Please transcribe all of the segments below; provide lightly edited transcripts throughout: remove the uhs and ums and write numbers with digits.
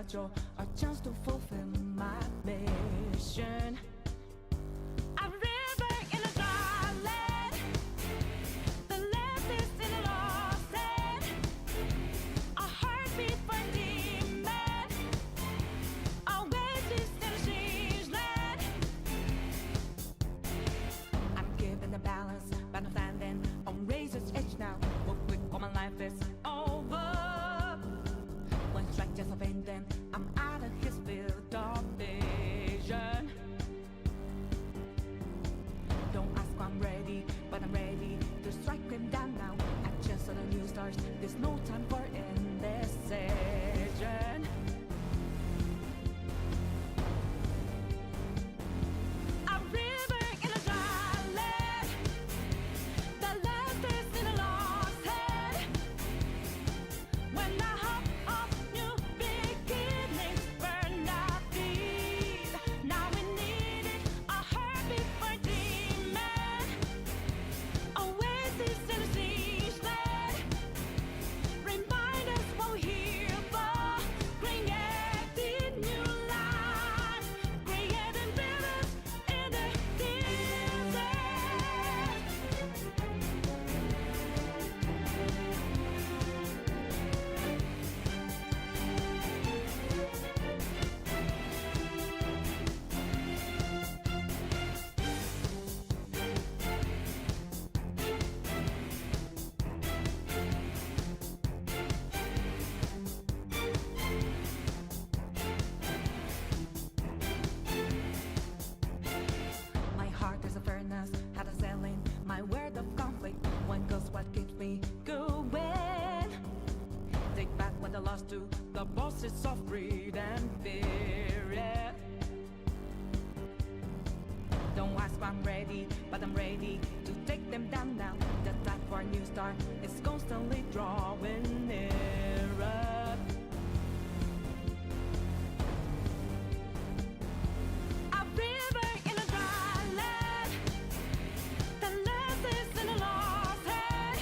schedule, a chance to fulfill my mission. A river in a dry land, the left is in a lost land, a heartbeat for demon, oasis in a strange land. I'm given the balance, but I'm standing on razor's edge now. Look quick, or my life is over. One strike just offend them, I'm out of his field of vision. Don't ask why I'm ready, but I'm ready to strike him down now. I just saw the new stars, there's no time for indecision. A river in a dry land, the last is in a lost head. When the hope of new beginnings burned our feet, now we needed a heartbeat for demon, oasis in a siege land. Remind us what we're here for, creating new life, creating rivers in the desert. My heart is a furnace, had a selling my word of conflict. One goes what keeps me going. Take back what I lost to the bosses of greed and fear. Yeah. Don't ask why I'm ready, but I'm ready to take them down now. The time for a new start is constantly drawing nearer. A river in a dry land, the last is in a lost head.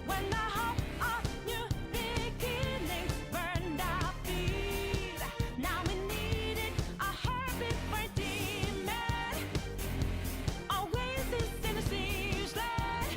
When the hope of new beginnings burned our feet, now we needed a heartbeat for demon, oasis in a siege land.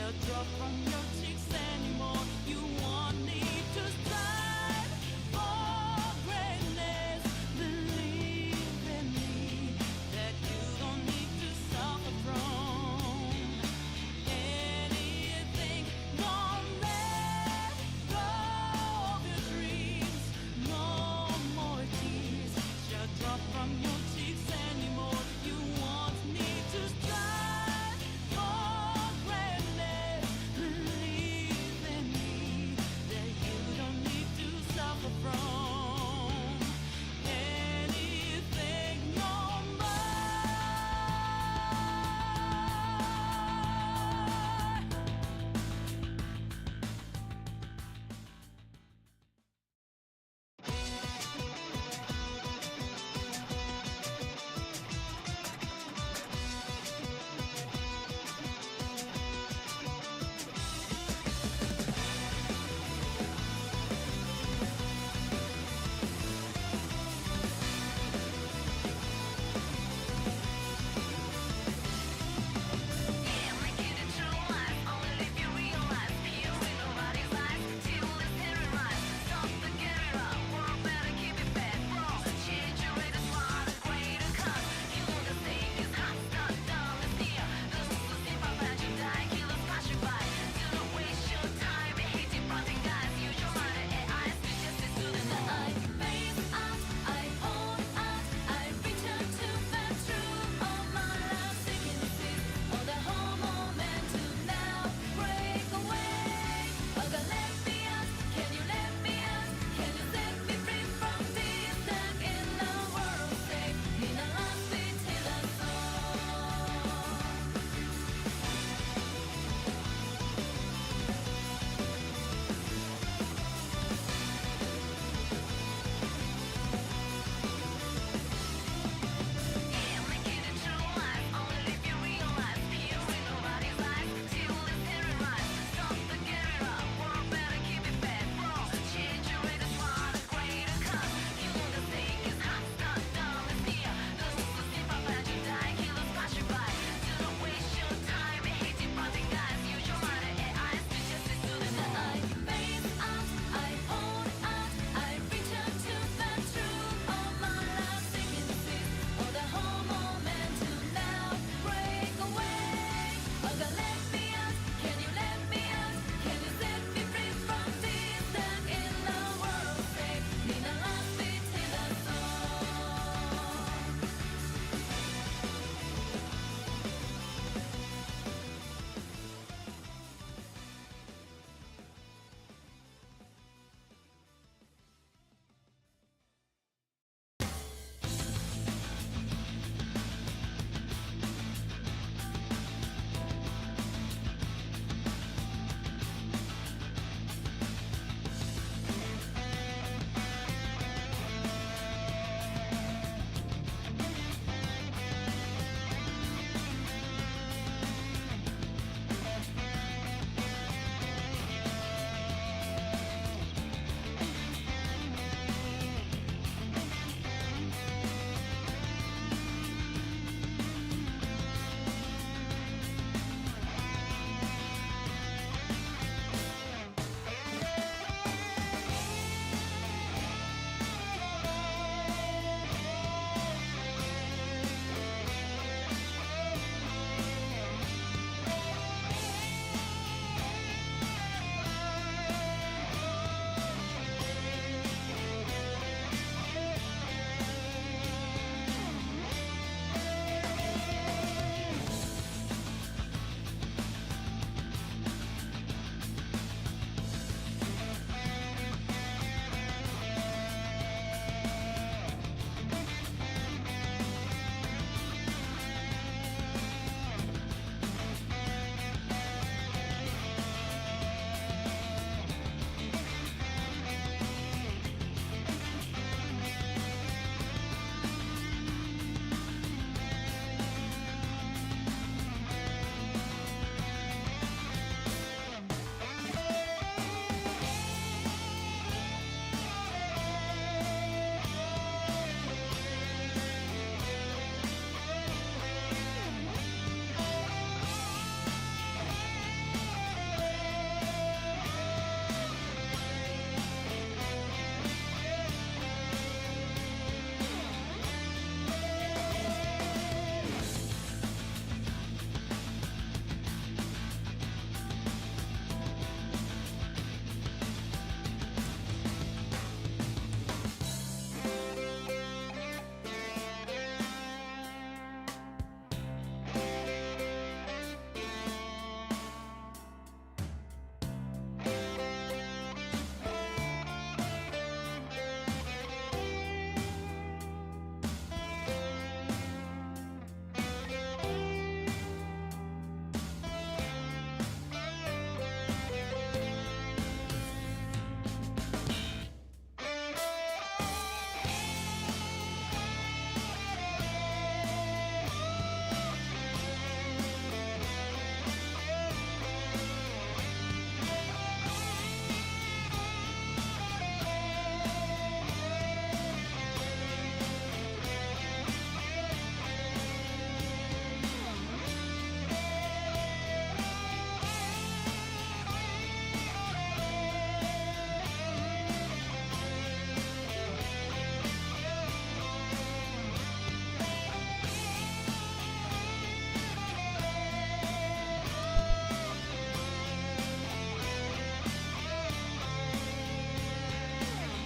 shall drop from your cheeks anymore. You won't need to strive for greatness. Believe in me that you don't need to suffer from anything. Don't let go of your dreams. No more tears shall drop from your cheeks anymore. You won't need to strive for greatness. Believe in me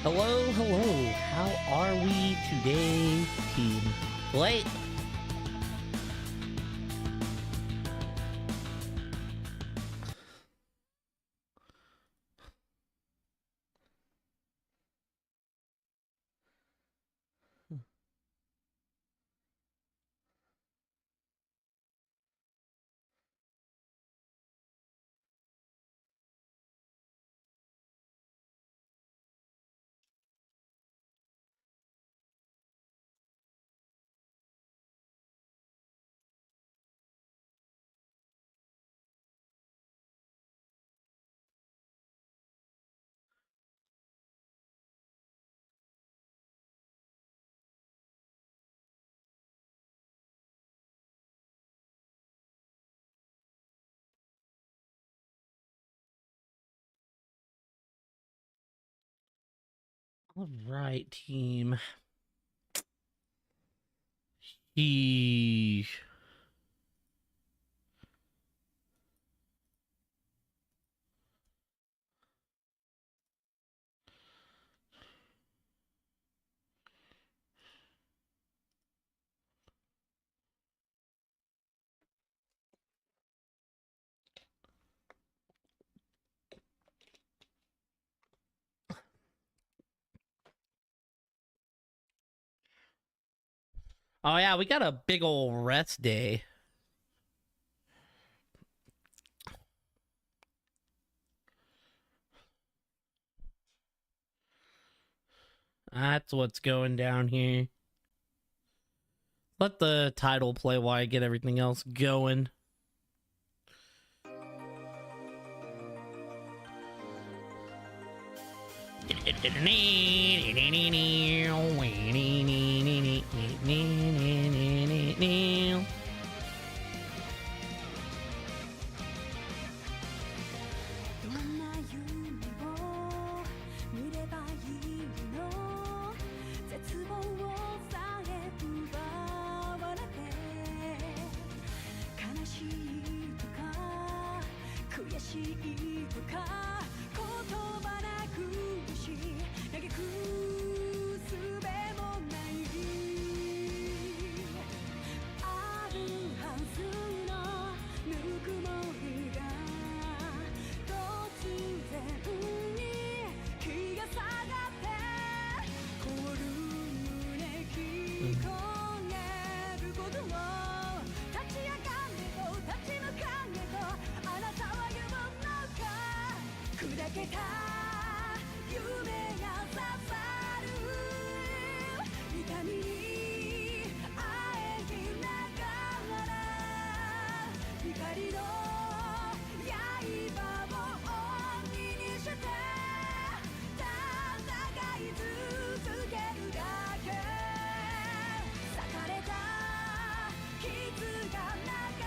Hello, hello. How are we today, team? Wait. All right, team. Sheesh. Oh yeah, we got a big old rest day. That's what's going down here. Let the title play while I get everything else going.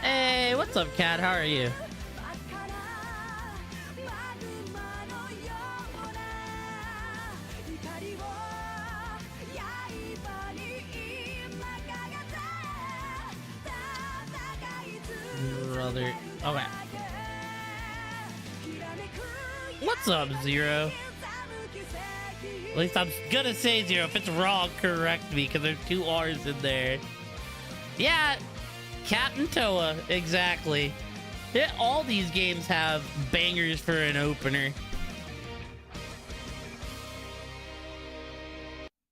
Hey, what's up, Cat? How are you? Brother. Okay. What's up, Zero? At least I'm gonna say Zero. If it's wrong, correct me, because there's two R's in there. Yeah, Captain Toa, exactly. Yeah, all these games have bangers for an opener.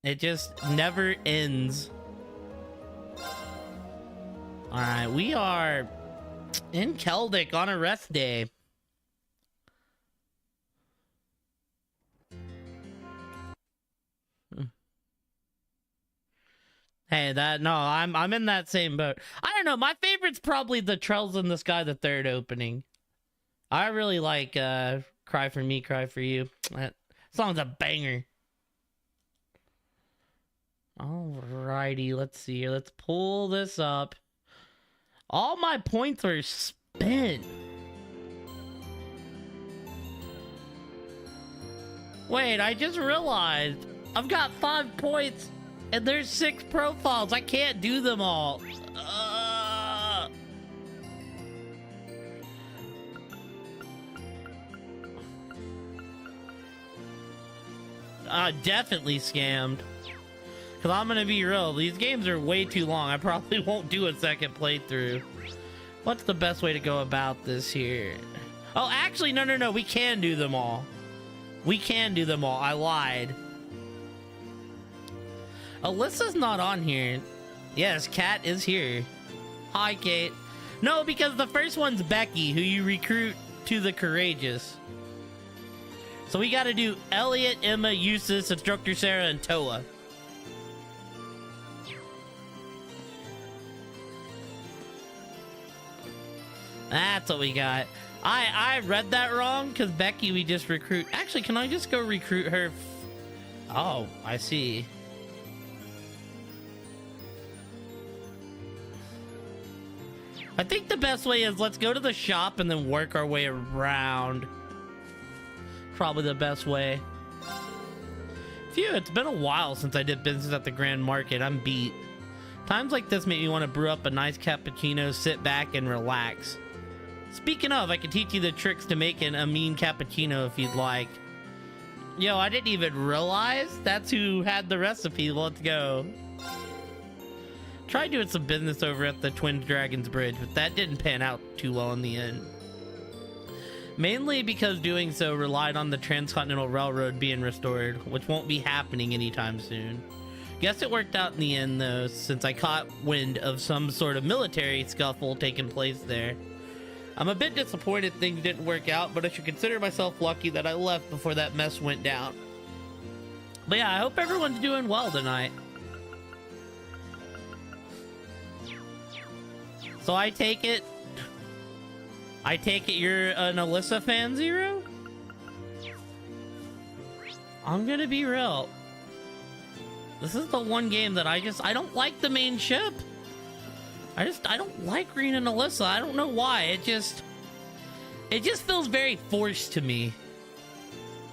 It just never ends. Alright, we are in Keldic on a rest day. Hey, I'm in that same boat. I don't know, my favorite's probably the Trails in the Sky, the third opening. I really like Cry for Me, Cry for You. That song's a banger. Alrighty, let's see here. Let's pull this up. All my points are spent. Wait, I just realized I've got 5 points and there's 6 profiles. I can't do them all. definitely scammed. Because I'm going to be real, these games are way too long. I probably won't do a second playthrough. What's the best way to go about this here? Oh, actually, no. We can do them all. We can do them all. I lied. Alyssa's not on here. Yes, Kat is here. Hi, Kate. No, because the first one's Becky, who you recruit to the Courageous. So we got to do Elliot, Emma, Eustace, Instructor Sarah, and Toa. That's what we got. I read that wrong because Becky we just recruit. Actually, can I just go recruit her? Oh, I see. I think the best way is let's go to the shop and then work our way around. Probably the best way. Phew, it's been a while since I did business at the Grand Market. I'm beat. Times like this make me want to brew up a nice cappuccino, sit back, and relax. Speaking of, I can teach you the tricks to making a mean cappuccino if you'd like. Yo, I didn't even realize that's who had the recipe. Let's go. Tried doing some business over at the Twin Dragons Bridge, but that didn't pan out too well in the end. Mainly because doing so relied on the Transcontinental Railroad being restored, which won't be happening anytime soon. Guess it worked out in the end though, since I caught wind of some sort of military scuffle taking place there. I'm a bit disappointed things didn't work out, but I should consider myself lucky that I left before that mess went down. But yeah, I hope everyone's doing well tonight. So I take it you're an Alyssa fan, Zero? I'm gonna be real. This is the one game that I don't like the main ship. I don't like Green and Alyssa. I don't know why. It just feels very forced to me.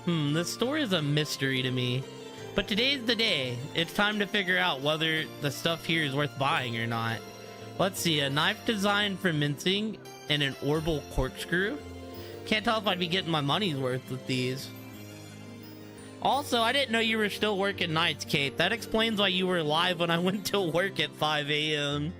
The story is a mystery to me. But today's the day. It's time to figure out whether the stuff here is worth buying or not. Let's see, a knife designed for mincing and an orbital corkscrew. Can't tell if I'd be getting my money's worth with these. Also, I didn't know you were still working nights, Kate. That explains why you were live when I went to work at 5 a.m.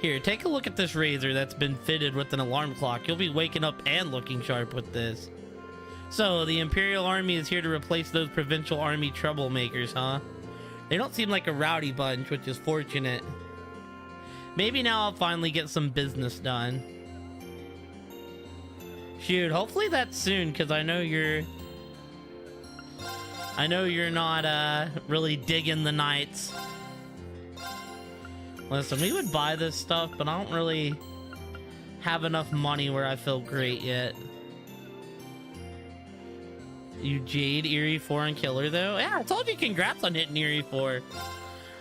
Here, take a look at this razor that's been fitted with an alarm clock. You'll be waking up and looking sharp with this. So, the Imperial Army is here to replace those Provincial Army troublemakers, huh? They don't seem like a rowdy bunch, which is fortunate. Maybe now I'll finally get some business done. Shoot, hopefully that's soon, because I know you're not really digging the nights. Listen, we would buy this stuff, but I don't really have enough money where I feel great yet. You Jade Eerie 4 and Killer though? Yeah, I told you congrats on hitting Eerie 4.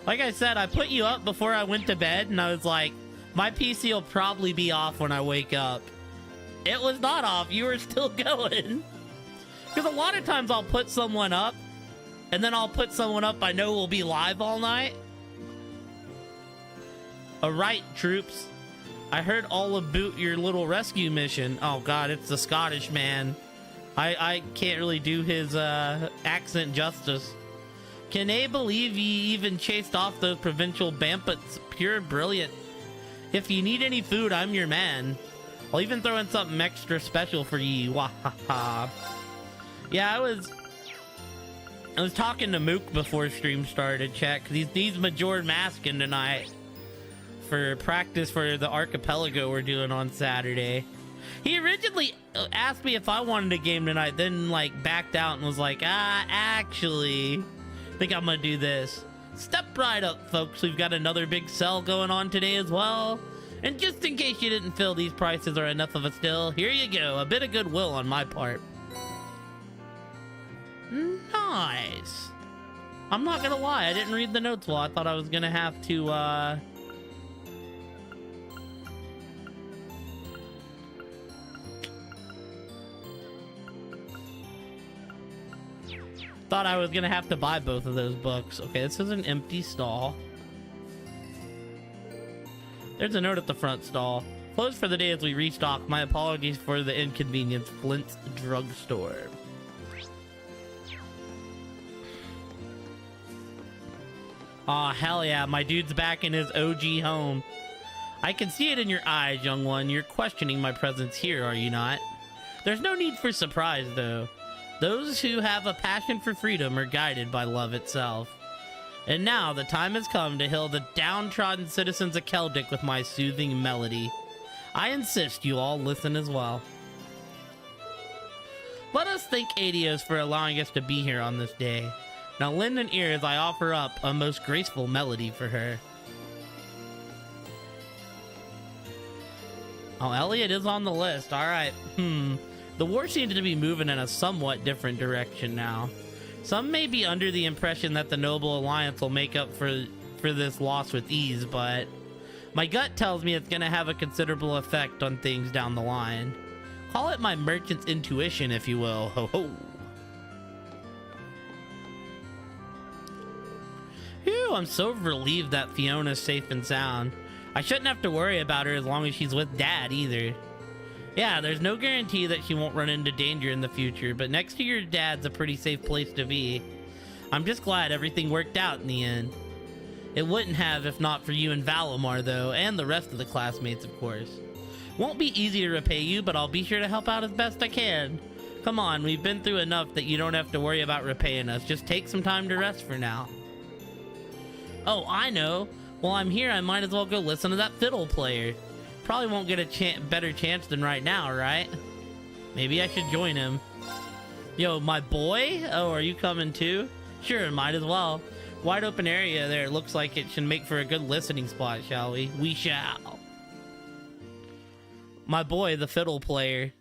Like I said, I put you up before I went to bed and I was like, my PC will probably be off when I wake up. It was not off, you were still going. Because a lot of times I'll put someone up and then I'll put someone up I know will be live all night. Alright, troops. I heard all about your little rescue mission. Oh god, it's the Scottish man. I can't really do his accent justice. Can they believe ye even chased off those provincial bamputs? Pure brilliant. If you need any food, I'm your man. I'll even throw in something extra special for ye. Wahaha. Yeah, I was talking to Mook before stream started, chat, because he's Majored Masking tonight for practice for the archipelago we're doing on Saturday. He originally asked me if I wanted a game tonight, then like backed out and was like, actually, I think I'm gonna do this. Step right up, folks. We've got another big sale going on today as well. And just in case you didn't feel these prices are enough of a still, here you go. A bit of goodwill on my part. Nice. I'm not gonna lie, I didn't read the notes well. I thought I was gonna have to, thought I was gonna have to buy both of those books. Okay, this is an empty stall. There's a note at the front stall. Closed for the day as we restock. My apologies for the inconvenience. Flint's Drugstore. Aw, hell yeah, my dude's back in his OG home. I can see it in your eyes, young one. You're questioning my presence here, are you not? There's no need for surprise, though. Those who have a passion for freedom are guided by love itself. And now, the time has come to heal the downtrodden citizens of Keldic with my soothing melody. I insist you all listen as well. Let us thank Adios for allowing us to be here on this day. Now lend an ear as I offer up a most graceful melody for her. Oh, Elliot is on the list. Alright. The war seems to be moving in a somewhat different direction now. Some may be under the impression that the Noble Alliance will make up for this loss with ease, but my gut tells me it's going to have a considerable effect on things down the line. Call it my merchant's intuition, if you will. Ho ho. Phew, I'm so relieved that Fiona's safe and sound. I shouldn't have to worry about her as long as she's with Dad either. Yeah, there's no guarantee that she won't run into danger in the future, but next to your dad's a pretty safe place to be. I'm just glad everything worked out in the end. It wouldn't have if not for you and Valimar, though, and the rest of the classmates, of course. Won't be easy to repay you, but I'll be sure to help out as best I can. Come on, we've been through enough that you don't have to worry about repaying us. Just take some time to rest for now. Oh, I know. While I'm here, I might as well go listen to that fiddle player. Probably won't get a better chance than right now, right? Maybe I should join him. Yo, my boy? Oh, are you coming too? Sure, might as well. Wide open area there. Looks like it should make for a good listening spot, shall we? We shall. My boy, the fiddle player.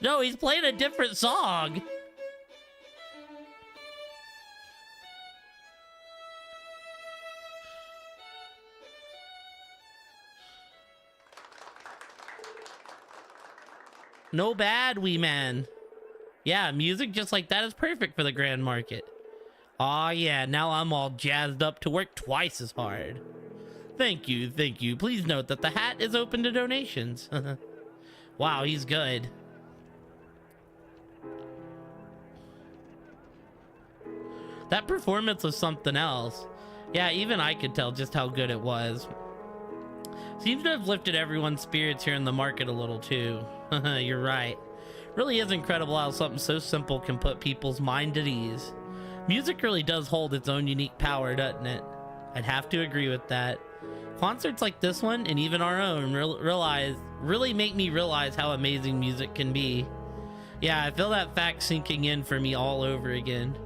No, he's playing a different song. No bad, wee man. Yeah, music just like that is perfect for the Grand Market. Aw, yeah, now I'm all jazzed up to work twice as hard. Thank you, thank you. Please note that the hat is open to donations. Wow, he's good. That performance was something else. Yeah, even I could tell just how good it was. Seems to have lifted everyone's spirits here in the market a little too. You're right. Really is incredible how something so simple can put people's mind at ease. Music really does hold its own unique power, doesn't it? I'd have to agree with that. Concerts like this one, and even our own, really make me realize how amazing music can be. Yeah, I feel that fact sinking in for me all over again.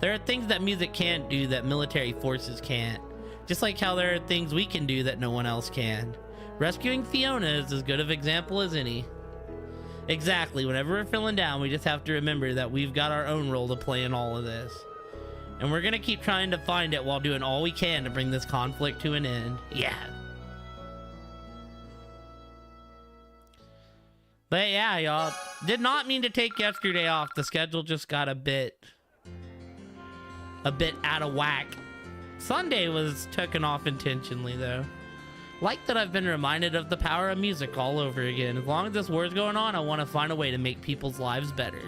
There are things that music can't do that military forces can't. Just like how there are things we can do that no one else can. Rescuing Fiona is as good of an example as any. Exactly, whenever we're feeling down, we just have to remember that we've got our own role to play in all of this. And we're gonna keep trying to find it while doing all we can to bring this conflict to an end. Yeah. But yeah, y'all, did not mean to take yesterday off. The schedule just got a bit out of whack. Sunday was taken off intentionally, though. Like that I've been reminded of the power of music all over again. As long as this war's going on, I want to find a way to make people's lives better.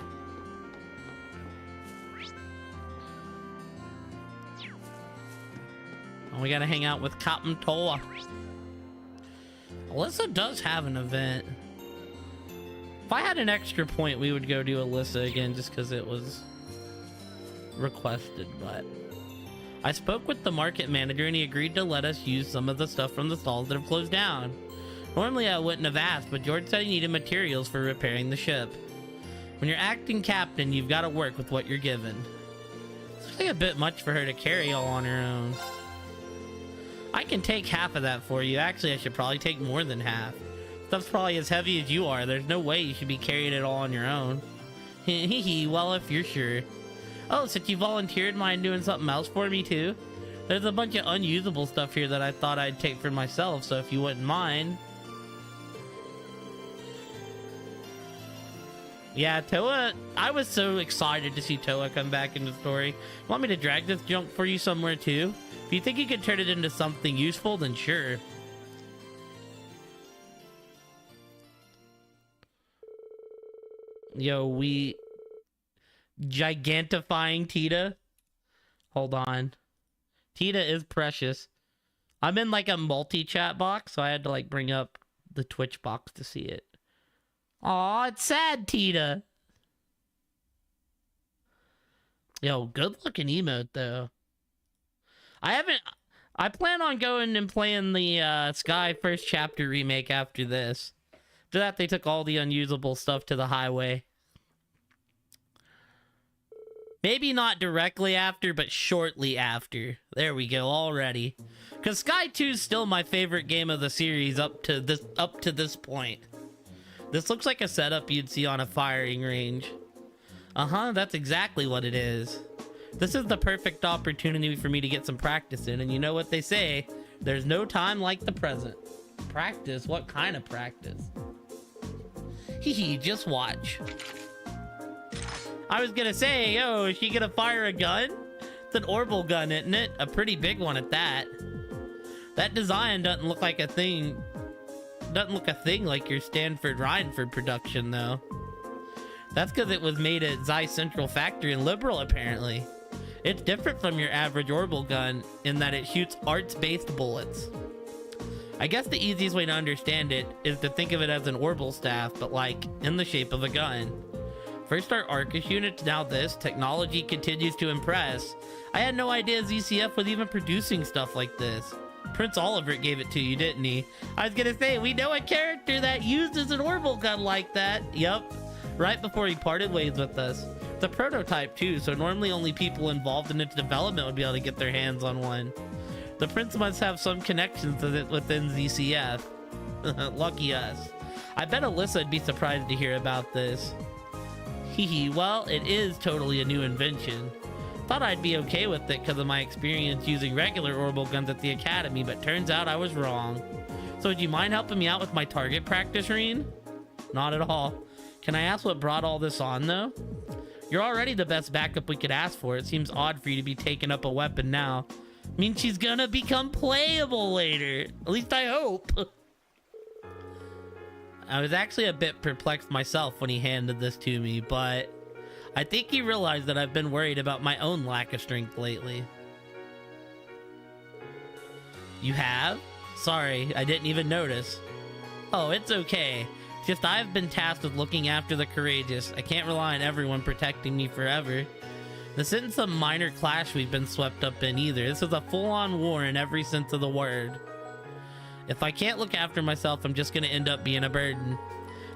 Oh, we gotta hang out with Captain Toa. Alyssa does have an event. If I had an extra point, we would go do Alyssa again just because it was requested, but I spoke with the market manager and he agreed to let us use some of the stuff from the stalls that have closed down. Normally I wouldn't have asked, but George said he needed materials for repairing the ship. When you're acting captain, you've got to work with what you're given. It's like a bit much for her to carry all on her own. I can take half of that for you. Actually, I should probably take more than half. Stuff's probably as heavy as you are. There's no way you should be carrying it all on your own. Hee well, if you're sure. Oh, since you volunteered, mind doing something else for me too? There's a bunch of unusable stuff here that I thought I'd take for myself, so if you wouldn't mind. Yeah, Toa, I was so excited to see Toa come back in the story. Want me to drag this junk for you somewhere too? If you think you could turn it into something useful, then sure. Yo, we gigantifying Tita. Hold on. Tita is precious. I'm in like a multi-chat box, so I had to like bring up the Twitch box to see it. Aw, it's sad, Tita. Yo, good looking emote though. I plan on going and playing the Sky First Chapter remake after this. After that, they took all the unusable stuff to the highway. Maybe not directly after, but shortly after. There we go, already. Because Sky 2 is still my favorite game of the series up to this point. This looks like a setup you'd see on a firing range. Uh-huh, that's exactly what it is. This is the perfect opportunity for me to get some practice in, and you know what they say, there's no time like the present. Practice? What kind of practice? Hee, just watch. I was gonna say, yo, is she gonna fire a gun? It's an orbital gun, isn't it? A pretty big one at that. That design doesn't look like a thing. Doesn't look a thing like your Stanford Rhineford production, though. That's because it was made at Zeiss Central Factory in Liberal, apparently. It's different from your average orbital gun in that it shoots arts-based bullets. I guess the easiest way to understand it is to think of it as an orbital staff, but like in the shape of a gun. First our Arcus units, now this. Technology continues to impress. I had no idea ZCF was even producing stuff like this. Prince Oliver gave it to you, didn't he? I was gonna say, we know a character that uses an orbital gun like that. Yup, right before he parted ways with us. It's a prototype too, so normally only people involved in its development would be able to get their hands on one. The Prince must have some connections with it within ZCF. Lucky us. I bet Alyssa would be surprised to hear about this. Hehe, well, it is totally a new invention. Thought I'd be okay with it because of my experience using regular orbital guns at the academy, but turns out I was wrong. So would you mind helping me out with my target practice, Reen? Not at all. Can I ask what brought all this on, though? You're already the best backup we could ask for. It seems odd for you to be taking up a weapon now. Means she's gonna become playable later. At least I hope. I was actually a bit perplexed myself when he handed this to me, but I think he realized that I've been worried about my own lack of strength lately. You have? Sorry, I didn't even notice. Oh, it's okay. Just I've been tasked with looking after the courageous. I can't rely on everyone protecting me forever. This isn't some minor clash we've been swept up in either. This is a full-on war in every sense of the word. If I can't look after myself, I'm just gonna end up being a burden.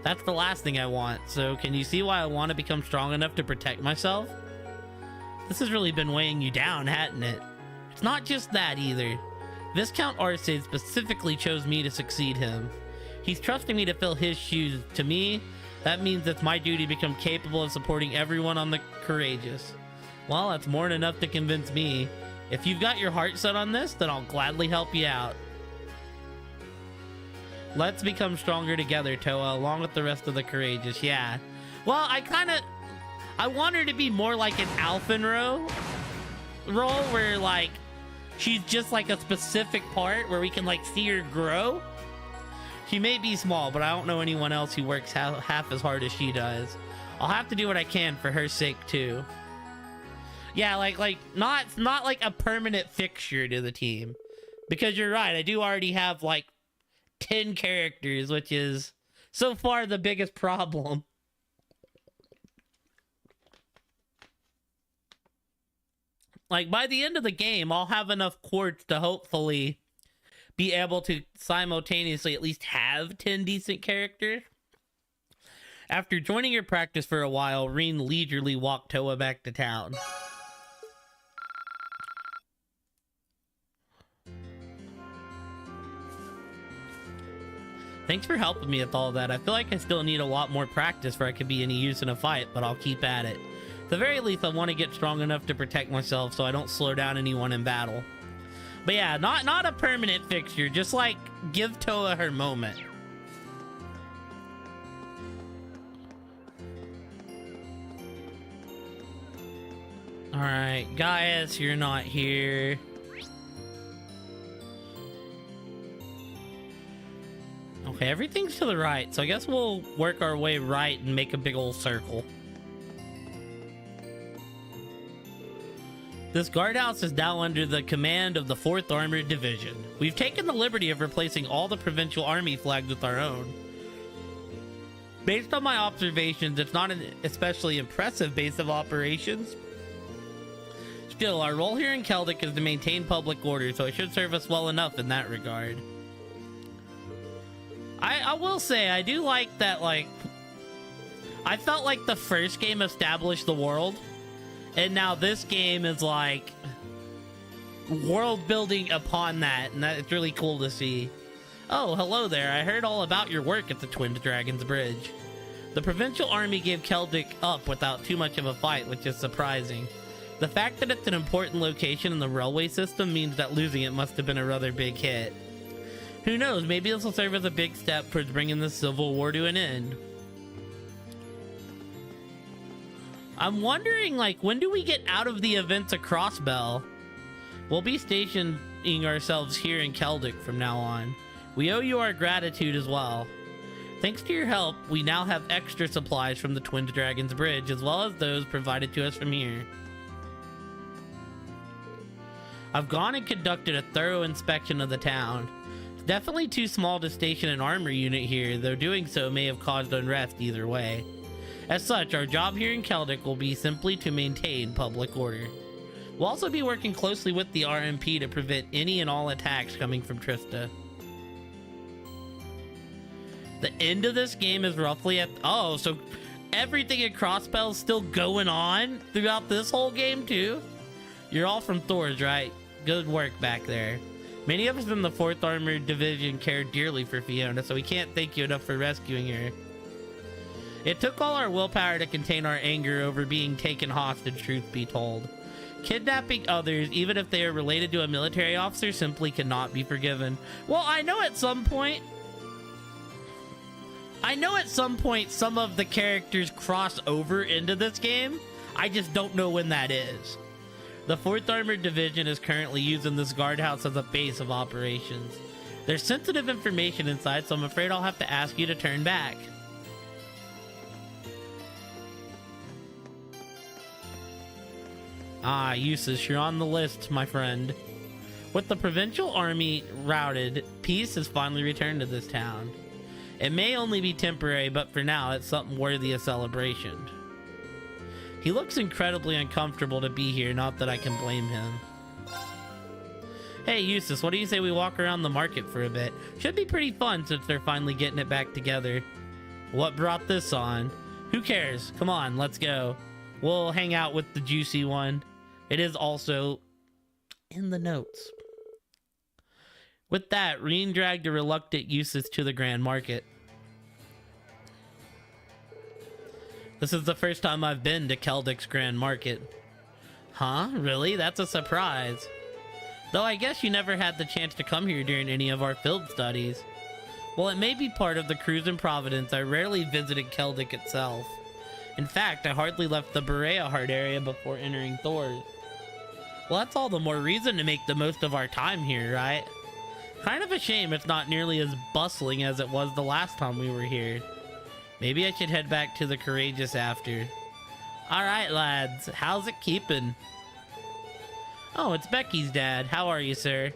That's the last thing I want, so can you see why I want to become strong enough to protect myself? This has really been weighing you down, hasn't it? It's not just that either. Viscount Arcade specifically chose me to succeed him. He's trusting me to fill his shoes. To me, that means it's my duty to become capable of supporting everyone on the courageous. Well, that's more than enough to convince me. If you've got your heart set on this, then I'll gladly help you out. Let's become stronger together, Toa, along with the rest of the courageous. Yeah. Well, I want her to be more like an Alphenro role where, like, she's just like a specific part where we can, like, see her grow. She may be small, but I don't know anyone else who works half as hard as she does. I'll have to do what I can for her sake, too. Yeah, like not like a permanent fixture to the team. Because you're right, I do already have, like, 10 characters, which is so far the biggest problem. Like, by the end of the game, I'll have enough quartz to hopefully be able to simultaneously at least have 10 decent characters. After joining your practice for a while, Reen leisurely walked Toa back to town. Thanks for helping me with all that. I feel like I still need a lot more practice for I could be any use in a fight, but I'll keep at it. At the very least, I want to get strong enough to protect myself so I don't slow down anyone in battle. But yeah, not a permanent fixture, just like give Toa her moment. Alright, Gaius, you're not here. Okay, everything's to the right, so I guess we'll work our way right and make a big old circle. This guardhouse is now under the command of the 4th Armored Division. We've taken the liberty of replacing all the provincial army flags with our own. Based on my observations, it's not an especially impressive base of operations. Still, our role here in Keldic is to maintain public order, so it should serve us well enough in that regard. I will say, I do like that, like, I felt like the first game established the world, and now this game is like world building upon that, and it's really cool to see. Oh, hello there. I heard all about your work at the Twin Dragons Bridge. The provincial army gave Keldic up without too much of a fight, which is surprising. The fact that it's an important location in the railway system means that losing it must have been a rather big hit. Who knows, maybe this will serve as a big step towards bringing the Civil War to an end. I'm wondering, like, when do we get out of the events of Crossbell? We'll be stationing ourselves here in Keldic from now on. We owe you our gratitude as well. Thanks to your help, we now have extra supplies from the Twin Dragons Bridge, as well as those provided to us from here. I've gone and conducted a thorough inspection of the town. It's definitely too small to station an armor unit here, though doing so may have caused unrest either way. As such, our job here in Keldic will be simply to maintain public order. We'll also be working closely with the RMP to prevent any and all attacks coming from Trista. The end of this game is roughly at... Oh, so everything at Crossbell is still going on throughout this whole game too? You're all from Thors, right? Good work back there. Many of us in the 4th Armored Division care dearly for Fiona, so we can't thank you enough for rescuing her. It took all our willpower to contain our anger over being taken hostage, truth be told. Kidnapping others, even if they are related to a military officer, simply cannot be forgiven. Well, I know at some point some of the characters cross over into this game. I just don't know when that is. The 4th Armored Division is currently using this guardhouse as a base of operations. There's sensitive information inside, so I'm afraid I'll have to ask you to turn back. Ah, Eustace, you're on the list, my friend. With the provincial army routed, peace has finally returned to this town. It may only be temporary, but for now, it's something worthy of celebration. He looks incredibly uncomfortable to be here, not that I can blame him. Hey, Eustace, what do you say we walk around the market for a bit? Should be pretty fun since they're finally getting it back together. What brought this on? Who cares? Come on, let's go. We'll hang out with the juicy one. It is also in the notes. With that, Reen dragged a reluctant Eustace to the Grand Market. This is the first time I've been to Keldic's Grand Market. Huh? Really? That's a surprise. Though I guess you never had the chance to come here during any of our field studies. While it may be part of the cruise in Providence, I rarely visited Keldic itself. In fact, I hardly left the Berea Heart area before entering Thors. Well, that's all the more reason to make the most of our time here, right? Kind of a shame it's not nearly as bustling as it was the last time we were here. Maybe I should head back to the Courageous after. Alright, lads, how's it keeping? Oh, it's Becky's dad. How are you, sir?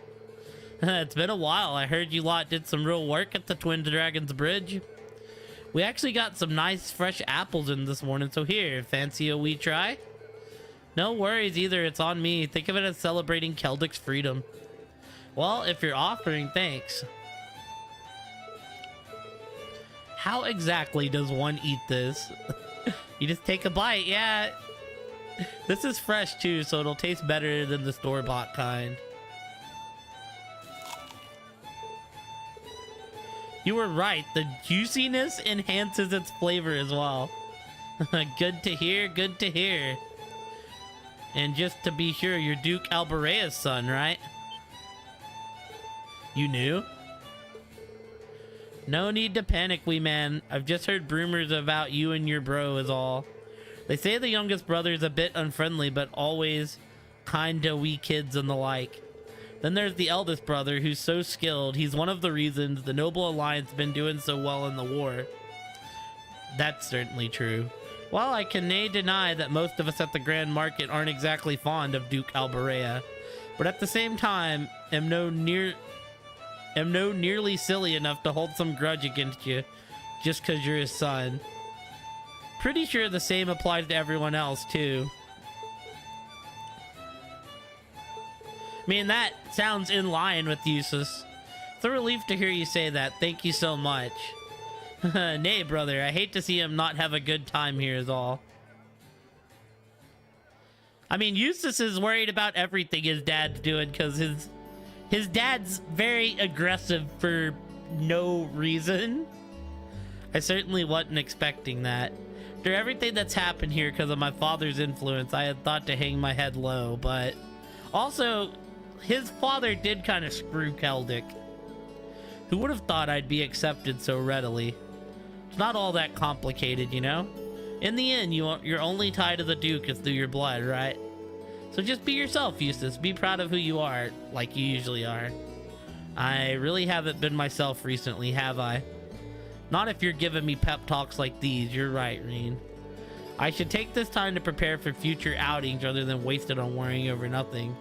It's been a while. I heard you lot did some real work at the Twin Dragons Bridge. We actually got some nice fresh apples in this morning, so here, fancy a wee try? No worries either, it's on me. Think of it as celebrating Keldic's freedom. Well, if you're offering, thanks. How exactly does one eat this? You just take a bite, yeah. This is fresh too, so it'll taste better than the store-bought kind. You were right, the juiciness enhances its flavor as well. Good to hear, good to hear. And just to be sure, you're Duke Alberea's son, right? You knew? No need to panic, wee man. I've just heard rumors about you and your bro is all. They say the youngest brother is a bit unfriendly, but always kind to wee kids and the like. Then there's the eldest brother who's so skilled. He's one of the reasons the Noble Alliance been doing so well in the war. That's certainly true. While I can nay deny that most of us at the Grand Market aren't exactly fond of Duke Alberea, but at the same time am no nearly silly enough to hold some grudge against you just because you're his son. Pretty sure the same applies to everyone else too. I mean, that sounds in line with Eustace. It's a relief to hear you say that. Thank you so much. Nay, brother, I hate to see him not have a good time here is all. I mean, Eustace is worried about everything his dad's doing because his dad's very aggressive for no reason. I certainly wasn't expecting that. After everything that's happened here because of my father's influence, I had thought to hang my head low, but also, his father did kind of screw Keldic. Who would have thought I'd be accepted so readily? It's not all that complicated, you know? In the end, your only tie to the Duke is through your blood, right? So just be yourself, Eustace. Be proud of who you are, like you usually are. I really haven't been myself recently, have I? Not if you're giving me pep talks like these. You're right, Reen. I should take this time to prepare for future outings rather than waste it on worrying over nothing.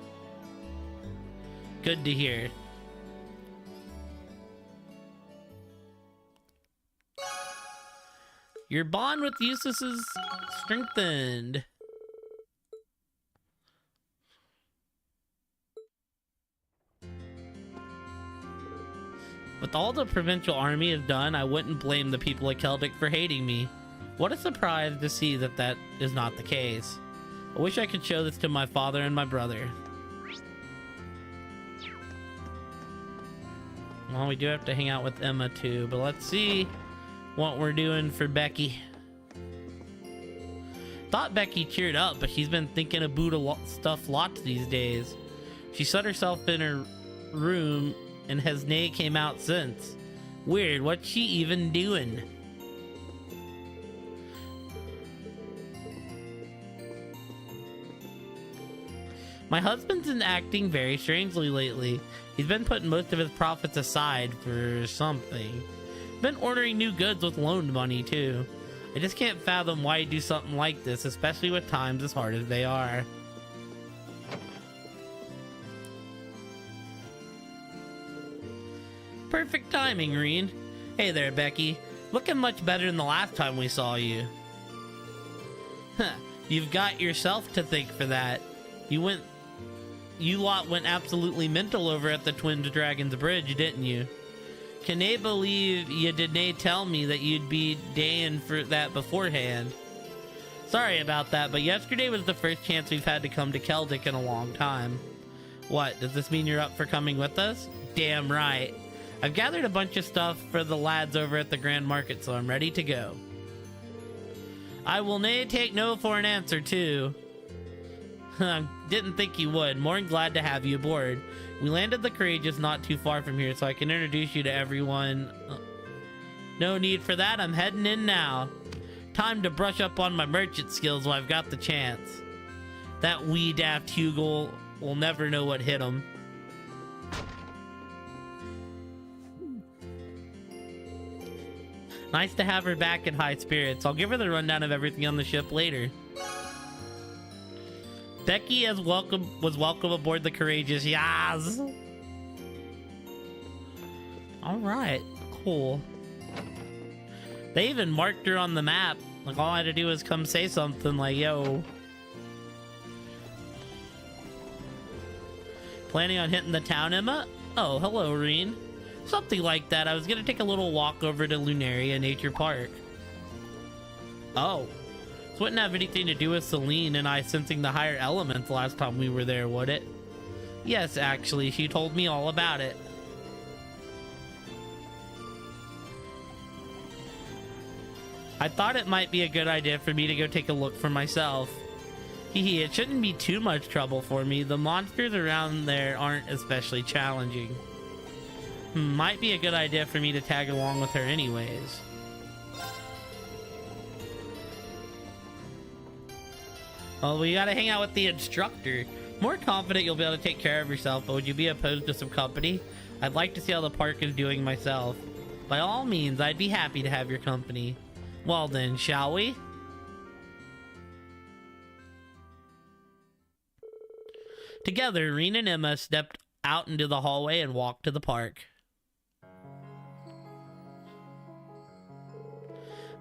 Good to hear. Your bond with Eustace is strengthened. With all the provincial army has done, I wouldn't blame the people of Keldic for hating me. What a surprise to see that that is not the case. I wish I could show this to my father and my brother. Well, we do have to hang out with Emma too, but let's see what we're doing for Becky. Thought Becky cheered up, but she's been thinking about stuff lots these days. She shut herself in her room and has nae came out since. Weird, what's she even doing? My husband's been acting very strangely lately. He's been putting most of his profits aside for something. Been ordering new goods with loaned money too. I just can't fathom why he'd do something like this, especially with times as hard as they are. Perfect timing, Reen. Hey there, Becky. Looking much better than the last time we saw you. Huh, you've got yourself to thank for that. You lot went absolutely mental over at the Twin Dragons Bridge, didn't you? Can they believe you did nae tell me that you'd be daying for that beforehand? Sorry about that, but yesterday was the first chance we've had to come to Keldic in a long time. What, does this mean you're up for coming with us? Damn right. I've gathered a bunch of stuff for the lads over at the Grand Market, so I'm ready to go. I will nae take no for an answer, too. Didn't think you would. More than glad to have you aboard. We landed the Courageous not too far from here, so I can introduce you to everyone. No need for that. I'm heading in now. Time to brush up on my merchant skills while I've got the chance. That wee daft Hugel will never know what hit him. Nice to have her back in high spirits. I'll give her the rundown of everything on the ship later. Becky was welcome aboard the Courageous. Yas! Alright, cool. They even marked her on the map. Like, all I had to do was come say something like, yo. Planning on hitting the town, Emma? Oh, hello, Reen. Something like that. I was gonna take a little walk over to Lunaria Nature Park. Oh. This wouldn't have anything to do with Celine and I sensing the higher elements last time we were there, would it? Yes, actually, she told me all about it. I thought it might be a good idea for me to go take a look for myself. Hehe, it shouldn't be too much trouble for me. The monsters around there aren't especially challenging. Might be a good idea for me to tag along with her anyways. Well, we gotta hang out with the instructor. More confident you'll be able to take care of yourself, but would you be opposed to some company? I'd like to see how the park is doing myself. By all means, I'd be happy to have your company. Well then, shall we? Together, Reen and Emma stepped out into the hallway and walked to the park.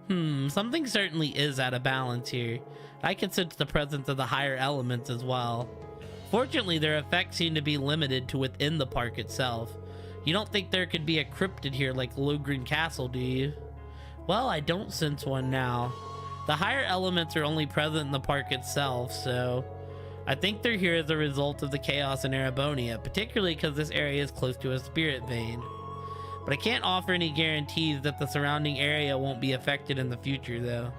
Something certainly is out of balance here. I can sense the presence of the higher elements as well. Fortunately, their effects seem to be limited to within the park itself. You don't think there could be a cryptid here like Lohengrin Castle, do you? Well, I don't sense one now. The higher elements are only present in the park itself, so I think they're here as a result of the chaos in Erebonia, particularly because this area is close to a spirit vein. But I can't offer any guarantees that the surrounding area won't be affected in the future, though.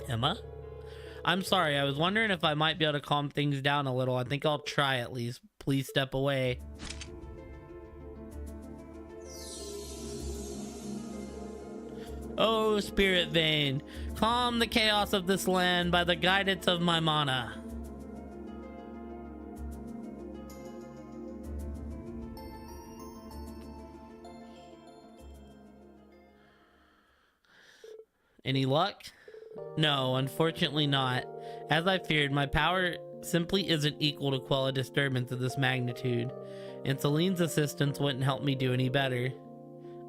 Emma? I'm sorry, I was wondering if I might be able to calm things down a little. I think I'll try at least. Please step away. Oh, Spirit Vein, calm the chaos of this land by the guidance of my mana. Any luck? No, unfortunately not. As I feared, my power simply isn't equal to quell a disturbance of this magnitude, and Celine's assistance wouldn't help me do any better.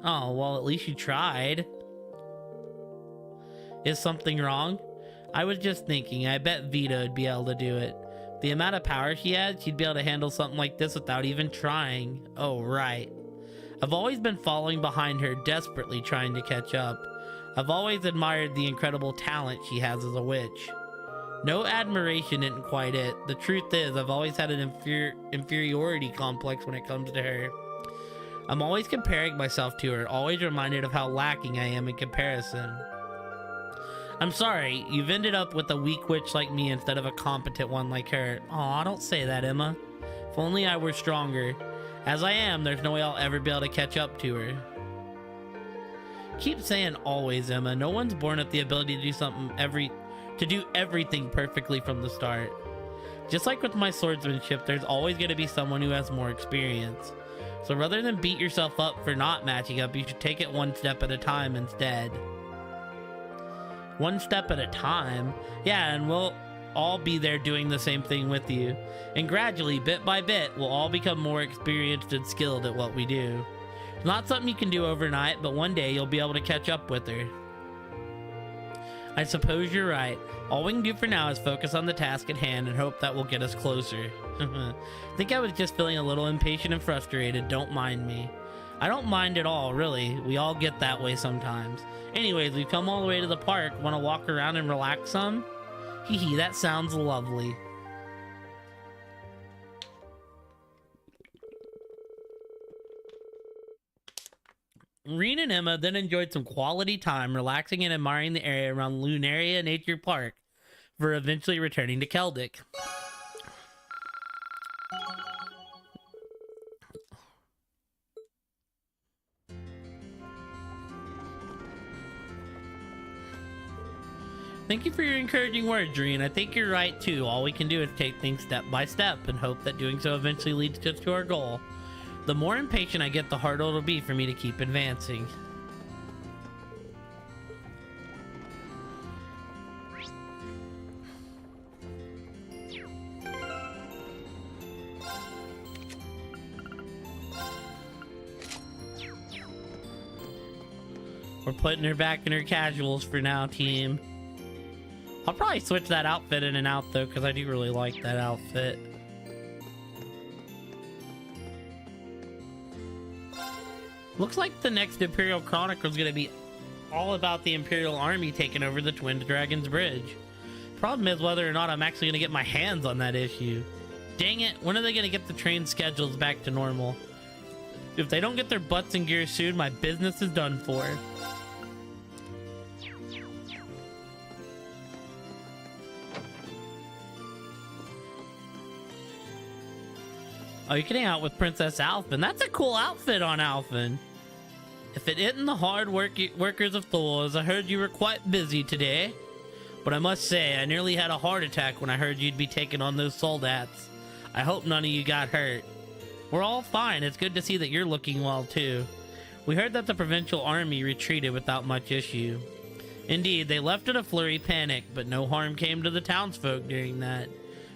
Oh, well, at least you tried. Is something wrong? I was just thinking, I bet Vita would be able to do it. The amount of power she had, she'd be able to handle something like this without even trying. Oh, right. I've always been following behind her, desperately trying to catch up. I've always admired the incredible talent she has as a witch. No admiration isn't quite it. The truth is, I've always had an inferiority complex when it comes to her. I'm always comparing myself to her, always reminded of how lacking I am in comparison. I'm sorry, you've ended up with a weak witch like me instead of a competent one like her. Aw, don't say that, Emma. If only I were stronger. As I am, there's no way I'll ever be able to catch up to her. Keep saying always, Emma. No one's born with the ability to do everything perfectly from the start. Just like with my swordsmanship, there's always going to be someone who has more experience. So rather than beat yourself up for not matching up, you should take it one step at a time instead. One step at a time? Yeah, and we'll all be there doing the same thing with you. And gradually, bit by bit, we'll all become more experienced and skilled at what we do. It's not something you can do overnight, but one day you'll be able to catch up with her. I suppose you're right. All we can do for now is focus on the task at hand and hope that will get us closer. I think I was just feeling a little impatient and frustrated. Don't mind me. I don't mind at all, really. We all get that way sometimes. Anyways, we've come all the way to the park. Want to walk around and relax some? Hee, that sounds lovely. Reen and Emma then enjoyed some quality time relaxing and admiring the area around Lunaria Nature Park before eventually returning to Keldic. Thank you for your encouraging words, Reen. I think you're right too. All we can do is take things step by step and hope that doing so eventually leads us to our goal. The more impatient I get, the harder it'll be for me to keep advancing. We're putting her back in her casuals for now, team. I'll probably switch that outfit in and out though, because I do really like that outfit. Looks like the next Imperial Chronicle is going to be all about the Imperial Army taking over the Twin Dragons Bridge. Problem is whether or not I'm actually going to get my hands on that issue. Dang it, when are they going to get the train schedules back to normal? If they don't get their butts in gear soon, my business is done for. Oh, you can hang out with Princess Alphen. That's a cool outfit on Alphen. If it isn't the hard workers of Thor, as I heard you were quite busy today. But I must say, I nearly had a heart attack when I heard you'd be taking on those soldats. I hope none of you got hurt. We're all fine. It's good to see that you're looking well, too. We heard that the provincial army retreated without much issue. Indeed, they left in a flurry panic, but no harm came to the townsfolk during that.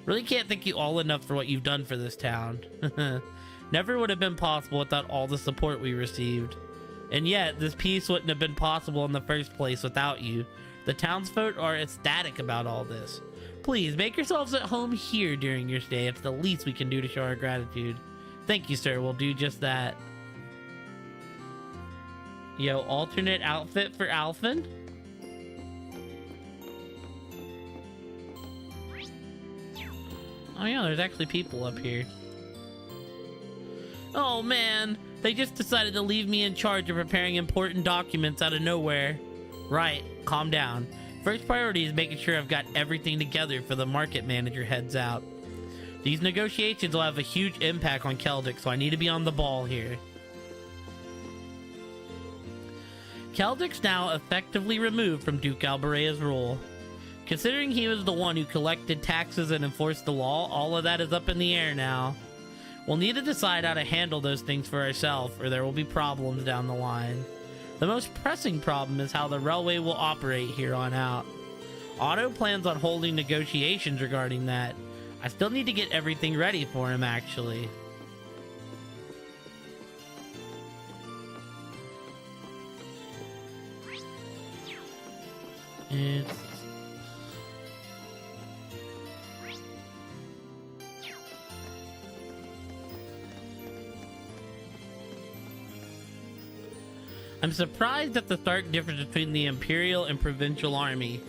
Really can't thank you all enough for what you've done for this town. Never would have been possible without all the support we received. And yet, this peace wouldn't have been possible in the first place without you. The townsfolk are ecstatic about all this. Please, make yourselves at home here during your stay. It's the least we can do to show our gratitude. Thank you, sir. We'll do just that. Yo, alternate outfit for Alphen? Oh yeah, there's actually people up here. Oh man, they just decided to leave me in charge of preparing important documents out of nowhere. Right, calm down. First priority is making sure I've got everything together for the market manager heads out. These negotiations will have a huge impact on Keldic, so I need to be on the ball here. Keldic's now effectively removed from Duke Alberea's rule. Considering he was the one who collected taxes and enforced the law, all of that is up in the air now. We'll need to decide how to handle those things for ourselves, or there will be problems down the line. The most pressing problem is how the railway will operate here on out. Otto plans on holding negotiations regarding that. I still need to get everything ready for him, actually. I'm surprised at the stark difference between the Imperial and Provincial Army.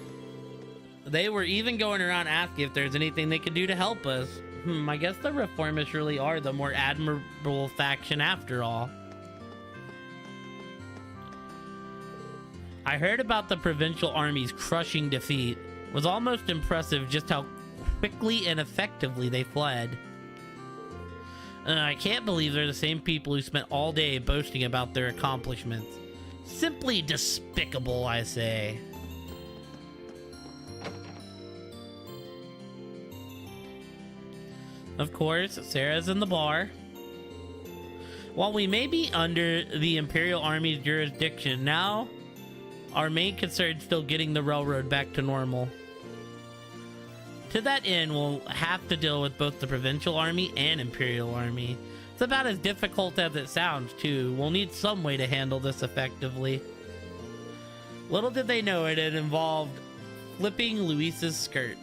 They were even going around asking if there's anything they could do to help us. I guess the Reformists really are the more admirable faction after all. I heard about the Provincial Army's crushing defeat. It was almost impressive just how quickly and effectively they fled. I can't believe they're the same people who spent all day boasting about their accomplishments. Simply despicable, I say. Of course, Sarah's in the bar. While we may be under the Imperial Army's jurisdiction now, our main concern is still getting the railroad back to normal. To that end, we'll have to deal with both the Provincial Army and Imperial Army. It's about as difficult as it sounds, too. We'll need some way to handle this effectively. Little did they know it involved flipping Luis's skirt.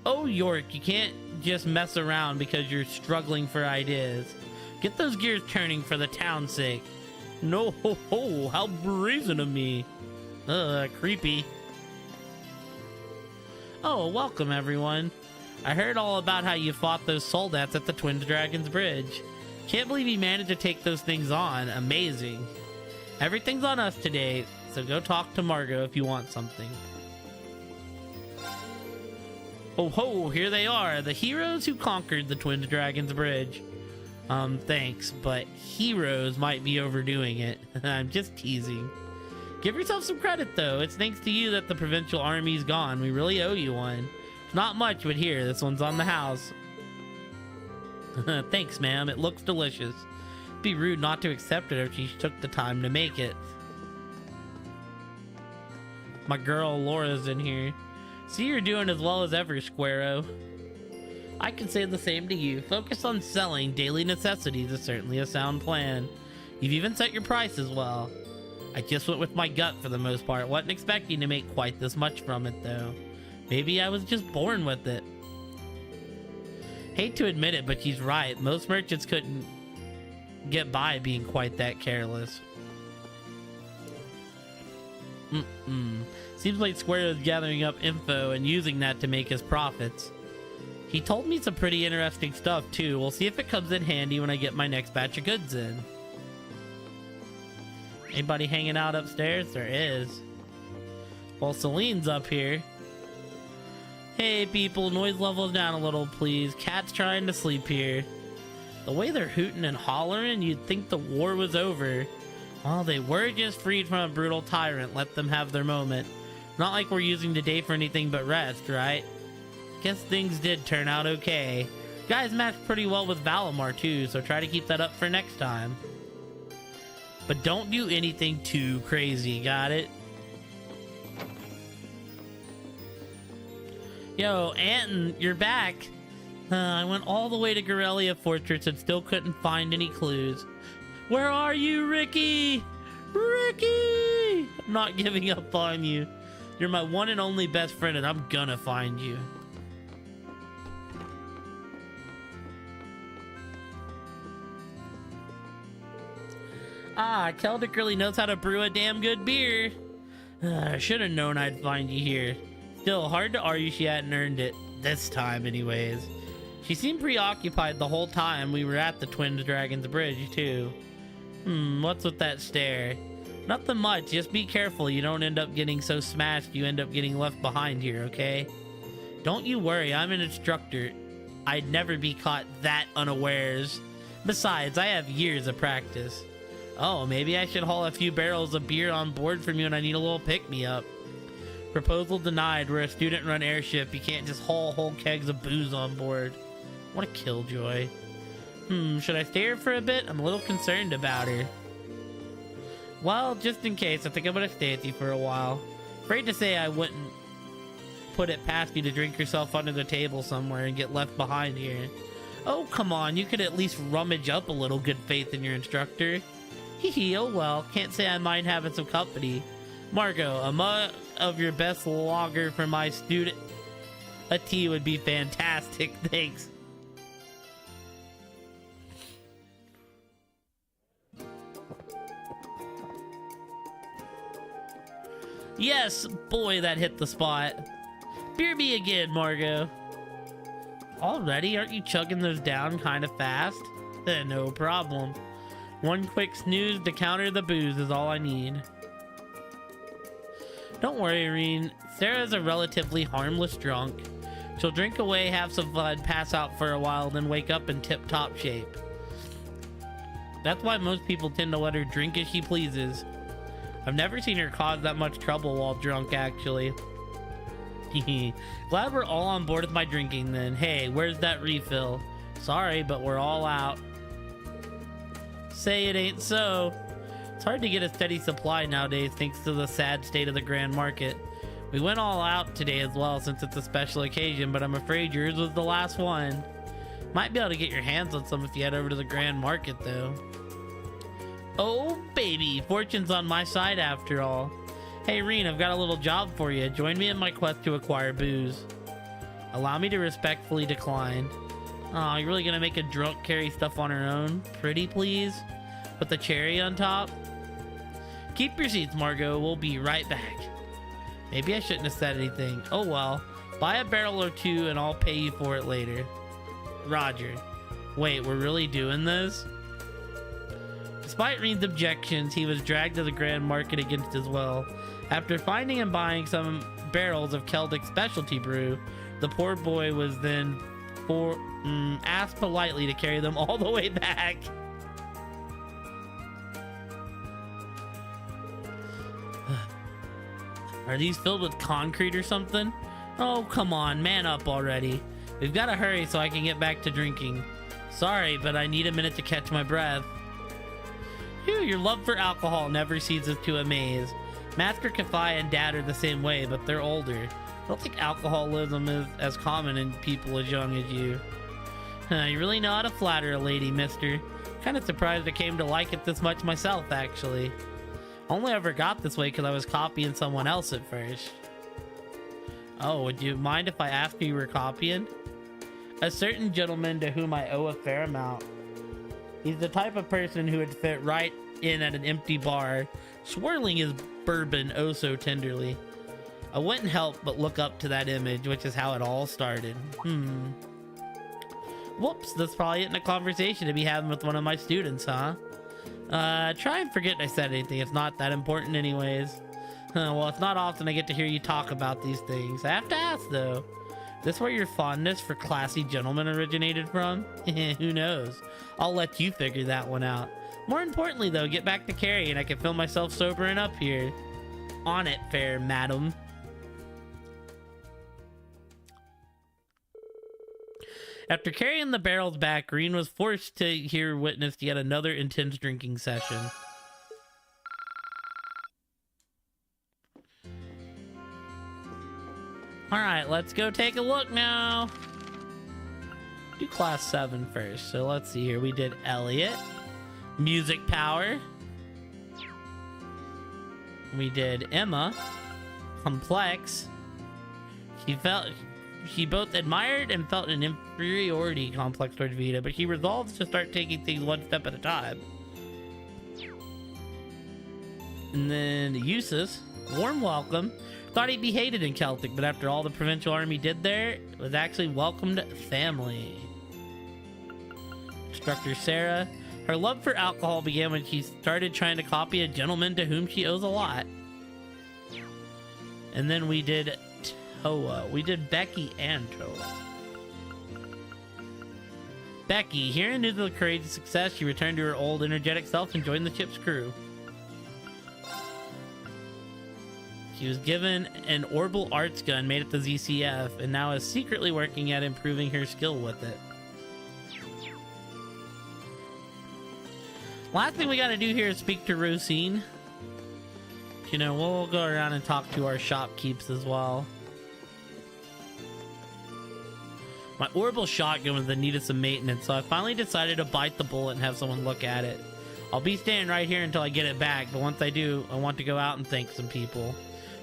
Oh, York, you can't just mess around because you're struggling for ideas. Get those gears turning for the town's sake. No ho ho, how brazen of me. Creepy. Oh, welcome everyone. I heard all about how you fought those soldats at the Twin Dragons Bridge. Can't believe you managed to take those things on. Amazing. Everything's on us today, so go talk to Margot if you want something. Oh ho, here they are, the heroes who conquered the Twin Dragons Bridge. Thanks, but heroes might be overdoing it. I'm just teasing. Give yourself some credit though. It's thanks to you that the Provincial Army's gone. We really owe you one. It's not much, but here, this one's on the house. Thanks, ma'am. It looks delicious. It'd be rude not to accept it if she took the time to make it. My girl Laura's in here. See, you're doing as well as ever, Squarrow. I can say the same to you. Focus on selling daily necessities is certainly a sound plan. You've even set your price as well. I just went with my gut for the most part. Wasn't expecting to make quite this much from it, though. Maybe I was just born with it. Hate to admit it, but she's right. Most merchants couldn't get by being quite that careless. Seems like Square is gathering up info and using that to make his profits. He told me some pretty interesting stuff too. We'll see if it comes in handy when I get my next batch of goods in. Anybody hanging out upstairs? There is. Well, Celine's up here. Hey people, noise levels down a little please. Cat's trying to sleep here. The way they're hooting and hollering, you'd think the war was over. Well, they were just freed from a brutal tyrant. Let them have their moment. Not like we're using the day for anything but rest, right? Guess things did turn out okay. Guys matched pretty well with Valimar too, so try to keep that up for next time. But don't do anything too crazy, got it? Yo, Anton, you're back. I went all the way to Gorelia Fortress and still couldn't find any clues. Where are you, Ricky? Ricky! I'm not giving up on you. You're my one and only best friend, and I'm gonna find you. Ah, Keldic really knows how to brew a damn good beer. I should have known I'd find you here. Still, hard to argue she hadn't earned it. This time, anyways. She seemed preoccupied the whole time we were at the Twin Dragons Bridge, too. What's with that stare? Nothing much, just be careful you don't end up getting so smashed you end up getting left behind here, okay? Don't you worry, I'm an instructor. I'd never be caught that unawares. Besides, I have years of practice. Oh, maybe I should haul a few barrels of beer on board from you when I need a little pick-me-up. Proposal denied. We're a student-run airship. You can't just haul whole kegs of booze on board. What a killjoy. Should I stay here for a bit? I'm a little concerned about her. Well, just in case, I think I'm gonna stay with you for a while. Afraid to say I wouldn't put it past you to drink yourself under the table somewhere and get left behind here. Oh, come on, you could at least rummage up a little good faith in your instructor. Hee, oh well, can't say I mind having some company. Margot, a mug of your best lager for my student. A tea would be fantastic, thanks. Yes, boy, that hit the spot. Beer me again, Margot. Already? Aren't you chugging those down kind of fast? No problem. One quick snooze to counter the booze is all I need. Don't worry, Irene. Sarah's a relatively harmless drunk. She'll drink away, have some fun, pass out for a while, then wake up in tip-top shape. That's why most people tend to let her drink as she pleases. I've never seen her cause that much trouble while drunk, actually. Glad we're all on board with my drinking then. Hey, where's that refill? Sorry, but we're all out. Say it ain't so. It's hard to get a steady supply nowadays thanks to the sad state of the Grand Market. We went all out today as well since it's a special occasion, but I'm afraid yours was the last one. Might be able to get your hands on some if you head over to the Grand Market though. Oh baby, fortune's on my side after all. Hey Reen, I've got a little job for you. Join me in my quest to acquire booze. Allow me to respectfully decline. Oh, you're really gonna make a drunk carry stuff on her own? Pretty please? With the cherry on top? Keep your seats, Margot. We'll be right back. Maybe I shouldn't have said anything. Oh well. Buy a barrel or two and I'll pay you for it later. Roger. Wait, we're really doing this? Despite Reen's objections, he was dragged to the Grand Market against his will. After finding and buying some barrels of Celtic specialty brew, the poor boy was then asked politely to carry them all the way back. Are these filled with concrete or something? Oh, come on, man up already. We've got to hurry so I can get back to drinking. Sorry, but I need a minute to catch my breath. Phew, your love for alcohol never ceases to amaze. Master Kafai and Dad are the same way, but they're older. I don't think alcoholism is as common in people as young as you. You really know how to flatter a lady, mister. Kind of surprised I came to like it this much myself, actually. Only ever got this way because I was copying someone else at first. Oh, would you mind if I asked who you were copying? A certain gentleman to whom I owe a fair amount. He's the type of person who would fit right in at an empty bar, swirling his bourbon oh so tenderly. I wouldn't help but look up to that image, which is how it all started. Whoops, this probably isn't a conversation to be having with one of my students, huh? Try and forget I said anything. It's not that important anyways. Well, it's not often I get to hear you talk about these things. I have to ask, though. This where your fondness for classy gentlemen originated from? Who knows? I'll let you figure that one out. More importantly, though, get back to carrying. I can feel myself sobering up here. On it, fair madam. After carrying the barrels back, Green was forced to hear witness yet another intense drinking session. Alright, let's go take a look now. Do class 7 first. So let's see here. We did Elliot. Music power. We did Emma. Complex. She both admired and felt an inferiority complex towards Vita, but she resolves to start taking things one step at a time. And then Eustace. Warm welcome. Thought he'd be hated in Celtic, but after all the provincial army did there, it was actually welcomed family. Instructor Sarah. Her love for alcohol began when she started trying to copy a gentleman to whom she owes a lot. And then we did Toa. We did Becky and Toa. Becky, hearing news of the courageous success, she returned to her old energetic self and joined the ship's crew. She was given an orbital arts gun made at the ZCF and now is secretly working at improving her skill with it. Last thing we gotta do here is speak to Rosine. You know, we'll go around and talk to our shopkeeps as well. My orbital shotgun was in need of some maintenance, so I finally decided to bite the bullet and have someone look at it. I'll be staying right here until I get it back, but once I do, I want to go out and thank some people.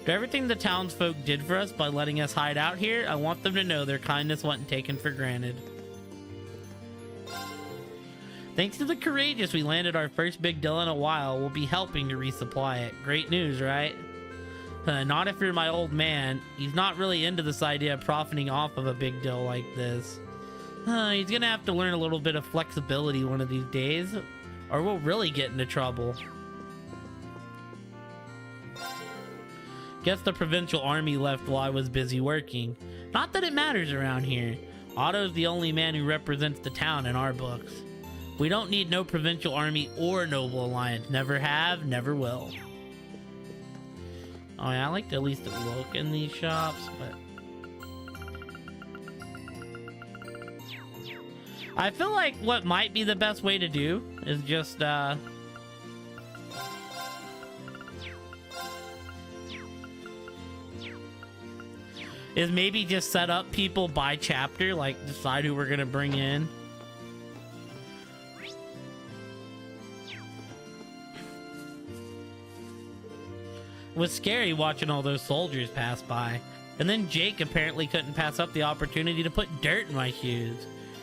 For everything the townsfolk did for us by letting us hide out here, I want them to know their kindness wasn't taken for granted. Thanks to the courageous, we landed our first big deal in a while. We'll be helping to resupply it. Great news, right? Not if you're my old man. He's not really into this idea of profiting off of a big deal like this. He's gonna have to learn a little bit of flexibility one of these days, or we'll really get into trouble. Guess the provincial army left while I was busy working. Not that it matters around here. Otto's the only man who represents the town in our books. We don't need no provincial army or noble alliance. Never have, never will. Oh yeah, I like to at least look in these shops, but... I feel like what might be the best way to do is just, is maybe just set up people by chapter, like decide who we're gonna bring in. It was scary watching all those soldiers pass by. And then Jake apparently couldn't pass up the opportunity to put dirt in my shoes.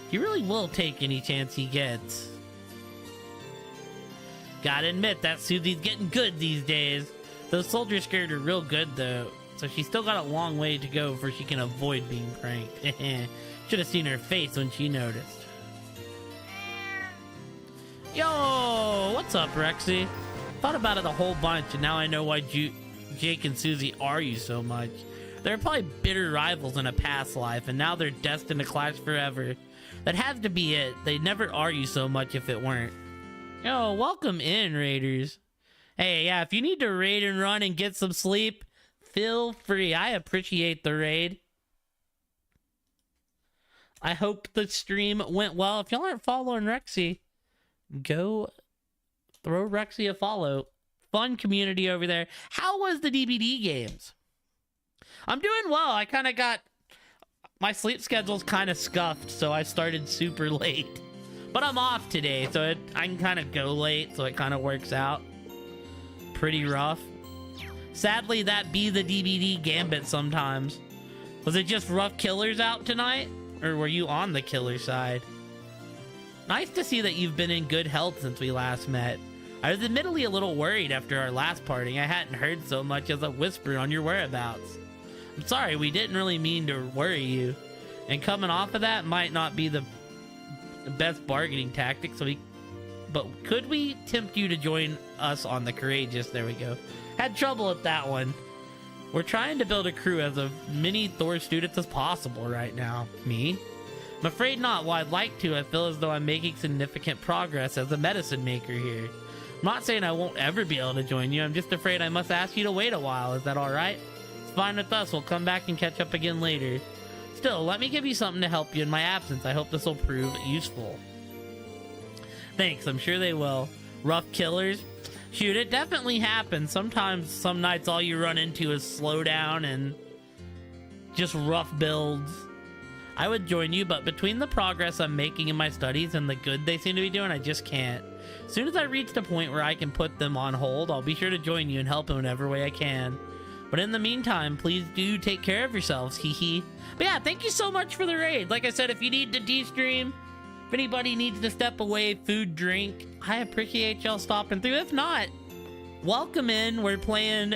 He really will take any chance he gets. Gotta admit, that Susie's getting good these days. Those soldiers scared her real good though, so she's still got a long way to go before she can avoid being pranked. Should have seen her face when she noticed. Yo, what's up, Rexy? Thought about it a whole bunch, and now I know why Jake and Susie argue so much. They were probably bitter rivals in a past life, and now they're destined to clash forever. That has to be it. They'd never argue so much if it weren't. Yo, welcome in, Raiders. Hey, yeah, if you need to raid and run and get some sleep, feel free. I appreciate the raid. I hope the stream went well. If y'all aren't following Rexy, go throw Rexy a follow. Fun community over there. How was the DBD games? I'm doing well. I kind of got... My sleep schedule's kind of scuffed, so I started super late. But I'm off today, so I can kind of go late, so it kind of works out. Pretty rough. Sadly, that be the DBD gambit sometimes. Was it just rough killers out tonight? Or were you on the killer side? Nice to see that you've been in good health since we last met. I was admittedly a little worried after our last parting. I hadn't heard so much as a whisper on your whereabouts. I'm sorry, we didn't really mean to worry you. And coming off of that might not be the best bargaining tactic, but could we tempt you to join us on the Courageous? There we go. Had trouble with that one. We're trying to build a crew as of many Thor students as possible right now. Me? I'm afraid not. While I'd like to, I feel as though I'm making significant progress as a medicine maker here. I'm not saying I won't ever be able to join you. I'm just afraid I must ask you to wait a while. Is that alright? It's fine with us. We'll come back and catch up again later. Still, let me give you something to help you in my absence. I hope this will prove useful. Thanks, I'm sure they will. Rough killers? Shoot, it definitely happens. Sometimes, some nights, all you run into is slowdown and just rough builds. I would join you, but between the progress I'm making in my studies and the good they seem to be doing, I just can't. As soon as I reach the point where I can put them on hold, I'll be sure to join you and help in whatever way I can. But in the meantime, please do take care of yourselves, hee hee. But yeah, thank you so much for the raid. Like I said, if you need to de-stream, if anybody needs to step away, food, drink, I appreciate y'all stopping through. If not, welcome in. We're playing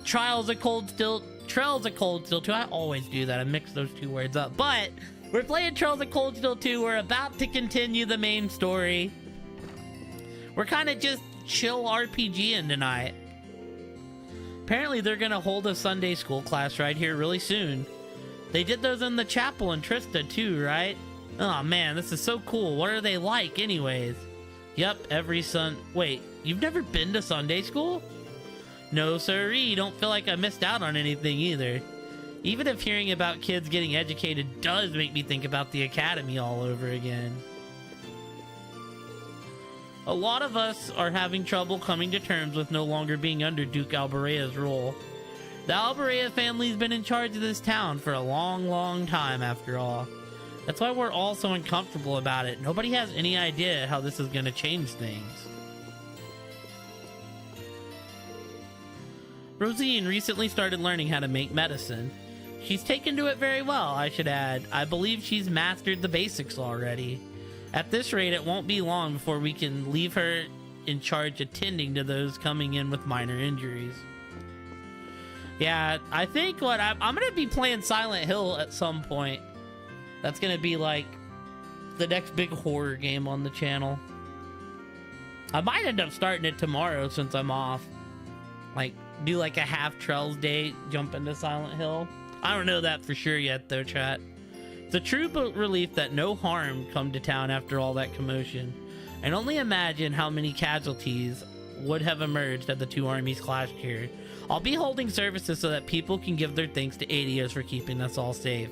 Trails of Cold Steel 2. I always do that. I mix those two words up. But we're playing Trails of Cold Steel 2. We're about to continue the main story. We're kind of just chill RPGing tonight. Apparently they're gonna hold a Sunday school class right here really soon. They did those in the chapel in Trista too, right? Oh man, this is so cool. What are they like anyways? Yep, wait, you've never been to Sunday school? No sirree, don't feel like I missed out on anything either. Even if hearing about kids getting educated does make me think about the academy all over again. A lot of us are having trouble coming to terms with no longer being under Duke Albarea's rule. The Albarea family's been in charge of this town for a long, long time after all. That's why we're all so uncomfortable about it. Nobody has any idea how this is going to change things. Rosine recently started learning how to make medicine. She's taken to it very well, I should add. I believe she's mastered the basics already. At this rate, it won't be long before we can leave her in charge attending to those coming in with minor injuries. Yeah, I think I'm going to be playing Silent Hill at some point. That's going to be like the next big horror game on the channel. I might end up starting it tomorrow since I'm off. Like, do like a half Trails day, jump into Silent Hill. I don't know that for sure yet though, chat. It's a true relief that no harm come to town after all that commotion. And only imagine how many casualties would have emerged had the two armies clashed here. I'll be holding services so that people can give their thanks to Adios for keeping us all safe.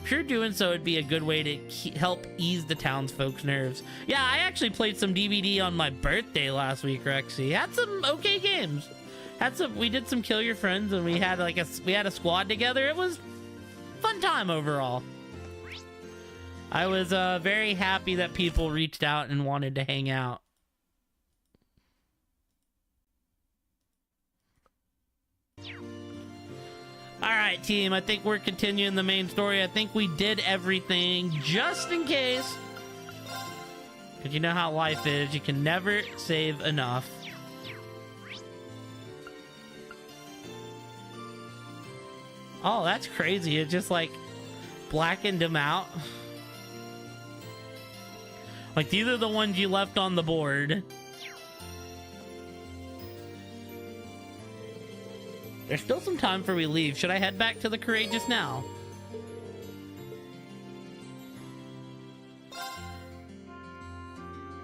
I'm sure doing so would be a good way to help ease the townsfolk's nerves. Yeah, I actually played some DVD on my birthday last week, Rexy. Had some okay games. We did some Kill Your Friends and we had a squad together. It was fun time overall. I was very happy that people reached out and wanted to hang out. Alright, team, I think we're continuing the main story. I think we did everything just in case. Because you know how life is. You can never save enough. Oh, that's crazy. It just like blackened them out. Like these are the ones you left on the board. There's still some time before we leave. Should I head back to the Courageous now?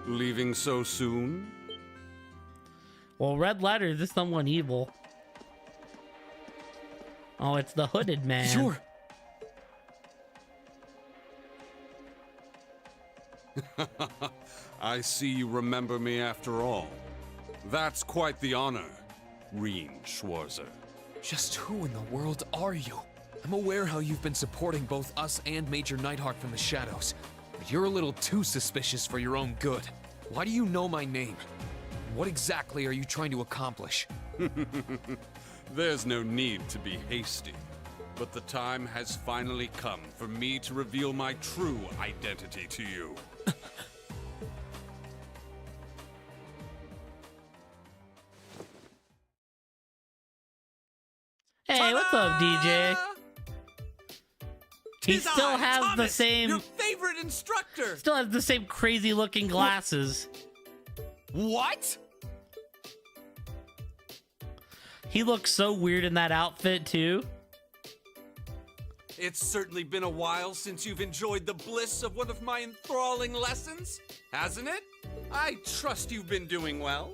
Leaving so soon? Well, red letters is someone evil. Oh, it's the hooded man. Sure. I see you remember me after all. That's quite the honor, Rean Schwarzer. Just who in the world are you? I'm aware how you've been supporting both us and Major Nighthawk from the shadows, but you're a little too suspicious for your own good. Why do you know my name? What exactly are you trying to accomplish? There's no need to be hasty, but the time has finally come for me to reveal my true identity to you. Hey, what's up, DJ? He still has Thomas, the same... your favorite instructor. Still has the same crazy looking glasses. What? He looks so weird in that outfit, too. It's certainly been a while since you've enjoyed the bliss of one of my enthralling lessons, hasn't it? I trust you've been doing well.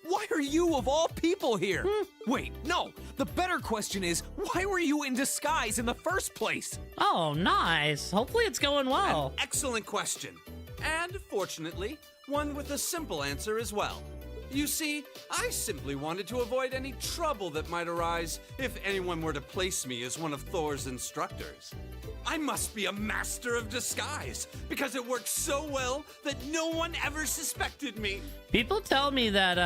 Why are you of all people here? Wait, no. The better question is, why were you in disguise in the first place? Oh, nice. Hopefully it's going well. Excellent question. And fortunately, one with a simple answer as well. You see, I simply wanted to avoid any trouble that might arise if anyone were to place me as one of Thor's instructors. I must be a master of disguise, because it worked so well that no one ever suspected me. People tell me that,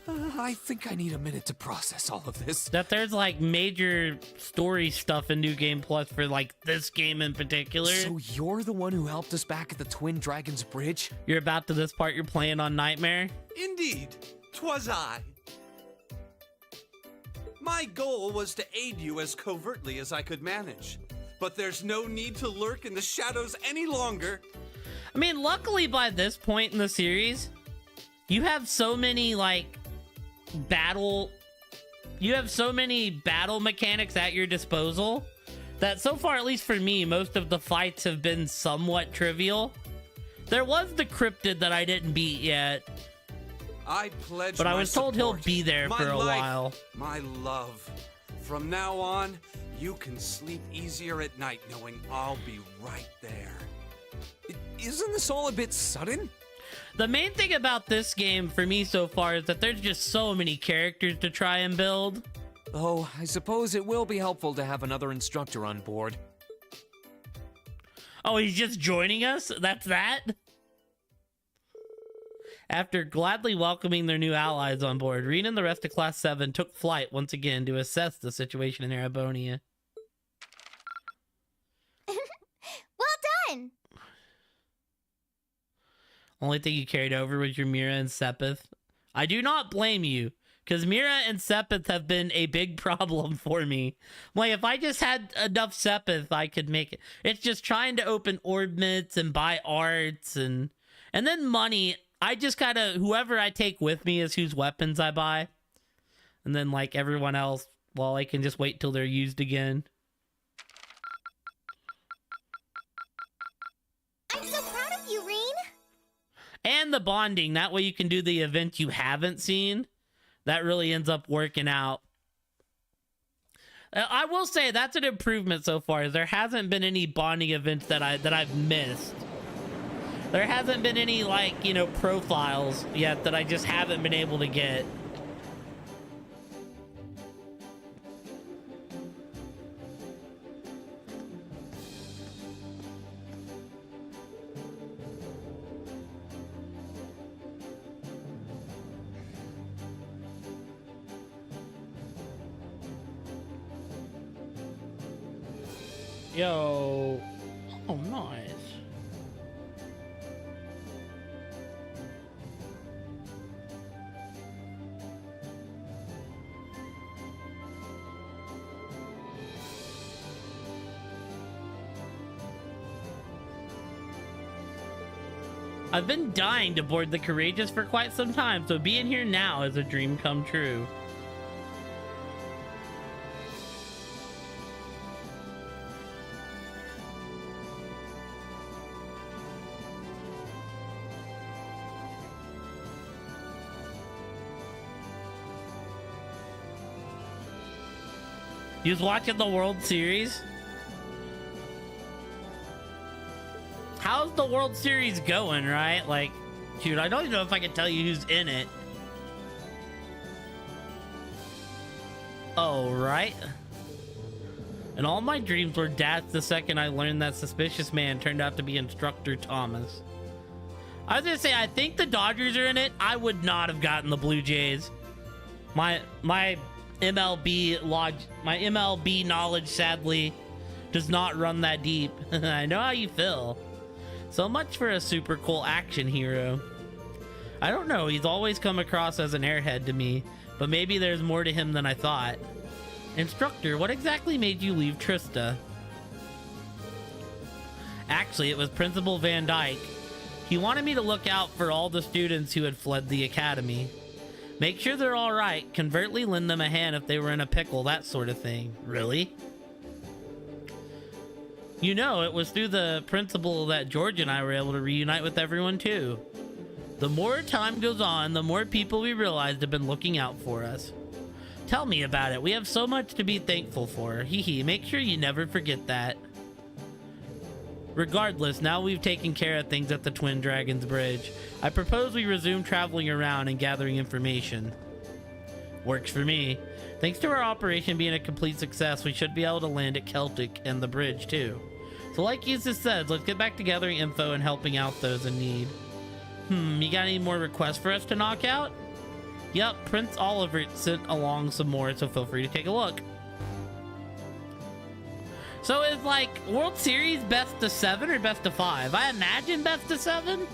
I think I need a minute to process all of this. that there's like major story stuff in New Game Plus for like this game in particular. So you're the one who helped us back at the Twin Dragons Bridge? You're about to this part you're playing on Nightmare. Indeed, 'twas I. My goal was to aid you as covertly as I could manage. But there's no need to lurk in the shadows any longer. I mean, luckily by this point in the series, you have so many like battle mechanics at your disposal that so far, at least for me, most of the fights have been somewhat trivial. There was the cryptid that I didn't beat yet, I pledge but I my was told he'll support, be there my for a life, while. My love. From now on, you can sleep easier at night knowing I'll be right there. Isn't this all a bit sudden? The main thing about this game for me so far is that there's just so many characters to try and build. Oh, I suppose it will be helpful to have another instructor on board. Oh, he's just joining us? That's that? After gladly welcoming their new allies on board, Rena and the rest of Class 7 took flight once again to assess the situation in Erebonia. Well done! Only thing you carried over was your Mira and Sepith. I do not blame you, because Mira and Sepith have been a big problem for me. Like, if I just had enough Sepith, I could make it. It's just trying to open orbits and buy arts and then money. I just gotta, whoever I take with me is whose weapons I buy. And then, like, everyone else, well, I can just wait till they're used again. I'm so proud of you, Reen! And the bonding, that way you can do the event you haven't seen. That really ends up working out. I will say that's an improvement so far. There hasn't been any bonding events that I've missed. There hasn't been any, like, you know, profiles yet that I just haven't been able to get. Yo. Oh, nice. I've been dying to board the Courageous for quite some time, so being here now is a dream come true. You was watching the World Series? How's the World Series going, right? Like, shoot, I don't even know if I can tell you who's in it. Oh, right. And all my dreams were dashed the second I learned that suspicious man turned out to be Instructor Thomas. I was gonna say, I think the Dodgers are in it. I would not have gotten the Blue Jays. My MLB knowledge, sadly, does not run that deep. I know how you feel. So much for a super cool action hero. I don't know, he's always come across as an airhead to me, but maybe there's more to him than I thought. Instructor, what exactly made you leave Trista? Actually, it was Principal Van Dyke. He wanted me to look out for all the students who had fled the academy. Make sure they're all right, covertly lend them a hand if they were in a pickle, that sort of thing. Really? You know, it was through the principal that George and I were able to reunite with everyone too. The more time goes on, the more people we realize have been looking out for us. Tell me about it. We have so much to be thankful for. Hee hee, make sure you never forget that. Regardless, now we've taken care of things at the Twin Dragons Bridge. I propose we resume traveling around and gathering information. Works for me. Thanks to our operation being a complete success, we should be able to land at Celtic and the bridge too. So like Eustace said, let's get back to gathering info and helping out those in need. You got any more requests for us to knock out? Yep, Prince Oliver sent along some more, so feel free to take a look. So is like World Series best of 7 or best of 5? I imagine best of 7?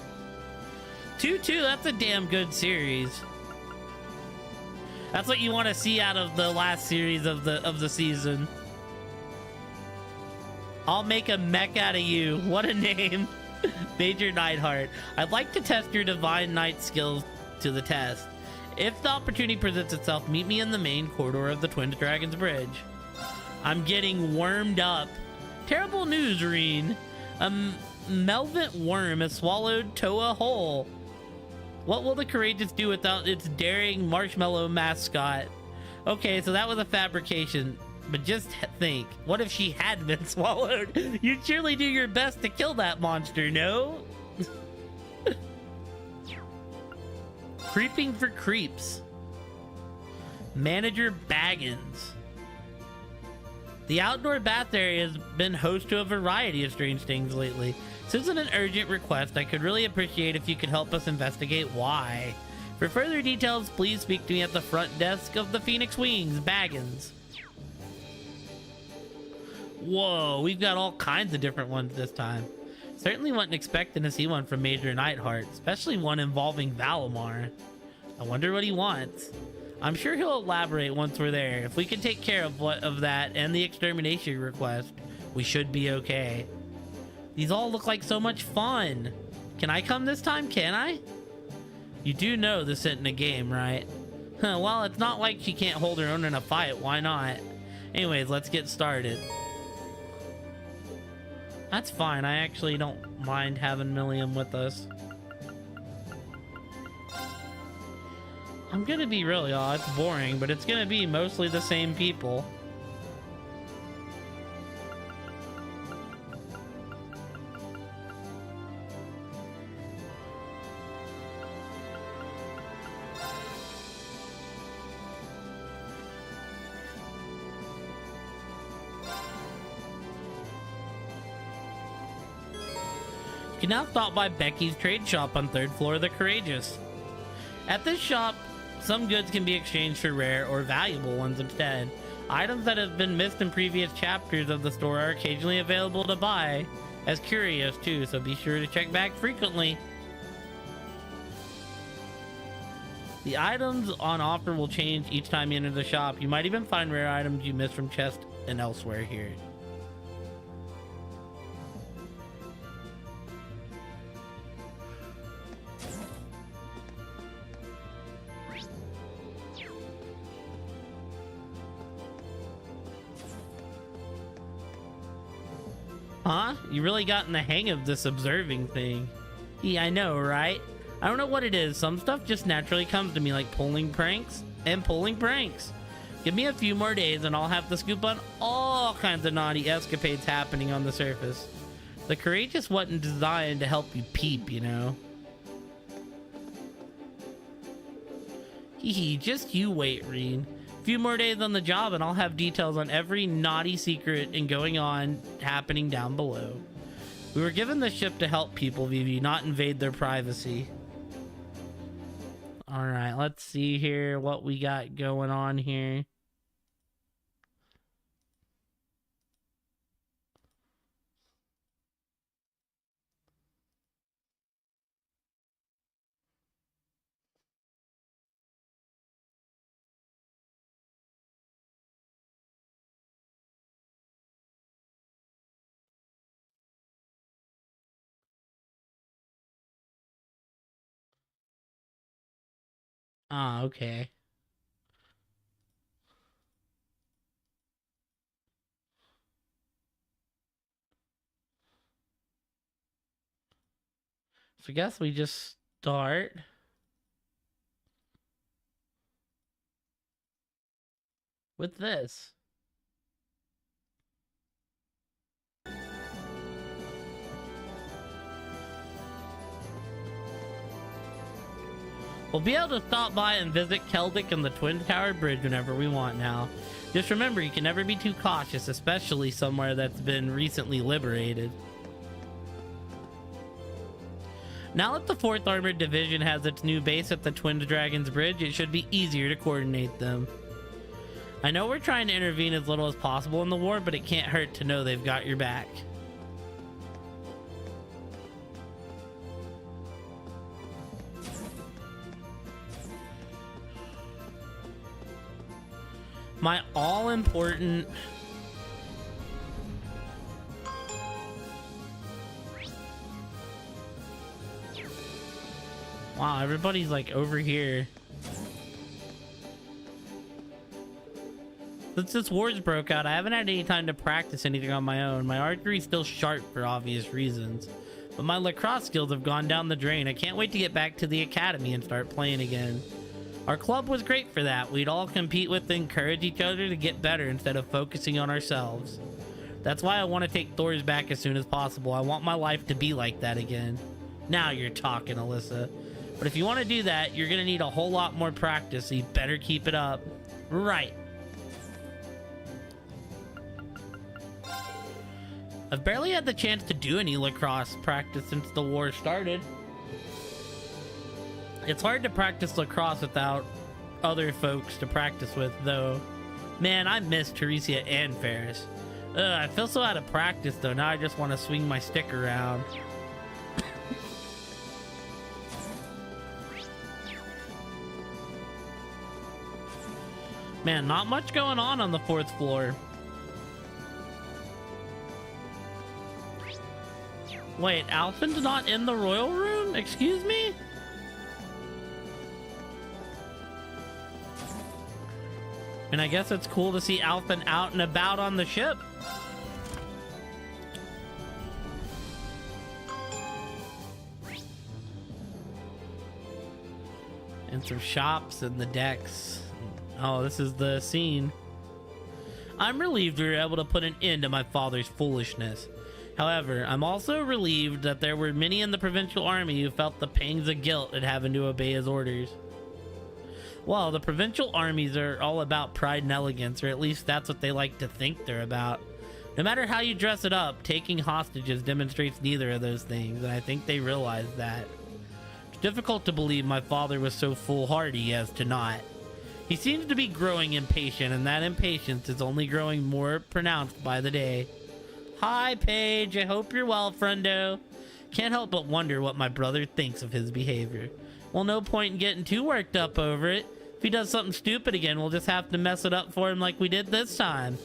2-2, that's a damn good series. That's what you want to see out of the last series of the season. I'll make a mech out of you. What a name. Major Nightheart. I'd like to test your Divine Knight skills to the test. If the opportunity presents itself, meet me in the main corridor of the Twin Dragons Bridge. I'm getting wormed up. Terrible news, Reen. A Melvent worm has swallowed Toa whole. What will the Courageous do without its daring marshmallow mascot? Okay, so that was a fabrication. But just think, what if she had been swallowed? You'd surely do your best to kill that monster, no? Creeping for creeps. Manager Baggins. The outdoor bath area has been host to a variety of strange things lately. This isn't an urgent request. I could really appreciate if you could help us investigate why. For further details, please speak to me at the front desk of the Phoenix Wings, Baggins. Whoa, we've got all kinds of different ones this time. Certainly wasn't expecting to see one from Major Nightheart, especially one involving Valimar. I wonder what he wants. I'm sure he'll elaborate once we're there. If we can take care of that and the extermination request, we should be okay. These all look like so much fun. Can I come this time, can I? You do know this isn't a game, right? Well, it's not like she can't hold her own in a fight, why not? Anyways, let's get started. That's fine, I actually don't mind having Milliam with us. I'm gonna be really it's boring, but it's gonna be mostly the same people. You can now stop by Becky's trade shop on 3rd floor of the Courageous. At this shop, some goods can be exchanged for rare or valuable ones instead. Items that have been missed in previous chapters of the store are occasionally available to buy as curios too, so be sure to check back frequently. The items on offer will change each time you enter the shop. You might even find rare items you missed from chests and elsewhere here. Huh? You really gotten the hang of this observing thing. Yeah, I know, right? I don't know what it is. Some stuff just naturally comes to me, like pulling pranks and pulling pranks. Give me a few more days and I'll have the scoop on all kinds of naughty escapades happening on the surface. The Courageous wasn't designed to help you peep, you know? Hee, just you wait, Reen. Few more days on the job and I'll have details on every naughty secret and going on happening down below. We were given the ship to help people, Vivi, not invade their privacy. All right, let's see here what we got going on here. Ah, okay. So I guess we just start. With this. We'll be able to stop by and visit Keldic and the Twin Tower Bridge whenever we want now. Just remember, you can never be too cautious, especially somewhere that's been recently liberated. Now that the 4th Armored Division has its new base at the Twin Dragons Bridge, it should be easier to coordinate them. I know we're trying to intervene as little as possible in the war, but it can't hurt to know they've got your back. My all-important... Wow, everybody's like over here. Since this war's broke out, I haven't had any time to practice anything on my own. My archery's still sharp for obvious reasons, but my lacrosse skills have gone down the drain. I can't wait to get back to the academy and start playing again. Our club was great for that. We'd all compete with and encourage each other to get better instead of focusing on ourselves. That's why I want to take Thor's back as soon as possible. I want my life to be like that again. Now you're talking, Alyssa. But if you want to do that, you're going to need a whole lot more practice, so you better keep it up. Right. I've barely had the chance to do any lacrosse practice since the war started. It's hard to practice lacrosse without other folks to practice with, though. Man, I miss Teresia and Ferris. I feel so out of practice, though. Now I just want to swing my stick around. Man, not much going on the 4th floor. Wait, Alphen's not in the royal room? Excuse me? And I guess it's cool to see Alphen out and about on the ship. And some shops and the decks. Oh, this is the scene. I'm relieved we were able to put an end to my father's foolishness. However, I'm also relieved that there were many in the provincial army who felt the pangs of guilt at having to obey his orders. Well, the provincial armies are all about pride and elegance, or at least that's what they like to think they're about. No matter how you dress it up, taking hostages demonstrates neither of those things, and I think they realize that. It's difficult to believe my father was so foolhardy as to not. He seems to be growing impatient, and that impatience is only growing more pronounced by the day. Hi, Paige. I hope you're well, friendo. Can't help but wonder what my brother thinks of his behavior. Well, no point in getting too worked up over it. If he does something stupid again, we'll just have to mess it up for him like we did this time.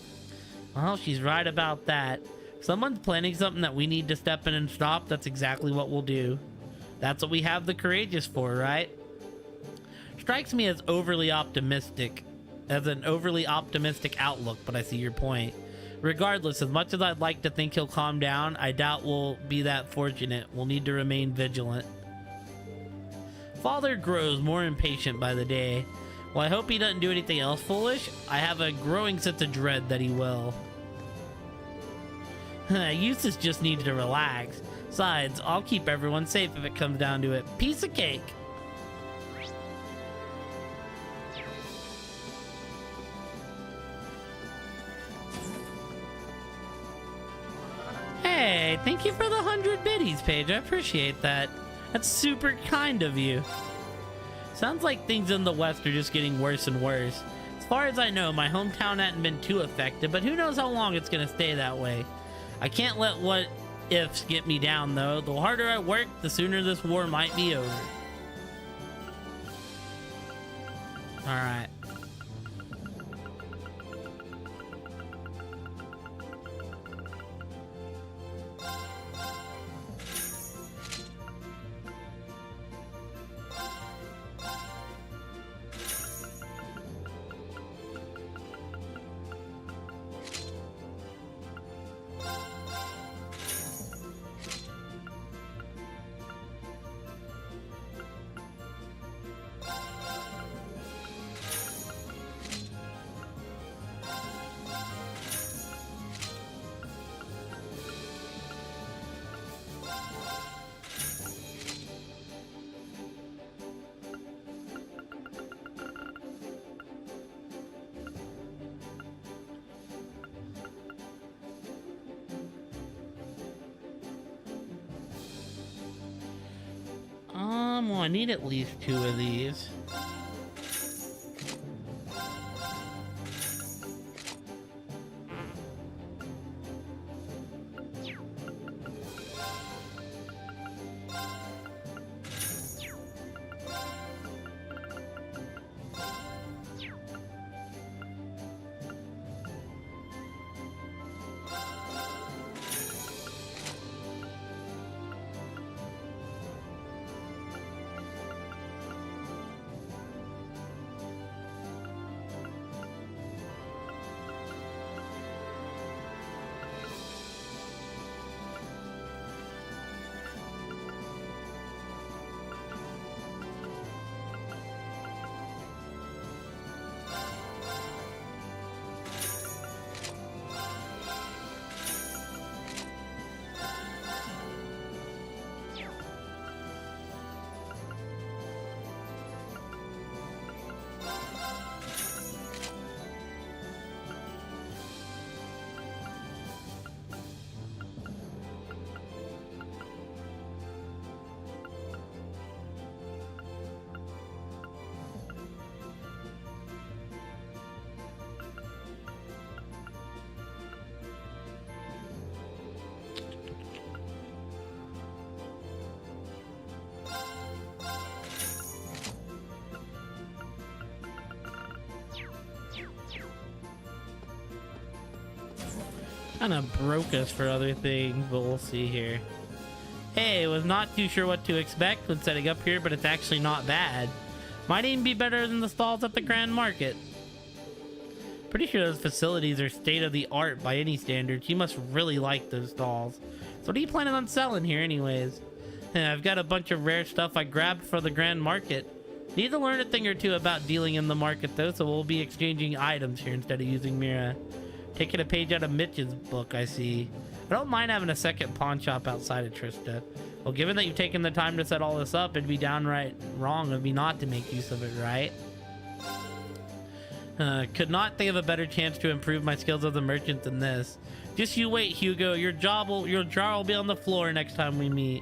Well, she's right about that. If someone's planning something that we need to step in and stop, that's exactly what we'll do. That's what we have the courageous for, right? Strikes me as an overly optimistic outlook, but I see your point. Regardless, as much as I'd like to think he'll calm down, I doubt we'll be that fortunate. We'll need to remain vigilant. Father grows more impatient by the day. Well, I hope he doesn't do anything else foolish. I have a growing sense of dread that he will. Eustace just needs to relax. Besides, I'll keep everyone safe if it comes down to it. Piece of cake. Hey, thank you for the 100 biddies, Paige. I appreciate that. That's super kind of you. Sounds like things in the West are just getting worse and worse. As far as I know, my hometown hasn't been too affected, but who knows how long it's gonna stay that way. I can't let what ifs get me down, though. The harder I work, the sooner this war might be over. Alright. I need at least 2 of these. Kind of broke us for other things, but we'll see here. Hey, was not too sure what to expect when setting up here, but it's actually not bad. Might even be better than the stalls at the Grand Market. Pretty sure those facilities are state-of-the-art by any standards. You must really like those stalls. So what are you planning on selling here anyways? I've got a bunch of rare stuff I grabbed for the Grand Market. Need to learn a thing or two about dealing in the market though, so we'll be exchanging items here instead of using Mira. Taking a page out of Mitch's book, I see. I don't mind having a second pawn shop outside of Trista. Well, given that you've taken the time to set all this up, it'd be downright wrong of me not to make use of it, right? Could not think of a better chance to improve my skills as a merchant than this. Just you wait, Hugo. Your jar will be on the floor next time we meet.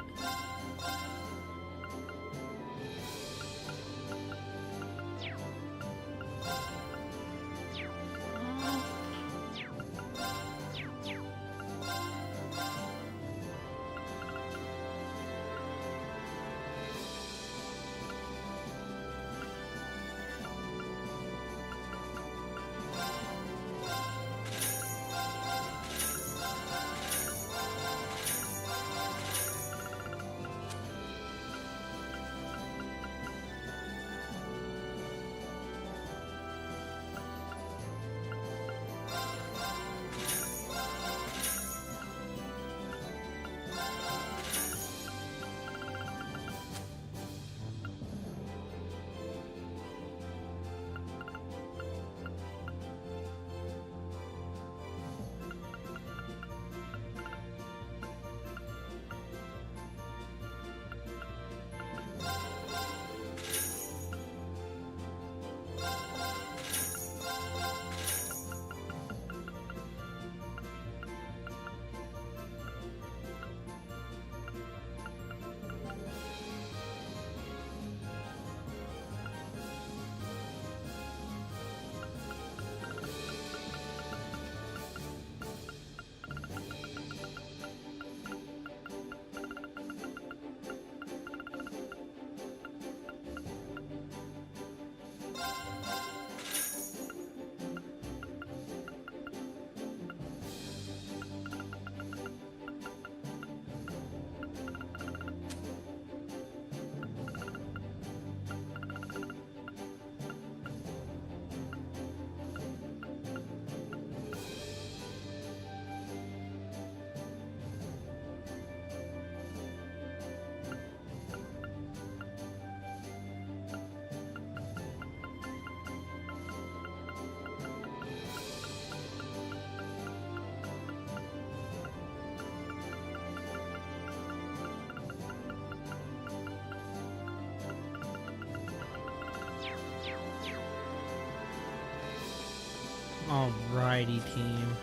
Alrighty, team.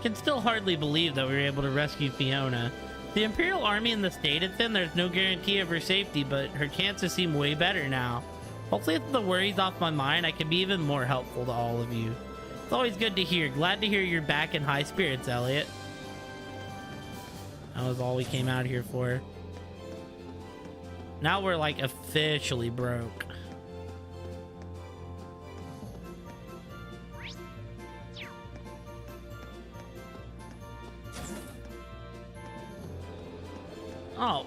Can still hardly believe that we were able to rescue Fiona. The Imperial Army in the state it's in, there's no guarantee of her safety, but her chances seem way better now. Hopefully if the worries off my mind, I can be even more helpful to all of you. It's always good to hear. Glad to hear you're back in high spirits, Elliot. That was all we came out here for. Now we're like officially broke. Oh.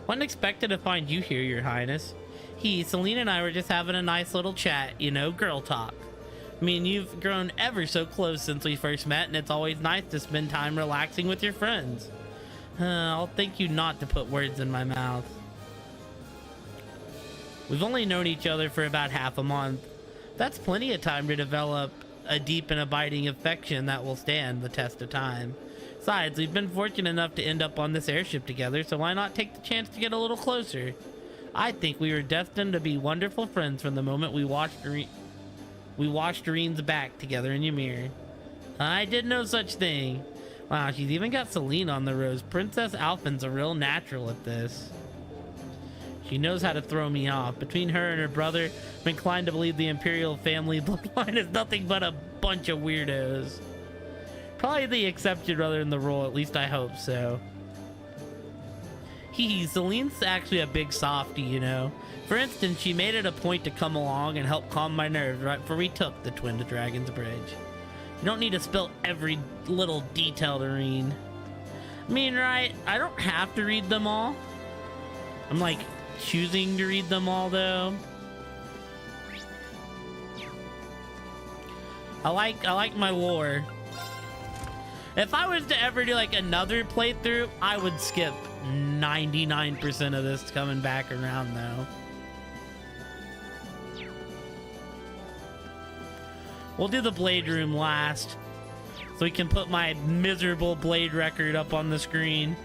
Wasn't expected to find you here, Your Highness. Selena and I were just having a nice little chat, you know, girl talk. I mean, you've grown ever so close since we first met, and it's always nice to spend time relaxing with your friends. I'll thank you not to put words in my mouth. We've only known each other for about half a month. That's plenty of time to develop a deep and abiding affection that will stand the test of time. Besides, we've been fortunate enough to end up on this airship together, so why not take the chance to get a little closer? I think we were destined to be wonderful friends from the moment we watched Doreen's back together in Ymir. I did no such thing. Wow, she's even got Selena on the rose. Princess Alphen's a real natural at this. She knows how to throw me off. Between her and her brother, I'm inclined to believe the Imperial family bloodline is nothing but a bunch of weirdos. Probably the exception rather than the rule, at least I hope so. Celine's actually a big softie, you know. For instance, she made it a point to come along and help calm my nerves right before we took the Twin to Dragon's Bridge. You don't need to spill every little detail to read. I mean, right, I don't have to read them all. I'm like choosing to read them all though. I like my lore. If I was to ever do like another playthrough, I would skip 99% of this coming back around though. We'll do the Blade Room last, so we can put my miserable Blade record up on the screen.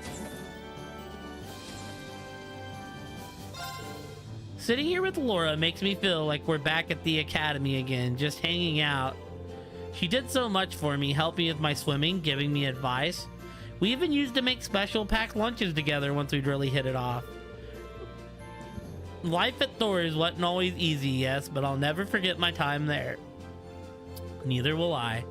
Sitting here with Laura makes me feel like we're back at the academy again, just hanging out. She did so much for me, helping with my swimming, giving me advice. We even used to make special packed lunches together once we'd really hit it off. Life at Thor's wasn't always easy, yes, but I'll never forget my time there. Neither will I.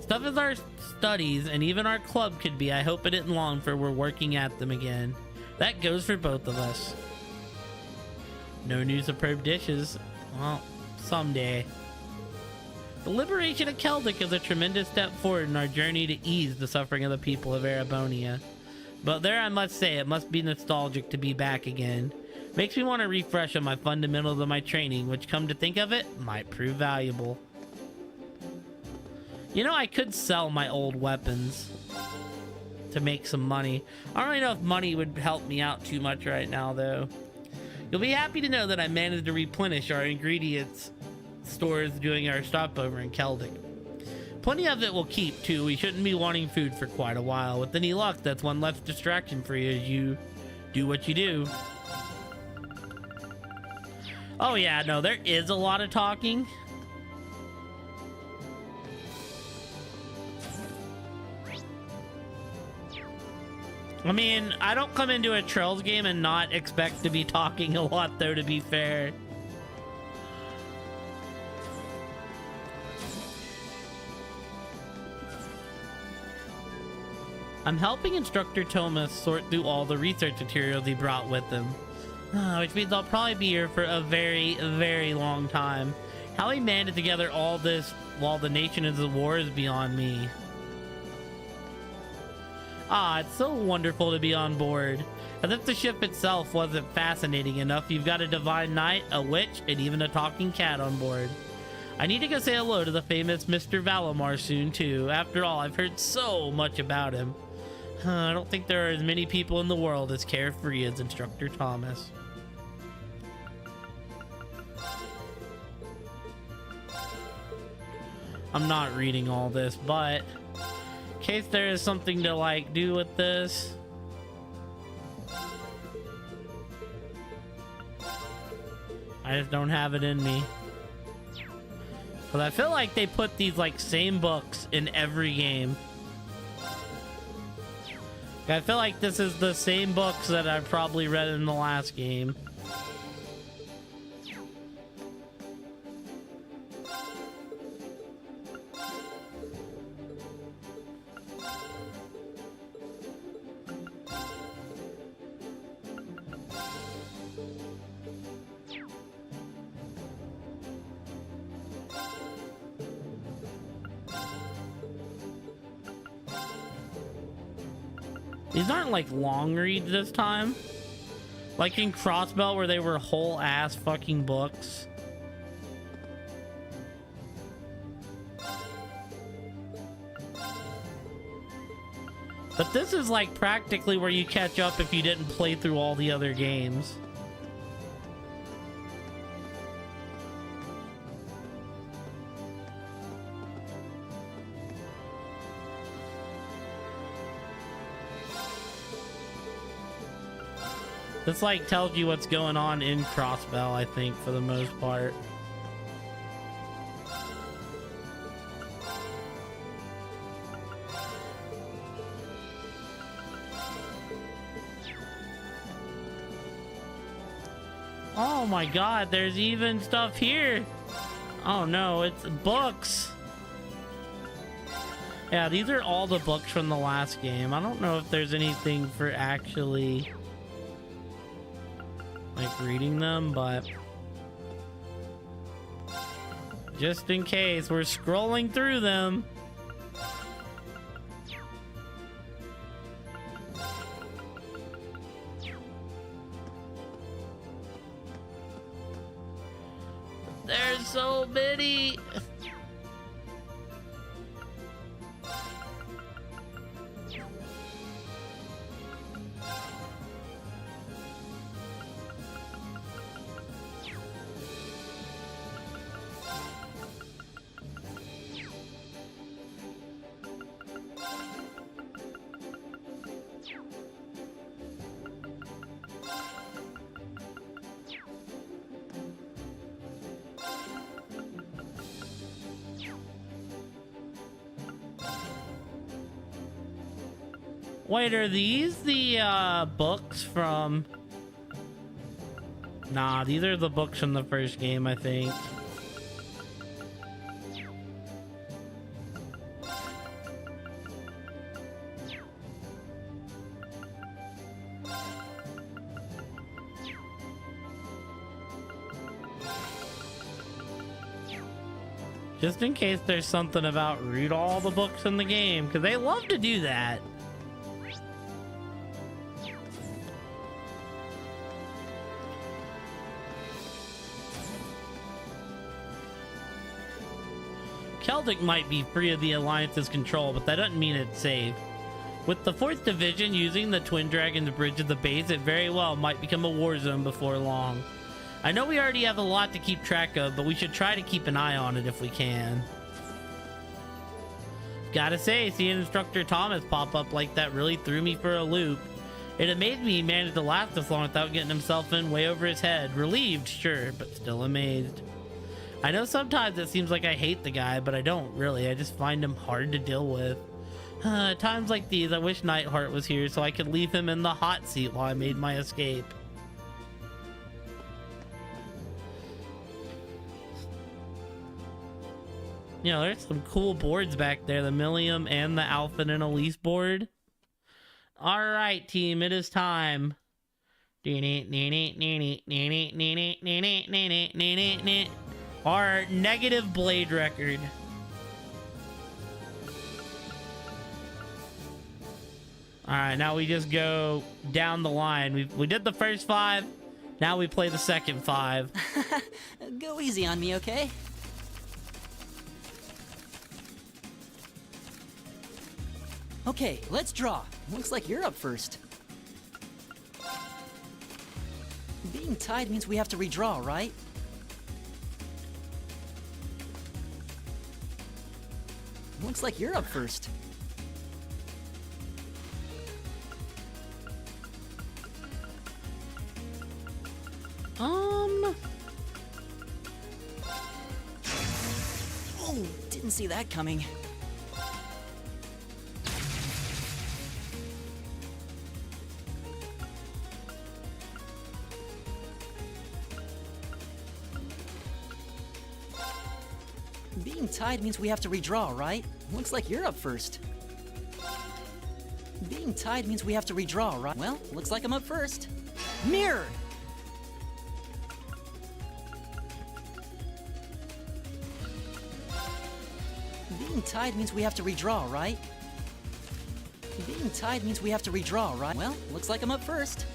Stuff as our studies and even our club could be, I hope it isn't long for we're working at them again. That goes for both of us. No news of Probe Dishes. Well, someday. The liberation of Keldic is a tremendous step forward in our journey to ease the suffering of the people of Erebonia. But there I must say, it must be nostalgic to be back again. Makes me want to refresh on my fundamentals of my training, which, come to think of it, might prove valuable. You know, I could sell my old weapons to make some money. I don't really know if money would help me out too much right now, though. You'll be happy to know that I managed to replenish our ingredients stores doing our stopover in Keldic. Plenty of it will keep, too. We shouldn't be wanting food for quite a while. With any luck, that's one less distraction for you as you do what you do. Oh yeah, no, there is a lot of talking. I mean, I don't come into a Trails game and not expect to be talking a lot, though, to be fair. I'm helping Instructor Thomas sort through all the research materials he brought with him. Which means I'll probably be here for a very, very long time. How he managed to gather all this while the nation is at war is beyond me. Ah, it's so wonderful to be on board. As if the ship itself wasn't fascinating enough, you've got a divine knight, a witch, and even a talking cat on board. I need to go say hello to the famous Mr. Valimar soon, too. After all, I've heard so much about him. I don't think there are as many people in the world as carefree as Instructor Thomas. I'm not reading all this, but in case there is something to like do with this, I just don't have it in me. But I feel like they put these like same books in every game. I feel like this is the same books that I probably read in the last game. These aren't like long reads this time. Like in Crossbelt where they were whole ass fucking books. But this is like practically where you catch up if you didn't play through all the other games. This like tells you what's going on in Crossbell, I think, for the most part. Oh my god, there's even stuff here. Oh no, it's books. Yeah, these are all the books from the last game. I don't know if there's anything for actually like reading them, but just in case, we're scrolling through them. There's so many. Wait, are these the books from... Nah, these are the books from the first game, I think. Just in case there's something about read all the books in the game, because they love to do that. Celtic might be free of the Alliance's control, but that doesn't mean it's safe. With the 4th Division using the Twin Dragons bridge as the base, it very well might become a war zone before long. I know we already have a lot to keep track of, but we should try to keep an eye on it if we can. Gotta say, seeing Instructor Thomas pop up like that really threw me for a loop. It amazed me he managed to last this long without getting himself in way over his head. Relieved, sure, but still amazed. I know sometimes it seems like I hate the guy, but I don't really. I just find him hard to deal with. At times like these, I wish Nightheart was here so I could leave him in the hot seat while I made my escape. You know, there's some cool boards back there, the Millium and the Alpha and Elise board. Alright, team, it is time. Our negative blade record. Alright, now we just go down the line. We did the first 5, now we play the second 5. Go easy on me, okay? Okay, let's draw. Looks like you're up first. Being tied means we have to redraw, right? Looks like you're up first. Whoa! Didn't see that coming. Being tied means we have to redraw, right? Looks like you're up first. Being tied means we have to redraw, right? Well, looks like I'm up first. Mirror! Being tied means we have to redraw, right? Being tied means we have to redraw, right? Well, looks like I'm up first.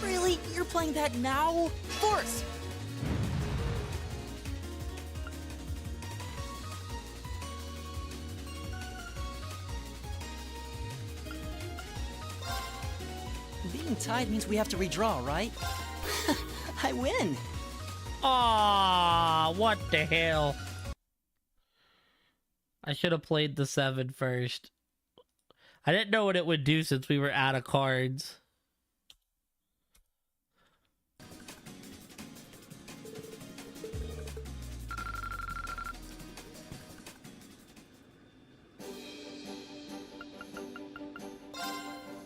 Really? You're playing that now? Force! Being tied means we have to redraw, right? I win! Aw, what the hell? I should have played the 7 first. I didn't know what it would do since we were out of cards.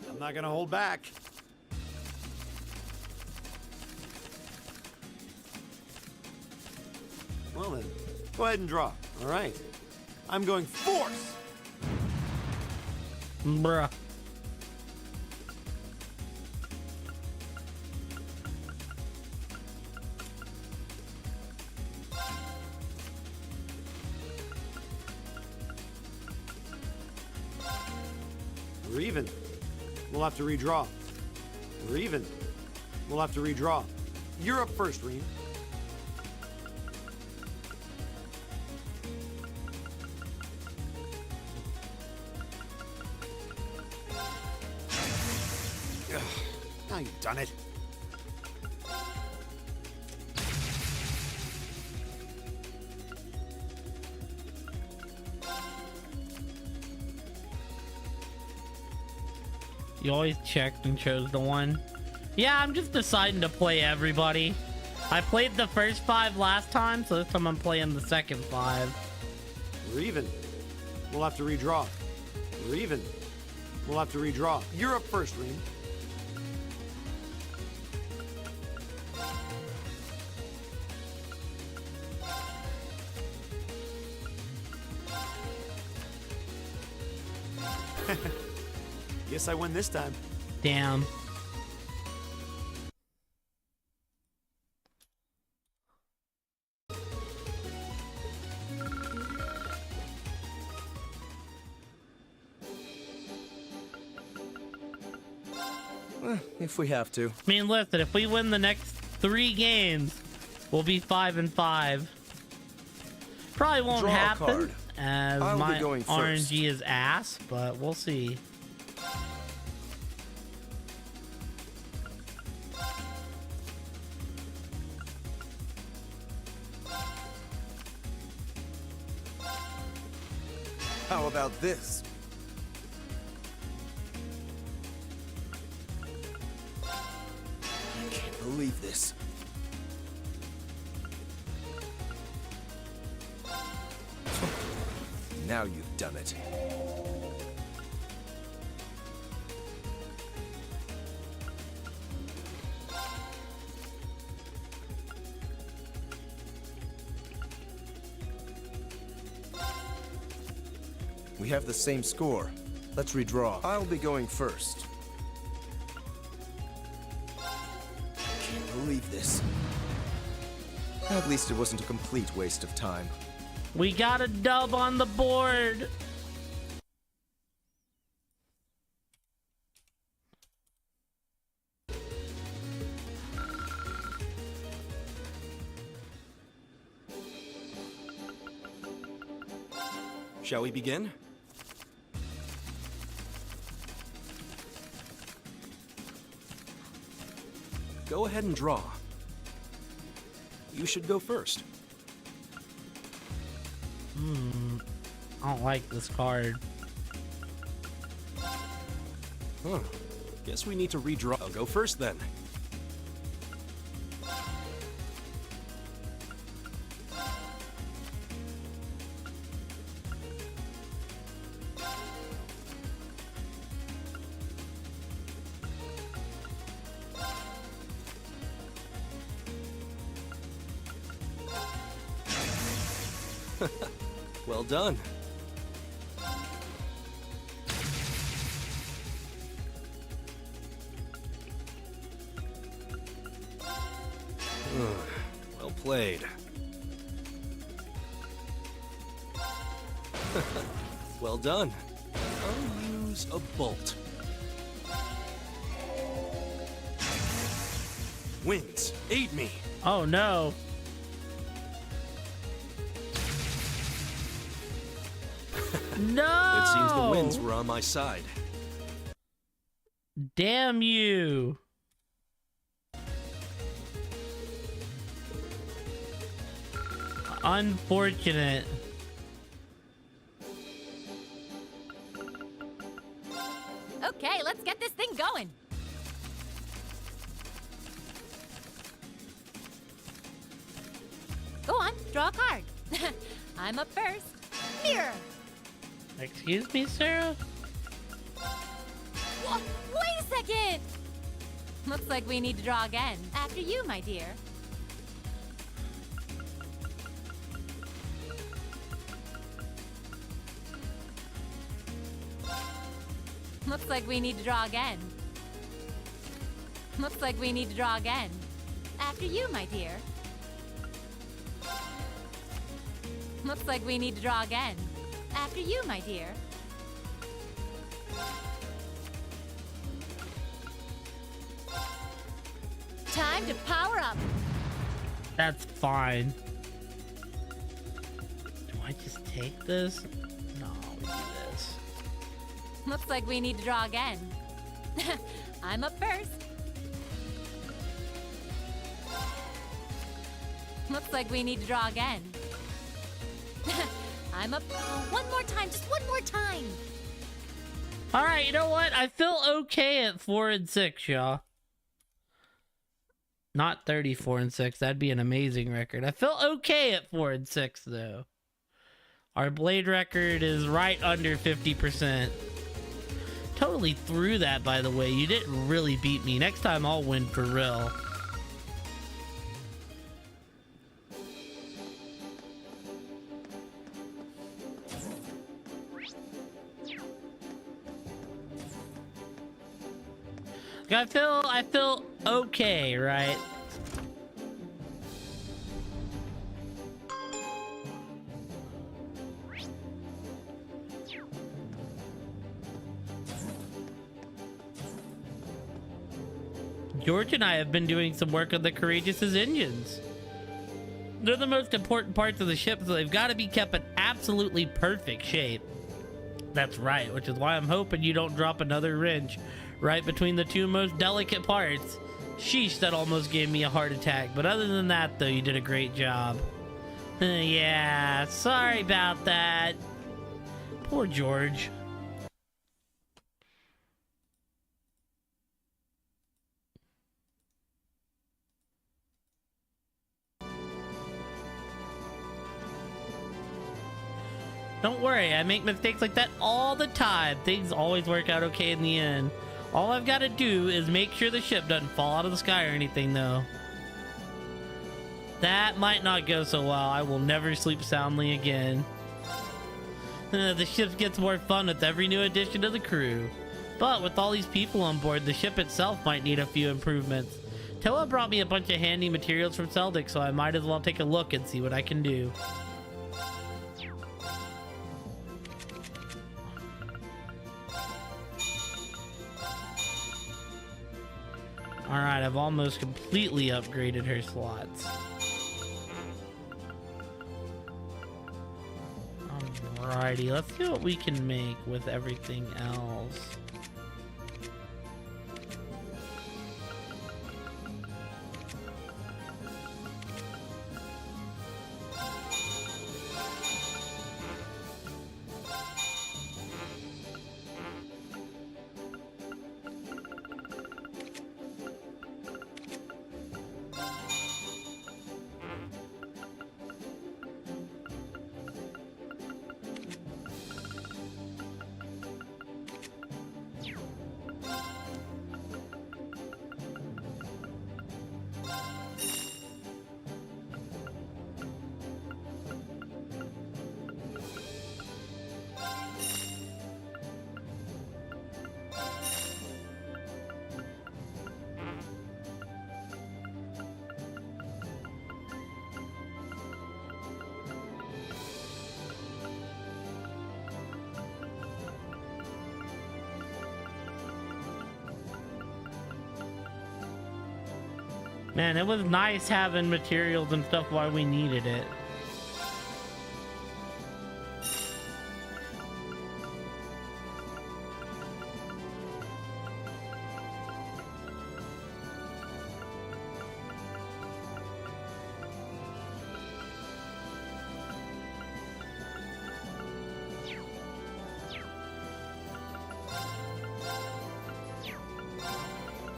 I'm not gonna hold back. Well then, go ahead and draw. All right. I'm going force. Bruh. We're even. We'll have to redraw. We're even. We'll have to redraw. You're up first, Reem. Ugh, now you've done it. You always checked and chose the one. Yeah, I'm just deciding to play everybody. I played the first 5 last time, so this time I'm playing the second 5. We're even. We'll have to redraw. We're even. We'll have to redraw. You're up first, Reem. Guess I win this time. Damn. If we have to. I mean, listen, if we win the next 3 games, we'll be 5-5. Probably won't Draw a happen, card. as I'll be my going first. RNG is ass, but we'll see. How about this? I can't believe this. Now you've done it. We have the same score. Let's redraw. I'll be going first. I can't believe this. At least it wasn't a complete waste of time. We got a dub on the board. Shall we begin? Go ahead and draw. You should go first. I don't like this card. Huh. Guess we need to redraw. I'll go first then. Well done. Well played. Well done. I'll use a bolt. Winds, aid me. Oh no. No! It seems the winds were on my side. Damn you. Unfortunate. Okay, let's get this thing going. Go on, draw a card. I'm up first. Mirror. Excuse me, Sarah? Wait a second! Looks like we need to draw again. After you, my dear. Looks like we need to draw again. Looks like we need to draw again. After you, my dear. Looks like we need to draw again. After you, my dear. Time to power up. That's fine. Do I just take this? No, we do this. Looks like we need to draw again. I'm up first. Looks like we need to draw again. I'm up. One more time, just one more time. All right, you know what? I feel okay at 4 and 6, y'all. Not 34 and 6. That'd be an amazing record. I feel okay at 4 and 6, though. Our blade record is right under 50%. Totally threw that, by the way. You didn't really beat me. Next time, I'll win for real. I feel okay, right? George and I have been doing some work on the Courageous's engines. They're the most important parts of the ship, so they've got to be kept in absolutely perfect shape. That's right, which is why I'm hoping you don't drop another wrench right between the two most delicate parts. Sheesh, that almost gave me a heart attack. But other than that, though, you did a great job. Yeah, sorry about that. Poor George. Don't worry, I make mistakes like that all the time. Things always work out okay in the end. All I've got to do is make sure the ship doesn't fall out of the sky or anything, though. That might not go so well. I will never sleep soundly again. The ship gets more fun with every new addition to the crew. But with all these people on board, the ship itself might need a few improvements. Toa brought me a bunch of handy materials from Celdic, so I might as well take a look and see what I can do. Alright, I've almost completely upgraded her slots. Alrighty, let's see what we can make with everything else. Man, it was nice having materials and stuff while we needed it.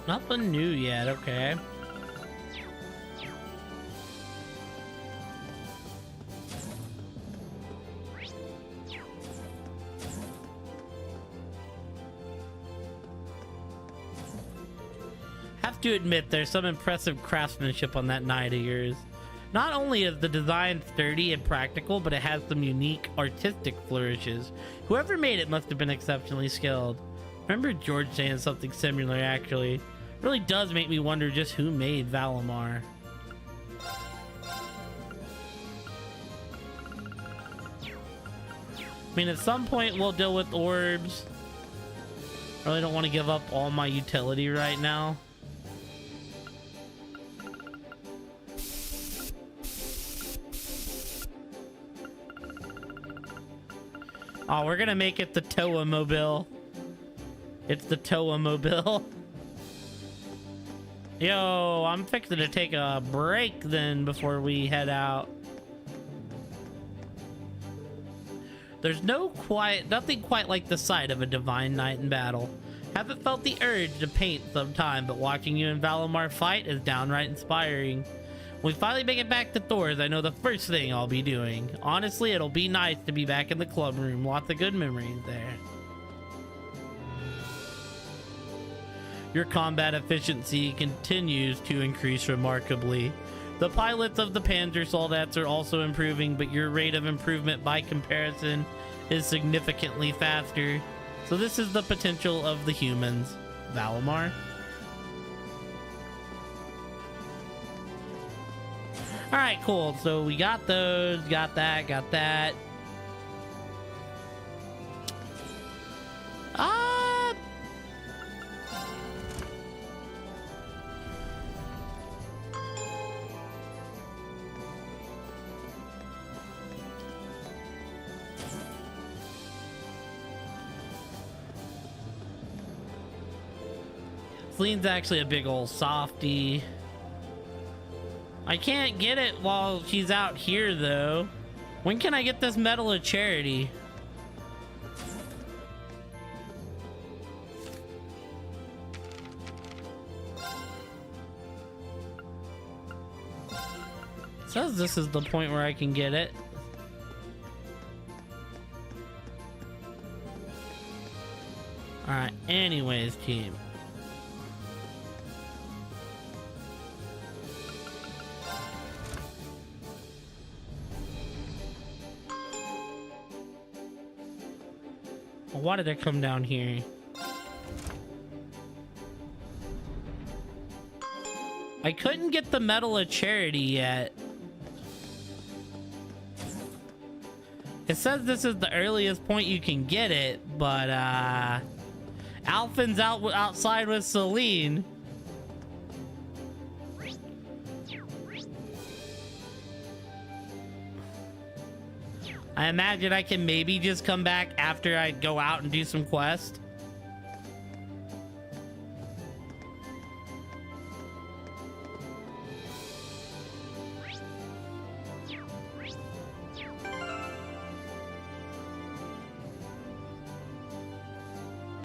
Nothing new yet, okay. Have to admit, there's some impressive craftsmanship on that knight of yours. Not only is the design sturdy and practical, but it has some unique artistic flourishes. Whoever made it must have been exceptionally skilled. Remember George saying something similar, actually. Really does make me wonder just who made Valimar. I mean, at some point we'll deal with orbs. I really don't want to give up all my utility right now. Oh, we're gonna make it the Toa Mobile. It's the Toa Mobile. Yo, I'm fixing to take a break then before we head out. There's nothing quite like the sight of a divine knight in battle. Haven't felt the urge to paint sometime, but watching you and Valimar fight is downright inspiring. When we finally make it back to Thor's, I know the first thing I'll be doing. Honestly, it'll be nice to be back in the club room. Lots of good memories there. Your combat efficiency continues to increase remarkably. The pilots of the Panzer Soldats are also improving, but your rate of improvement by comparison is significantly faster. So this is the potential of the humans. Valimar. Alright, cool. So we got those, got that. Celine's actually a big old softie. I can't get it while she's out here though. When can I get this Medal of Charity? It says this is the point where I can get it. Alright, anyways, team. Why did I come down here? I couldn't get the Medal of Charity yet. It says this is the earliest point you can get it, but Alphen's outside with Celine. I imagine I can maybe just come back after I go out and do some quest.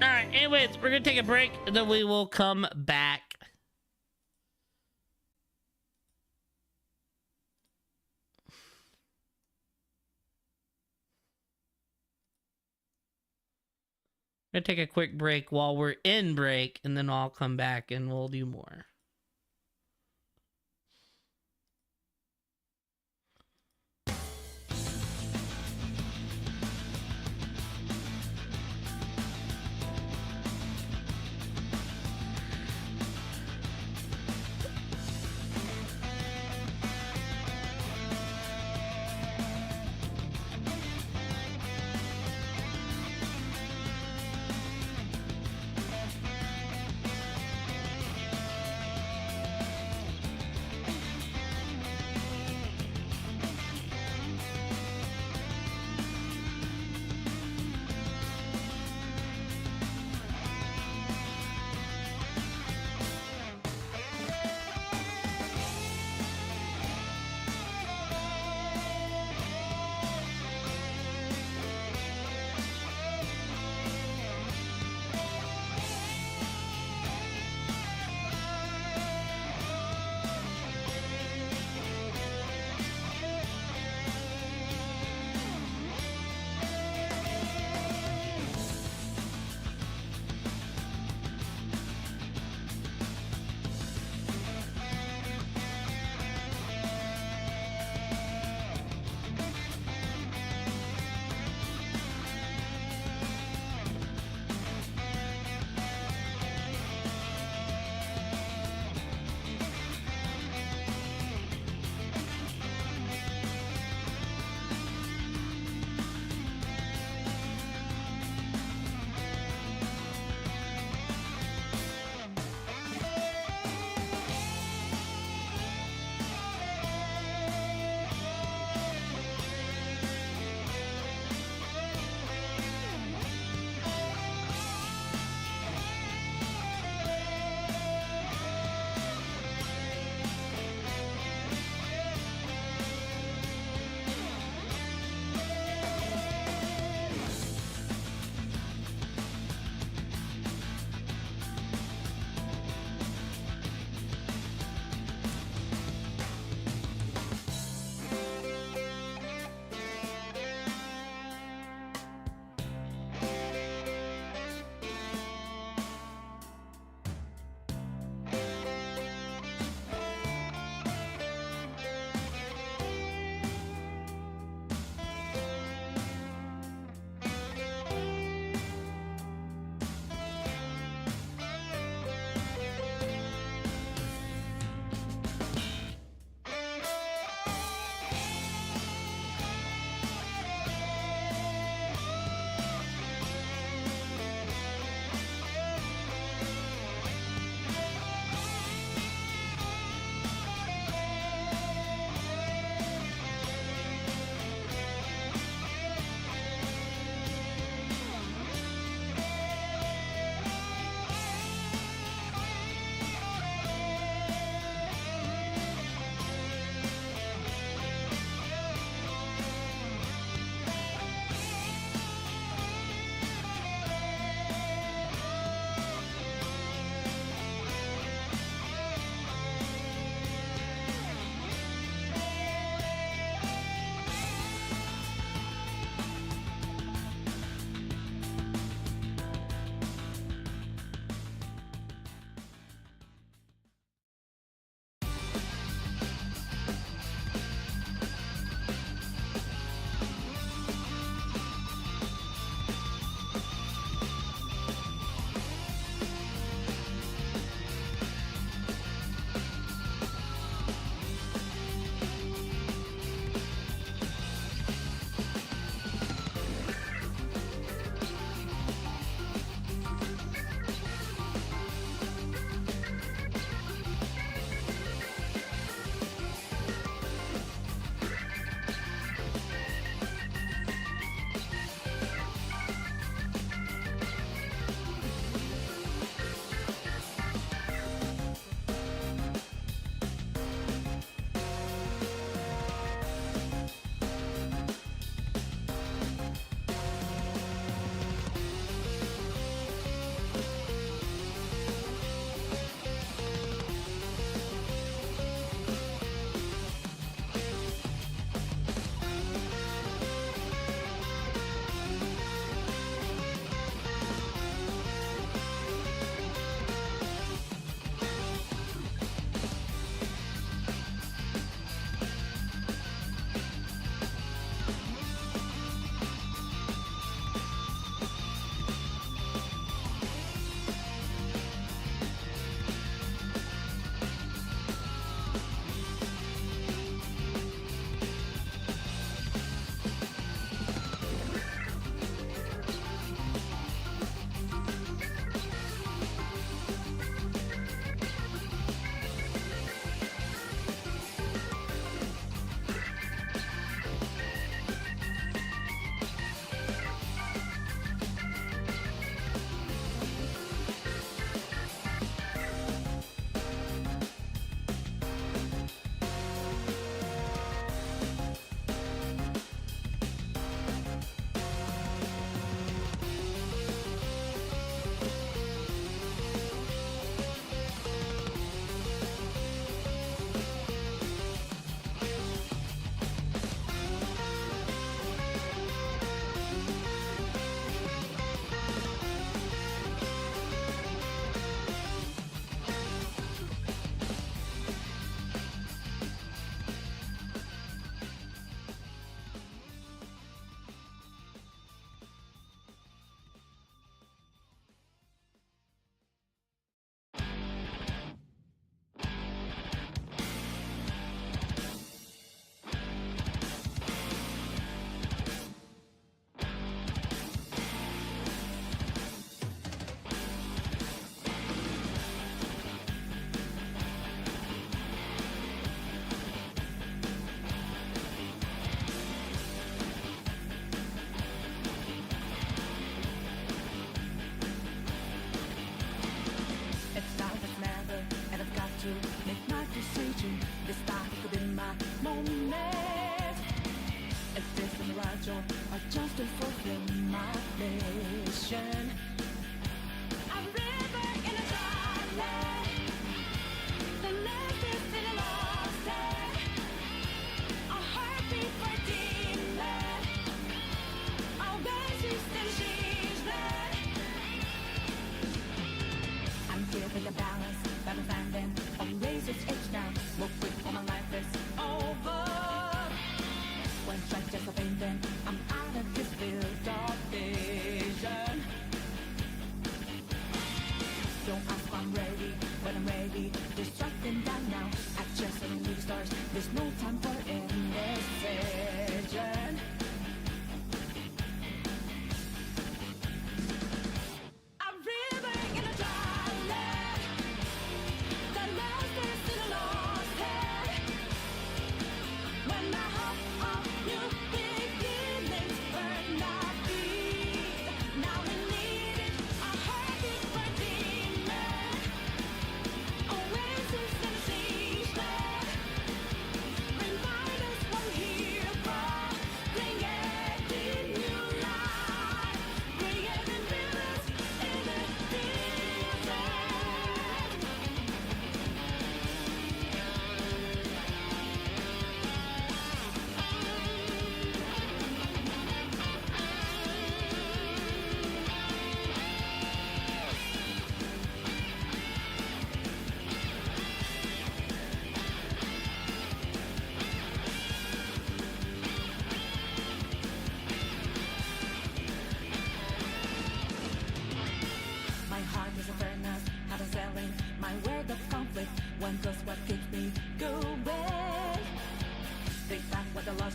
Alright, anyways, we're gonna take a break and then we will come back. I'm gonna take a quick break while we're in break, and then I'll come back and we'll do more.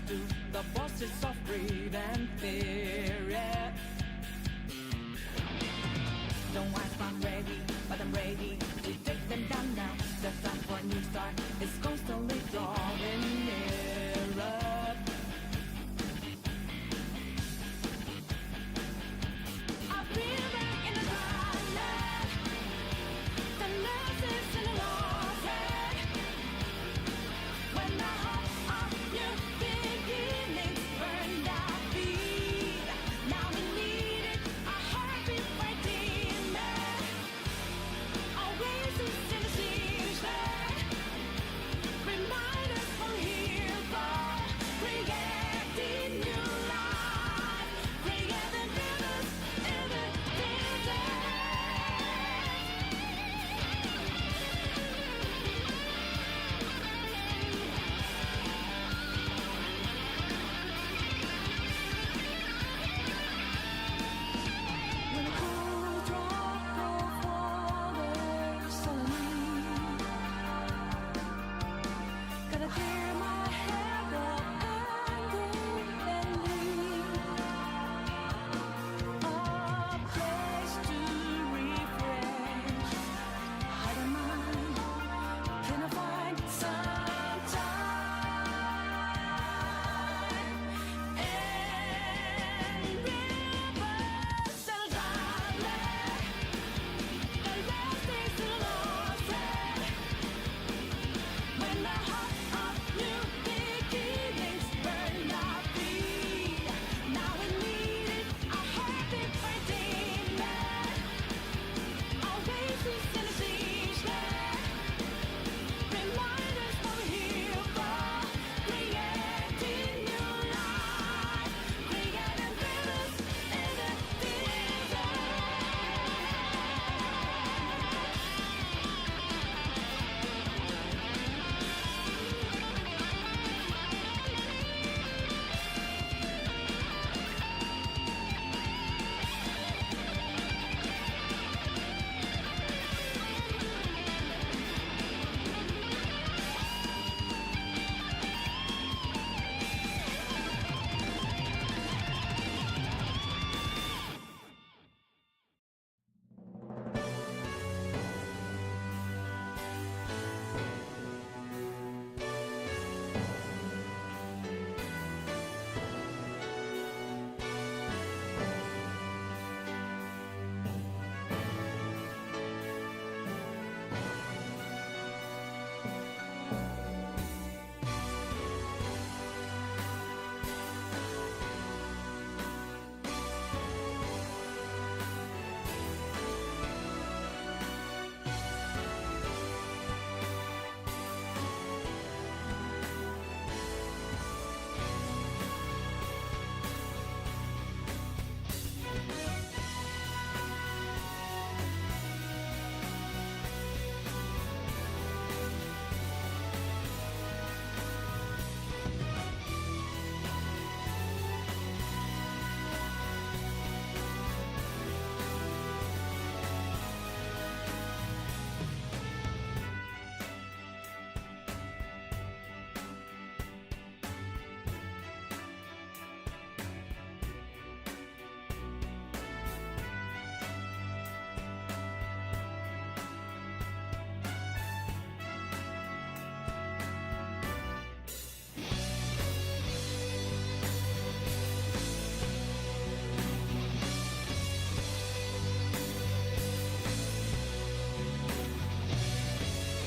to the voices of greed and fear. Yeah. Don't ask, I'm ready, but I'm ready to take them down now. The time for a new start is constantly drawing nearer. I've been back in the darkness. The nurses in the lost head. When the hope of new beginnings burned our feet, now we needed a heartbeat redeemer. Oasis in the season, remind us we're here for creating new life, creating rivers in the desert. When a cool drop of water suddenly gotta clear my head up and leave a place to refresh. Hide a mind, can I find some time? And rivers settle down, the last days to the lost head. When the heart of new beginnings burned our feet, now we needed a heartbeat redeemer. Oasis in the season, remind us what we're here for, creating new life, creating rivers in the desert.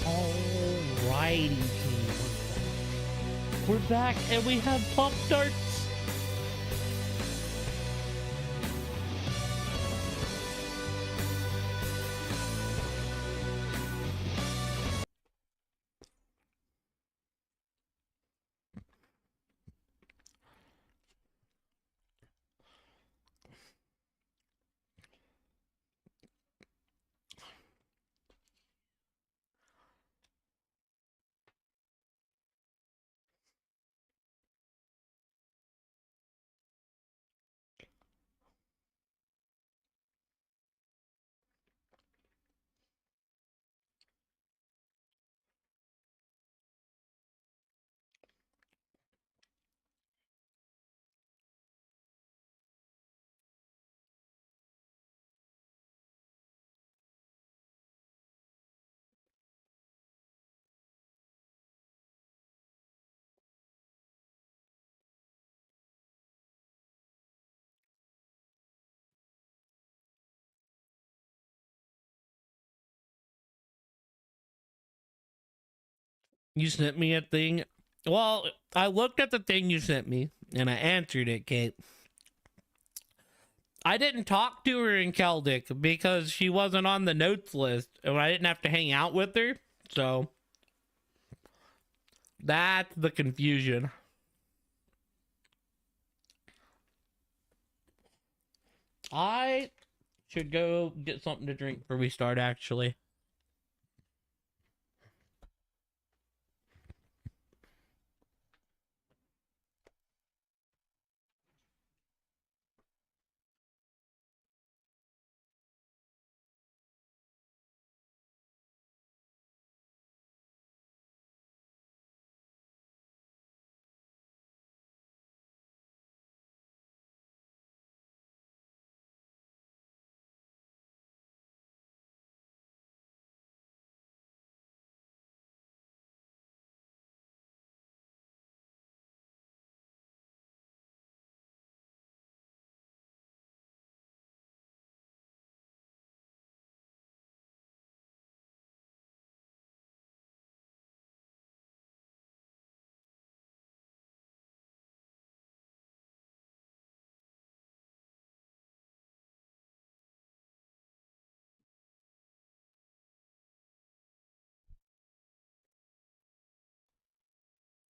Alrighty, team. We're back and we have Pop Tarts. You sent me a thing. Well, I looked at the thing you sent me and I answered it, Kate. I didn't talk to her in Celtic because she wasn't on the notes list and I didn't have to hang out with her. So that's the confusion. I should go get something to drink before we start, actually.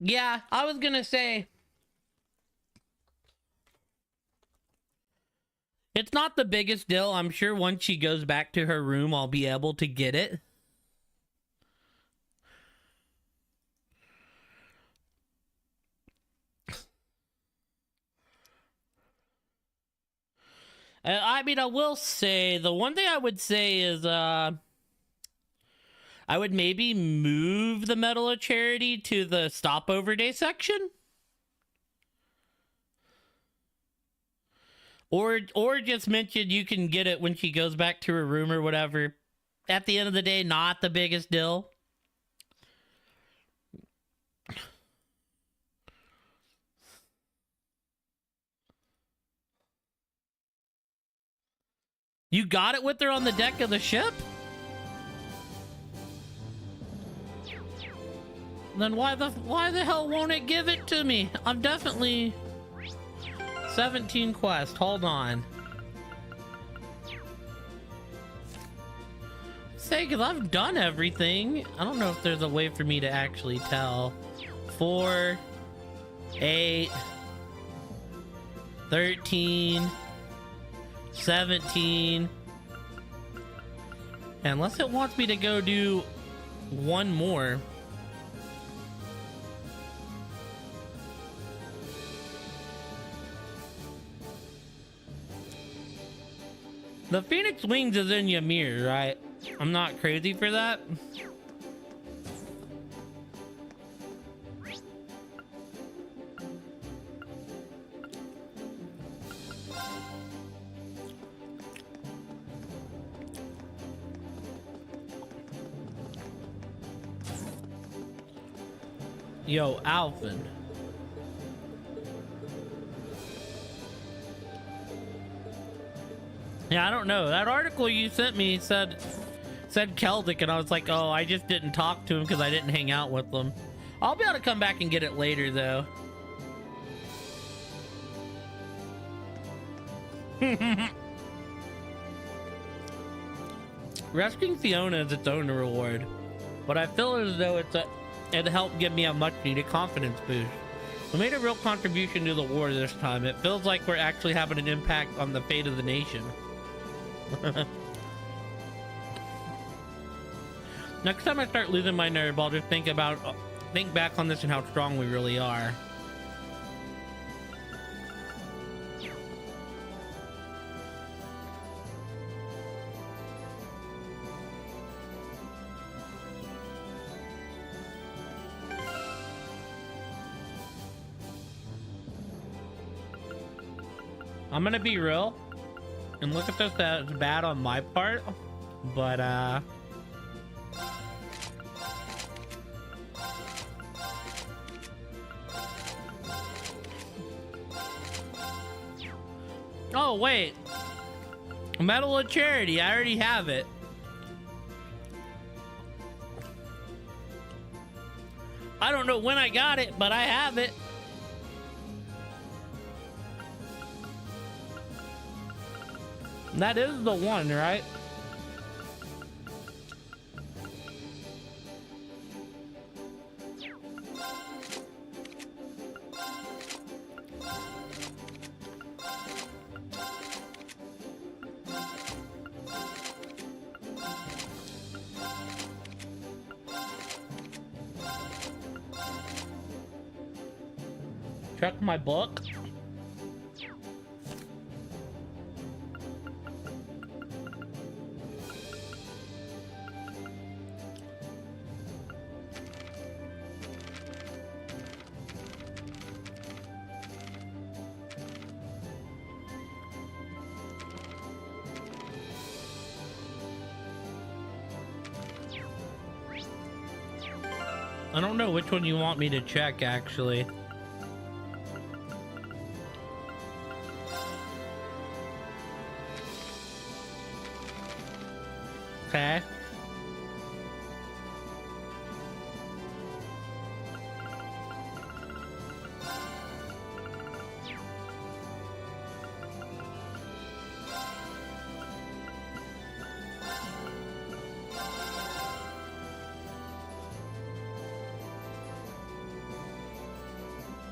Yeah, I was gonna say, it's not the biggest deal. I'm sure once she goes back to her room, I'll be able to get it. I mean, I will say, the one thing I would say is, I would maybe move the Medal of Charity to the stopover day section. Or just mention you can get it when she goes back to her room or whatever. At the end of the day, not the biggest deal. You got it with her on the deck of the ship? Then why the hell won't it give it to me? I'm definitely 17 quests. Hold on. Say, because I've done everything. I don't know if there's a way for me to actually tell. 4, 8, 13, 17. Unless it wants me to go do one more. The Phoenix Wings is in Ymir, right? I'm not crazy for that. Yo, Alvin. Yeah, I don't know. That article you sent me said Celtic, and I was like, oh, I just didn't talk to him because I didn't hang out with them. I'll be able to come back and get it later, though. Rescuing Fiona is its own reward, but I feel as though it helped give me a much-needed confidence boost. We made a real contribution to the war this time. It feels like we're actually having an impact on the fate of the nation. Next time I start losing my nerve, I'll just think back on this and how strong we really are. I'm gonna be real and look at this as bad on my part, but oh wait, Medal of Charity, I already have it. I don't know when I got it, but I have it. That is the one, right? Check my book. I don't know which one you want me to check, actually. Okay.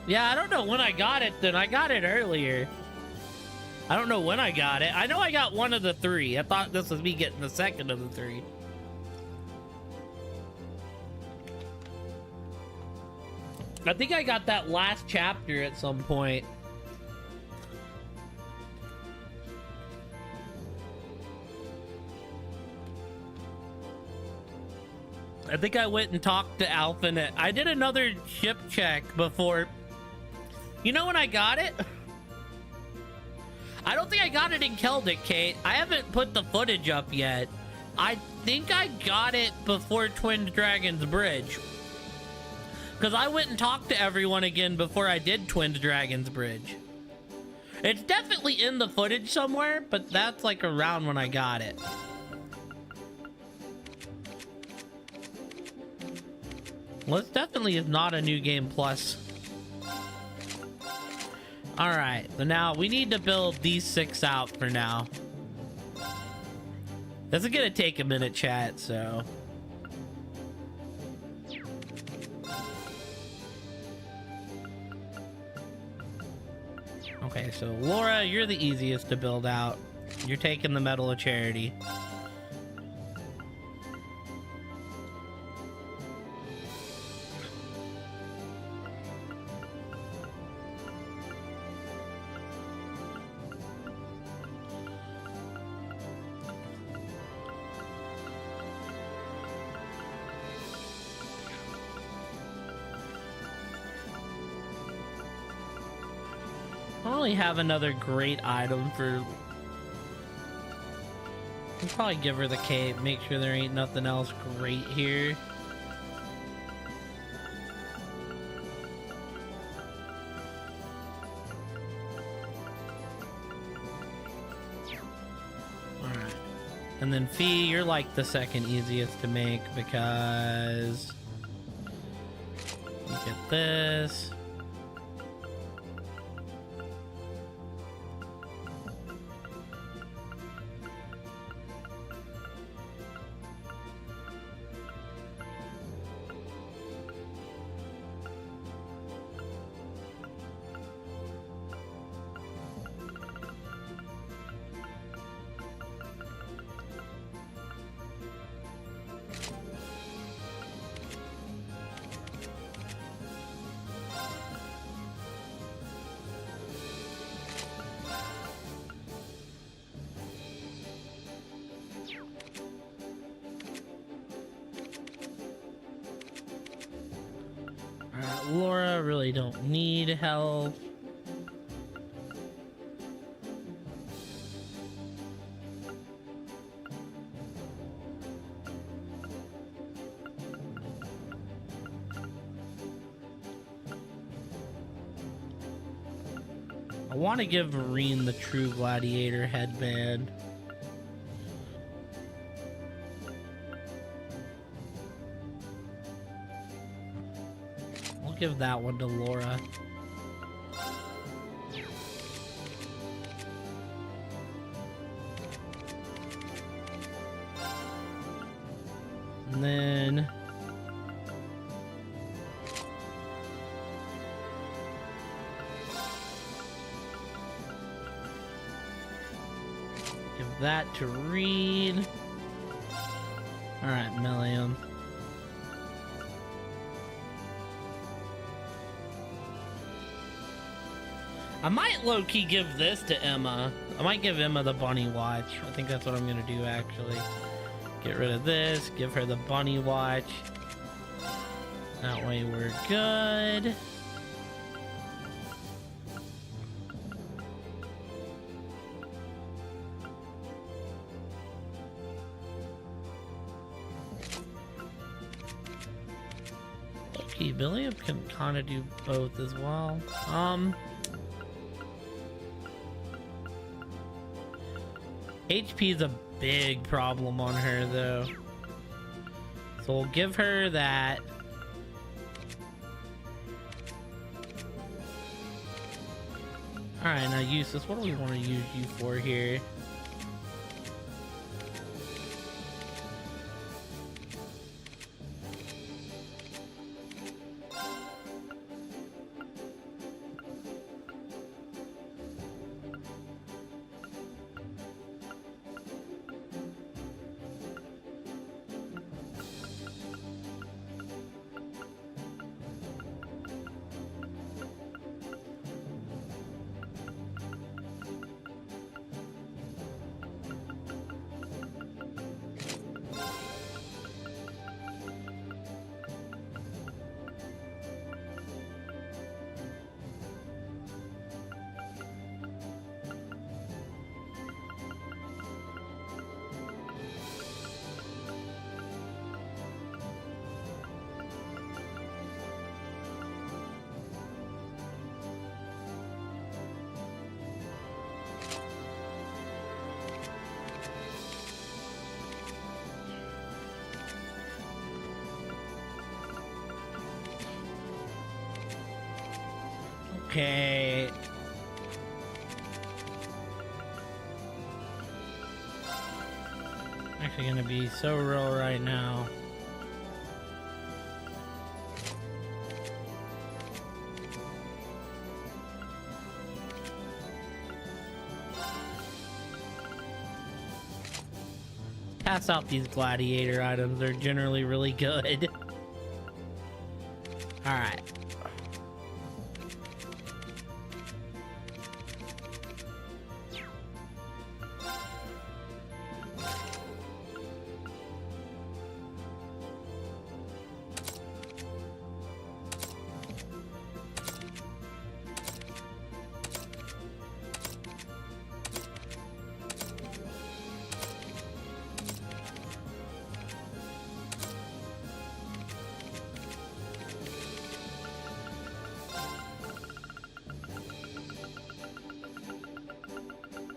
Yeah, I don't know when I got it then. I got it earlier. I don't know when I got it. I know I got one of the three. I thought this was me getting the second of the three. I think I got that last chapter at some point. I think I went and talked to Alphanet. I did another ship check before. You know when I got it? I don't think I got it in Keldic, Kate. I haven't put the footage up yet. I think I got it before Twin Dragons Bridge. Because I went and talked to everyone again before I did Twin Dragons Bridge. It's definitely in the footage somewhere, but that's like around when I got it. Well, this definitely is not a New Game Plus. Alright, so now we need to build these 6 out for now. This is gonna take a minute, chat, so... Okay, so Laura, you're the easiest to build out. You're taking the Medal of Charity. I don't really have another great item for... I'll probably give her the cape, make sure there ain't nothing else great here. Alright. And then Fee, you're like the second easiest to make because... You get this. Laura, really don't need help. I want to give Vereen the True Gladiator headband. give that one to Laura. And then give that to Reed. All right, Milliam. I might low-key give this to Emma. I might give Emma the bunny watch. I think that's what I'm gonna do, actually. Get rid of this, give her the bunny watch. That way we're good. Okay, Billy can kind of do both as well. HP is a big problem on her, though. So we'll give her that. Alright, now Eustace, what do we want to use you for here? Okay. Actually gonna be so real right now. Pass out these gladiator items, they're generally really good. Alright.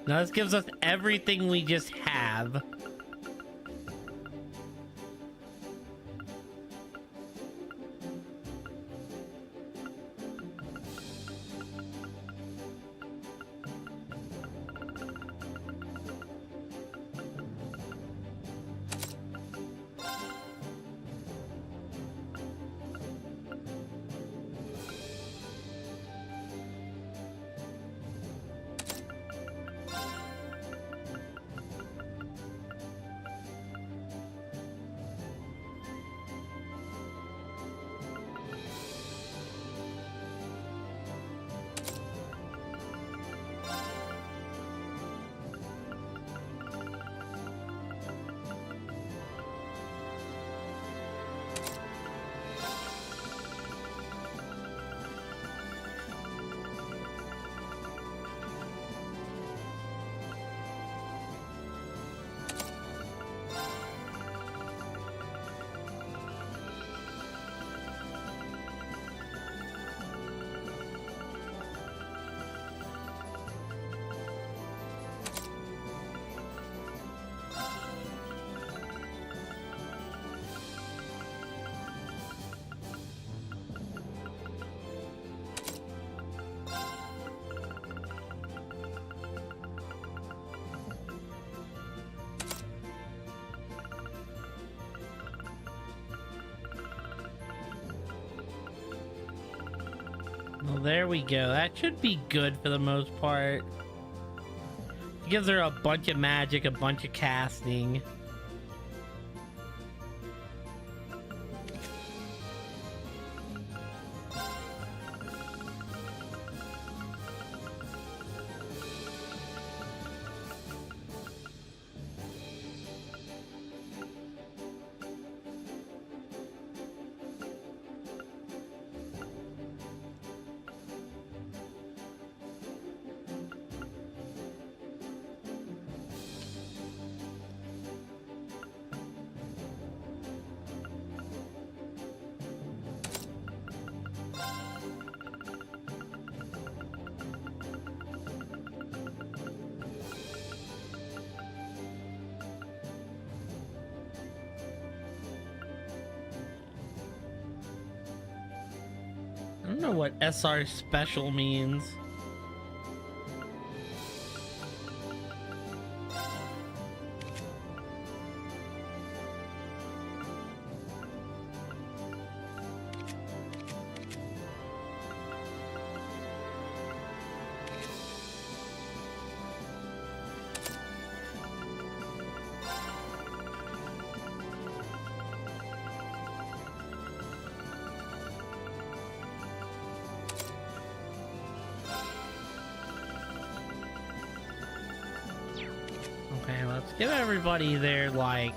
Now this gives us everything we just have. Well, there we go. That should be good for the most part. It gives her a bunch of magic, a bunch of casting. I don't know what SR special means. Okay, let's give everybody their, like...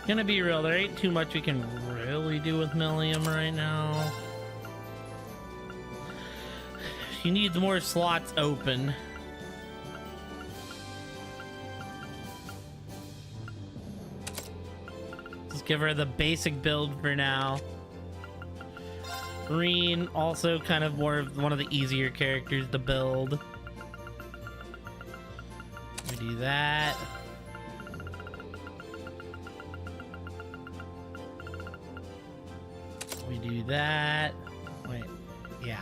Gonna be real, there ain't too much we can really do with Millium right now. She needs more slots open. Just give her the basic build for now. Reen, also kind of more of one of the easier characters to build. We do that. We do that. Wait, yeah.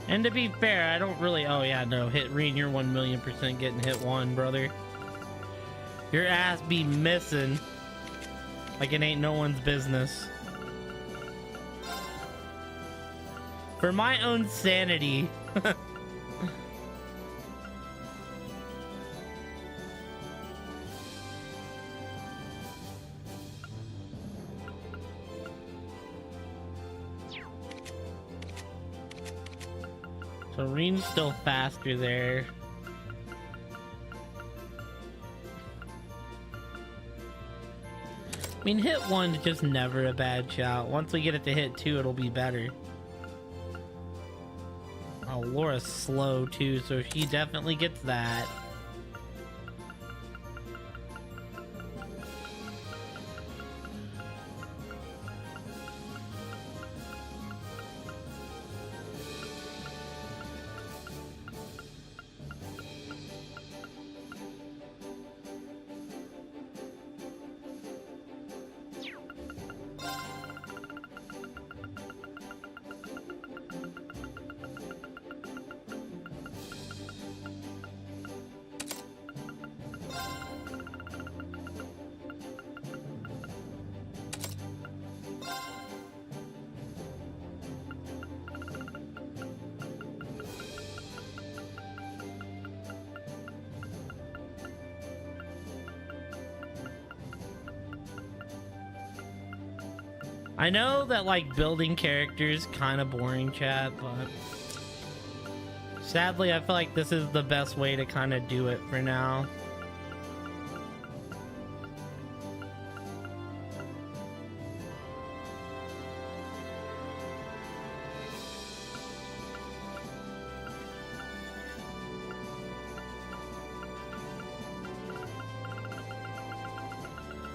And to be fair, I don't really. Oh yeah, no, hit Reen. You're 1,000,000% getting hit one, brother. Your ass be missing like it ain't no one's business. For my own sanity. So Reen's still faster there. I mean, hit one's just never a bad shot. Once we get it to hit two, it'll be better. Oh, Laura's slow too, so she definitely gets that. I know that like building characters kind of boring, chat, but sadly I feel like this is the best way to kind of do it for now.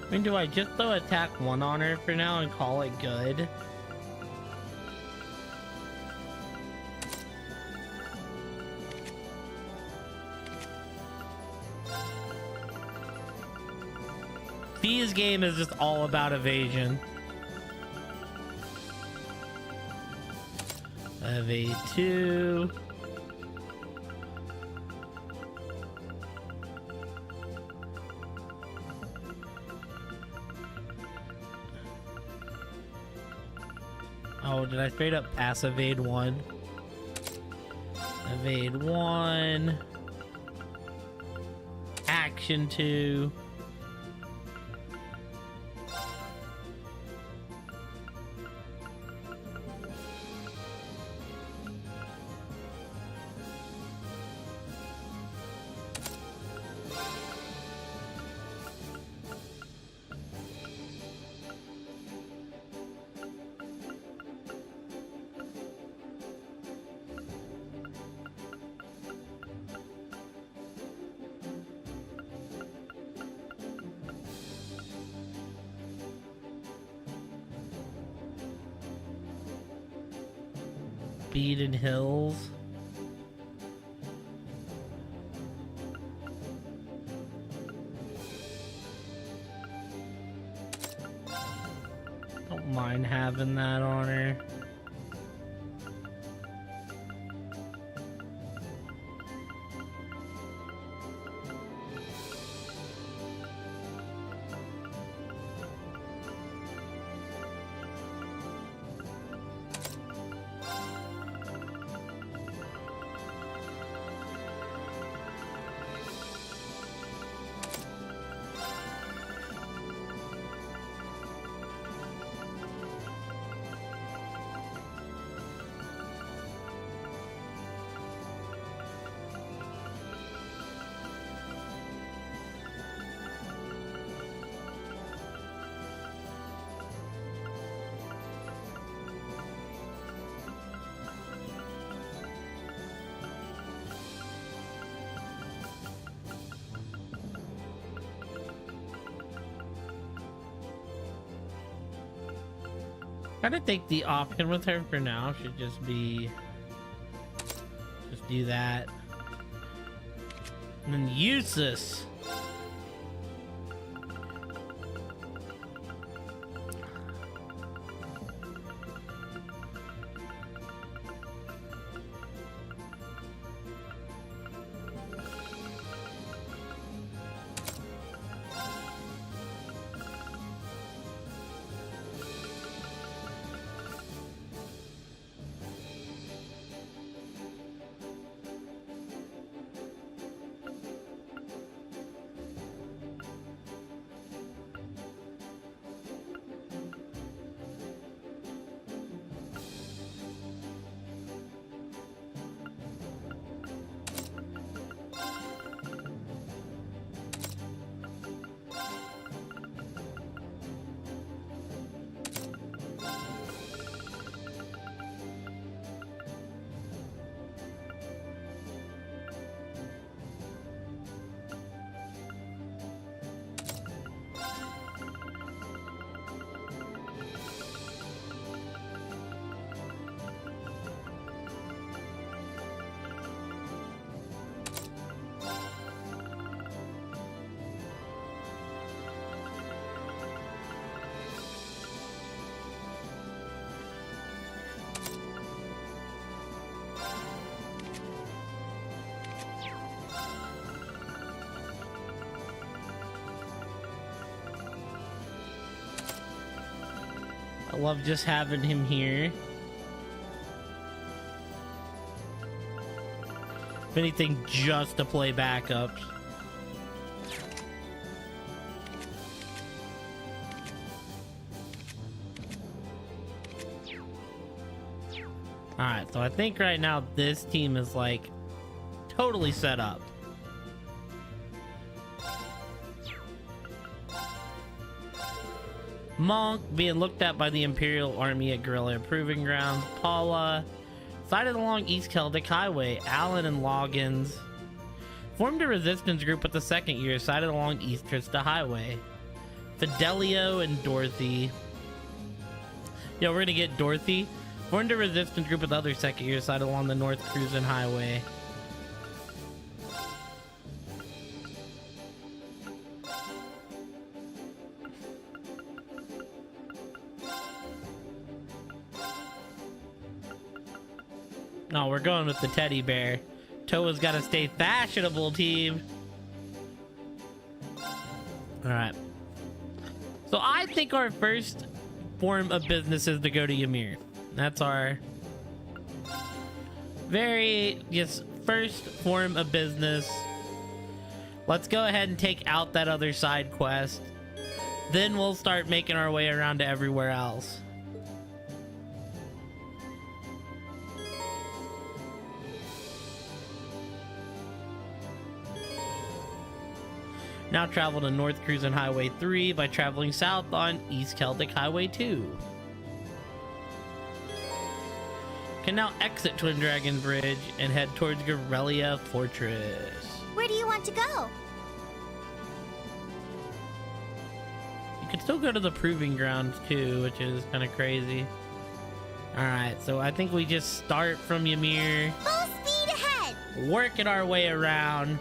I mean, do I just throw attack one on her for now and call it good? Fee's game is just all about evasion. Evade 2. Oh, did I straight up pass evade 1? Evade 1. Action 2. Beaten Hills. Don't mind having that on her. I think the option with her for now should just be do that and then use this. love just having him here. If anything, just to play backups. Alright, so I think right now this team is like totally set up. Monk being looked at by the Imperial Army at Guerrilla Proving Ground. Paula sighted along East Celtic Highway. Alan and Loggins formed a resistance group at the second year, sighted along East Trista Highway. Fidelio and Dorothy. Yeah, we're gonna get Dorothy. Formed a resistance group with the other second year, sighted along the North Cruisin' Highway. No, we're going with the teddy bear. Toa's got to stay fashionable, team. All right. So I think our first form of business is to go to Ymir. That's our first form of business. Let's go ahead and take out that other side quest. Then we'll start making our way around to everywhere else. Now travel to North Cruisin' Highway 3 by traveling south on East Celtic Highway 2. Can now exit Twin Dragon Bridge and head towards Garrelia Fortress. Where do you want to go? You can still go to the Proving Grounds too, which is kind of crazy. Alright, so I think we just start from Ymir, Full speed ahead! working our way around.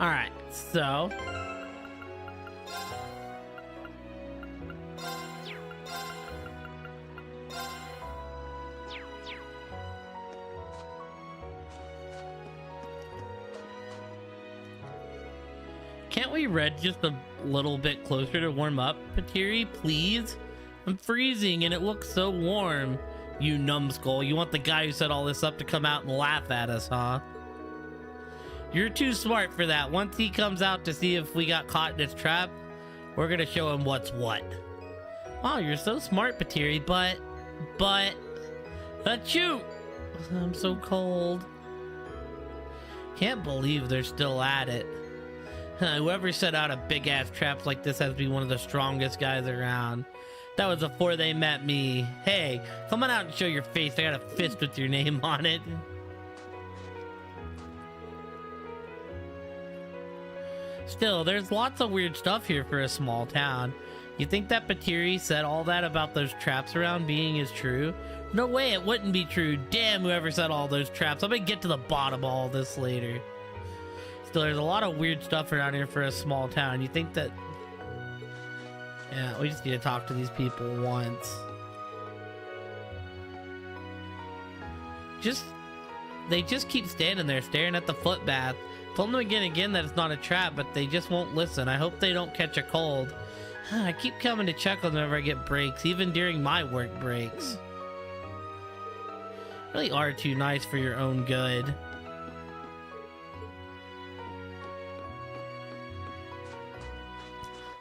Alright, so can't we read just a little bit closer to warm up, Patiri, please? I'm freezing and it looks so warm. You numbskull, you want the guy who set all this up to come out and laugh at us, huh? You're too smart for that. Once he comes out to see if we got caught in his trap, we're gonna show him what's what. Wow, you're so smart, Patiri, but, achoo! I'm so cold. Can't believe they're still at it. Whoever set out a big-ass trap like this has to be one of the strongest guys around. That was before they met me. Hey, come on out and show your face. I got a fist with your name on it. Still, there's lots of weird stuff here for a small town. You think that Patiri said all that about those traps around being is true? No way, it wouldn't be true. Damn, whoever set all those traps. I'm gonna get to the bottom of all this later. Still, there's a lot of weird stuff around here for a small town. You think that... Yeah, we just need to talk to these people once. They just keep standing there staring at the footbath. Told them again that it's not a trap, but they just won't listen. I hope they don't catch a cold. I keep coming to check on them whenever I get breaks, even during my work breaks. Really are too nice for your own good.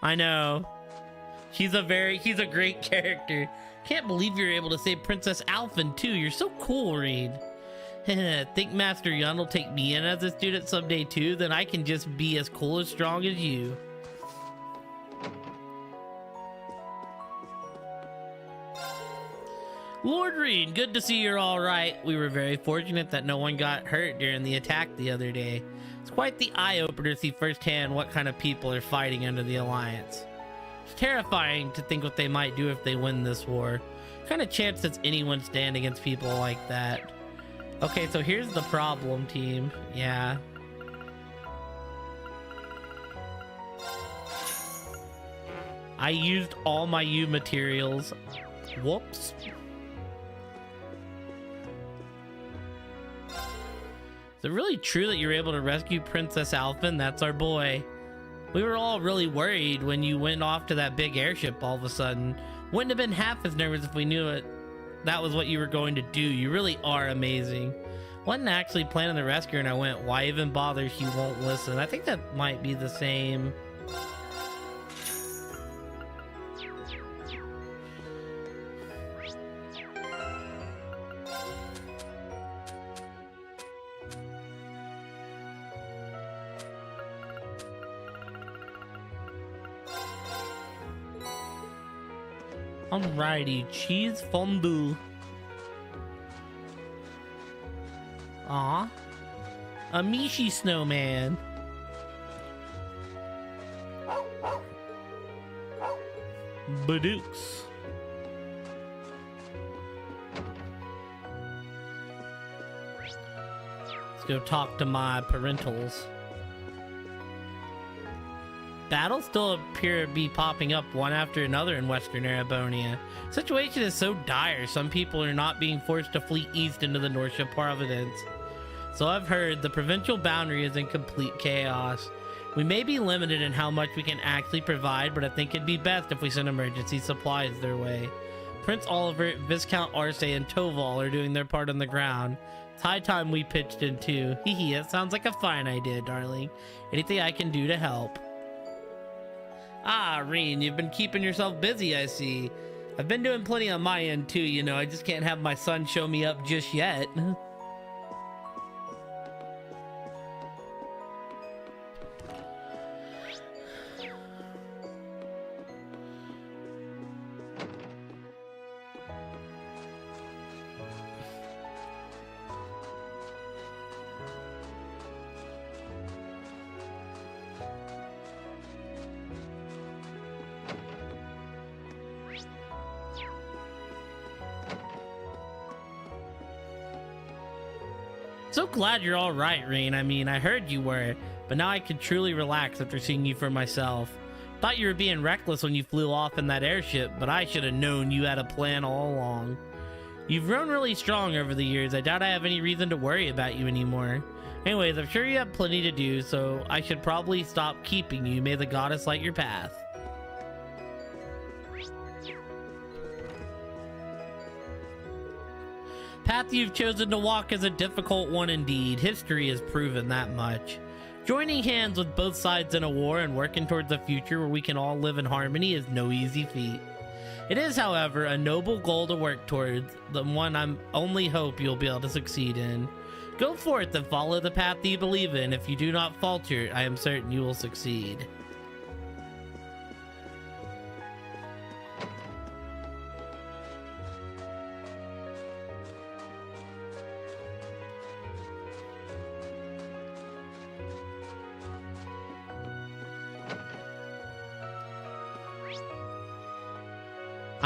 I know. He's a great character. Can't believe you're able to save Princess Alphen too. You're so cool, Reed. Think Master Yun will take me in as a student someday too? Then I can just be as cool and strong as you. Lord Reed, good to see you're all right. We were very fortunate that no one got hurt during the attack the other day. It's quite the eye-opener to see firsthand what kind of people are fighting under the Alliance. It's terrifying to think what they might do if they win this war. What kind of chance does anyone stand against people like that? Okay, so here's the problem, team. Yeah. I used all my U materials. Whoops. Is it really true that you were able to rescue Princess Alphen? That's our boy. We were all really worried when you went off to that big airship all of a sudden. Wouldn't have been half as nervous if we knew that was what you were going to do. You really are amazing. Wasn't actually planning the rescue and I went, why even bother? She won't listen. I think that might be the same. Alrighty, cheese fondue. Aw. A Mishi snowman. Badooks. Let's go talk to my parentals. Battles still appear to be popping up one after another in Western Erebonia. Situation is so dire, some people are not being forced to flee east into the Norsha Providence. So I've heard the provincial boundary is in complete chaos. We may be limited in how much we can actually provide, but I think it'd be best if we send emergency supplies their way. Prince Oliver, Viscount Arce, and Toval are doing their part on the ground. It's high time we pitched in too. Hehe, that sounds like a fine idea, darling. Anything I can do to help? Ah, Rean, you've been keeping yourself busy, I see. I've been doing plenty on my end too, you know, I just can't have my son show me up just yet. So glad you're all right, Rain. I mean, I heard you were, but now I can truly relax after seeing you for myself. Thought you were being reckless when you flew off in that airship, but I should have known you had a plan all along. You've grown really strong over the years. I doubt I have any reason to worry about you anymore. Anyways, I'm sure you have plenty to do, so I should probably stop keeping you. May the goddess light your path. Path you've chosen to walk is a difficult one indeed. History has proven that much. Joining hands with both sides in a war and working towards a future where we can all live in harmony is no easy feat. It is, however, a noble goal to work towards, the one I only hope you'll be able to succeed in. Go forth and follow the path you believe in. If you do not falter, I am certain you will succeed.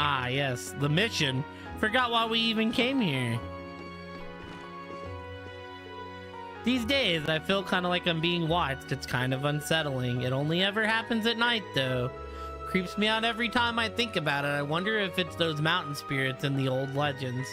Ah, yes, the mission. Forgot why we even came here. These days, I feel kind of like I'm being watched. It's kind of unsettling. It only ever happens at night, though. Creeps me out every time I think about it. I wonder if it's those mountain spirits in the old legends.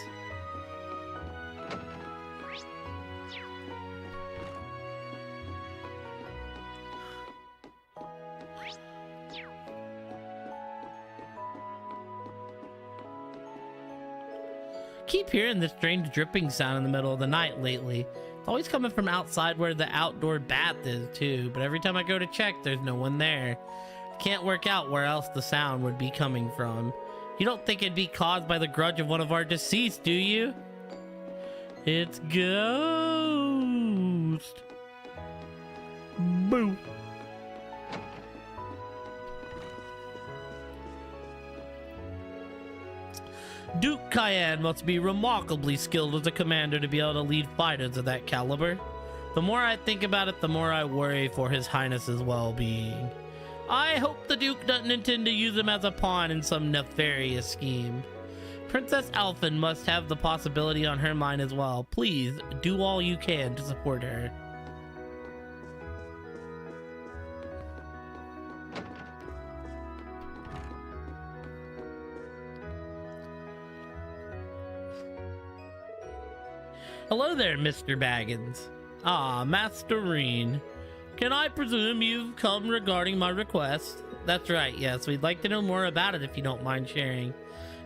Keep hearing this strange dripping sound in the middle of the night lately. It's always coming from outside where the outdoor bath is too, but every time I go to check, there's no one there. Can't work out where else the sound would be coming from. You don't think it'd be caused by the grudge of one of our deceased, do you? It's Ghost. Boo. Duke Cayenne must be remarkably skilled as a commander to be able to lead fighters of that caliber. The more I think about it, the more I worry for His Highness's well-being. I hope the Duke doesn't intend to use him as a pawn in some nefarious scheme. Princess Alphen must have the possibility on her mind as well. Please, do all you can to support her. Hello there, Mr. Baggins. Ah, Master Reen. Can I presume you've come regarding my request? That's right, yes. We'd like to know more about it if you don't mind sharing.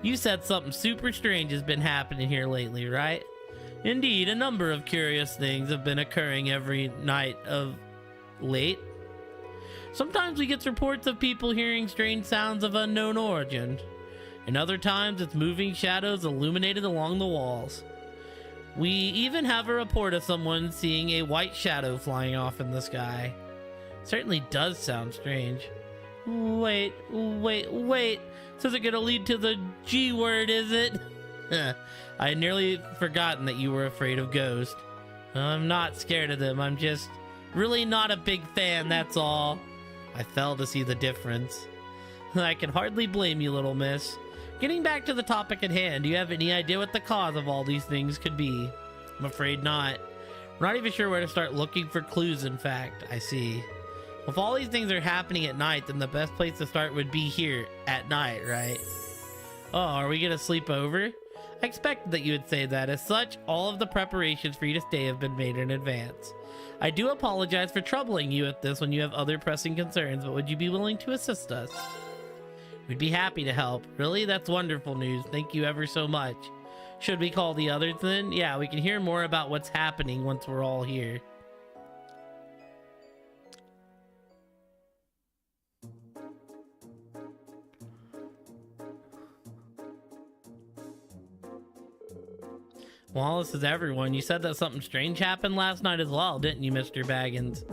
You said something super strange has been happening here lately, right? Indeed, a number of curious things have been occurring every night of late. Sometimes we get reports of people hearing strange sounds of unknown origin, and other times it's moving shadows illuminated along the walls. We even have a report of someone seeing a white shadow flying off in the sky. Certainly does sound strange. Wait. This isn't gonna lead to the G word, is it? I had nearly forgotten that you were afraid of ghosts. I'm not scared of them. I'm just really not a big fan, that's all. I fail to see the difference. I can hardly blame you, little miss. Getting back to the topic at hand, do you have any idea what the cause of all these things could be? I'm afraid not. We're not even sure where to start looking for clues, in fact. I see. If all these things are happening at night, then the best place to start would be here at night, right? Oh, are we gonna sleep over? I expected that you would say that. As such, all of the preparations for you to stay have been made in advance. I do apologize for troubling you with this when you have other pressing concerns, but would you be willing to assist us? We'd be happy to help. Really? That's wonderful news. Thank you ever so much. Should we call the others then? Yeah, we can hear more about what's happening once we're all here. Well, this is everyone. You said that something strange happened last night as well, didn't you, Mr. Baggins?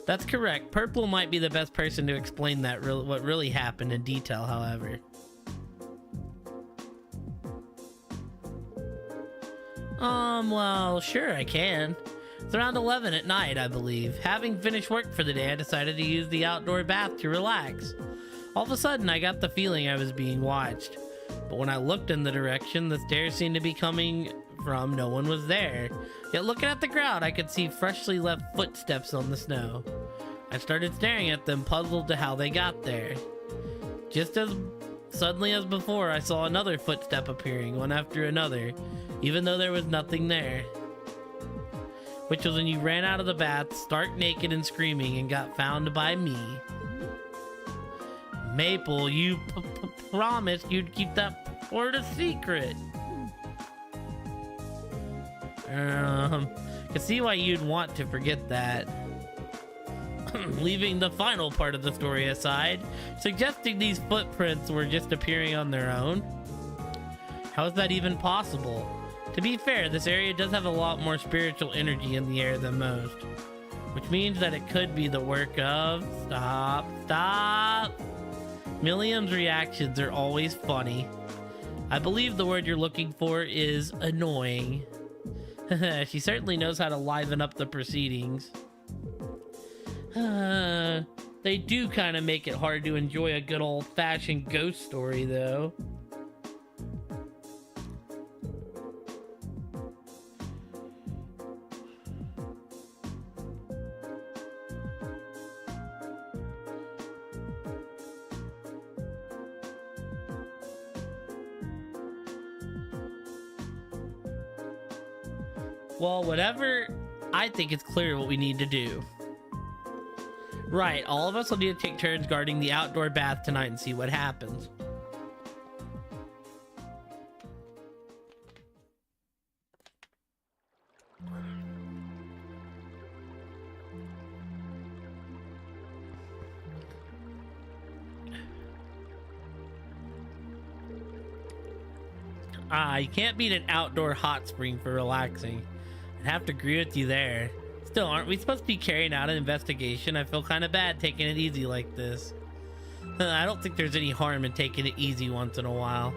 That's correct. Purple might be the best person to explain that what really happened in detail, however. Well, sure, I can. It's around 11 at night, I believe. Having finished work for the day, I decided to use the outdoor bath to relax. All of a sudden, I got the feeling I was being watched. But when I looked in the direction the stairs seemed to be coming from, no one was there. Yet looking at the ground, I could see freshly left footsteps on the snow. I started staring at them, puzzled to how they got there. Just as suddenly as before, I saw another footstep appearing, one after another, even though there was nothing there. Which was when you ran out of the bath, stark naked and screaming, and got found by me. Maple, you promised you'd keep that word a secret. Can see why you'd want to forget that. Leaving the final part of the story aside, suggesting these footprints were just appearing on their own. How is that even possible? To be fair, this area does have a lot more spiritual energy in the air than most, which means that it could be the work of... Stop! Milliam's reactions are always funny. I believe the word you're looking for is annoying. She certainly knows how to liven up the proceedings. They do kind of make it hard to enjoy a good old-fashioned ghost story, though. Well, whatever, I think it's clear what we need to do. Right, all of us will need to take turns guarding the outdoor bath tonight and see what happens. You can't beat an outdoor hot spring for relaxing. I'd have to agree with you there. Still, aren't we supposed to be carrying out an investigation? I feel kind of bad taking it easy like this. I don't think there's any harm in taking it easy once in a while.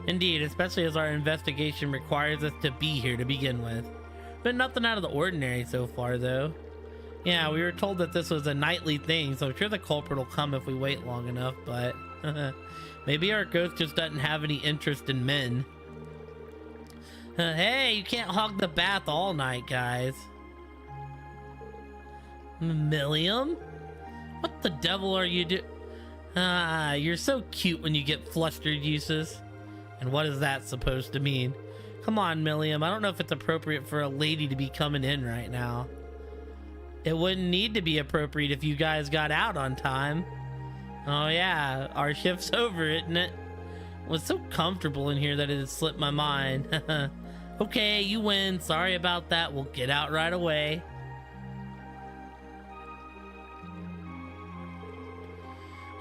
Indeed, especially as our investigation requires us to be here to begin with. Been nothing out of the ordinary so far, though. Yeah, we were told that this was a nightly thing, so I'm sure the culprit will come if we wait long enough, but maybe our ghost just doesn't have any interest in men. Hey, you can't hog the bath all night, guys. Millium? What the devil are you you're so cute when you get flustered, Uses. And what is that supposed to mean? Come on, Millium. I don't know if it's appropriate for a lady to be coming in right now. It wouldn't need to be appropriate if you guys got out on time. Oh yeah, our shift's over, isn't it? Well, it's so comfortable in here that it has slipped my mind. Okay, you win. Sorry about that. We'll get out right away.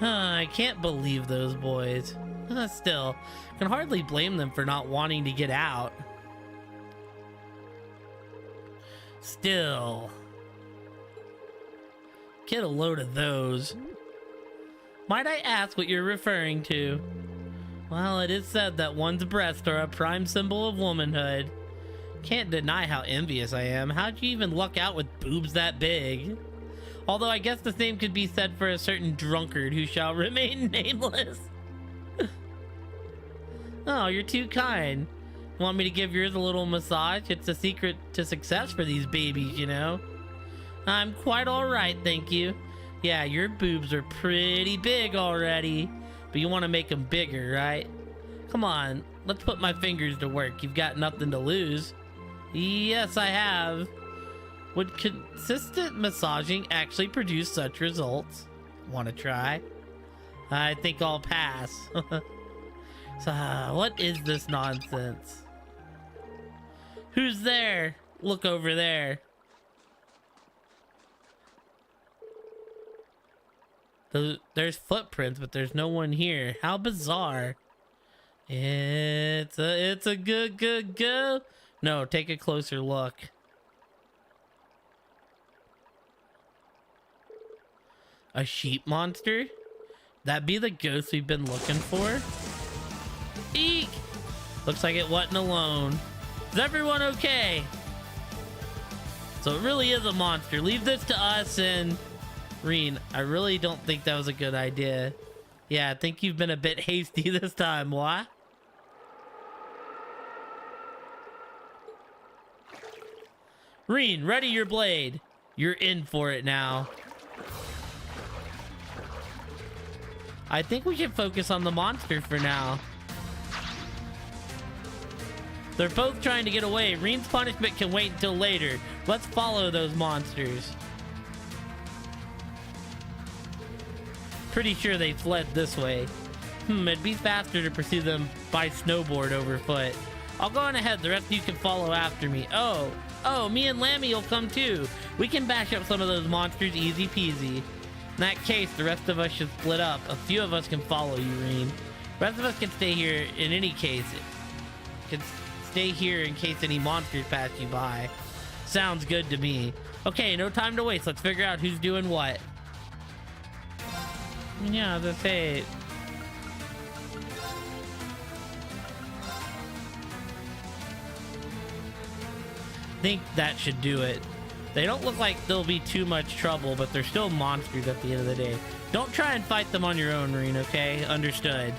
I can't believe those boys. Still, can hardly blame them for not wanting to get out. Still, get a load of those. Might I ask what you're referring to? Well, it is said that one's breasts are a prime symbol of womanhood. Can't deny how envious I am. How'd you even luck out with boobs that big? Although I guess the same could be said for a certain drunkard who shall remain nameless. Oh, you're too kind. Want me to give yours a little massage? It's the secret to success for these babies, you know. I'm quite alright, thank you. Yeah, your boobs are pretty big already, but you want to make them bigger, right? Come on, let's put my fingers to work. You've got nothing to lose. Yes, I have. Would consistent massaging actually produce such results? Want to try? I think I'll pass. So, what is this nonsense? Who's there? Look over there. There's footprints, but there's no one here. How bizarre. It's a good go. No, take a closer look. A sheep monster? That be the ghost we've been looking for? Eek! Looks like it wasn't alone. Is everyone okay? So it really is a monster. Leave this to us and... Reen, I really don't think that was a good idea. Yeah, I think you've been a bit hasty this time, what? Reen, ready your blade. You're in for it now. I think we should focus on the monster for now. They're both trying to get away. Reen's punishment can wait until later. Let's follow those monsters. Pretty sure they fled this way. It'd be faster to pursue them by snowboard over foot. I'll go on ahead. The rest of you can follow after me. Oh, me and Lammy will come too. We can bash up some of those monsters easy peasy. In that case, the rest of us should split up. A few of us can follow you, Reen. The rest of us can stay here in any case. Can stay here in case any monsters pass you by. Sounds good to me. Okay, no time to waste. Let's figure out who's doing what. Yeah, that's it. Think that should do it. They don't look like they'll be too much trouble, but they're still monsters at the end of the day. Don't try and fight them on your own, Reen, okay? Understood.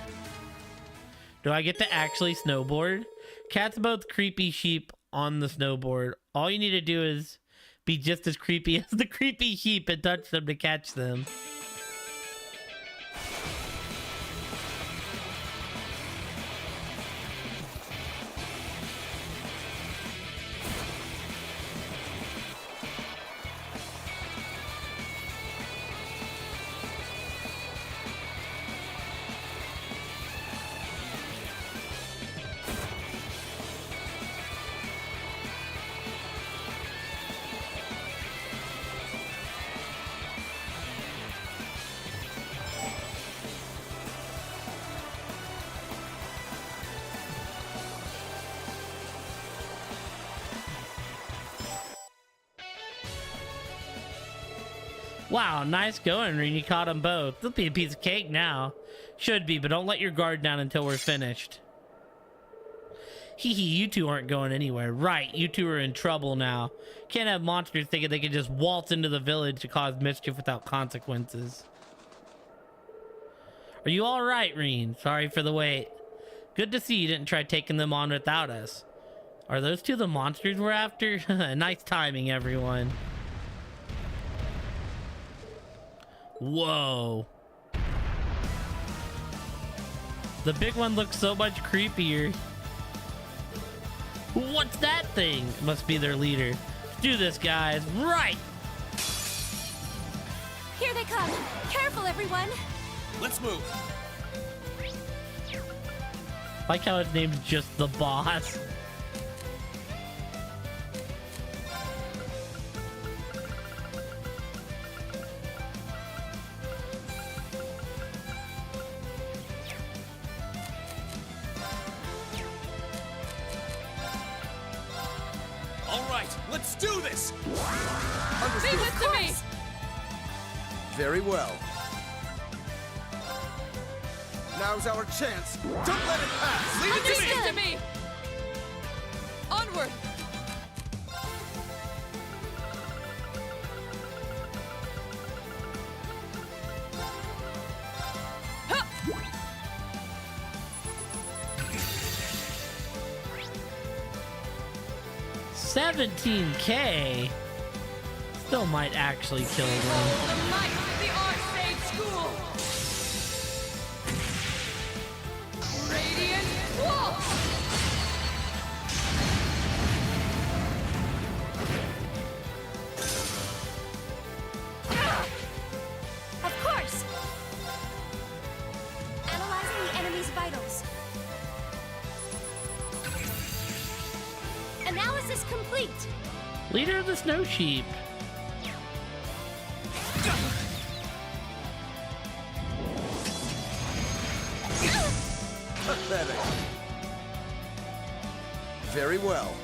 Do I get to actually snowboard? Cats both creepy sheep on the snowboard. All you need to do is be just as creepy as the creepy sheep and touch them to catch them. Wow, nice going, Reen. You caught them both. This'll be a piece of cake now. Should be, but don't let your guard down until we're finished. Hee hee, you two aren't going anywhere. Right, you two are in trouble now. Can't have monsters thinking they can just waltz into the village to cause mischief without consequences. Are you alright, Reen? Sorry for the wait. Good to see you didn't try taking them on without us. Are those two the monsters we're after? Nice timing, everyone. Whoa. The big one looks so much creepier. What's that thing? Must be their leader. Let's do this, guys. Right! Here they come. Careful, everyone. Let's move. Like how his name's just the boss. All right, let's do this. Leave this to me! Very well. Now's our chance. Don't let it pass. Leave it to me. Leave this to me! Onward! Huh! 17K? Still might actually kill them. The might of the Archsage School! Radiant Wolf! Of course. Analyzing the enemy's vitals. Analysis complete. Leader of the Snow Sheep. Pathetic. Very well.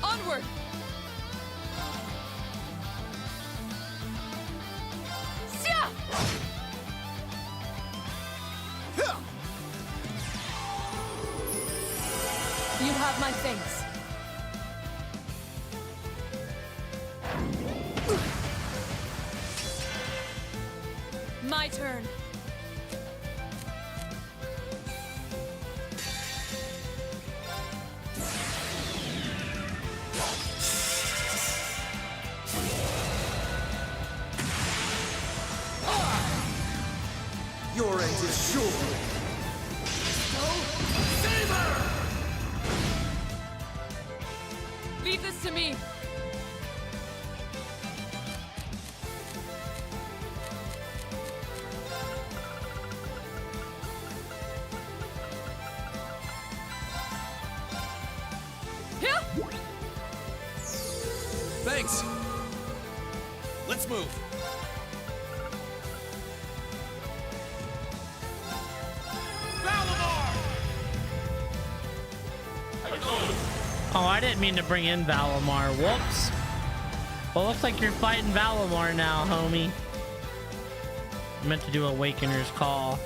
Onward! Sia! You have my thanks. My turn. Your end is sure. Leave this to me. Here! Thanks. Let's move. Oh, I didn't mean to bring in Valimar. Whoops. Well, looks like you're fighting Valimar now, homie. I meant to do Awakener's Call.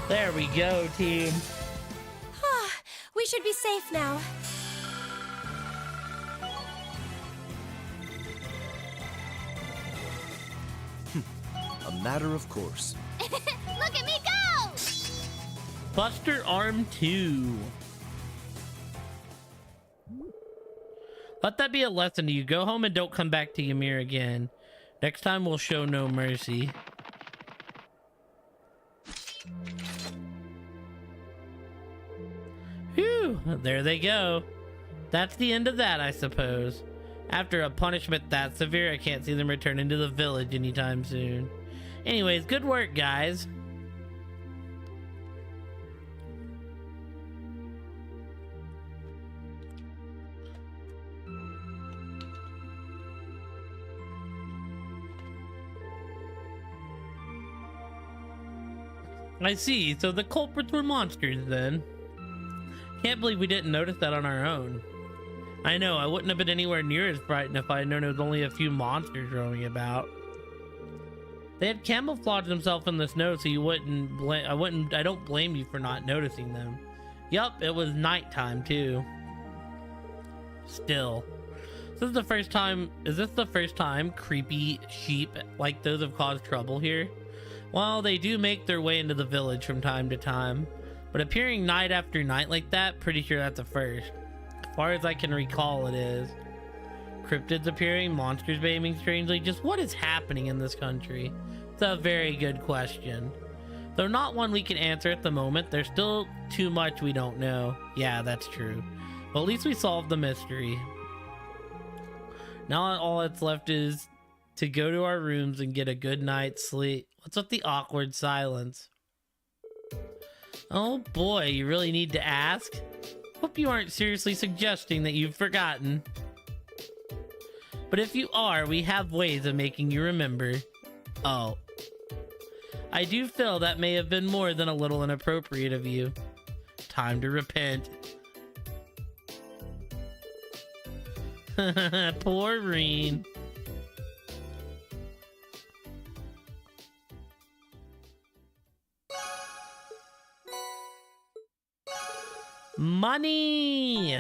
There we go, team. We should be safe now. A matter of course. Look at me go! Buster Arm 2. Let that be a lesson to you. Go home and don't come back to Ymir again. Next time we'll show no mercy. Phew, there they go. That's the end of that, I suppose. After a punishment that severe, I can't see them returning to the village anytime soon. Anyways, good work, guys. I see, so the culprits were monsters then. Can't believe we didn't notice that on our own. I know, I wouldn't have been anywhere near as frightened if I had known it was only a few monsters roaming about. They had camouflaged themselves in the snow so you wouldn't I don't blame you for not noticing them. Yup, it was nighttime too. Still. Is this the first time creepy sheep like those have caused trouble here? Well, they do make their way into the village from time to time, but appearing night after night like that, pretty sure that's a first. As far as I can recall, it is. Cryptids appearing, monsters behaving strangely, just what is happening in this country? It's a very good question. Though not one we can answer at the moment, there's still too much we don't know. Yeah, that's true. But at least we solved the mystery. Now all that's left is to go to our rooms and get a good night's sleep. What's with the awkward silence? Oh boy, you really need to ask? Hope you aren't seriously suggesting that you've forgotten. But if you are, we have ways of making you remember. Oh. I do feel that may have been more than a little inappropriate of you. Time to repent. Poor Reen. Money!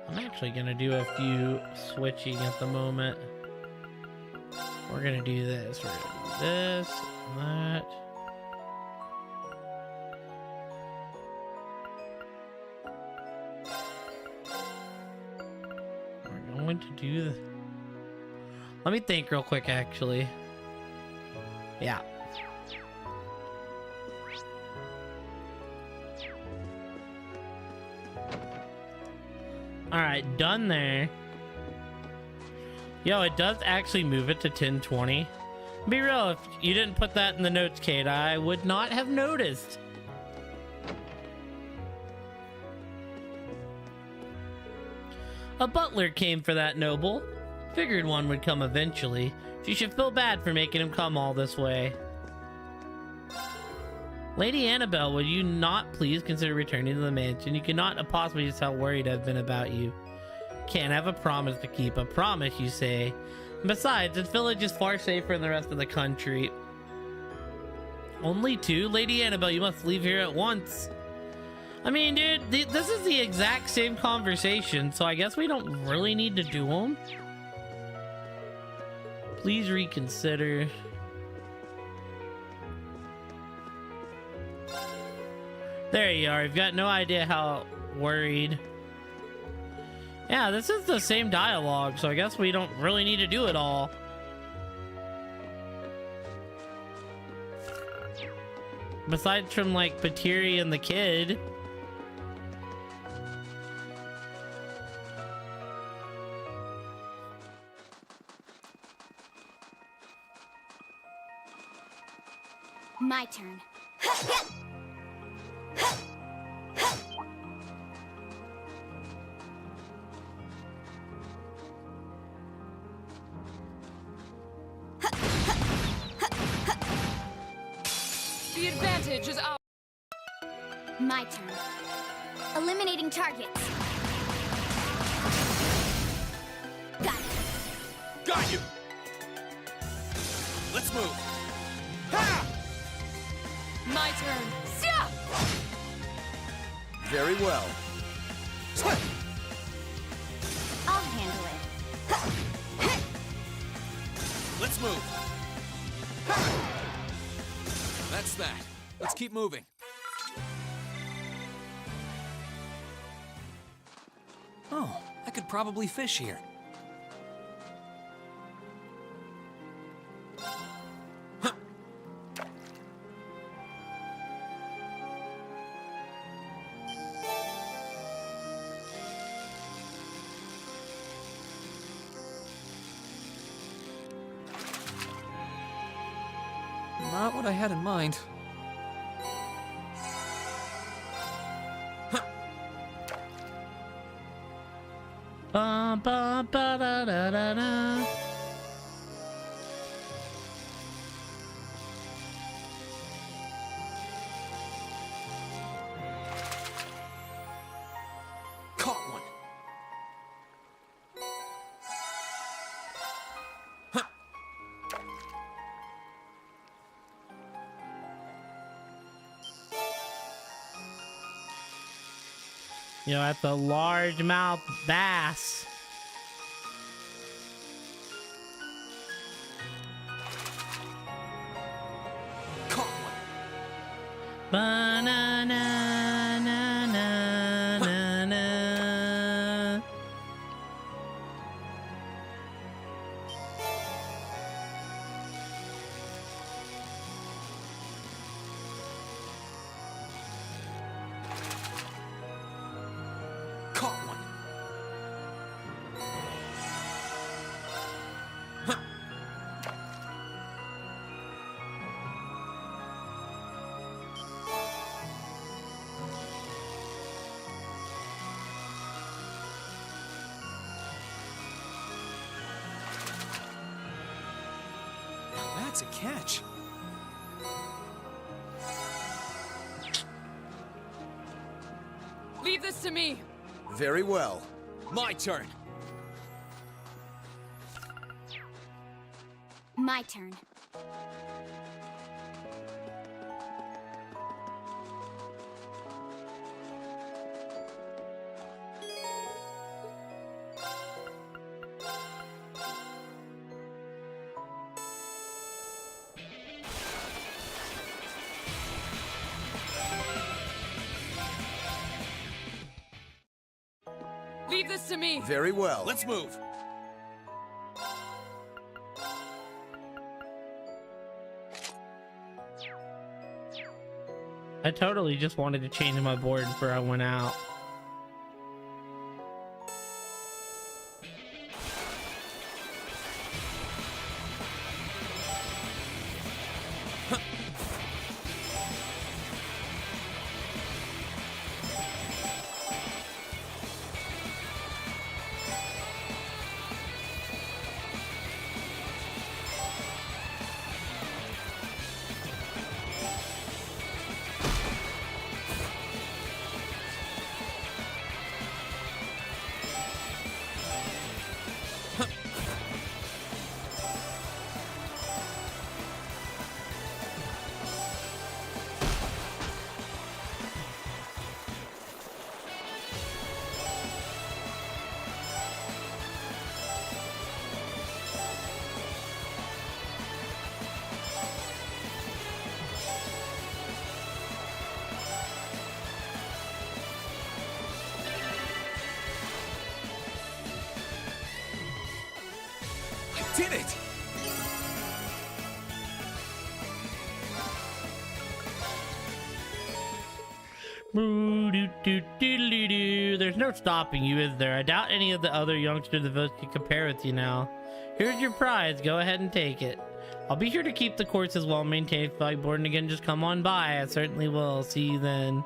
I'm actually gonna do a few switching at the moment. We're gonna do this, we're gonna do this, and that. We're going to do the... Let me think real quick, actually. Yeah. Alright, done there. Yo, it does actually move it to 1020. Be real, if you didn't put that in the notes, Kate, I would not have noticed. A butler came for that noble. Figured one would come eventually. She should feel bad for making him come all this way. Lady Annabelle, would you not please consider returning to the mansion? You cannot possibly just how worried I've been about you. Can't have a promise to keep. A promise, you say. And besides, this village is far safer than the rest of the country. Only two? Lady Annabelle, you must leave here at once. I mean, dude, this is the exact same conversation, so I guess we don't really need to do them. Please reconsider. There you are. You've got no idea how worried. Yeah, this is the same dialogue, so I guess we don't really need to do it all. Besides from, like, Patiri and the kid. My turn. The advantage is ours. My turn. Eliminating targets. Got it. Got you! Let's move! Ha! My turn. Sia! Very well. I'll handle it. Let's move! That's that. Let's keep moving. Oh, I could probably fish here. Not what I had in mind. Ba, ba, ba, da, da, da, da. Caught one. You know, that's a largemouth bass. Caught one. Ba-na-na, na, na, na, na. Caught one. Now that's a catch. Leave this to me. Very well. My turn. My turn. Leave this to me. Very well. Let's move. I totally just wanted to change my board before I went out. Did it! There's no stopping you, is there? I doubt any of the other youngsters of us can compare with you now. Here's your prize. Go ahead and take it. I'll be sure to keep the courses well maintained. If I board again, just come on by. I certainly will. See you then.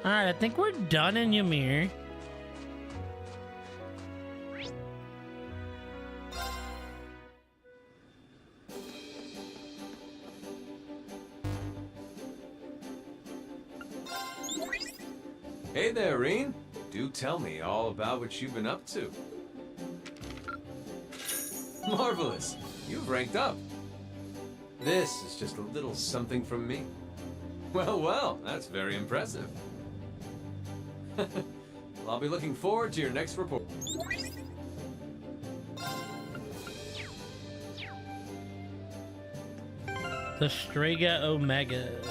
Alright, I think we're done in Ymir. Hey there, Reen. Do tell me all about what you've been up to. Marvelous. You've ranked up. This is just a little something from me. Well, well, that's very impressive. Well, I'll be looking forward to your next report. The Strega Omegas.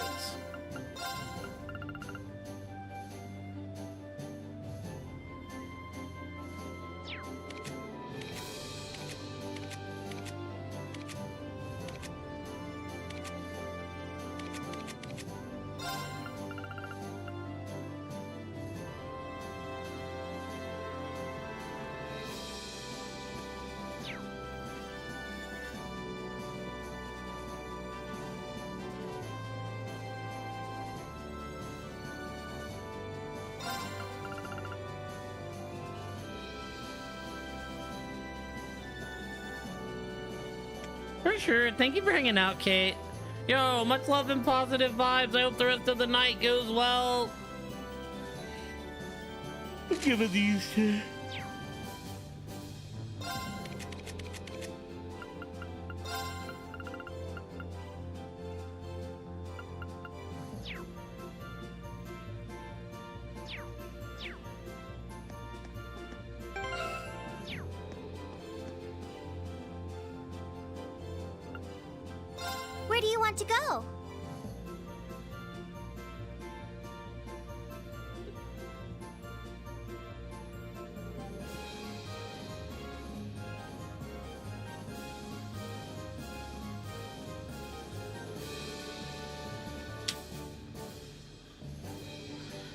For sure. Thank you for hanging out, Kate. Yo, much love and positive vibes. I hope the rest of the night goes well. Give it these. Where do you want to go?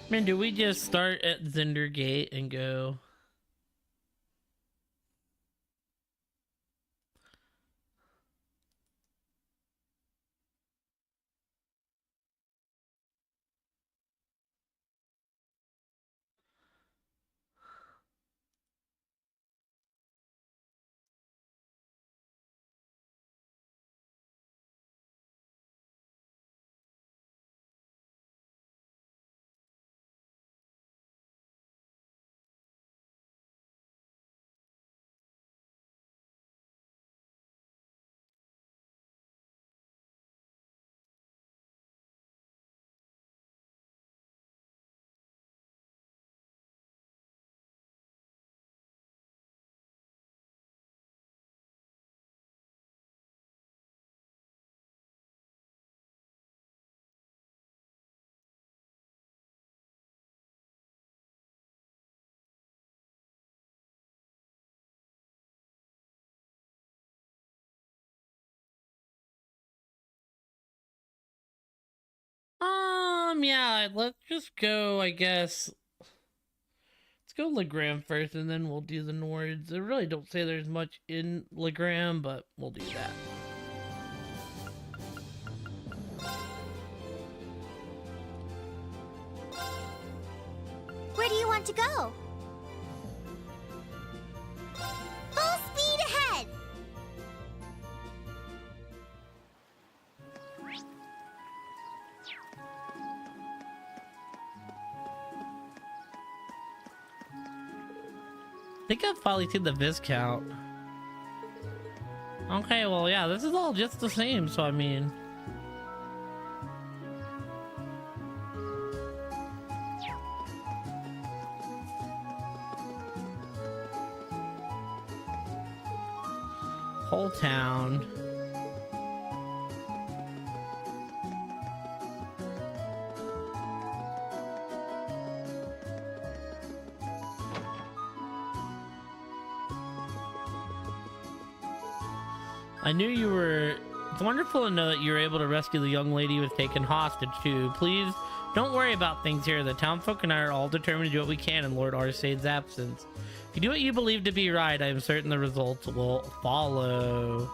Man, do we just start at Zinder Gate and go? Yeah, let's just go, I guess. Let's go Legram first, and then we'll do the Nords. I really don't say there's much in Legram, but we'll do that. Where do you want to go? Full speed ahead! I think I've probably seen the Viscount. Okay, well, yeah, this is all just the same, so I mean... Whole town. I knew you were... It's wonderful to know that you were able to rescue the young lady who was taken hostage, too. Please, don't worry about things here. The townfolk and I are all determined to do what we can in Lord Arsade's absence. If you do what you believe to be right, I am certain the results will follow.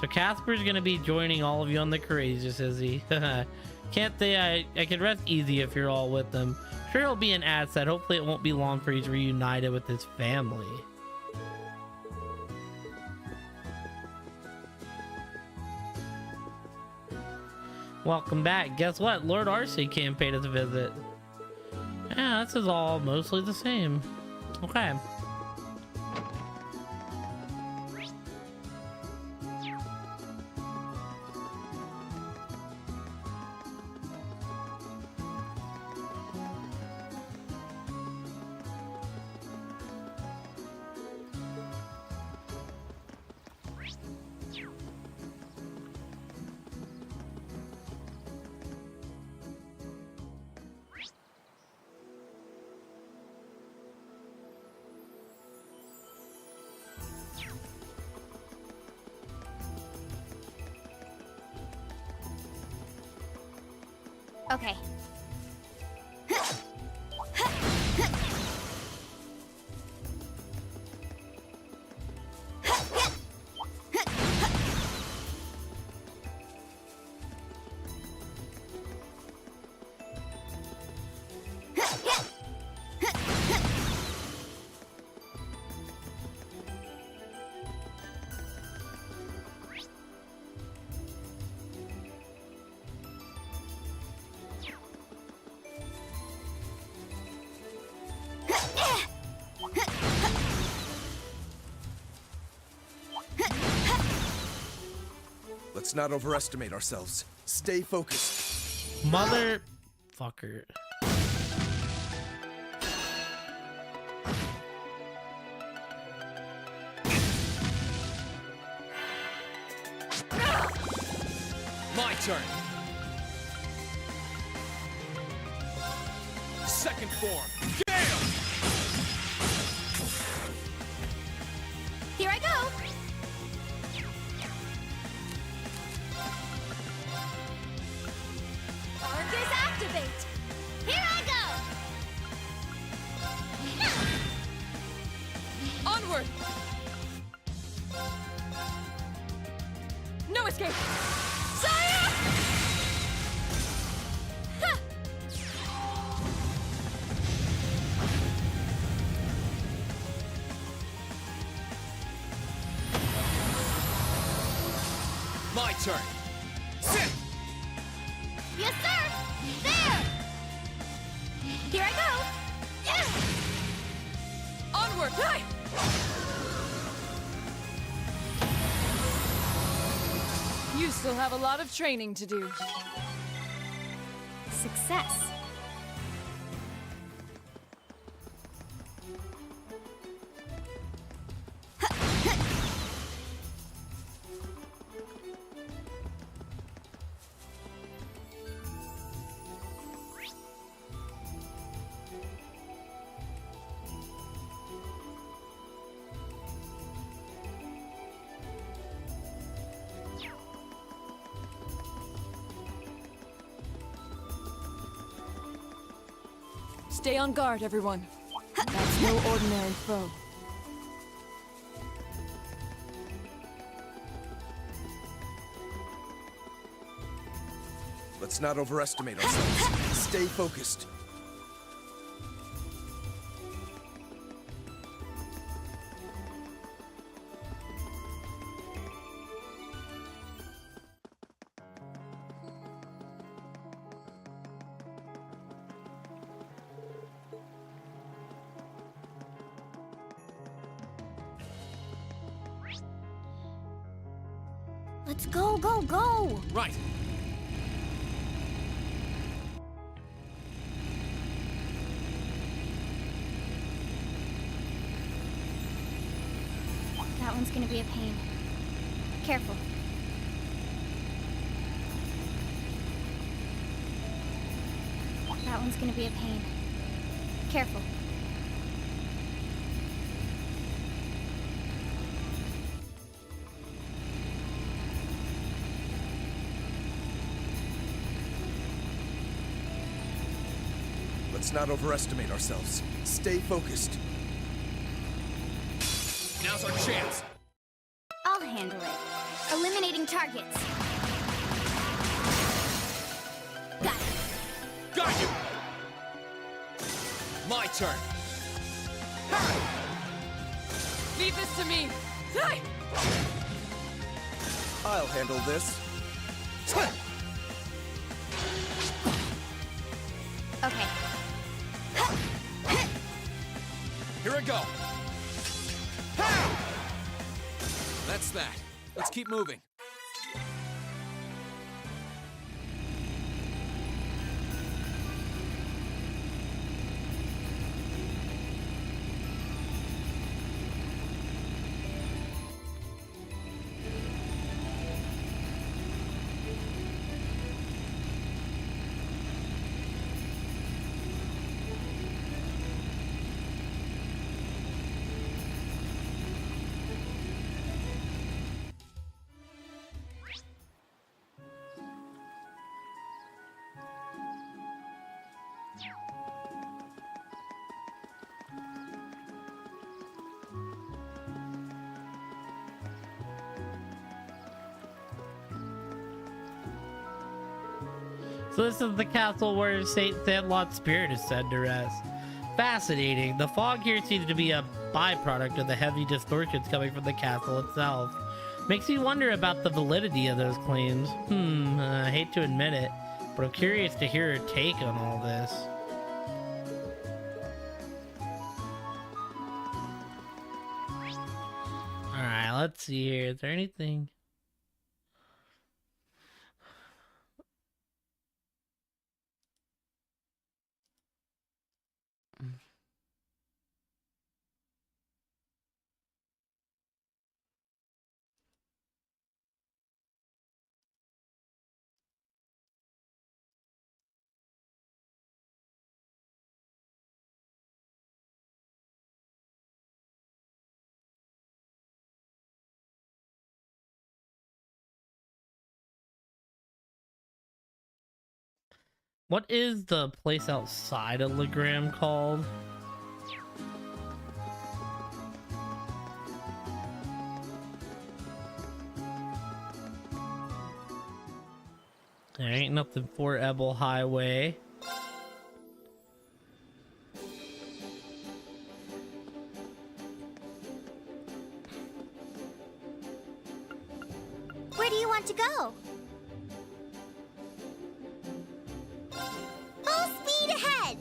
So Casper's gonna be joining all of you on the courageous, is he? Can't say I can rest easy if you're all with them. Sure, he'll be an asset. Hopefully, it won't be long for he's reunited with his family. Welcome back. Guess what? Lord Arcee came paid us a visit. Yeah, this is all mostly the same. Okay. Okay. Let's not overestimate ourselves. Stay focused. Motherfucker. My turn. Second form. Gale! Here I go. Arcus activate. Here I go. Onward! No escape! Sire! Ha! My turn. Sit! Yes, sir. There. Here I go. Yeah. Onward! Hi! You still have a lot of training to do. Success. Stay on guard, everyone. That's no ordinary foe. Let's not overestimate ourselves. Stay focused. Let's go, go, go! Right. That one's gonna be a pain. Careful. That one's gonna be a pain. Careful. Let's not overestimate ourselves. Stay focused. Now's our chance. I'll handle it. Eliminating targets. Got it. Got you. My turn. Leave this to me. I'll handle this. Okay. Here I go. That's that. Let's keep moving. So this is the castle where Saint Sandlot's spirit is said to rest. Fascinating. The fog here seems to be a byproduct of the heavy distortions coming from the castle itself. Makes me wonder about the validity of those claims. I hate to admit it, but I'm curious to hear her take on all this. Alright, let's see here. Is there anything? What is the place outside of Legram called? There ain't nothing for Ebel Highway. Where do you want to go? Full speed ahead!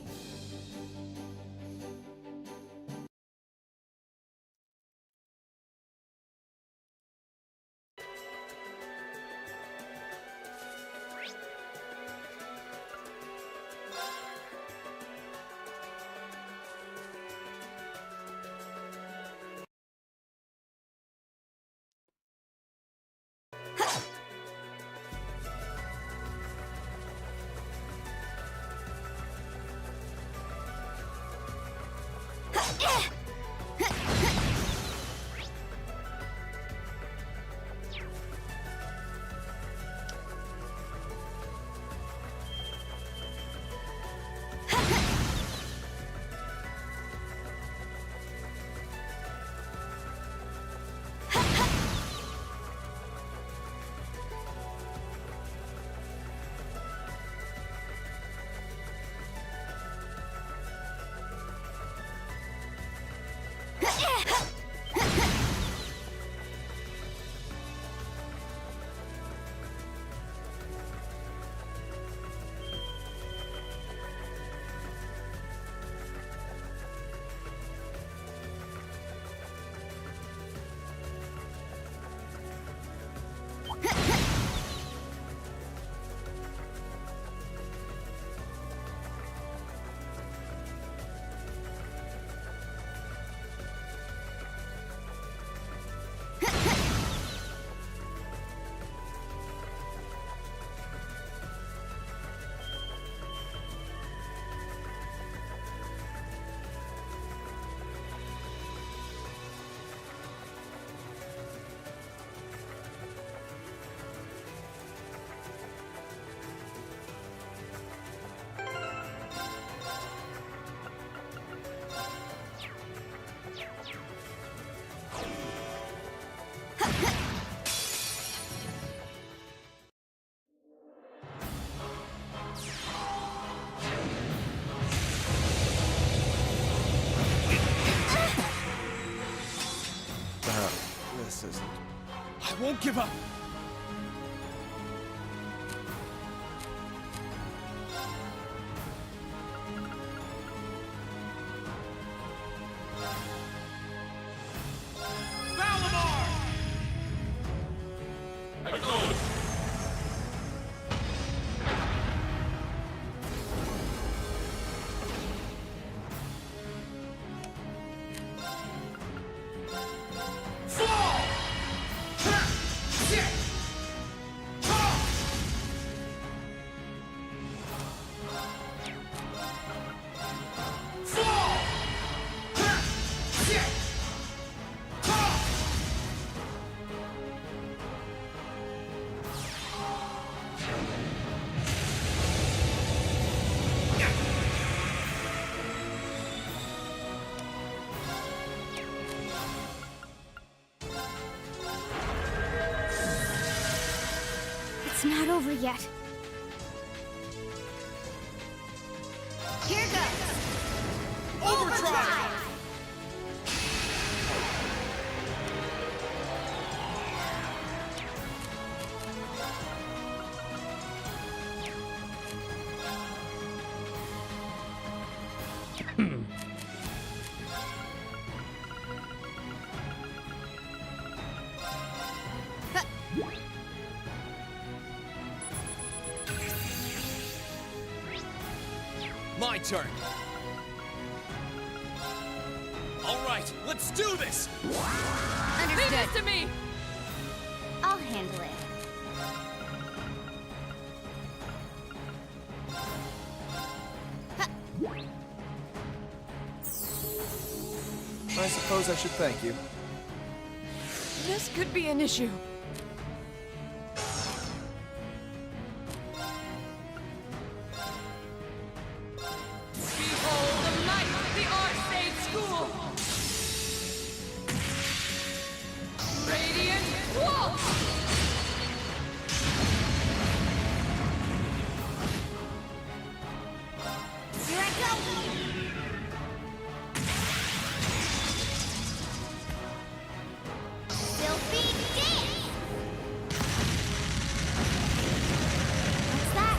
Perhaps this isn't. I won't give up! It's not over yet. Here goes. Overdrive! My turn. All right, let's do this. Understood. to me! I'll handle it. I suppose I should thank you. This could be an issue. Behold the might of the Arcade School! Radiant Waltz! Here I go. Filthy dance. What's that?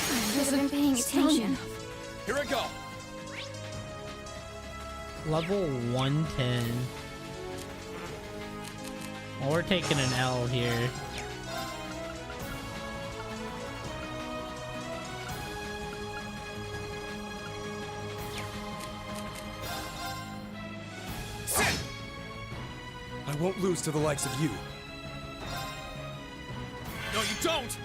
I wasn't paying attention. Here I go. Level 110. Well, we're taking an L here. I won't lose to the likes of you. No, you don't!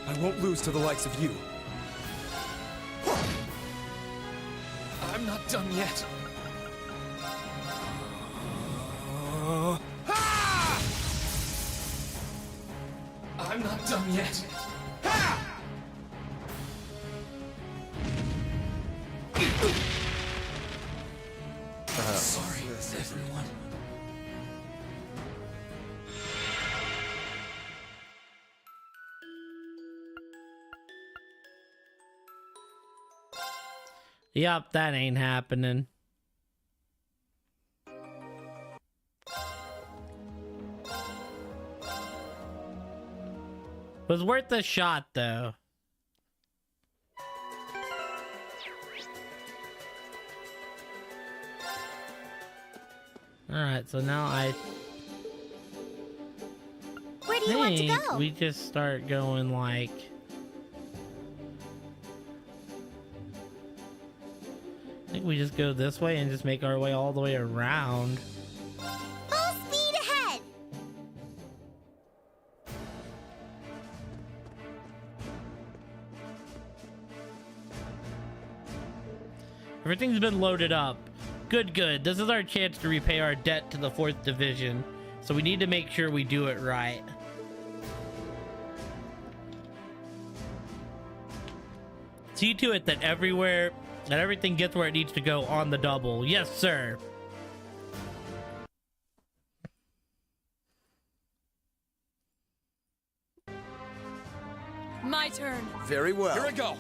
I won't lose to the likes of you. I'm not done yet. I'm not done yet. Sorry, everyone. Yup, that ain't happening. Was worth a shot, though. Alright, so now I Where do you want to think go? we just start going like... I think we just go this way and just make our way all the way around. Full speed ahead. Everything's been loaded up. Good, good. This is our chance to repay our debt to the 4th Division. So we need to make sure we do it right. See to it that everywhere and everything gets where it needs to go on the double. Yes, sir. My turn. Very well. Here I go.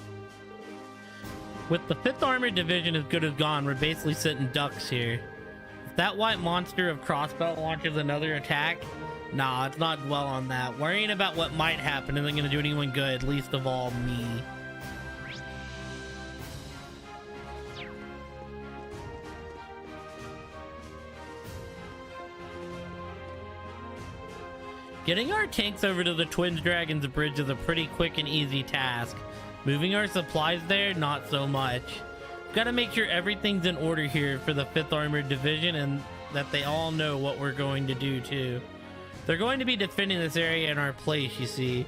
With the 5th Armored Division as good as gone, we're basically sitting ducks here. If that white monster of Crossbelt launches another attack, nah, let's not dwell on that. Worrying about what might happen isn't going to do anyone good, least of all me. Getting our tanks over to the Twin Dragons Bridge is a pretty quick and easy task. Moving our supplies there, not so much. Gotta make sure everything's in order here for the 5th Armored Division and that they all know what we're going to do too. They're going to be defending this area in our place, you see.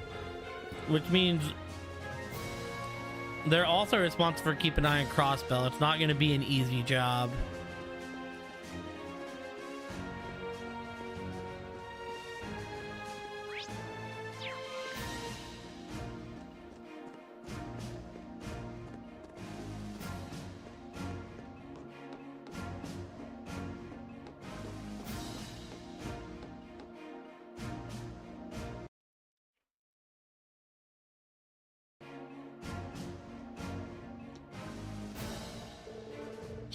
Which means they're also responsible for keeping an eye on Crossbell. It's not going to be an easy job.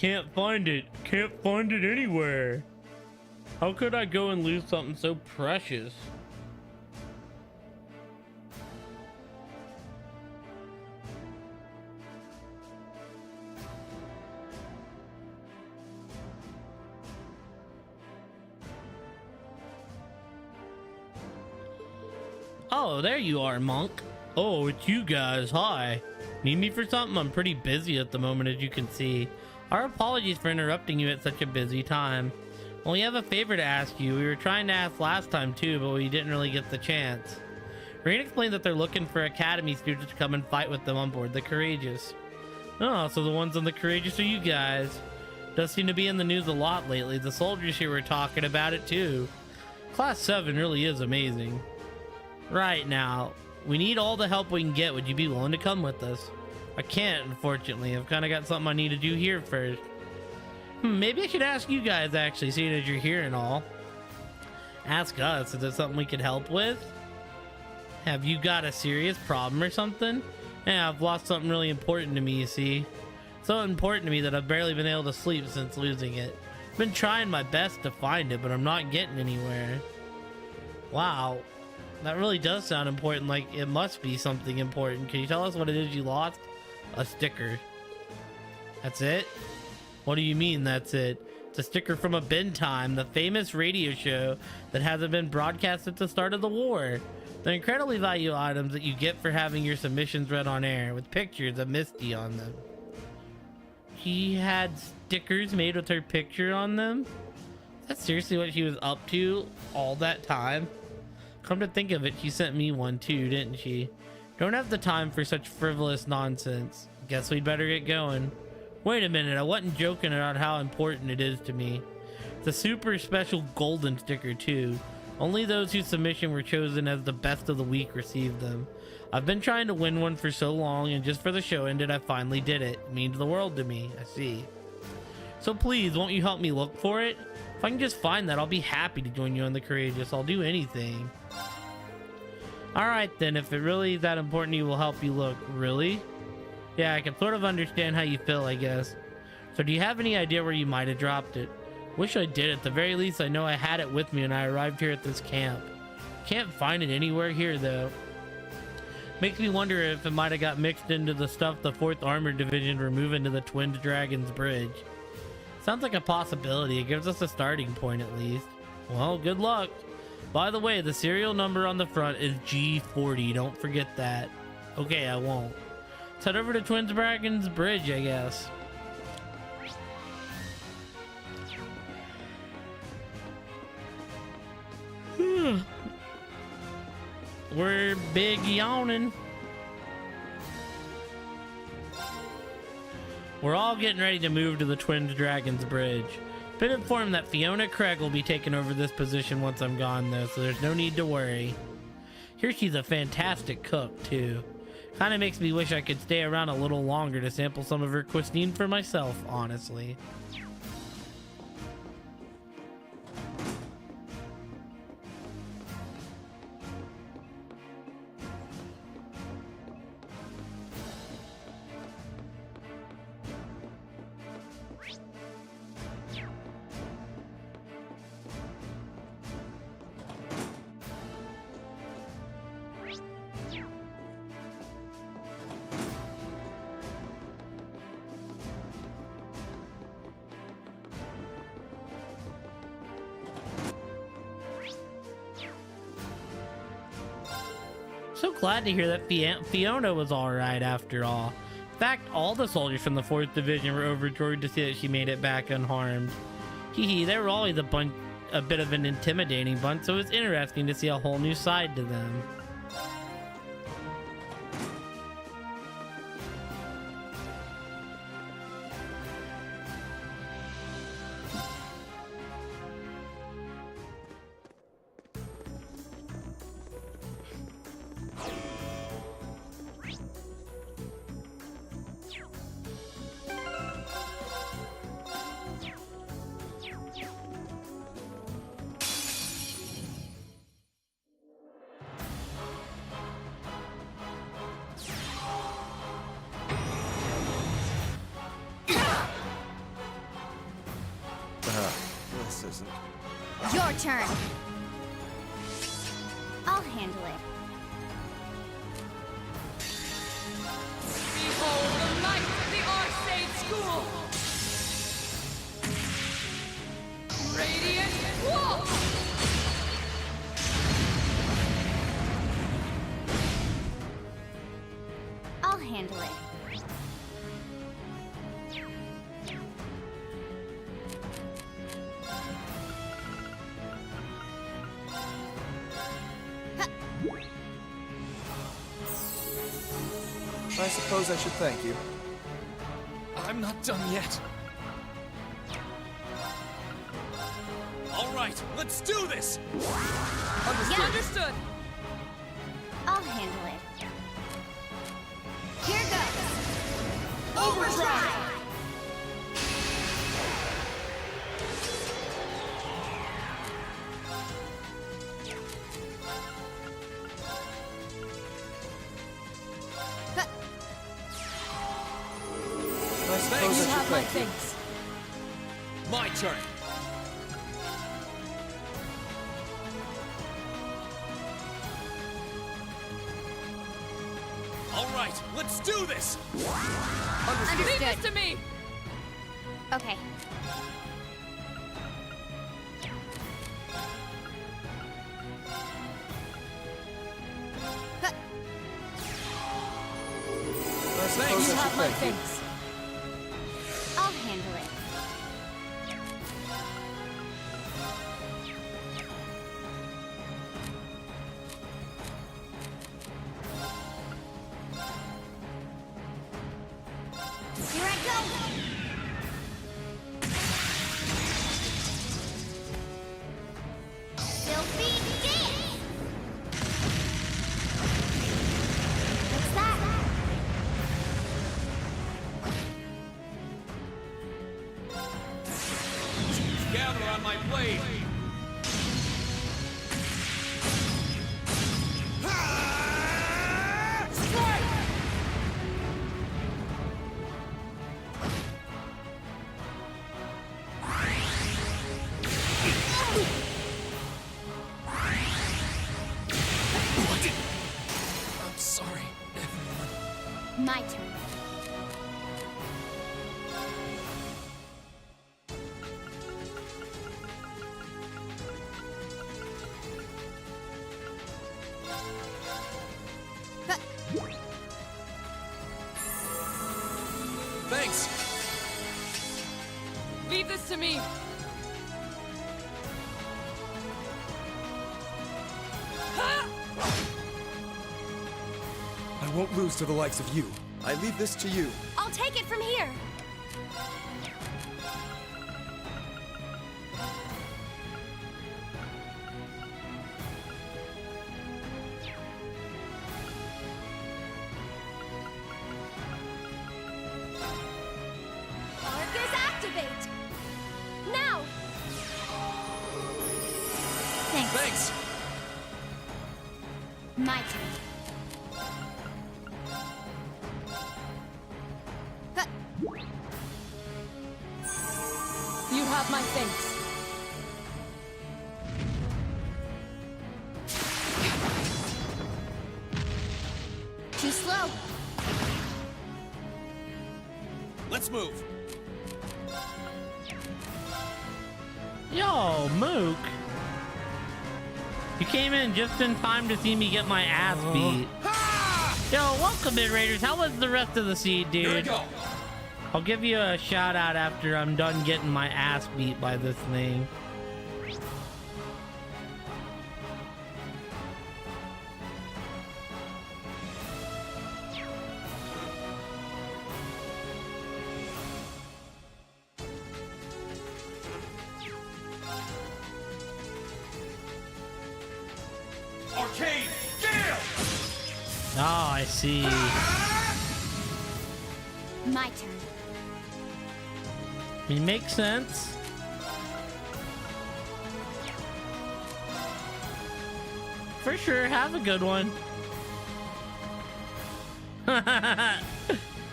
Can't find it. Can't find it anywhere. How could I go and lose something so precious? Oh, there you are, Monk. Oh, it's you guys. Hi. Need me for something? I'm pretty busy at the moment, as you can see. Our apologies for interrupting you at such a busy time. Well, we have a favor to ask you. We were trying to ask last time too, but we didn't really get the chance. Rain explained that they're looking for Academy students to come and fight with them on board the Courageous. Oh, so the ones on the Courageous are you guys. Does seem to be in the news a lot lately. The soldiers here were talking about it too. Class 7 really is amazing. Right now, we need all the help we can get. Would you be willing to come with us? I can't, unfortunately. I've kind of got something I need to do here first. Maybe I should ask you guys, actually, seeing as you're here and all. Ask us. Is there something we could help with? Have you got a serious problem or something? Yeah, I've lost something really important to me, you see. So important to me that I've barely been able to sleep since losing it. I've been trying my best to find it, but I'm not getting anywhere. Wow. That really does sound important. Like, it must be something important. Can you tell us what it is you lost? A sticker. That's it? What do you mean that's it? It's a sticker from a Ben Time, the famous radio show that hasn't been broadcast at the start of the war. They're incredibly valuable items that you get for having your submissions read on air, with pictures of Misty on them. She had stickers made with her picture on them? Is that seriously what she was up to all that time? Come to think of it, she sent me one too, didn't she? Don't have the time for such frivolous nonsense. Guess we'd better get going. Wait a minute, I wasn't joking about how important it is to me. It's a super special golden sticker too. Only those whose submission were chosen as the best of the week received them. I've been trying to win one for so long, and just for the show ended, I finally did it. It means the world to me, I see. So please, won't you help me look for it? If I can just find that, I'll be happy to join you on the Courageous. I'll do anything. Alright then, if it really is that important, you will help you look. Really? Yeah, I can sort of understand how you feel, I guess. So do you have any idea where you might have dropped it? Wish I did. At the very least, I know I had it with me when I arrived here at this camp. Can't find it anywhere here, though. Makes me wonder if it might have got mixed into the stuff the 4th Armored Division were moving to the Twin Dragons Bridge. Sounds like a possibility. It gives us a starting point, at least. Well, good luck. By the way, the serial number on the front is G40. Don't forget that. Okay, I won't. Let's head over to Twin Dragons Bridge, I guess. We're big yawning. We're all getting ready to move to the Twin Dragons Bridge. Been informed that Fiona Craig will be taking over this position once I'm gone, though, so there's no need to worry. Here she's a fantastic cook, too. Kind of makes me wish I could stay around a little longer to sample some of her cuisine for myself, honestly. So glad to hear that Fiona was alright after all. In fact, all the soldiers from the 4th Division were overjoyed to see that she made it back unharmed. Hee, they were always a bit of an intimidating bunch, so it was interesting to see a whole new side to them. This isn't. Your turn. I'll handle it. Behold the might of the Arcade School! Radiant Wolf! I'll handle it. I suppose I should thank you. I'm not done yet. All right, let's do this! Yeah. Understood! I'll handle it. Here goes. Overdrive! I suppose I should thank you. My turn. All right, let's do this! Leave this to me! Okay. I suppose I should thank you. I'll handle it. Here I go! Filthy dance! What's that? Gather on my blade! I'm sorry, everyone. My turn. Thanks! Leave this to me! I won't lose to the likes of you. I leave this to you. I'll take it from here. Thanks! My turn. Huh. You have my thanks. Too slow. Let's move! Yo, Mook. You came in just in time to see me get my ass beat. Yo, welcome in, Raiders. How was the rest of the seed, dude? Here we go! I'll give you a shout out after I'm done getting my ass beat by this thing. Arcade! Gale! Oh, I see. My turn. I mean, makes sense. For sure, have a good one.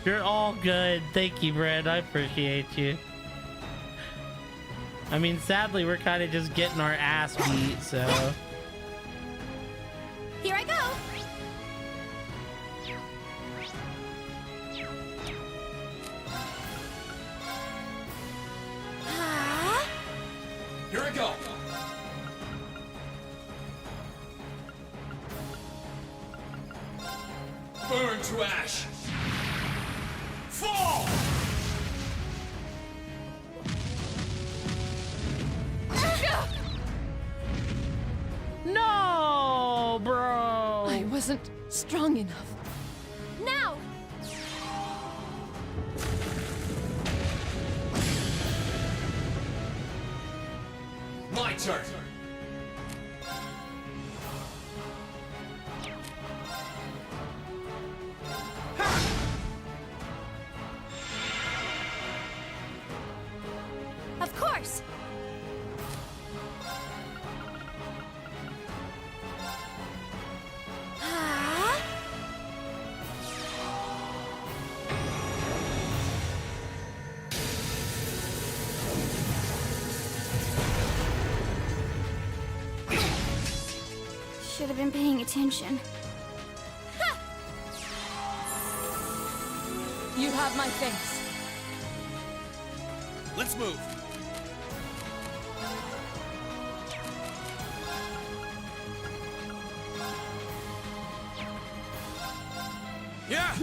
You're all good. Thank you, Brad. I appreciate you. I mean, sadly, we're kind of just getting our ass beat, so... Here I go. Ah, Here I go! Burn to ash! Fall! No, bro! I wasn't strong enough. now. My turn! Of course. Ah, should have been paying attention. You have my thanks. Let's move! Yeah!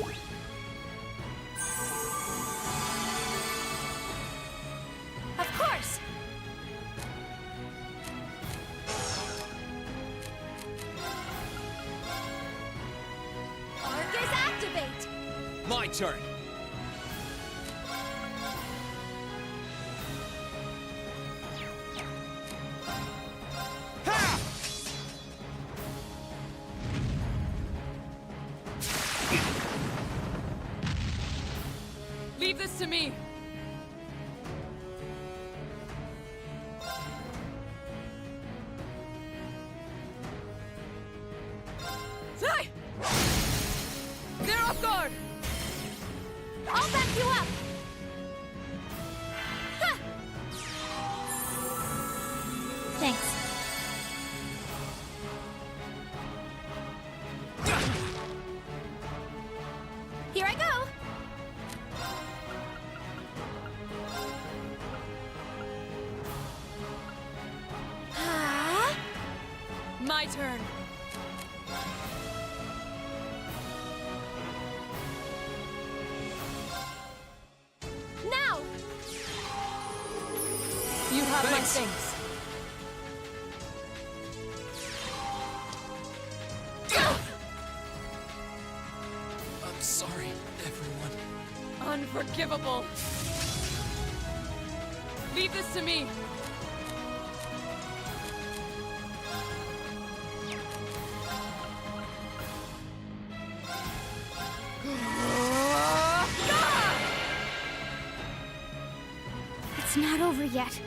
Of course. Arcus activate. My turn! Ha! Leave this to me. Hey! They're off guard. I'll back you up. Ha! Thanks. Here I go. Ah, My turn. now. You have my Thanks. thanks. I'm sorry, everyone. Unforgivable. Leave this to me. It's not over yet.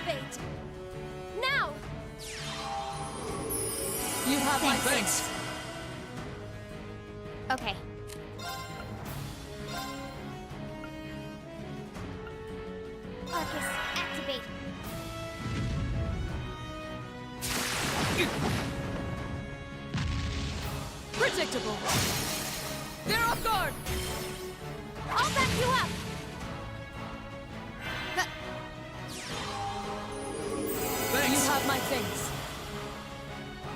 Activate! Now! You have my Thanks. Okay. Arcus, activate! predictable. They're off guard. I'll back you up! You have my things.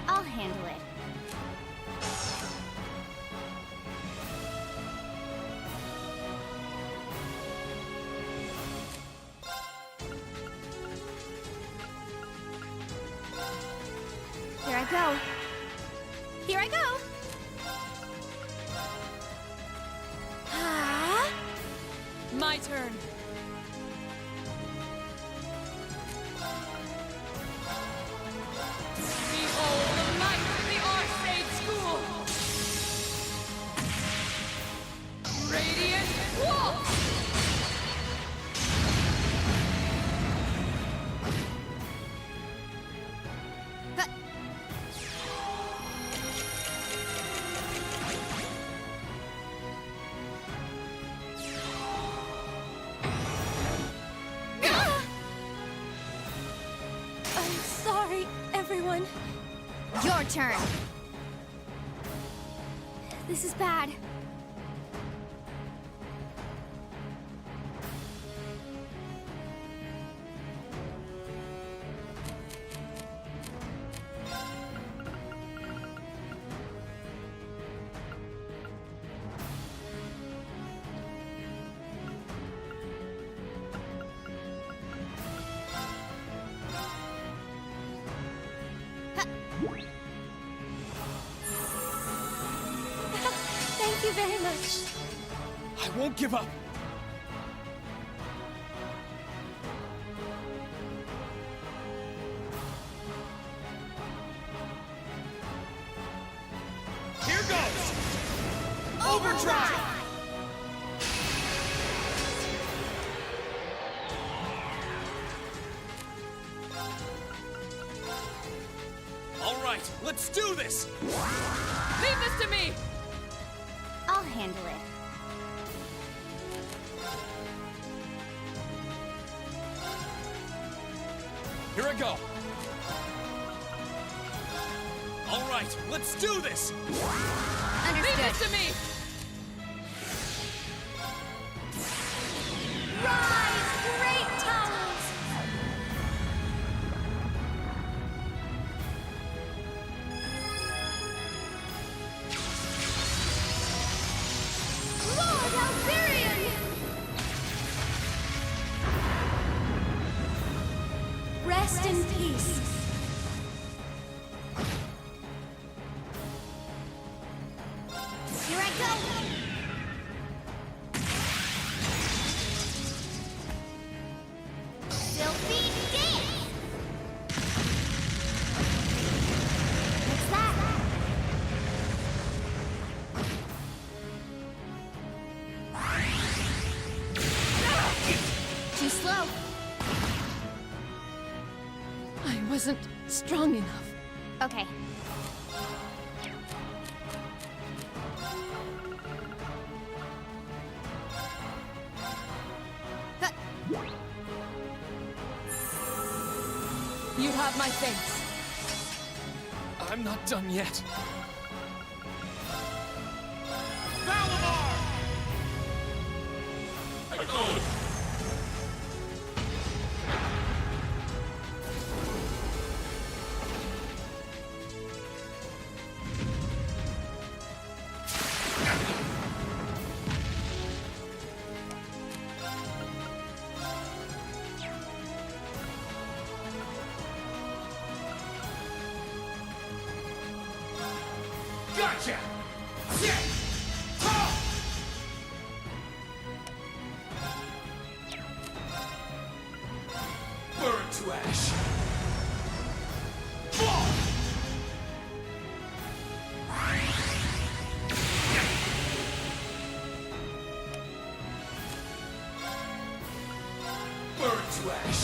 I'll handle it. Here I go. Here I go. Ah! My turn. Behold the might of the Arcade School! Radiant Waltz! I'm sorry, everyone. Your turn. This is bad. Thank you very much. I won't give up. Here goes! Overdrive! All right, let's do this! Leave this to me! I'll handle it. Here I go. All right, let's do this! Leave Understood. this to me! Rise, great towers! Lord Alvarian! Rest in peace. Here I go! Filthy dance! What's that? Too slow. I wasn't strong enough. Okay. You have my thanks. I'm not done yet. Gotcha! Burn to ash! Fall! Burn to ash!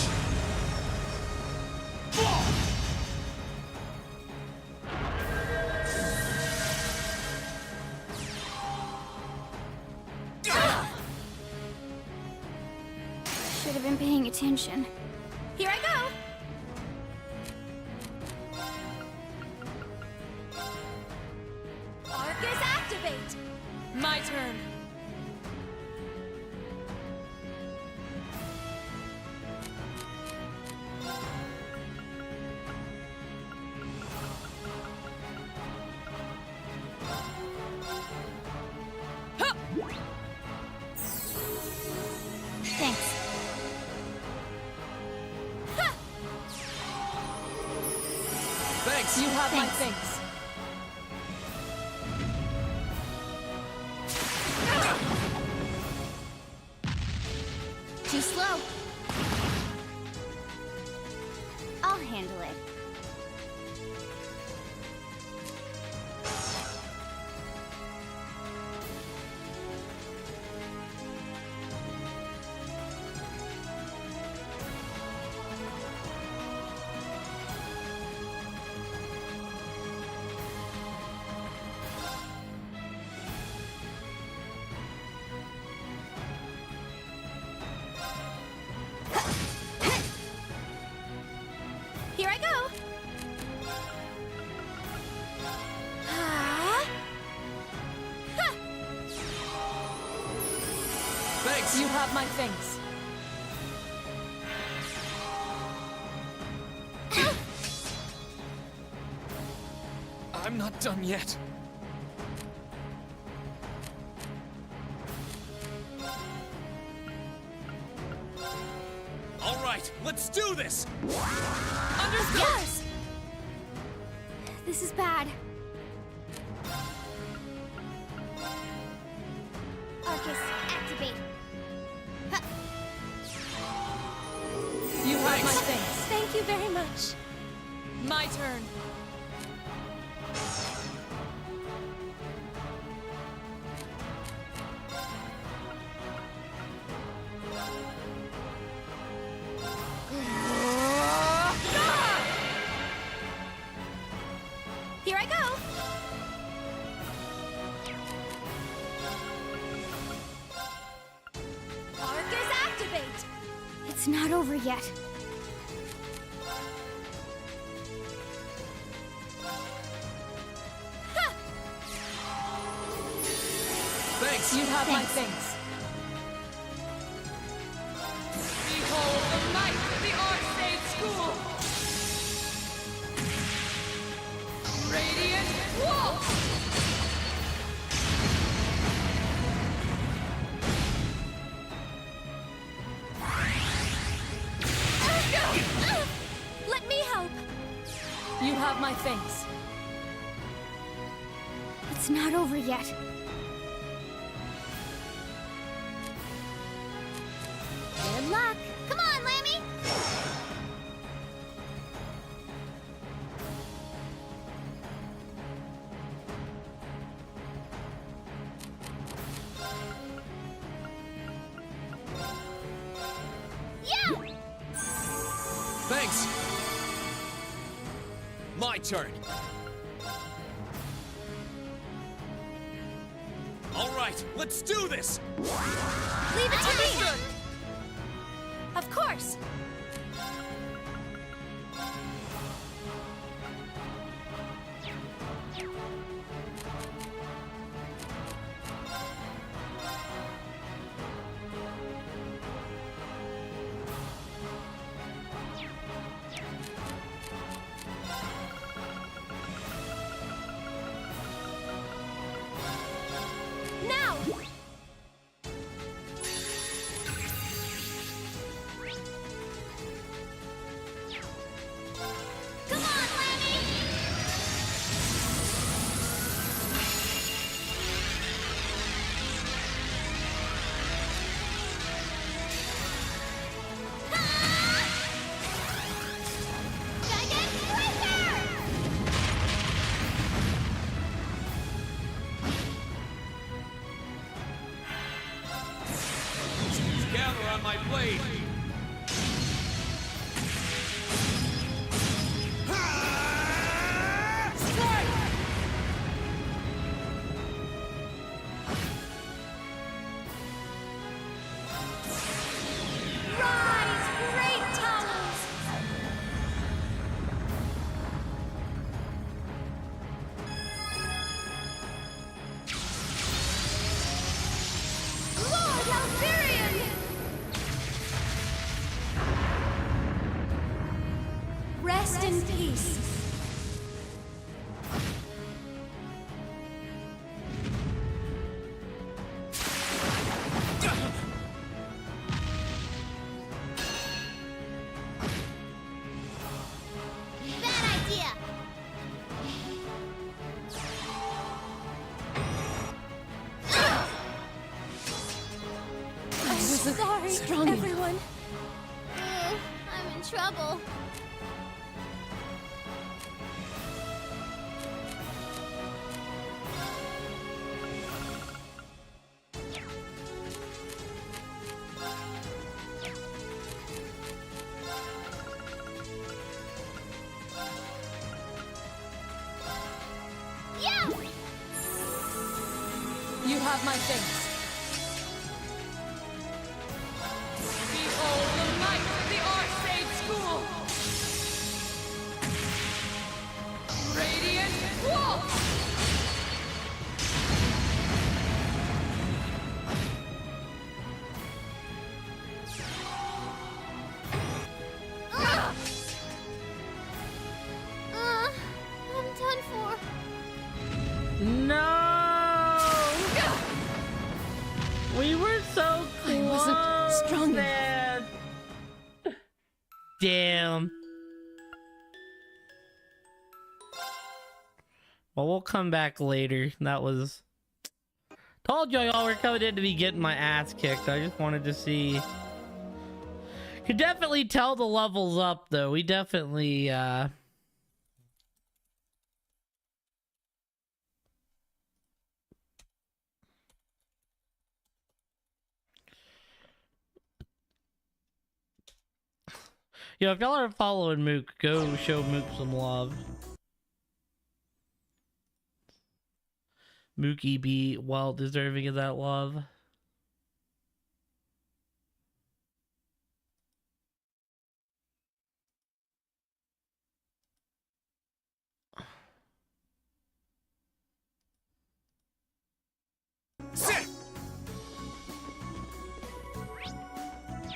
attention. Here I go! Arcus activate! My turn. Thanks. Thanks! You have my Thanks. thanks. Too slow. I'll handle it. Here I go. Ah. Ha. Thanks! You have my thanks. I'm not done yet. All right, let's do this! Yes! This is bad. Arcus, activate. Ha. You have my thanks. Thank you very much. My turn. Here I go. Arcus, activate. It's not over yet. Ha! Thanks! You have my Thanks. thanks. Behold the might of the Arcade School! Radiant Waltz! Let me help. You have my thanks. It's not over yet. Good luck. Come on, Lammy. Yeah! Thanks! My turn. All right, let's do this! Leave it to me. Of course. Now. Rest in peace. Bad idea. I'm sorry, everyone. I'm in trouble. Yeah! You have my thanks. Behold the might of the Arcade School! Radiant Waltz! I'm done for. No! We were so close. I wasn't strong enough. man. Damn. Well, we'll come back later. That was... Told y'all were coming in to be getting my ass kicked. I just wanted to see... Could definitely tell the levels up, though. We definitely, Yo, if y'all are following Mook, go show Mook some love. Mookie be well deserving of that love.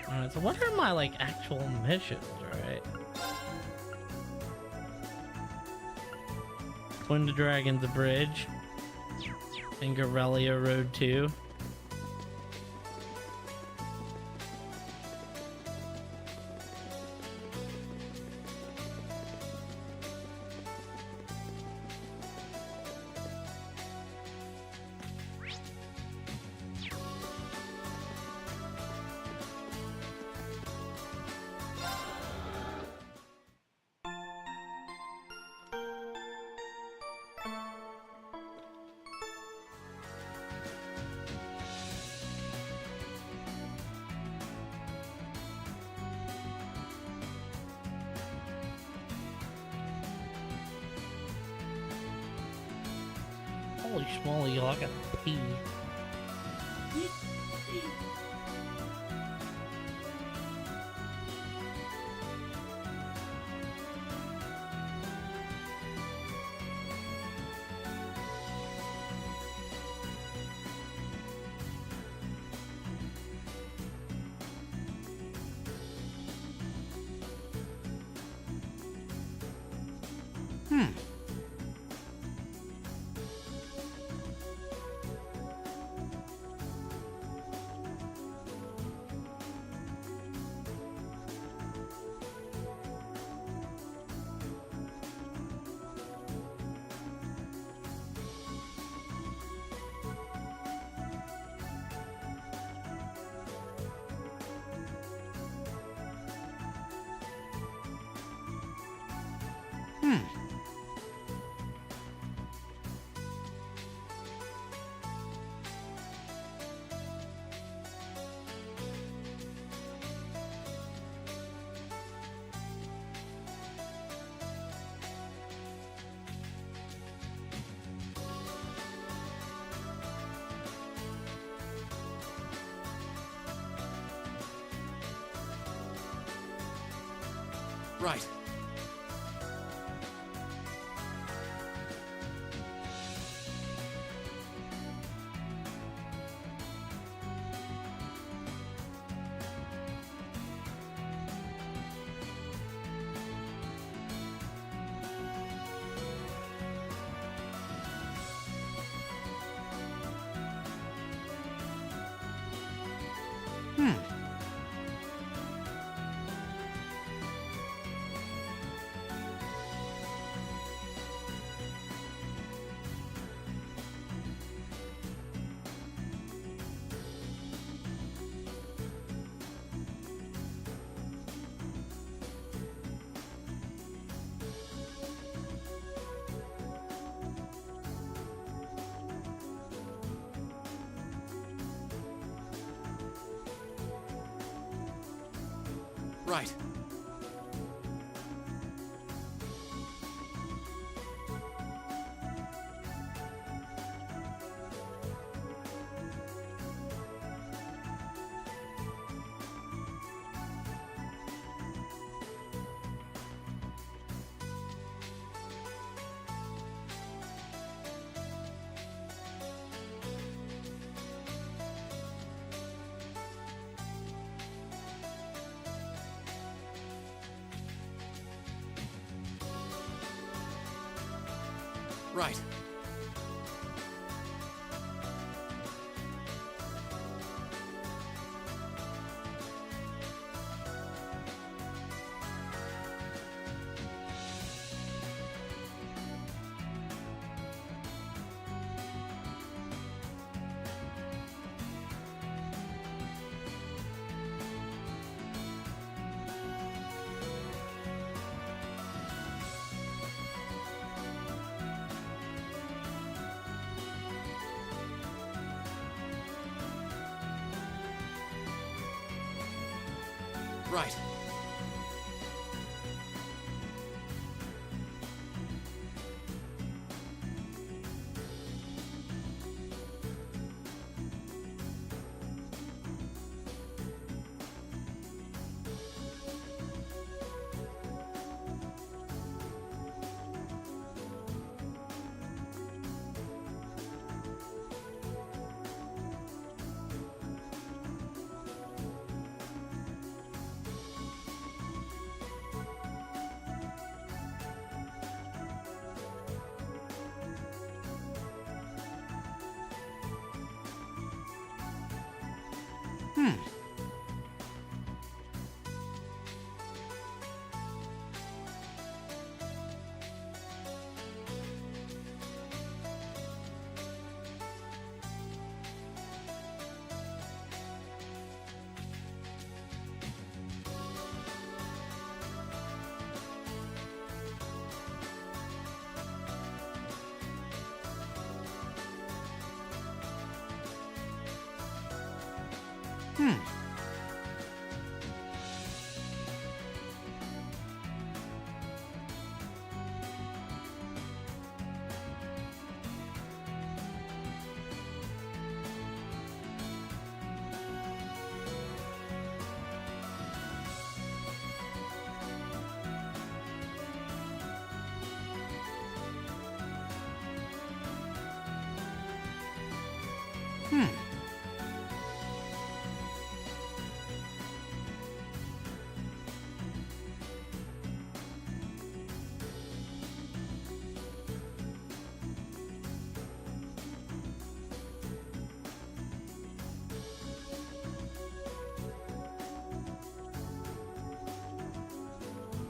Alright, so what are my, like, actual missions, right? Twin the Dragon's Bridge. Fingerelia Road 2. Holy schmoly, y'all, I gotta pee. Right. Right. Right. Right.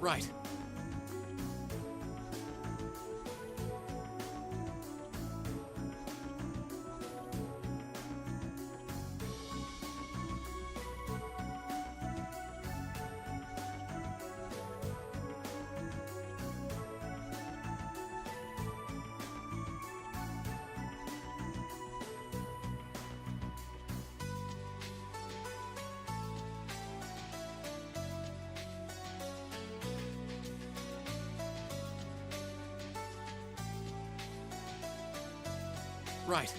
Right. Right.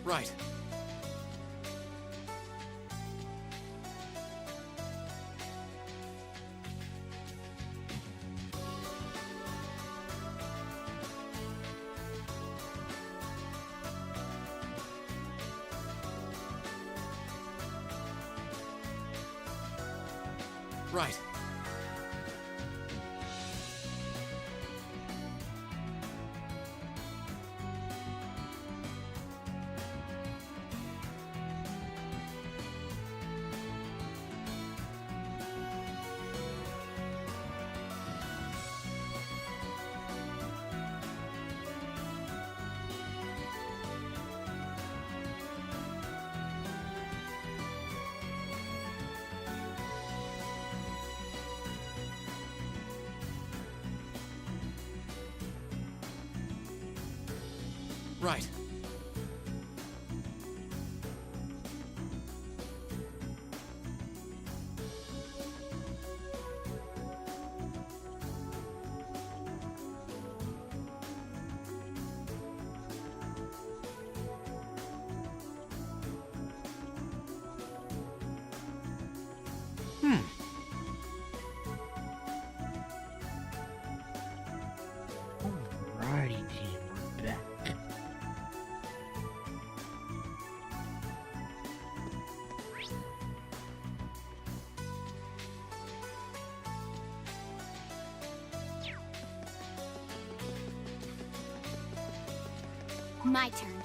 Right. Right. Right. Alrighty, team, we're back. My turn.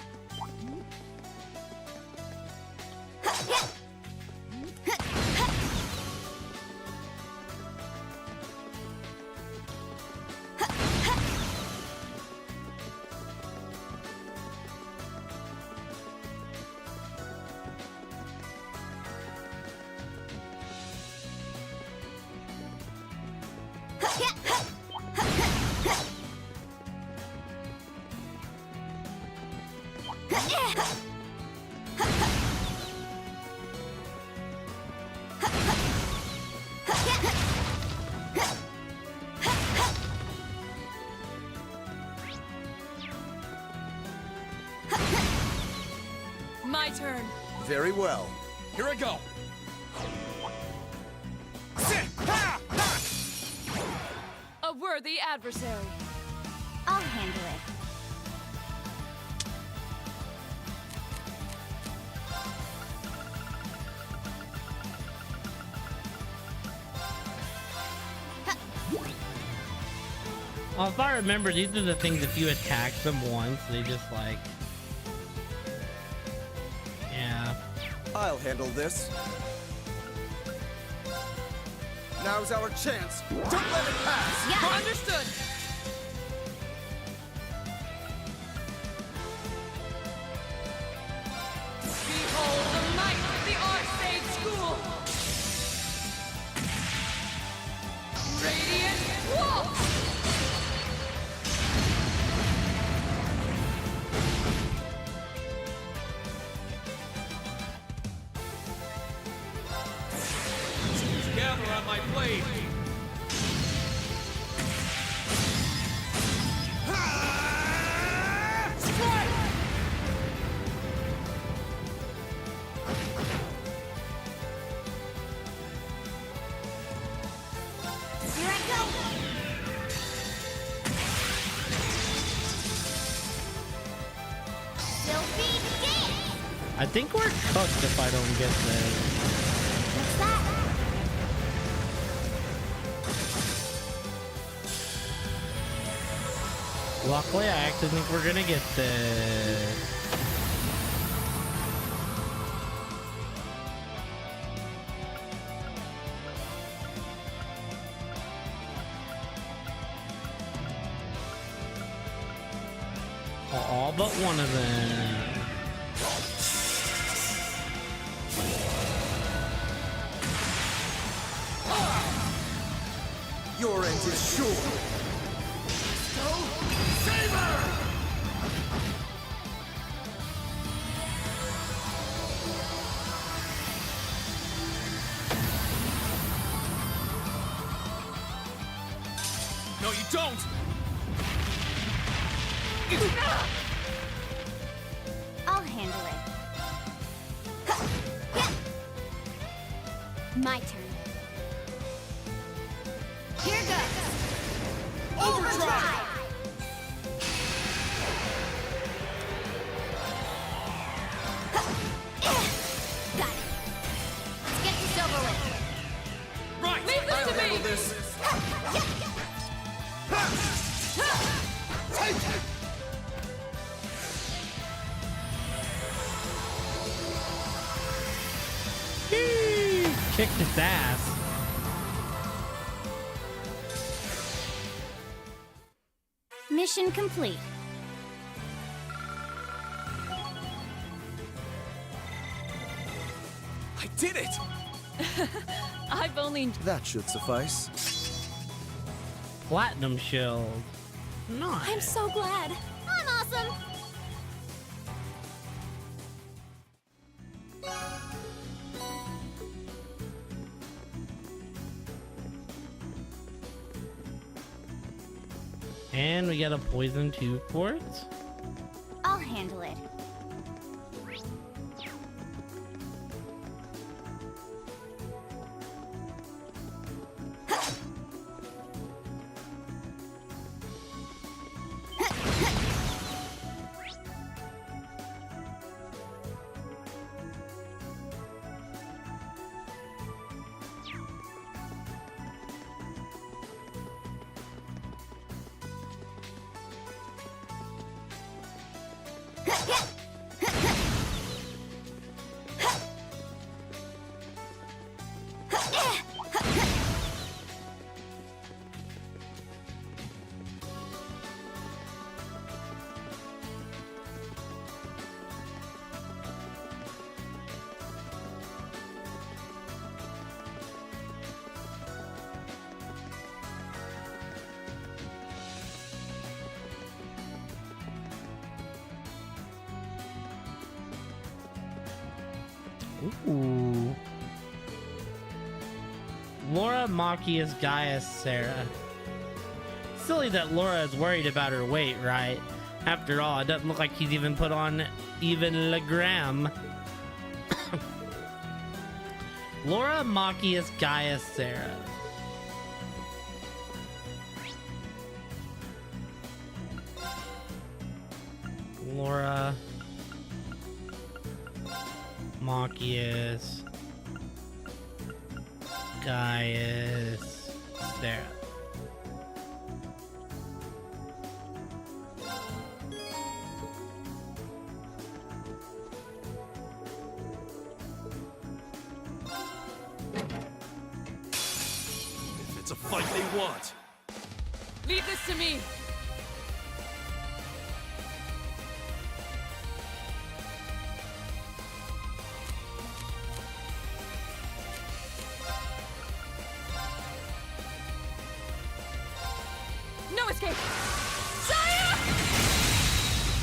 My turn. Very well. Here I go. A worthy adversary. I'll handle it. Well, if I remember, these are the things if you attack them once, they just like... Yeah. I'll handle this. Now's our chance. Don't let it pass! Yeah. Understood. Behold the might of the Archsage School. Radiant Waltz. Gather on my blade. Here I go. Sylphie dance. I think we're cooked if I don't get this. What's that? Luckily, I actually think we're gonna get this. All but one of them. Your end is sure. No, you don't! I'll handle it. My turn. Here goes. Overdrive! Got it. Let's get this over with. Right! Leave this I'll to me. handle this. Kicked his ass. Mission complete. I did it! I've only That should suffice. Platinum shield. Nice. I'm so glad. I'm awesome. And we got a poison 2 quartz. I'll handle it. Ooh. Laura Machias Gaius Sarah. Silly that Laura is worried about her weight, right? After all, it doesn't look like he's even put on even a gram. Laura Machias Gaius Sarah. Laura Machias Gaius Sarah. If it's a fight they want. leave this to me. No escape. Saya!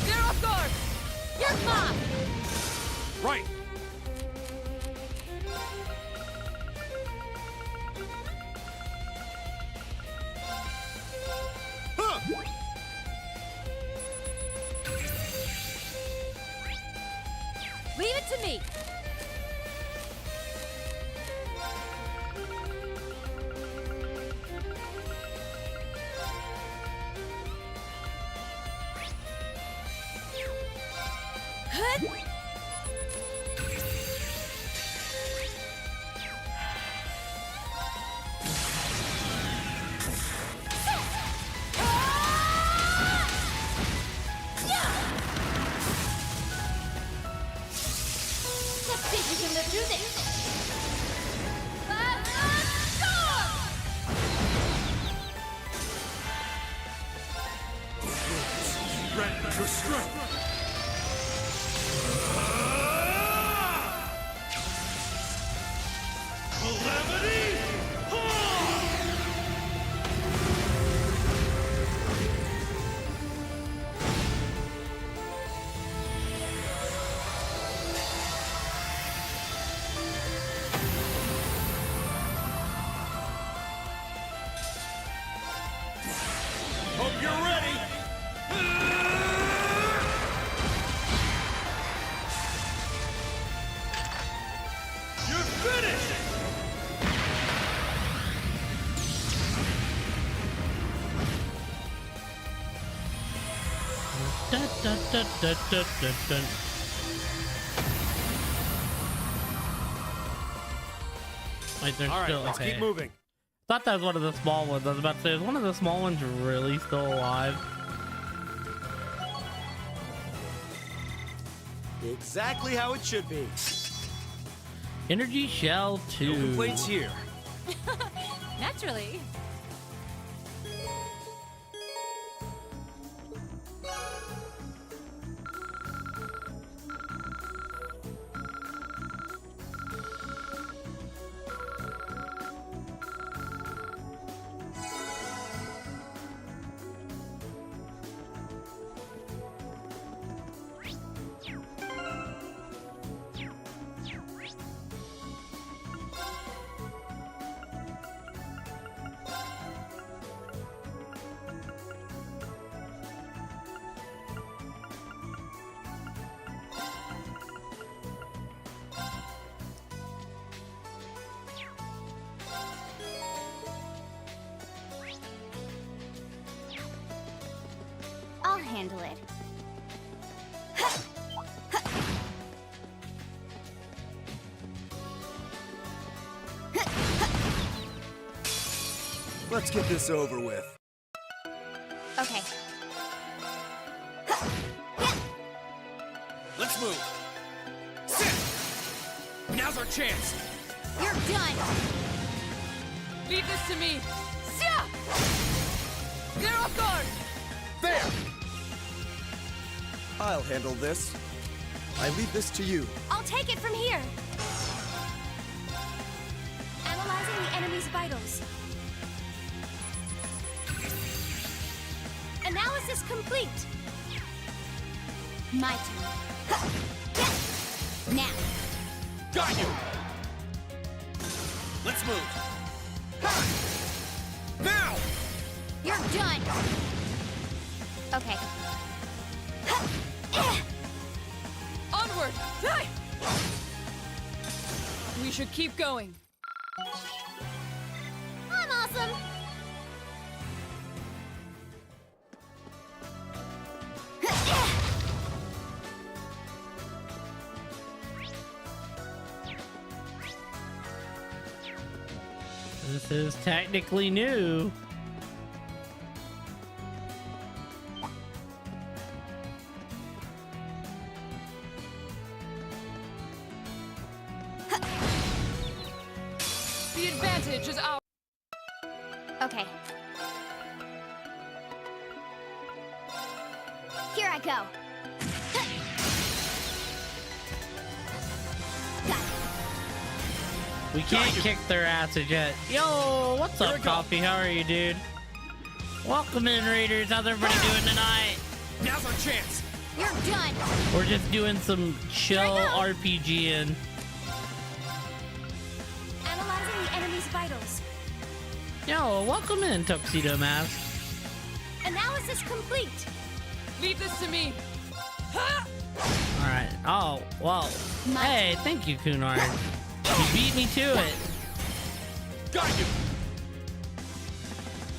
They're off guard. You're mine. Right! Huh! Leave it to me. Let's see if we can live through this. Grant your strength! Calamity! Hope you're ready! You're finished! Dun, dun, dun, dun, dun, dun. Wait, there's All right, still let's okay. keep moving. Thought that was one of the small ones. I was about to say, is one of the small ones really still alive? Exactly how it should be. Energy Shell 2. No complaints here. Naturally. I'll handle it. Let's get this over with. Okay. Let's move. Sit! Now's our chance. You're done. Leave this to me. Sia! Get off guard! There! I'll handle this. I leave this to you. I'll take it from here. Analyzing the enemy's vitals. Analysis complete. My turn. Now. Got you! Let's move. Now! You're done. Okay. Onward! Die! We should keep going. I'm awesome. This is technically new. The advantage is ours. Okay. Here I go. Got it. We can't kick their asses yet. Yo, what's up, Coffee? How are you, dude? Welcome in, Raiders. How's everybody doing tonight? Now's our chance. You're done. We're just doing some chill RPGing. Analyzing the enemy's vitals. Yo, welcome in, Tuxedo Mask. Analysis complete. Leave this to me. All right. Oh, well. Hey, thank you, Kunar. You beat me to it. Got you!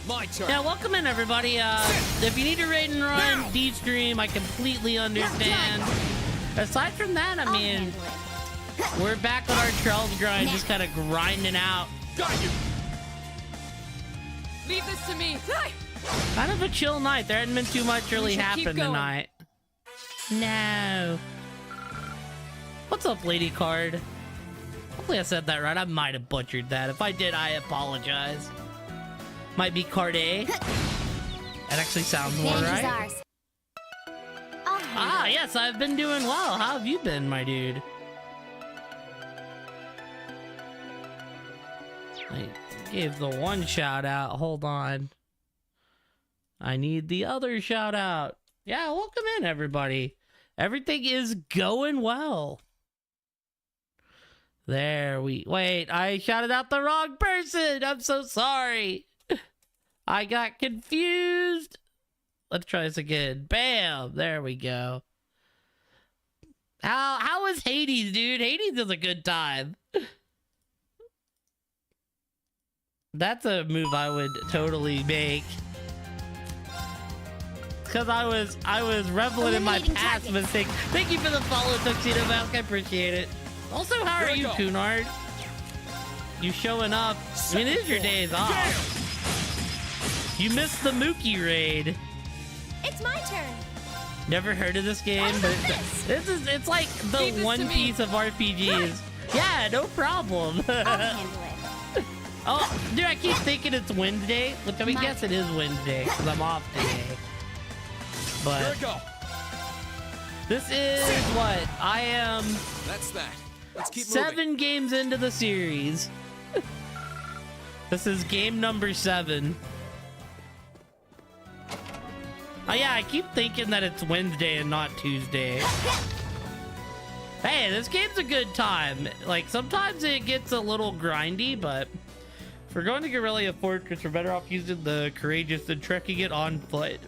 My turn. Yeah, welcome in, everybody. If you need a raid and run, D-Stream, I completely understand. Aside from that, I mean, we're back on our Charles grind, just kind of grinding out. Got you! Leave this to me. Die! Kind of a chill night. There hadn't been too much really should keep happen going. tonight. No. What's up, Lady Card? Hopefully I said that right. I might have butchered that. If I did, I apologize. Might be Card A. That actually sounds more Advantage is right. ours. I'll handle Ah, it. yes, I've been doing well. How have you been, my dude? I gave the one shout out. Hold on. I need the other shout out. Yeah, welcome in, everybody. Everything is going well. There we... Wait, I shouted out the wrong person. I'm so sorry. I got confused. Let's try this again. Bam! There we go. How is Hades, dude? Hades is a good time. That's a move I would totally make. because I was reveling in my Eliminating past targets. mistakes. Thank you for the follow, Tuxedo Mask. I appreciate it. Also, how are Here I you, go. Cunard? You showing up? I mean, it is your days off. You missed the Mookie raid. It's my turn. Never heard of this game, but it's like the One Piece of RPGs. Yeah, no problem. I'll handle it. Oh, dude, I keep thinking it's Wednesday, which I mean, guess it is Wednesday because I'm off today. Here But I go. this is what I am That's that. Let's keep moving. 7 games into the series. This is game number 7. Oh yeah, I keep thinking that it's Wednesday and not Tuesday. Hey, this game's a good time. Like, sometimes it gets a little grindy, but if we're going to Guerrilla Fortress, we're better off using the Courageous than trekking it on foot.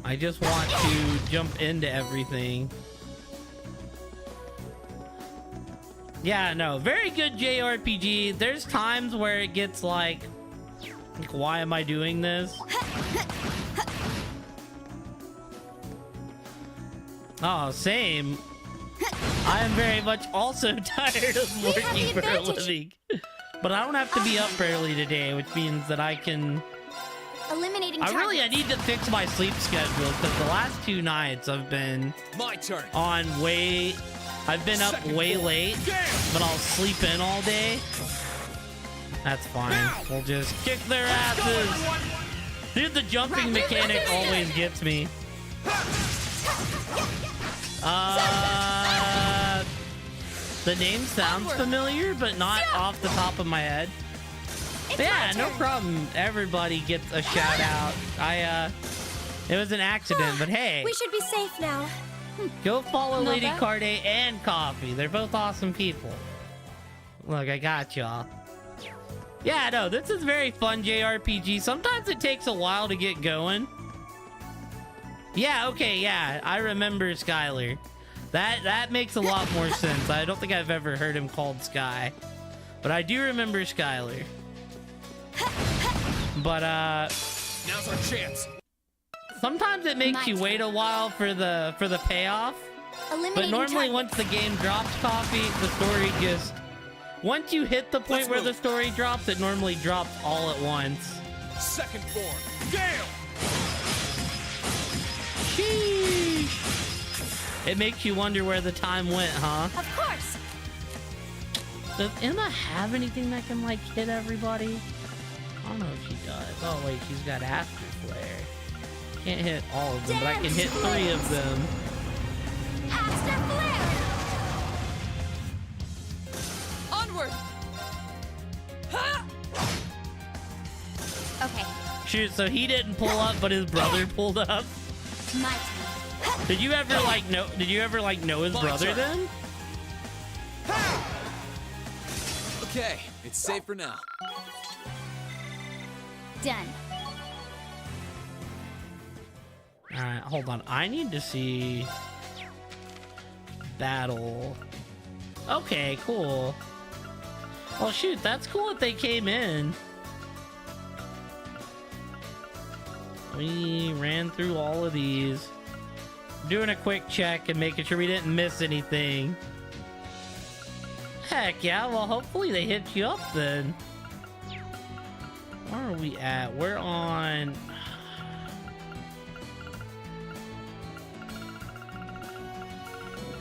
I just want to jump into everything. Yeah, no, very good JRPG. There's times where it gets like why am I doing this? Oh, same. I am very much also tired of working for a living. But I don't have to be up early today, which means that I can... Eliminating I targets. need to fix my sleep schedule because the last 2 nights I've been My turn. I've been up way late, but I'll sleep in all day. That's fine. We'll just kick their asses. Dude, the jumping mechanic always gets me. The name sounds familiar, but not off the top of my head. Yeah, no problem. Everybody gets a shout out. It was an accident, but hey, We should be safe now. go follow Not Lady bad. Carde and Coffee. They're both awesome people. Look, I got y'all. Yeah, no, this is very fun JRPG. Sometimes it takes a while to get going. Yeah, okay, yeah, I remember Skylar. That makes a lot more sense. I don't think I've ever heard him called Sky, but I do remember Skylar. But Now's our chance. sometimes it makes My you wait a while for the payoff. Eliminating But normally targets. once the game drops, Coffee, the story just... Once you hit the point Let's where move. the story drops, it normally drops all at once. Second form. Gale. Sheesh. It makes you wonder where the time went, huh? Of course. Does Emma have anything that can, like, hit everybody? I don't know if she does. Oh, wait, she's got Astro Flare. Can't hit all of them, but I can hit 3 of them. Astro Flare. Onward! Okay. Shoot, so he didn't pull up, but his brother pulled up? My turn. Did you ever, like, know his My brother turn. then? Okay, it's safe for now. Done. Alright, hold on. I need to see... Battle. Okay, cool. Well, shoot, that's cool that they came in. We ran through all of these. Doing a quick check and making sure we didn't miss anything. Heck yeah, well, hopefully they hit you up then. Where are we at? We're on...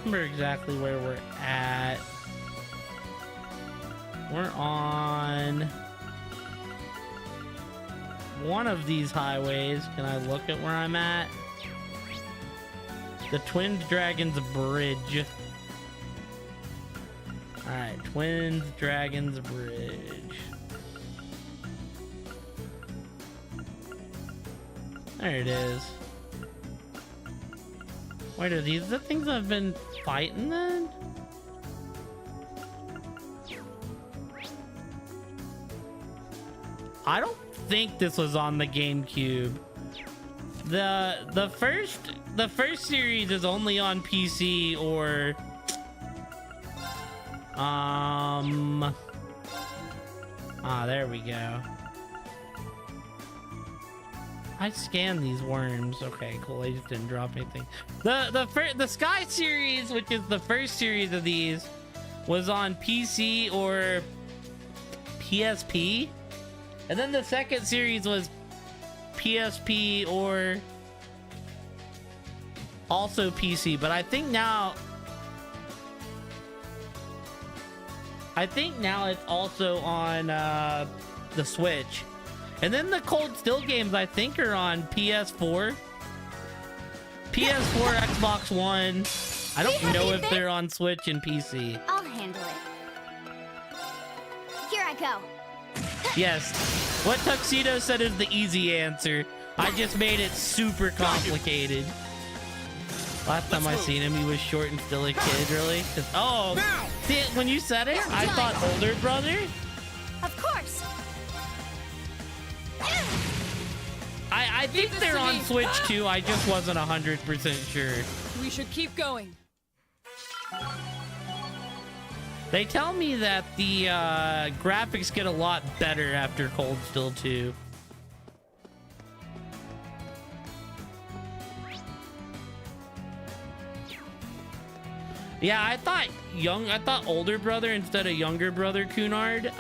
remember exactly where we're at. We're on one of these highways. Can I look at where I'm at? The Twin Dragons Bridge. Alright, Twin Dragons Bridge. There it is. Wait, are these the things I've been fighting then? I don't think this was on the GameCube. The first series is only on PC or there we go. I scanned these worms. Okay, cool. I just didn't drop anything. The Sky series, which is the first series of these, was on PC or PSP, and then the second series was PSP or also PC. But I think now it's also on the Switch. And then the Cold Still games, I think, are on PS4, Xbox One. I don't know if they're on Switch and PC. I'll handle it. Here I go. Yes, what Tuxedo said is the easy answer. I just made it super complicated. Last time I seen him, he was short and still a kid, really. Oh, see, when you said it, I thought older brother. Of course. I think they're on Switch too. I just wasn't 100% sure. We should keep going. They tell me that the graphics get a lot better after Cold Still 2. Yeah, I thought older brother instead of younger brother Cunard.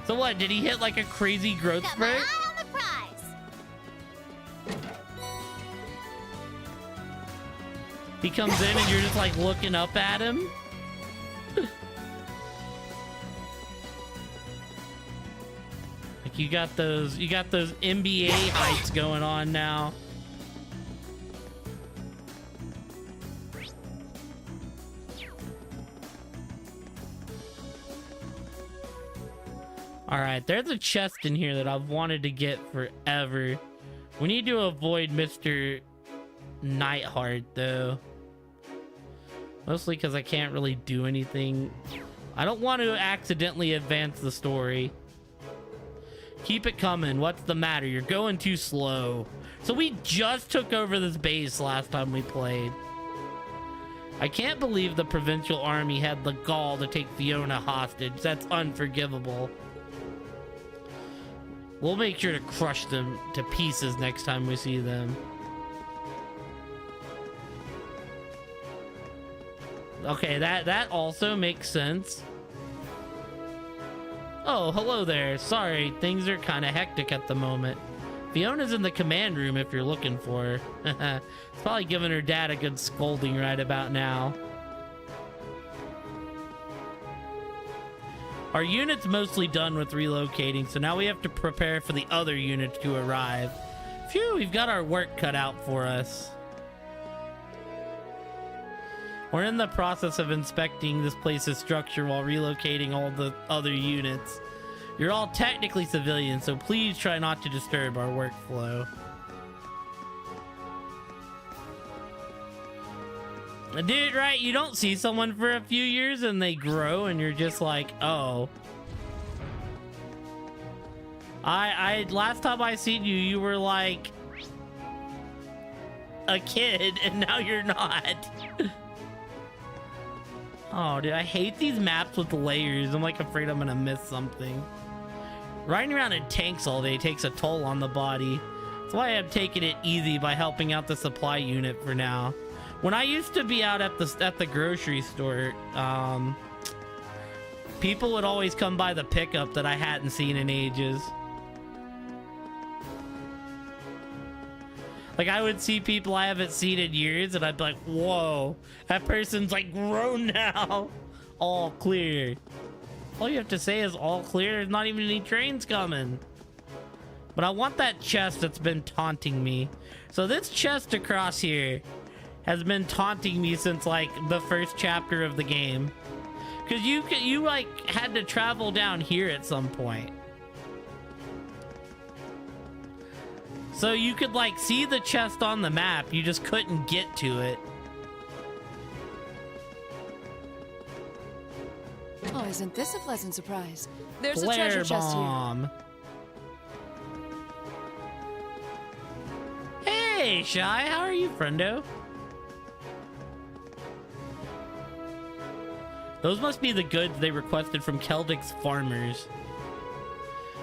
So what, did he hit like a crazy growth spurt? On the prize. He comes in and you're just like looking up at him. Like you got those NBA heights going on now. All right, there's a chest in here that I've wanted to get forever. We need to avoid Mr. Nightheart though. Mostly because I can't really do anything. I don't want to accidentally advance the story. Keep it coming. What's the matter? You're going too slow. So we just took over this base last time we played. I can't believe the provincial army had the gall to take Fiona hostage. That's unforgivable. We'll make sure to crush them to pieces next time we see them. Okay, that also makes sense. Oh, hello there. Sorry, things are kind of hectic at the moment. Fiona's in the command room if you're looking for her. It's probably giving her dad a good scolding right about now. Our unit's mostly done with relocating, so now we have to prepare for the other units to arrive. Phew, we've got our work cut out for us. We're in the process of inspecting this place's structure while relocating all the other units. You're all technically civilians, so please try not to disturb our workflow. Dude, right? You don't see someone for a few years and they grow and you're just like, oh. Last time I seen you, you were like a kid and now you're not. Oh, dude, I hate these maps with layers. I'm like afraid I'm gonna miss something. Riding around in tanks all day takes a toll on the body. That's why I'm taking it easy by helping out the supply unit for now. When I used to be out at the grocery store, people would always come by the pickup that I hadn't seen in ages. Like, I would see people I haven't seen in years, and I'd be like, whoa, that person's, like, grown now. All clear. All you have to say is all clear. There's not even any trains coming. But I want that chest that's been taunting me. So this chest across here has been taunting me since, like, the first chapter of the game. Because you like, had to travel down here at some point. So you could, like, see the chest on the map. You just couldn't get to it. Oh, isn't this a pleasant surprise? There's Flare a treasure chest here. bomb. Hey, Shy, how are you, friendo? Those must be the goods they requested from Keldic's farmers.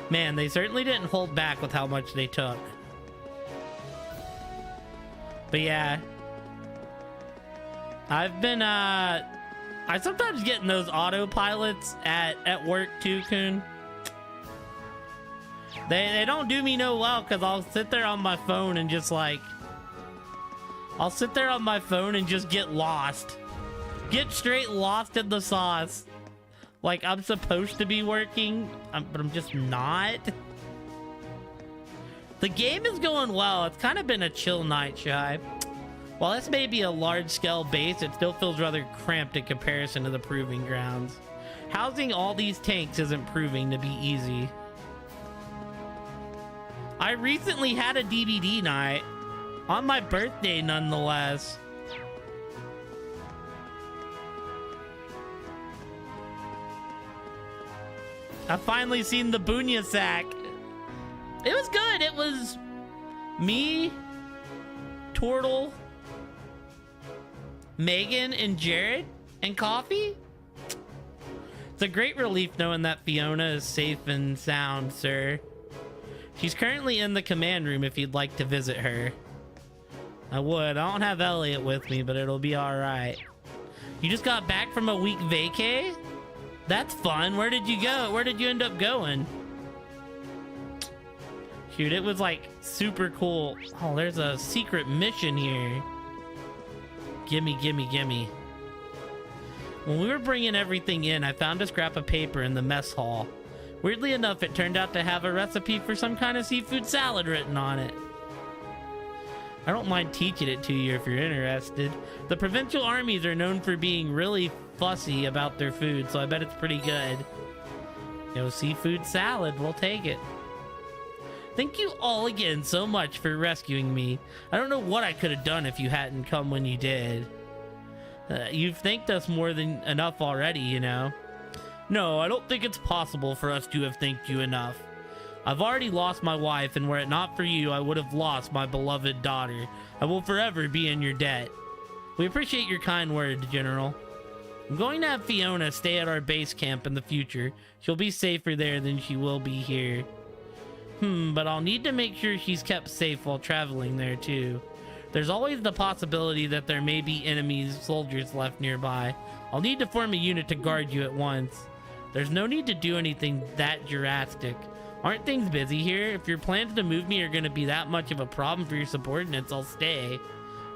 Man, they certainly didn't hold back with how much they took. But yeah, I've been I sometimes get in those autopilots at work too, Kun. They don't do me no well, because I'll sit there on my phone and just like, I'll sit there on my phone and just get lost. Get straight lost in the sauce. Like I'm supposed to be working, but I'm just not. The game is going well. It's kind of been a chill night, Shy. While this may be a large-scale base, it still feels rather cramped in comparison to the Proving Grounds. Housing all these tanks isn't proving to be easy. I recently had a DVD night. On my birthday, nonetheless. I've finally seen the Boonya Sack. It was good. It was me, Turtle, Megan, and Jared, and Coffee. It's a great relief knowing that Fiona is safe and sound, sir. She's currently in the command room if you'd like to visit her. I would. I don't have Elliot with me, but it'll be alright. You just got back from a week vacay? That's fun. Where did you go? Where did you end up going? Shoot, it was like super cool. Oh, there's a secret mission here. Gimme, gimme, gimme. When we were bringing everything in, I found a scrap of paper in the mess hall. Weirdly enough, it turned out to have a recipe for some kind of seafood salad written on it. I don't mind teaching it to you if you're interested. The provincial armies are known for being really fussy about their food, so I bet it's pretty good. You know, seafood salad, we'll take it. Thank you all again so much for rescuing me. I don't know what I could have done if you hadn't come when you did. You've thanked us more than enough already, you know. No, I don't think it's possible for us to have thanked you enough. I've already lost my wife, and were it not for you, I would have lost my beloved daughter. I will forever be in your debt. We appreciate your kind words, General. I'm going to have Fiona stay at our base camp in the future. She'll be safer there than she will be here. But I'll need to make sure she's kept safe while traveling there too. There's always the possibility that there may be enemy soldiers left nearby. I'll need to form a unit to guard you at once. There's no need to do anything that drastic. Aren't things busy here? If your plans to move me are going to be that much of a problem for your subordinates, I'll stay.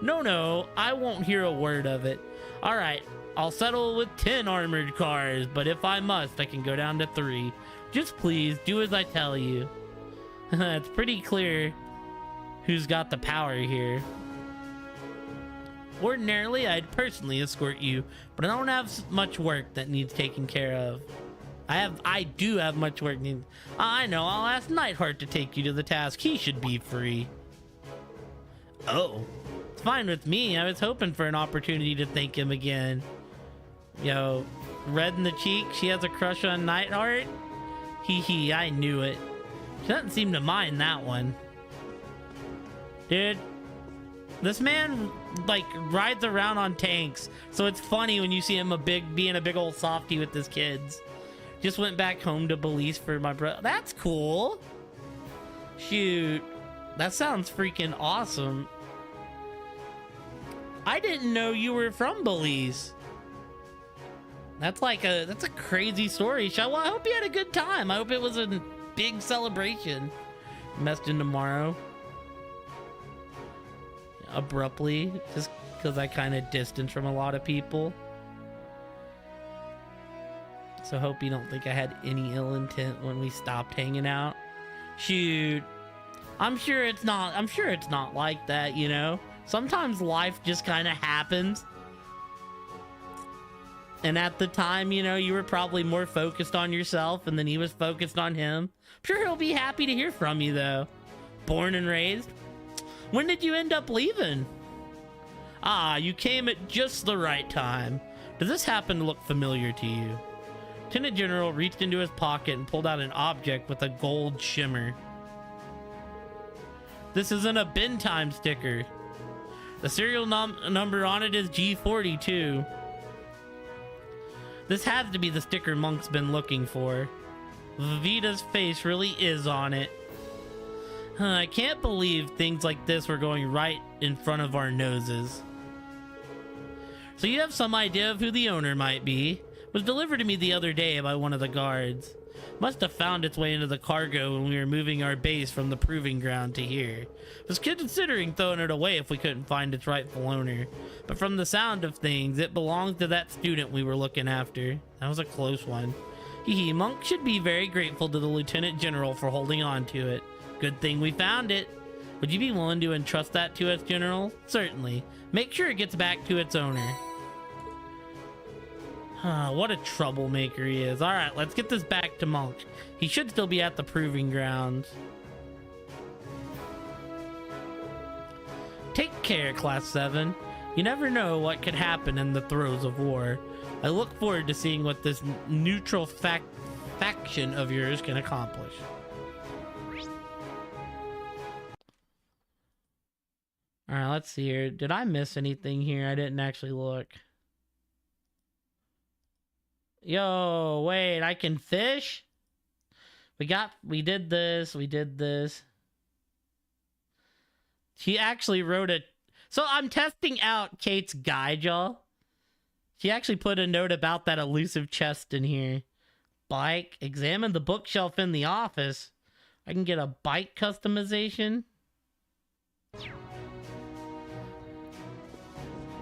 No, I won't hear a word of it. Alright, I'll settle with 10 armored cars, but if I must, I can go down to 3. Just please, do as I tell you. It's pretty clear who's got the power here. Ordinarily, I'd personally escort you, but I don't have much work that needs taken care of. I do have much work needs. I know, I'll ask Nightheart to take you to the task. He should be free. Oh, it's fine with me. I was hoping for an opportunity to thank him again. Yo, red in the cheek, she has a crush on Nightheart? Hee hee, I knew it. She doesn't seem to mind that one. Dude, this man like rides around on tanks, so it's funny when you see him being a big old softy with his kids. Just went back home to Belize for my brother. That's cool. Shoot, that sounds freaking awesome. I didn't know you were from Belize. That's a crazy story. Well, I hope you had a good time. I hope it was a big celebration. Messed in tomorrow. Abruptly, just because I kind of distanced from a lot of people. So hope you don't think I had any ill intent when we stopped hanging out. Shoot. I'm sure it's not like that, you know? Sometimes life just kind of happens. And at the time, you know, you were probably more focused on yourself, and then he was focused on him. I'm sure he'll be happy to hear from you, though. Born and raised. When did you end up leaving? Ah, you came at just the right time. Does this happen to look familiar to you? Lieutenant General reached into his pocket and pulled out an object with a gold shimmer. This isn't a bin time sticker. The serial number on it is G42. This has to be the sticker Monk's been looking for. Vita's face really is on it. I can't believe things like this were going right in front of our noses. So you have some idea of who the owner might be. It was delivered to me the other day by one of the guards. Must have found its way into the cargo when we were moving our base from the proving ground to here. Was considering throwing it away if we couldn't find its rightful owner. But from the sound of things, it belonged to that student we were looking after. That was a close one. Hee, Monk should be very grateful to the Lieutenant General for holding on to it. Good thing we found it. Would you be willing to entrust that to us, General? Certainly. Make sure it gets back to its owner. What a troublemaker he is. Alright, let's get this back to Monk. He should still be at the proving grounds. Take care, Class 7. You never know what could happen in the throes of war. I look forward to seeing what this neutral faction of yours can accomplish. Alright, let's see here. Did I miss anything here? I didn't actually look. Yo, wait, I can fish? We did this. She actually wrote it. So I'm testing out Kate's guide, y'all. She actually put a note about that elusive chest in here. Bike, examine the bookshelf in the office. I can get a bike customization.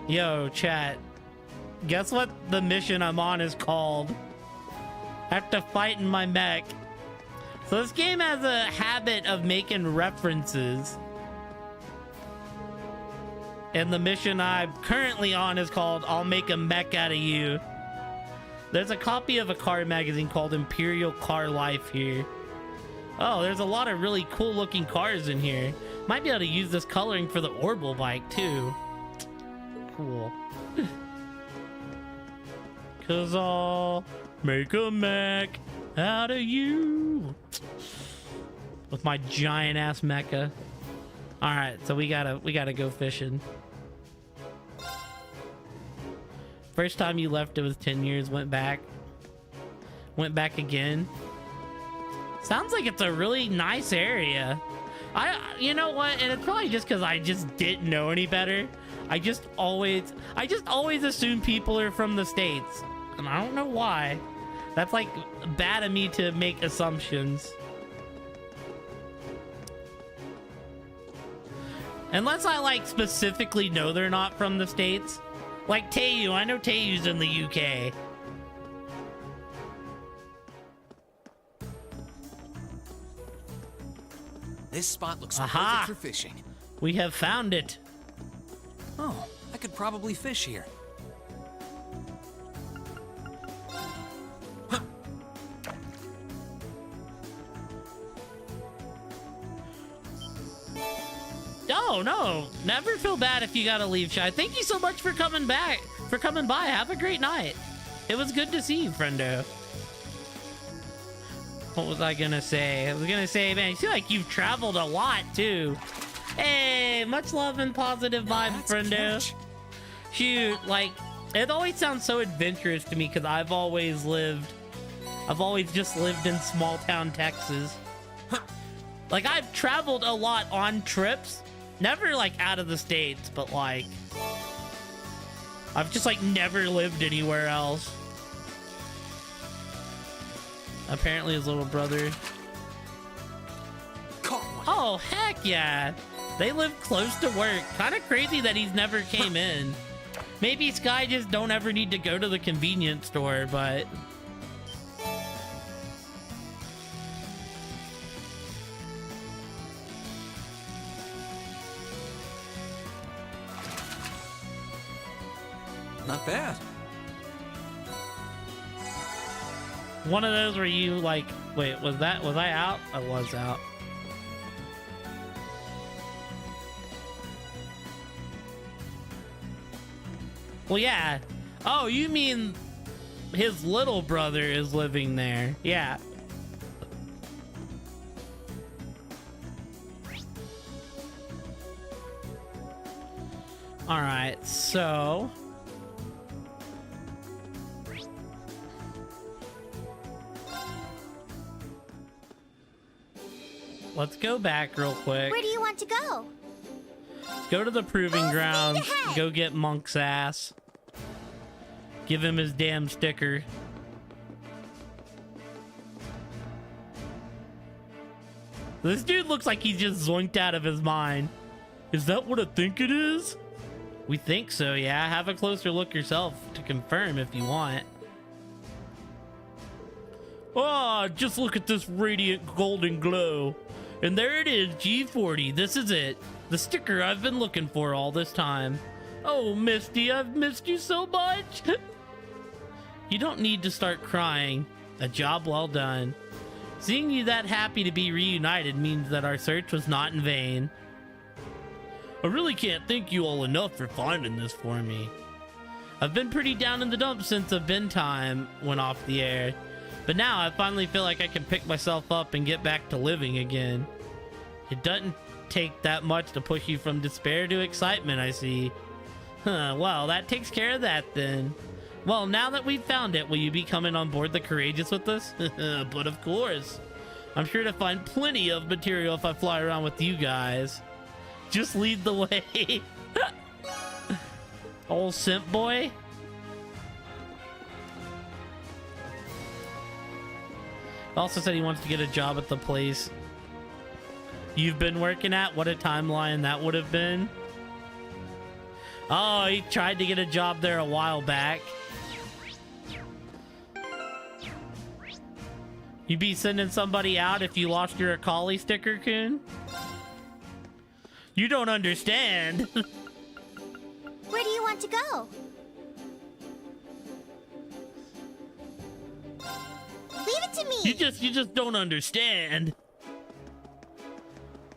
Yo, chat. Guess what the mission I'm on is called? I have to fight in my mech. So this game has a habit of making references. And the mission I'm currently on is called I'll Make a Mech Out of You. There's a copy of a car magazine called Imperial Car Life here. Oh, there's a lot of really cool looking cars in here. Might be able to use this coloring for the Orbital bike too. Cool. 'Cause I'll make a mech out of you. With my giant ass mecha. Alright, so we gotta go fishing. First time you left it was 10 years, went back again. Sounds like it's a really nice area. You know what, and it's probably just because I just didn't know any better. I just always assume people are from the States. And I don't know why. That's like bad of me to make assumptions. Unless I like specifically know they're not from the States. Like Teiyu, I know Teiyu's in the UK. This spot looks Aha! perfect for fishing. We have found it. Oh, I could probably fish here. Oh no, never feel bad if you gotta leave, Shy. Thank you so much for coming by. Have a great night. It was good to see you, friendo. What was I gonna say? I was gonna say, man, you feel like you've traveled a lot too. Hey, much love and positive vibes, friendo. Shoot, like, it always sounds so adventurous to me because I've always just lived in small town Texas. Like, I've traveled a lot on trips. Never, like, out of the States, but, like, I've just, like, never lived anywhere else. Apparently his little brother. Oh, heck yeah. They live close to work. Kind of crazy that he's never came in. Maybe Sky just don't ever need to go to the convenience store, but... Not bad. One of those where you like, wait, was I out? I was out. Well, yeah. Oh, you mean his little brother is living there? Yeah. All right, so let's go back real quick. Where do you want to go? Let's go to the proving grounds. ahead. Go get Monk's ass. Give him his damn sticker. This dude looks like he just zoinked out of his mind. Is that what I think it is? We think so, yeah. Have a closer look yourself to confirm if you want. Oh, just look at this radiant golden glow. And there it is, G40. This is it. The sticker I've been looking for all this time. Oh, Misty, I've missed you so much. You don't need to start crying. A job well done. Seeing you that happy to be reunited means that our search was not in vain. I really can't thank you all enough for finding this for me. I've been pretty down in the dumps since a bin time went off the air. But now I finally feel like I can pick myself up and get back to living again. It doesn't take that much to push you from despair to excitement, I see. Huh, well, that takes care of that then. Well, now that we've found it, will you be coming on board the Courageous with us? But of course. I'm sure to find plenty of material if I fly around with you guys. Just lead the way. Old simp boy. Also said he wants to get a job at the place you've been working at. What a timeline that would have been. Oh, he tried to get a job there a while back. You be sending somebody out if you lost your Akali sticker, Kun? You don't understand. Where do you want to go? Leave it to me. You just don't understand.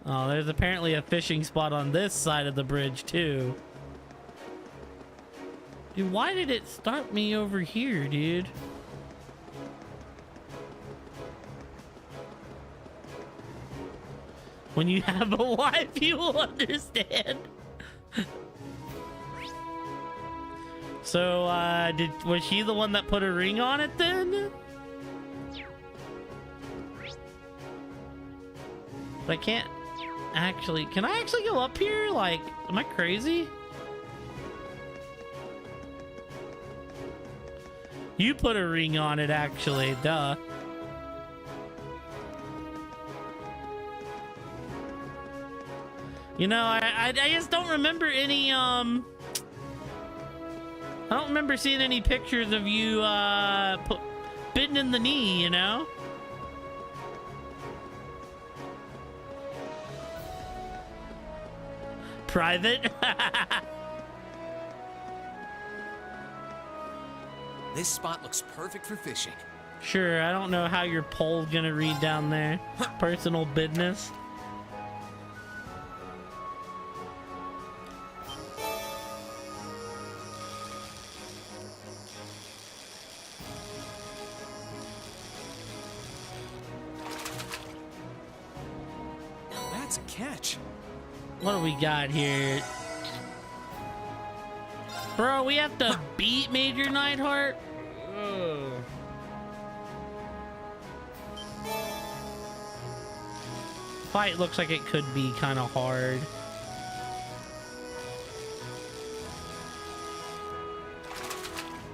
Oh, there's apparently a fishing spot on this side of the bridge too. Dude, why did it start me over here, dude? When you have a wife, you will understand. So, was she the one that put a ring on it then? But I can't actually, can I actually go up here? Like, am I crazy? You put a ring on it actually, duh. You know, I just don't remember any, I don't remember seeing any pictures of you, bitten in the knee, you know? Private? This spot looks perfect for fishing. Sure, I don't know how your pole's gonna read down there. Personal business. That's a catch. What do we got here? Bro, we have to beat Major Neidhart? Ugh. Fight looks like it could be kind of hard.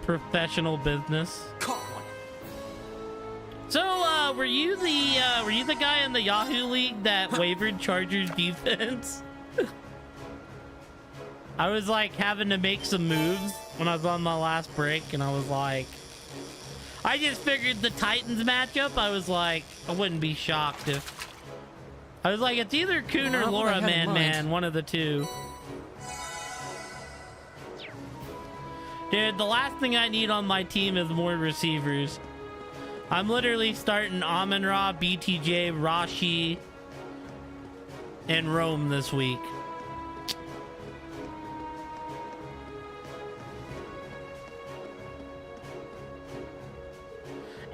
Professional business. Caught one. So, were you the guy in the Yahoo League that wavered Chargers defense? I was like having to make some moves when I was on my last break, and I was like, I just figured the Titans matchup. I was like, I wouldn't be shocked if I was like, it's either Kun or Laura Man, one of the two. Dude, the last thing I need on my team is more receivers. I'm literally starting Amon-Ra, BTJ, Rashi, and Rome this week.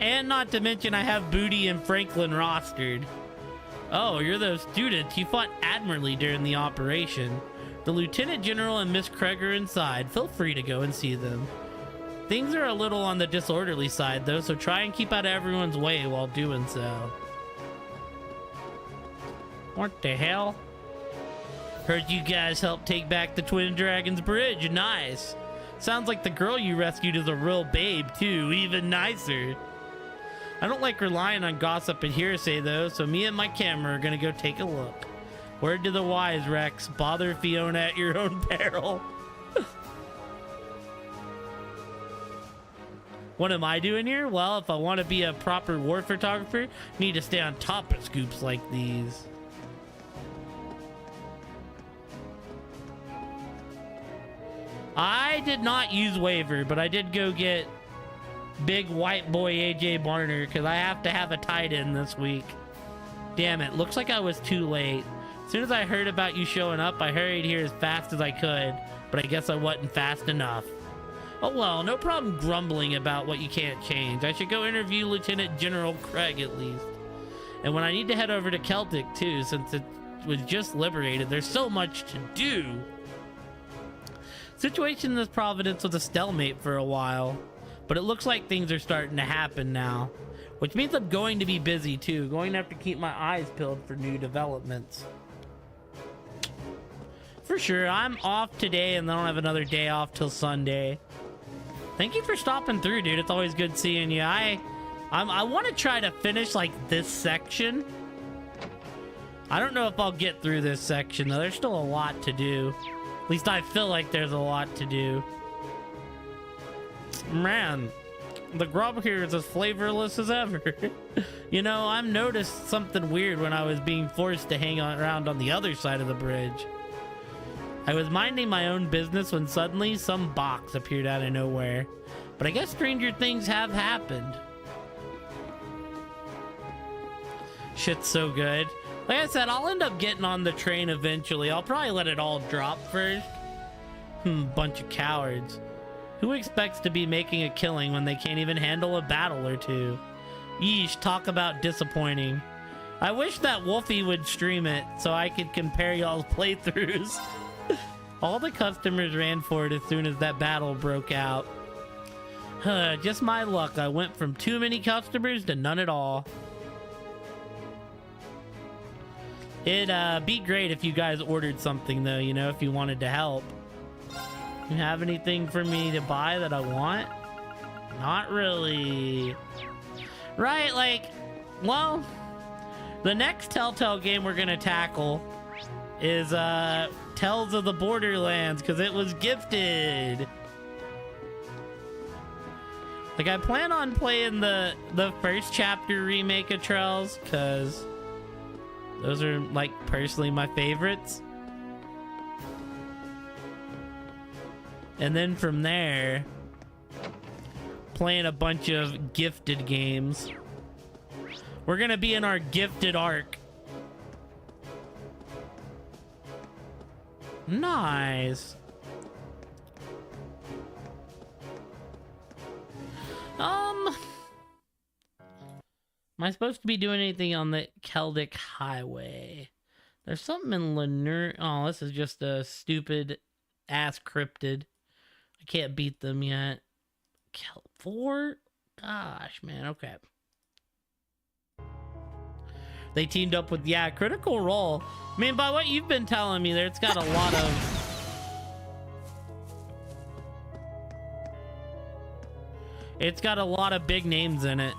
And not to mention I have Booty and Franklin rostered. Oh, you're those students. You fought admirably during the operation. The Lieutenant General and Miss Craig are inside. Feel free to go and see them. Things are a little on the disorderly side though, so try and keep out of everyone's way while doing so. What the hell? Heard you guys helped take back the Twin Dragons Bridge. Nice. Sounds like the girl you rescued is a real babe, too. Even nicer. I don't like relying on gossip and hearsay, though, so me and my camera are gonna go take a look. Word to the wise, Rex. Bother Fiona at your own peril. What am I doing here? Well, if I want to be a proper war photographer, I need to stay on top of scoops like these. I did not use waiver, but I did go get big white boy AJ Barner because I have to have a tight end this week. Damn it, looks like I was too late. As soon as I heard about you showing up, I hurried here as fast as I could, but I guess I wasn't fast enough. Oh well, no problem grumbling about what you can't change. I should go interview Lieutenant General Craig at least. And when I need to head over to Celtic too, since it was just liberated, there's so much to do. Situation in this Providence was a stalemate for a while, but it looks like things are starting to happen now, which means I'm going to be busy too, going to have to keep my eyes peeled for new developments. For sure, I'm off today and then I'll have another day off till Sunday. Thank you for stopping through, dude. It's always good seeing you. I want to try to finish like this section. I don't know if I'll get through this section though. There's still a lot to do. At least I feel like there's a lot to do. Man, the grub here is as flavorless as ever. You know, I've noticed something weird when I was being forced to hang around on the other side of the bridge. I was minding my own business when suddenly some box appeared out of nowhere. But I guess stranger things have happened. Shit's so good. Like I said, I'll end up getting on the train eventually. I'll probably let it all drop first. Bunch of cowards. Who expects to be making a killing when they can't even handle a battle or two? Yeesh, talk about disappointing. I wish that Wolfie would stream it so I could compare y'all's playthroughs. All the customers ran for it as soon as that battle broke out. Just my luck. I went from too many customers to none at all. It'd be great if you guys ordered something though, you know, if you wanted to help. You have anything for me to buy that I want? Not really. Right, like, well, the next Telltale game we're gonna tackle is Tales of the Borderlands, because it was gifted. Like, I plan on playing the first chapter remake of Trails, because those are, like, personally my favorites. And then from there, playing a bunch of gifted games. We're gonna be in our gifted arc. Nice. Am I supposed to be doing anything on the Celtic Highway? There's something in Lenure. Oh, this is just a stupid ass cryptid. I can't beat them yet. 4? Gosh, man. Okay. They teamed up with, yeah, Critical Role. I mean, by what you've been telling me there, it's got a lot of... It's got a lot of big names in it.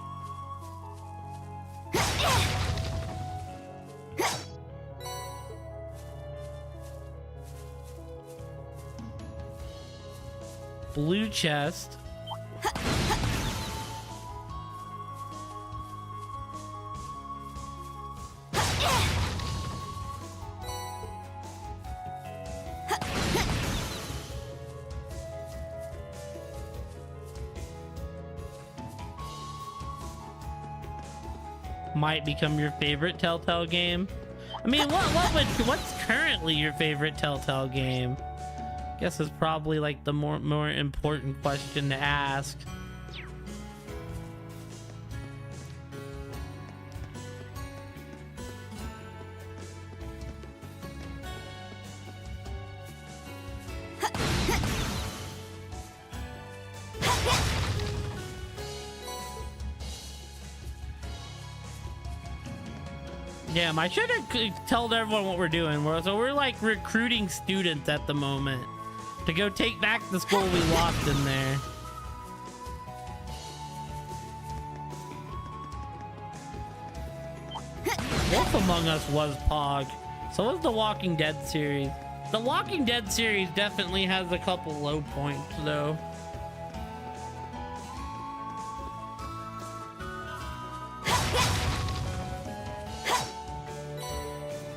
Blue chest. Might become your favorite Telltale game. I mean, what's currently your favorite Telltale game? Guess is probably like the more important question to ask. Damn, I should have told everyone what we're doing. So we're like recruiting students at the moment to go take back the school we lost in there. Wolf Among Us was Pog. So was the Walking Dead series. The Walking Dead series definitely has a couple low points though.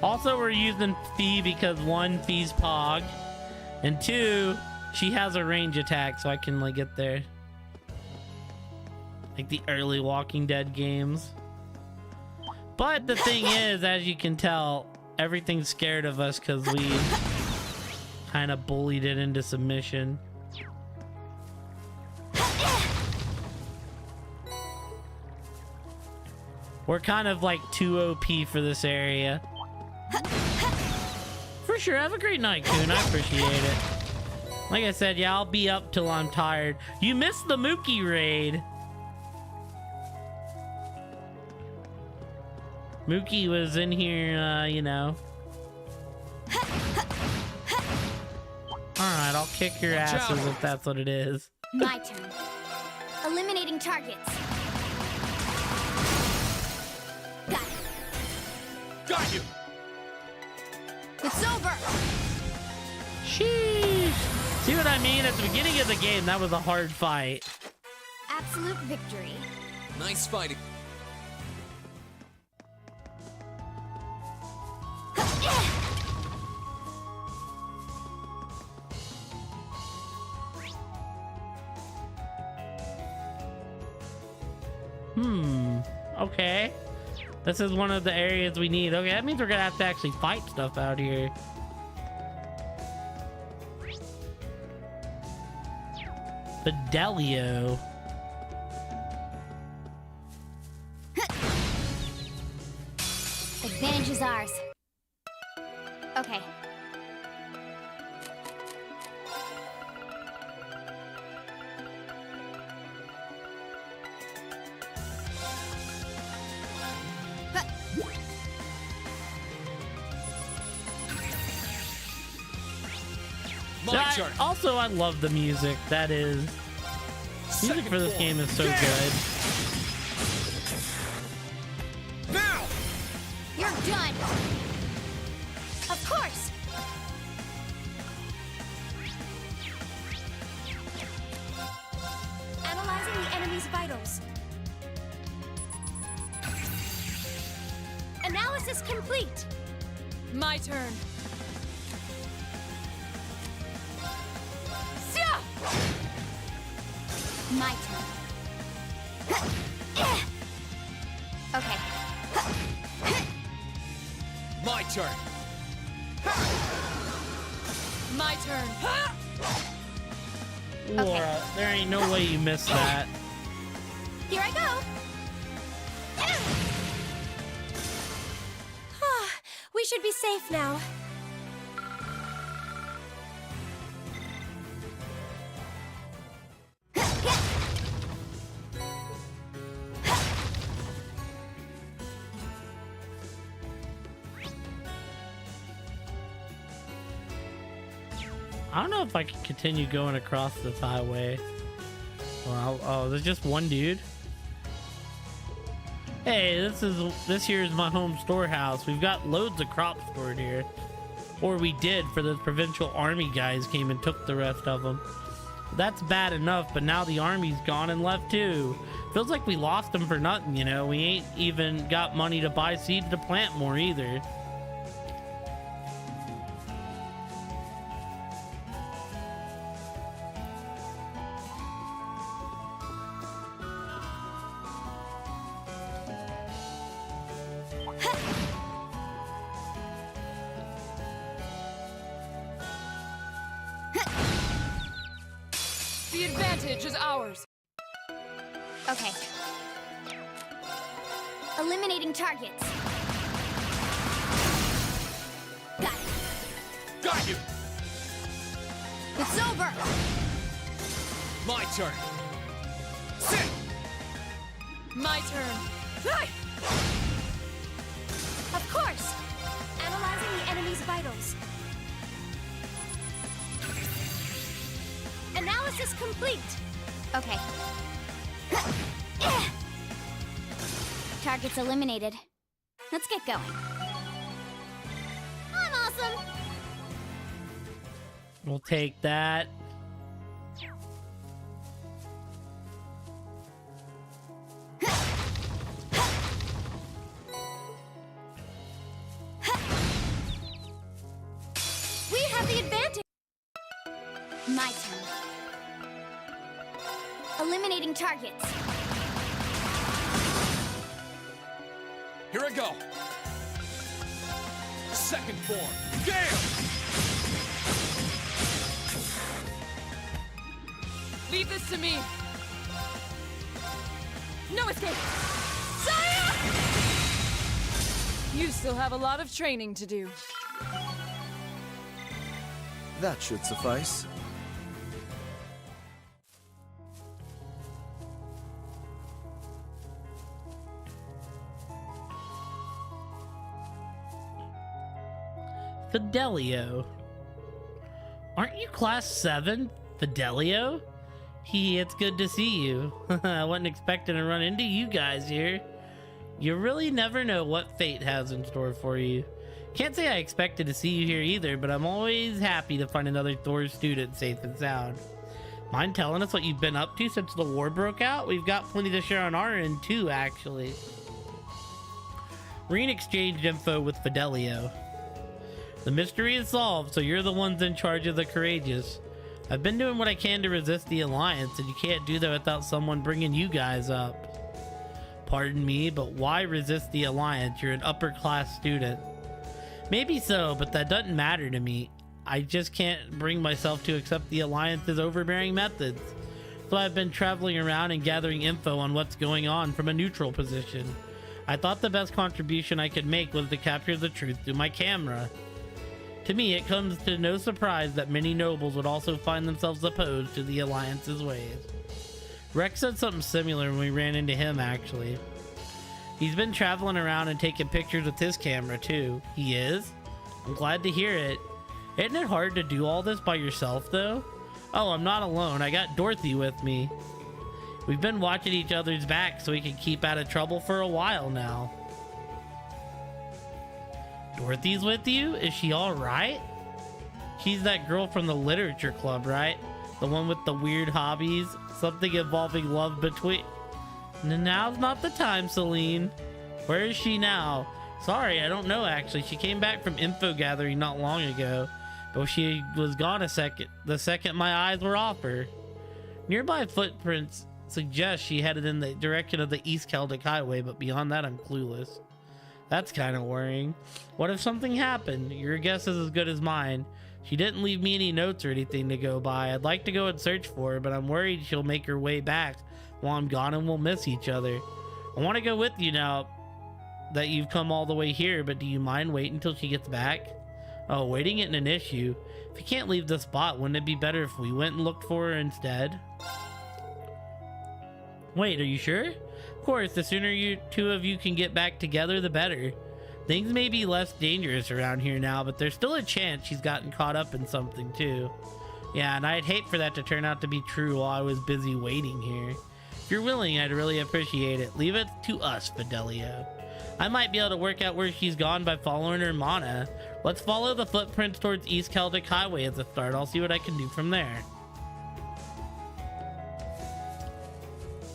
Also, we're using Fee because one, Fee's Pog, and two, she has a range attack, so I can like get there. Like the early Walking Dead games. But the thing is, as you can tell, everything's scared of us because we kind of bullied it into submission. We're kind of like too OP for this area. For sure. Have a great night, Coon. I appreciate it. Like I said, yeah, I'll be up till I'm tired. You missed the Mookie raid. Mookie was in here, you know. Alright, I'll kick your asses if that's what it is. My turn. Eliminating targets. Got it. Got you! It's over! Sheesh. See what I mean? At the beginning of the game, that was a hard fight. Absolute victory. Nice fighting. Okay. This is one of the areas we need. Okay, that means we're gonna have to actually fight stuff out here. Fidelio. Advantage is ours. Okay. Also, I love the music. That is... Music for this game is so good. Now! You're done! Of course! Analyzing the enemy's vitals. Analysis complete! My turn. My turn. Okay. My turn. My turn. Laura, there ain't no way you missed that. Here I go. We should be safe now. I don't know if I can continue going across this highway. Well, oh, there's just one dude. Hey, this here is my home storehouse. We've got loads of crops stored here, or we did. For the provincial army guys came and took the rest of them. That's bad enough, but now the army's gone and left too. Feels like we lost them for nothing, you know. We ain't even got money to buy seeds to plant more either. The advantage is ours. Okay. Eliminating targets. Got it. Got you! It's over! My turn. Sit! My turn. Of course! Analyzing the enemy's vitals. Analysis complete. Okay. Targets eliminated. Let's get going. I'm awesome! We'll take that. We have the advantage. My turn. Eliminating targets. Here I go. Second form. Gale! Leave this to me. No escape. Saya! You still have a lot of training to do. That should suffice. Fidelio. Aren't you class 7, Fidelio? It's good to see you. I wasn't expecting to run into you guys here. You really never know what fate has in store for you. Can't say I expected to see you here either, but I'm always happy to find another Thor student safe and sound. Mind telling us what you've been up to since the war broke out? We've got plenty to share on our end too, actually. Reen exchanged info with Fidelio. The mystery is solved, so you're the ones in charge of the courageous. I've been doing what I can to resist the Alliance, and you can't do that without someone bringing you guys up. Pardon me, but why resist the Alliance? You're an upper-class student. Maybe so, but that doesn't matter to me. I just can't bring myself to accept the Alliance's overbearing methods. So I've been traveling around and gathering info on what's going on from a neutral position. I thought the best contribution I could make was to capture the truth through my camera. To me, it comes to no surprise that many nobles would also find themselves opposed to the Alliance's ways. Rex said something similar when we ran into him, actually. He's been traveling around and taking pictures with his camera, too. He is? I'm glad to hear it. Isn't it hard to do all this by yourself, though? Oh, I'm not alone. I got Dorothy with me. We've been watching each other's back so we can keep out of trouble for a while now. Dorothy's with you? Is she alright? She's that girl from the literature club, right? The one with the weird hobbies? Something involving love between... Now's not the time, Celine. Where is she now? Sorry, I don't know actually. She came back from info gathering not long ago, but she was gone the second my eyes were off her. Nearby footprints suggest she headed in the direction of the East Celtic Highway, but beyond that I'm clueless. That's kind of worrying. What if something happened? Your guess is as good as mine. She didn't leave me any notes or anything to go by. I'd like to go and search for her, but I'm worried she'll make her way back while I'm gone and we'll miss each other. I want to go with you now that you've come all the way here, but do you mind waiting until she gets back? Oh, waiting isn't an issue. If you can't leave the spot, wouldn't it be better if we went and looked for her instead? Wait, are you sure? Of course, the sooner you two of you can get back together, the better. Things may be less dangerous around here now, but there's still a chance she's gotten caught up in something too. Yeah, and I'd hate for that to turn out to be true while I was busy waiting here. If you're willing, I'd really appreciate it. Leave it to us, Fidelio. I might be able to work out where she's gone by following her mana. Let's follow the footprints towards East Celtic Highway as a start. I'll see what I can do from there.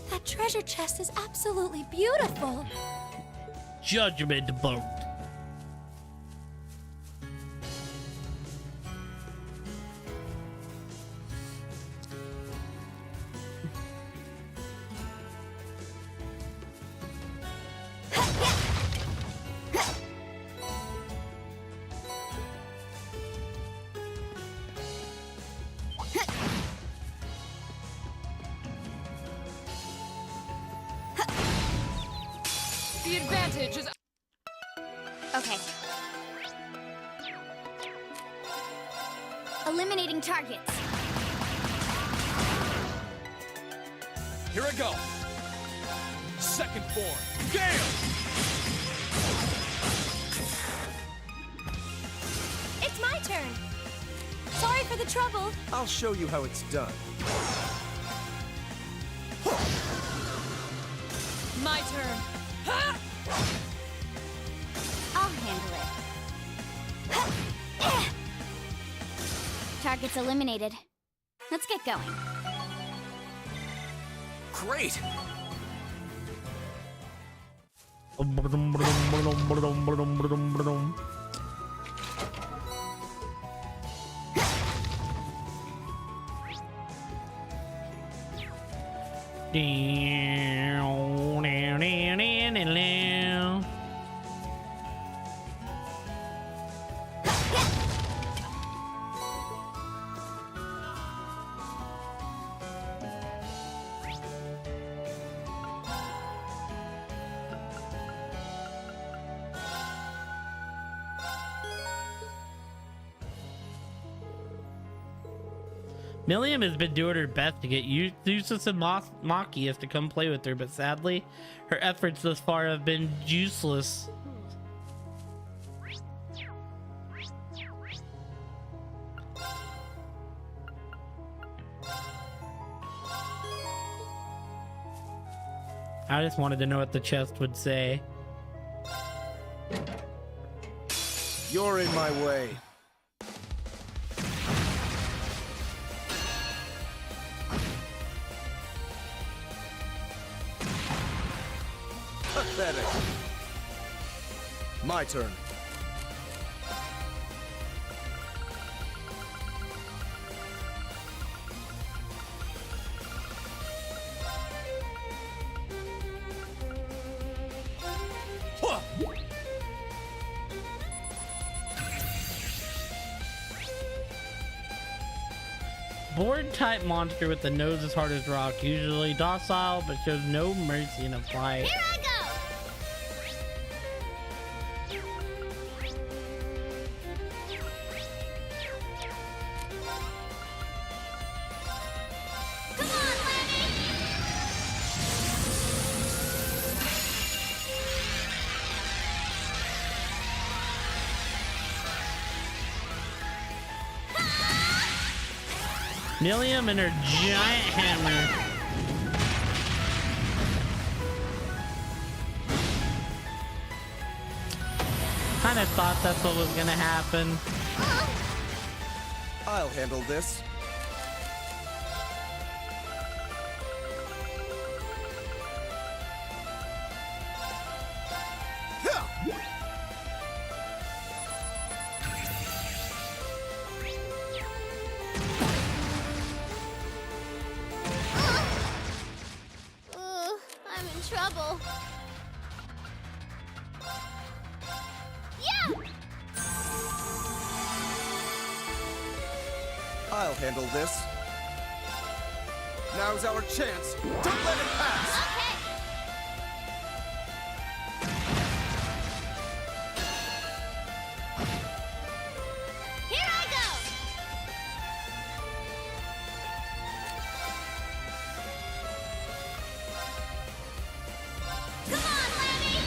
That treasure chest is absolutely beautiful. Judgment vote. The advantage is... Okay. Eliminating targets. Here I go. Second form. Gale! for the trouble. I'll show you how it's done. My turn. I'll handle it. Target's eliminated. Let's get going. Great! Milliam has been doing her best to get Usus and Machias to come play with her, but sadly, her efforts thus far have been useless. I just wanted to know what the chest would say. You're in my way. Pathetic. My turn. Board type monster with the nose as hard as rock, usually docile but shows no mercy in a fight. Here I go! Come on, Lemmy! Milliam and her giant hammer. Kinda thought that's what was gonna happen. I'll handle this. I'm in trouble. Yeah! I'll handle this. Now's our chance. Don't let it pass! Okay! Here I go! Come on, Lemmy!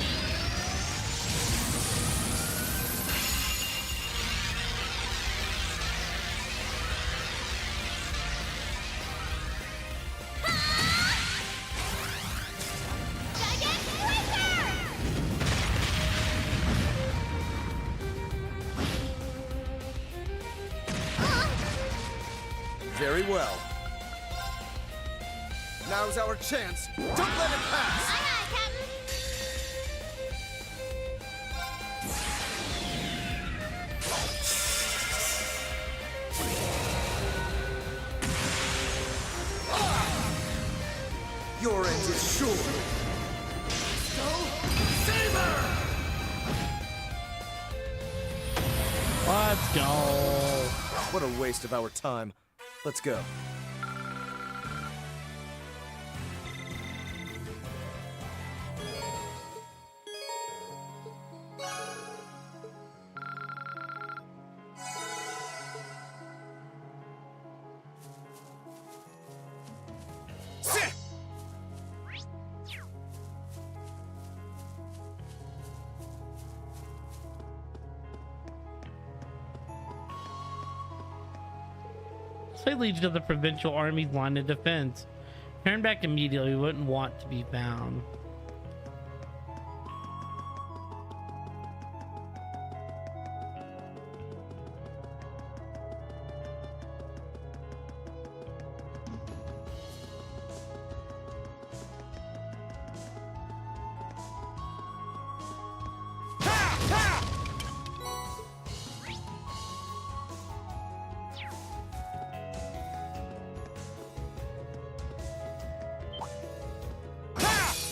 Gigantic Whipper! Very well. Now's our chance. Don't let it pass! Aye, aye, Captain! Your end is sure. Let's go. What a waste of our time. Let's go. This leads to the provincial army's line of defense. Turn back immediately. We wouldn't want to be found.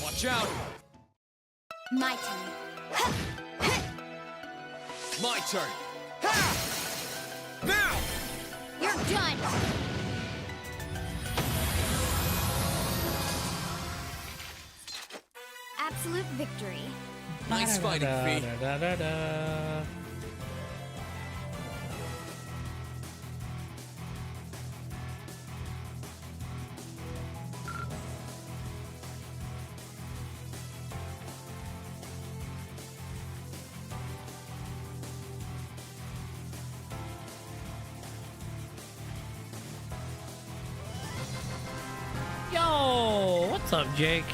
Watch out! My turn. My turn! Now! You're done! Absolute victory. Nice fighting, V. Yo, what's up, Jake?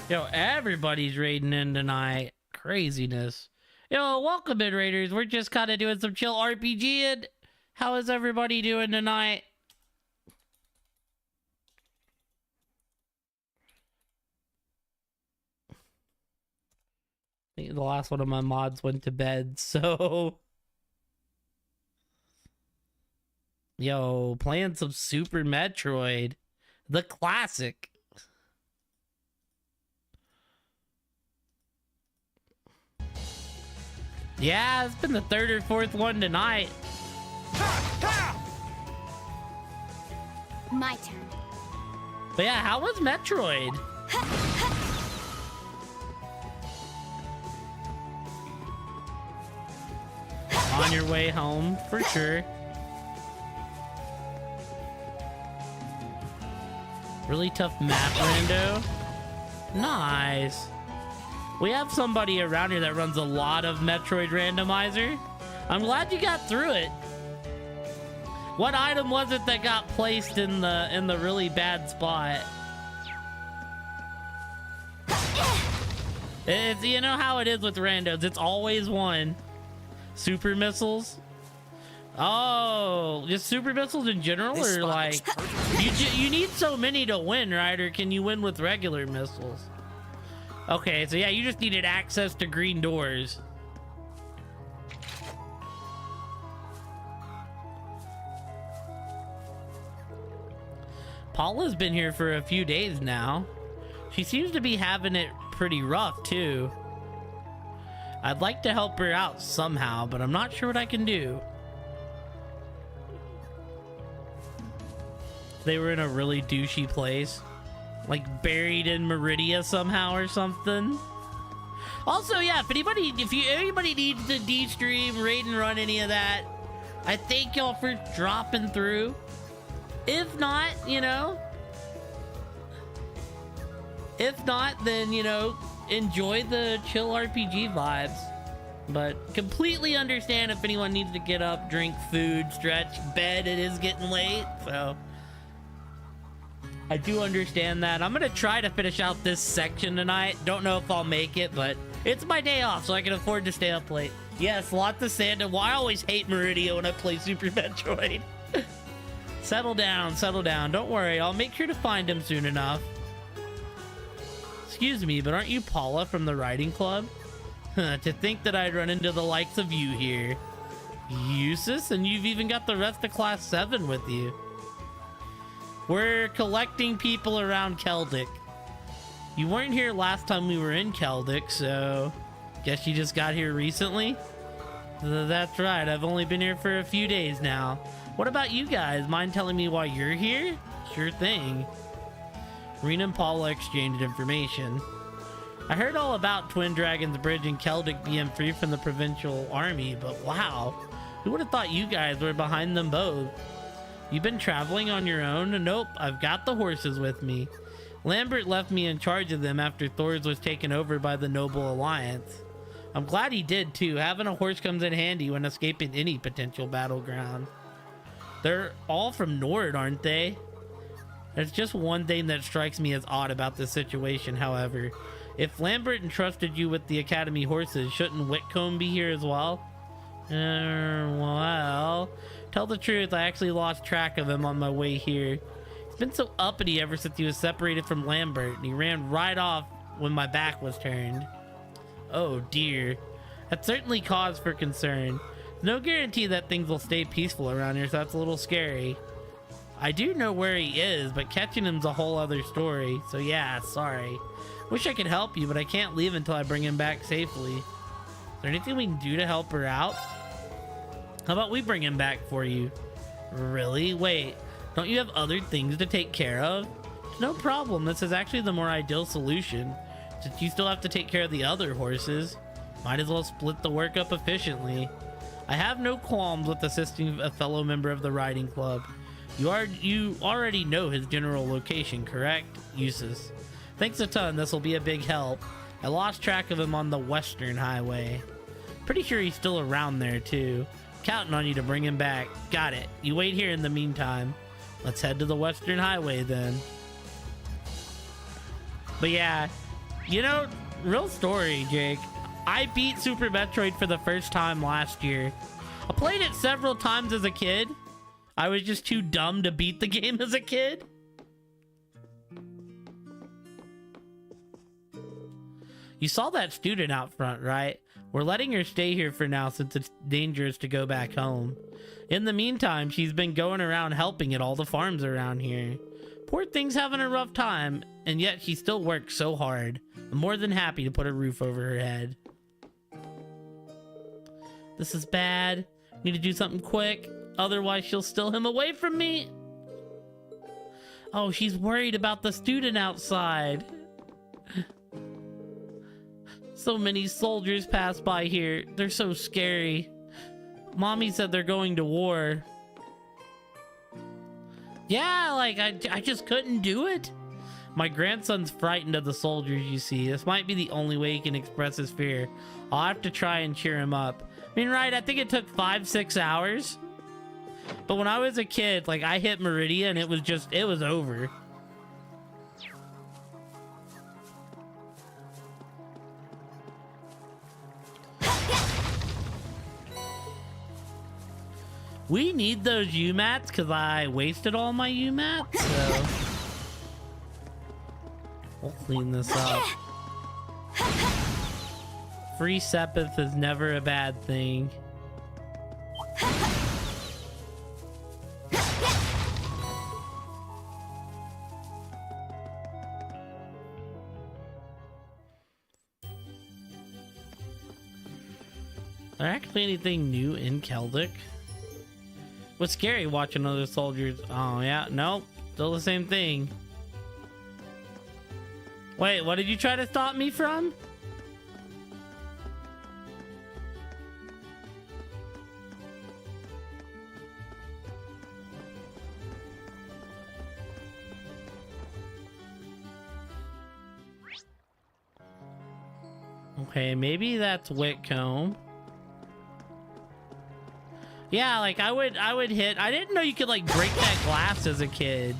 Yo, everybody's raiding in tonight. Craziness. Yo, welcome in, Raiders. We're just kind of doing some chill RPG, and how is everybody doing tonight? I think the last one of my mods went to bed, so... Yo, playing some Super Metroid. The classic. Yeah, it's been the third or fourth one tonight. My turn. But yeah, how was Metroid? On your way home, for sure. Really tough map, Rando. Nice. We have somebody around here that runs a lot of Metroid Randomizer. I'm glad you got through it. What item was it that got placed in the really bad spot? It's, you know how it is with randos. It's always one. Super missiles. Oh, just super missiles in general, or like you need so many to win, right? Or can you win with regular missiles? Okay, so yeah, you just needed access to green doors. Paula's been here for a few days now. She seems to be having it pretty rough too. I'd like to help her out somehow, but I'm not sure what I can do. They were in a really douchey place, like buried in Meridia somehow or something. Also, yeah, if anybody needs to de-stream, raid and run any of that, I thank y'all for dropping through. If not, you know, then, you know, enjoy the chill RPG vibes. But completely understand if anyone needs to get up, drink food, stretch, bed. It is getting late, so I do understand that. I'm gonna try to finish out this section tonight. Don't know if I'll make it, but it's my day off, so I can afford to stay up late. Yes, lots of sand. Well, I always hate Meridia when I play Super Metroid. Settle down, settle down. Don't worry, I'll make sure to find him soon enough. Excuse me, but aren't you Paula from the riding club? To think that I'd run into the likes of you here. Useless, and you've even got the rest of Class 7 with you. We're collecting people around Keldic. You weren't here last time we were in Keldic, so guess you just got here recently? That's right, I've only been here for a few days now. What about you guys? Mind telling me why you're here? Sure thing. Rena and Paula exchanged information. I heard all about Twin Dragon's Bridge and Keldic being free from the provincial army, but wow, who would have thought you guys were behind them both? You've been traveling on your own? Nope, I've got the horses with me. Lambert left me in charge of them after Thors was taken over by the Noble Alliance. I'm glad he did too. Having a horse comes in handy when escaping any potential battleground. They're all from Nord, aren't they? There's just one thing that strikes me as odd about this situation, however. If Lambert entrusted you with the Academy horses, shouldn't Whitcomb be here as well? Well, tell the truth, I actually lost track of him on my way here. He's been so uppity ever since he was separated from Lambert, and he ran right off when my back was turned. Oh dear. That's certainly cause for concern. There's no guarantee that things will stay peaceful around here, so that's a little scary. I do know where he is, but catching him's a whole other story. So yeah, sorry. Wish I could help you, but I can't leave until I bring him back safely. Is there anything we can do to help her out? How about we bring him back for you? Really? Wait, don't you have other things to take care of? No problem, this is actually the more ideal solution. Since you still have to take care of the other horses, might as well split the work up efficiently. I have no qualms with assisting a fellow member of the riding club. You already know his general location, correct? Eustace. Thanks a ton, this will be a big help. I lost track of him on the Western Highway. Pretty sure he's still around there too. Counting on you to bring him back. Got it. You wait here in the meantime. Let's head to the Western Highway then. But yeah, you know, real story, Jake. I beat Super Metroid for the first time last year. I played it several times as a kid. I was just too dumb to beat the game as a kid. You saw that student out front, right? We're letting her stay here for now since it's dangerous to go back home. In the meantime, she's been going around helping at all the farms around here. Poor thing's having a rough time, and yet she still works so hard. I'm more than happy to put a roof over her head. This is bad. Need to do something quick. Otherwise, she'll steal him away from me. Oh, she's worried about the student outside. So many soldiers pass by here. They're so scary. Mommy said they're going to war. Yeah, like, I just couldn't do it. My grandson's frightened of the soldiers, you see. This might be the only way he can express his fear. I'll have to try and cheer him up. I mean, right, I think it took 5-6 hours. But when I was a kid, like, I hit Meridia and it was over. We need those UMATs because I wasted all my UMATs, so we'll clean this up. Free Sepith is never a bad thing. Is there actually anything new in Keldic? What's scary watching other soldiers? Oh yeah, nope, still the same thing. Wait, what did you try to stop me from? Okay, maybe that's Whitcomb. Yeah, like I would hit. I didn't know you could like break that glass as a kid.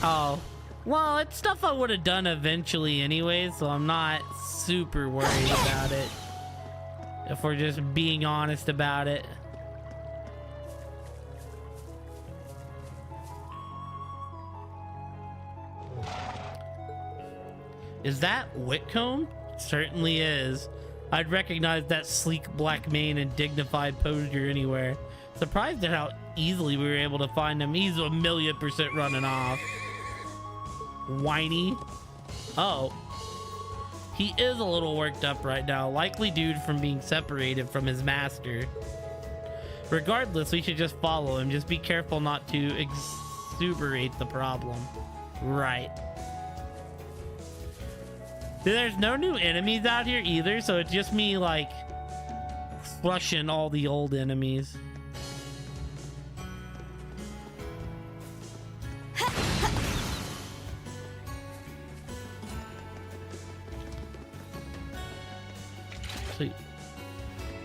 Oh, well, it's stuff I would have done eventually anyway, so I'm not super worried about it. If we're just being honest about it. Is that Whitcomb? Certainly is. I'd recognize that sleek black mane and dignified posture anywhere. Surprised at how easily we were able to find him. He's 1,000,000% running off. Whiny. Oh. He is a little worked up right now. Likely due from being separated from his master. Regardless, we should just follow him. Just be careful not to exuberate the problem. Right. There's no new enemies out here either, so it's just me like flushing all the old enemies. So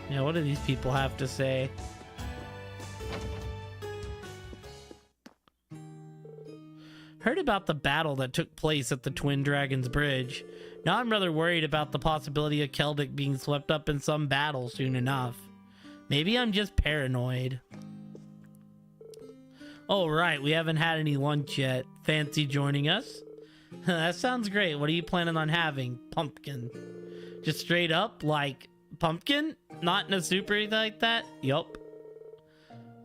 Yeah, what do these people have to say? Heard about the battle that took place at the Twin Dragons Bridge. Now I'm rather worried about the possibility of Keldic being swept up in some battle soon enough. Maybe I'm just paranoid. Oh, right, we haven't had any lunch yet. Fancy joining us? That sounds great. What are you planning on having? Pumpkin. Just straight up, like, pumpkin? Not in a soup or anything like that? Yup.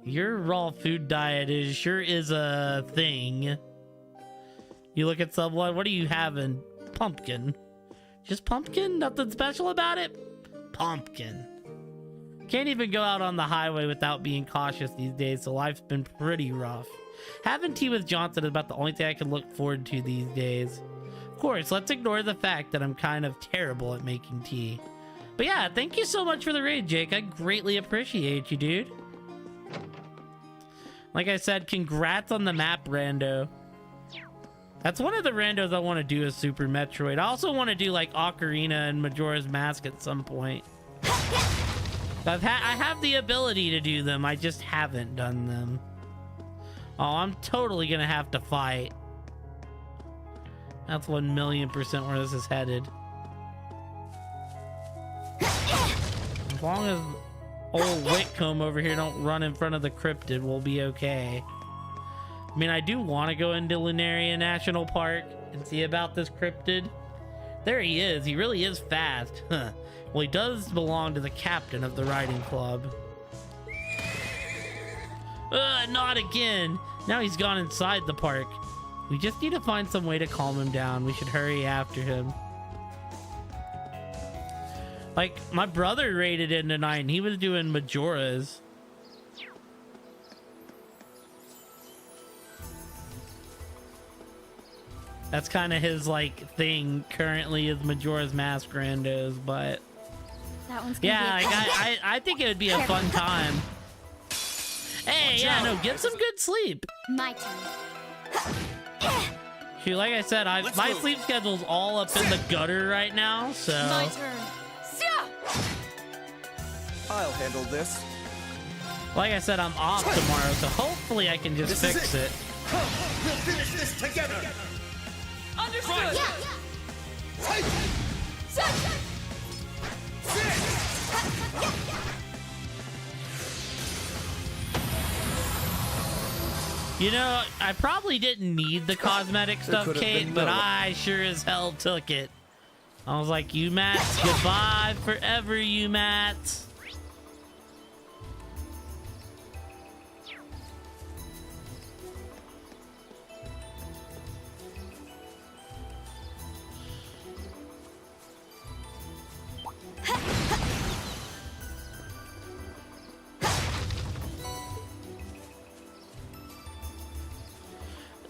Your raw food diet sure is a thing. You look at someone, what are you having? Pumpkin. Just pumpkin? Nothing special about it? Pumpkin. Can't even go out on the highway without being cautious these days, so life's been pretty rough. Having tea with Johnson is about the only thing I can look forward to these days. Of course, let's ignore the fact that I'm kind of terrible at making tea. But yeah, thank you so much for the raid, Jake. I greatly appreciate you, dude. Like I said, congrats on the map, Rando. That's one of the randos I want to do is Super Metroid. I also want to do like Ocarina and Majora's Mask at some point. I have the ability to do them, I just haven't done them. Oh, I'm totally gonna have to fight. That's 1,000,000% where this is headed. As long as old Whitcomb over here don't run in front of the cryptid, we'll be okay. I mean, I do want to go into Lunaria National Park and see about this cryptid. There he is. He really is fast. Huh. Well, he does belong to the captain of the riding club. Not again. Now he's gone inside the park. We just need to find some way to calm him down. We should hurry after him. Like, my brother raided in tonight and he was doing Majora's. That's kind of his, like, thing currently is Majora's Mask randos, but... That one's gonna yeah, be like, I think it would be a fun time. Hey, Watch yeah, out. no, get some good sleep. my turn. Shoot, like I said, my sleep schedule's all up in the gutter right now, so... My turn. I'll handle this. Like I said, I'm off tomorrow, so hopefully I can just fix it. We'll finish this together. Understood. You know, I probably didn't need the cosmetic stuff, could have Kate, been but no. I sure as hell took it. I was like, you Mats, goodbye forever, you Mats.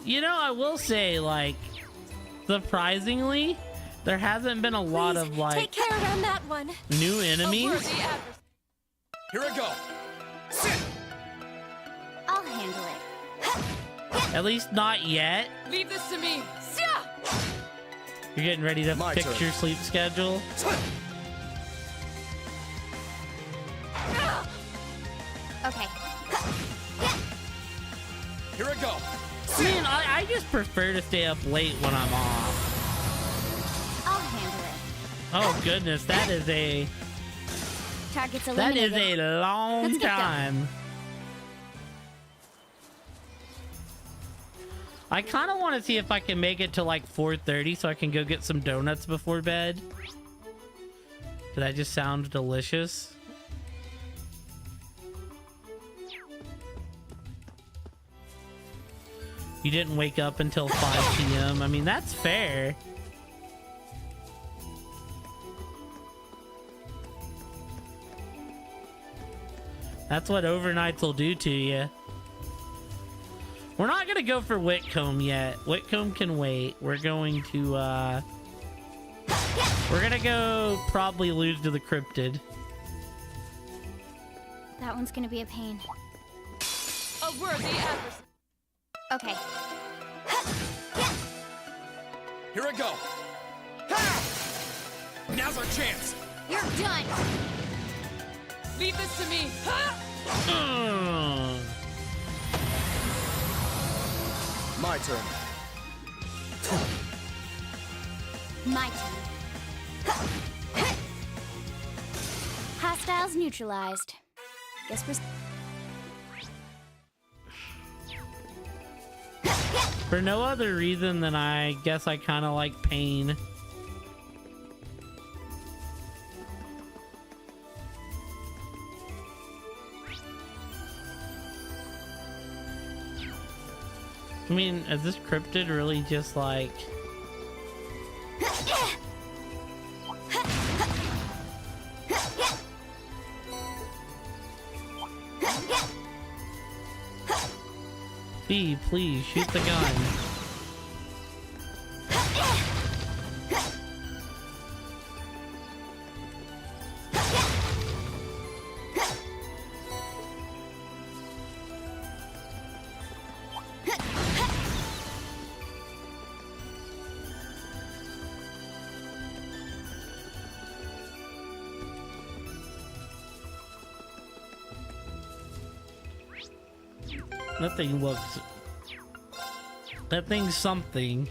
You know, I will say, like, surprisingly, there hasn't been a lot of, like, Take care around that one. new enemies. Here I go. Sit. I'll handle it. At least not yet. Leave this to me. You're getting ready to My fix turn. your sleep schedule. Okay. Here I go. I mean, I just prefer to stay up late when I'm off. I'll handle it. Oh goodness, that is a Target's that eliminated. is a long Let's get going. time. I kind of want to see if I can make it to like 4:30 so I can go get some donuts before bed. Did that just sound delicious? You didn't wake up until 5 p.m. I mean, that's fair. That's what overnights will do to you. We're not gonna go for Whitcomb yet. Whitcomb can wait. We're going to, we're gonna go probably lose to the cryptid. That one's gonna be a pain. A worthy adversary. Okay. Here I go. Ha! Now's our chance. You're done. Leave this to me. My turn. My turn. Hostiles neutralized. Guess we're... For no other reason than I guess I kind of like pain. I mean, is this cryptid really just like... Fee, please, shoot the gun. That thing looks... That thing's something.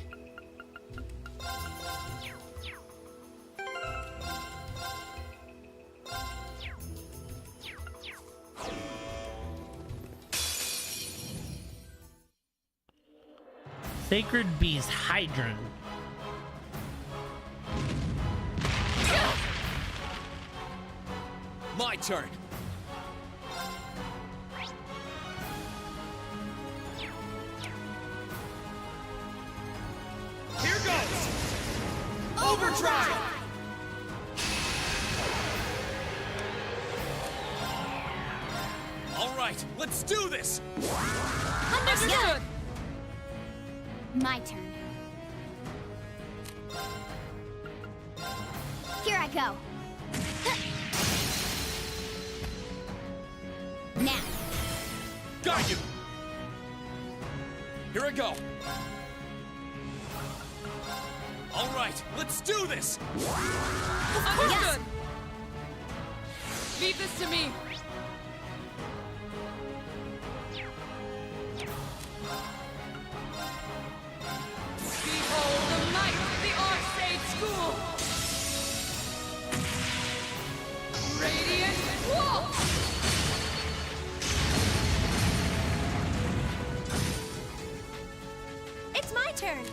Sacred Beast Hydron. My turn. Here goes! Overdrive! All right, let's do this! Understood. My turn. Here I go. Now. Got you! Here I go. All right, let's do this! Understood. Leave this to me. Behold the might of the Archsage School. Radiant Waltz. It's my turn.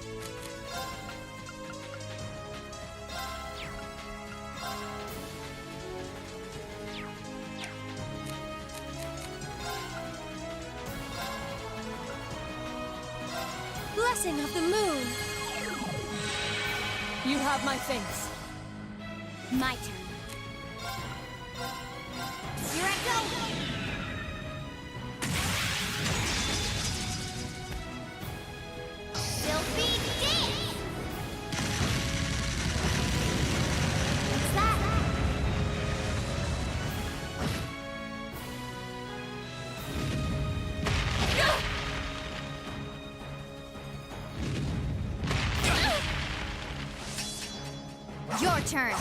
Blessing of the moon. You have my thanks. My turn. Here I go. Filthy Dance. What's that? Your turn.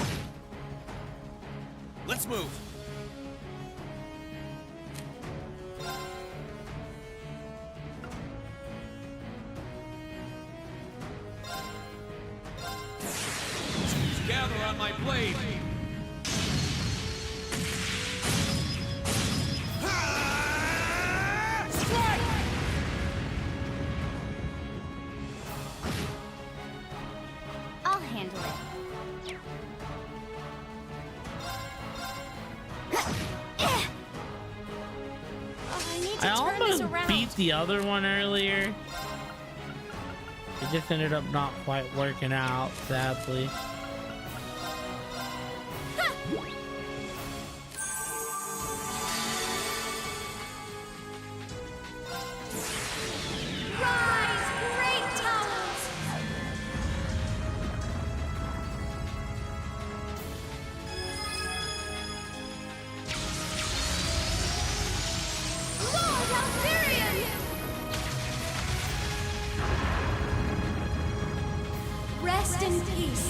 Let's move. Gather on my blade. Strike! I'll handle it. I need to I turn this almost around. beat the other one earlier. It just ended up not quite working out, sadly. Rise, great towers! Lord Alfarian! Rest in peace.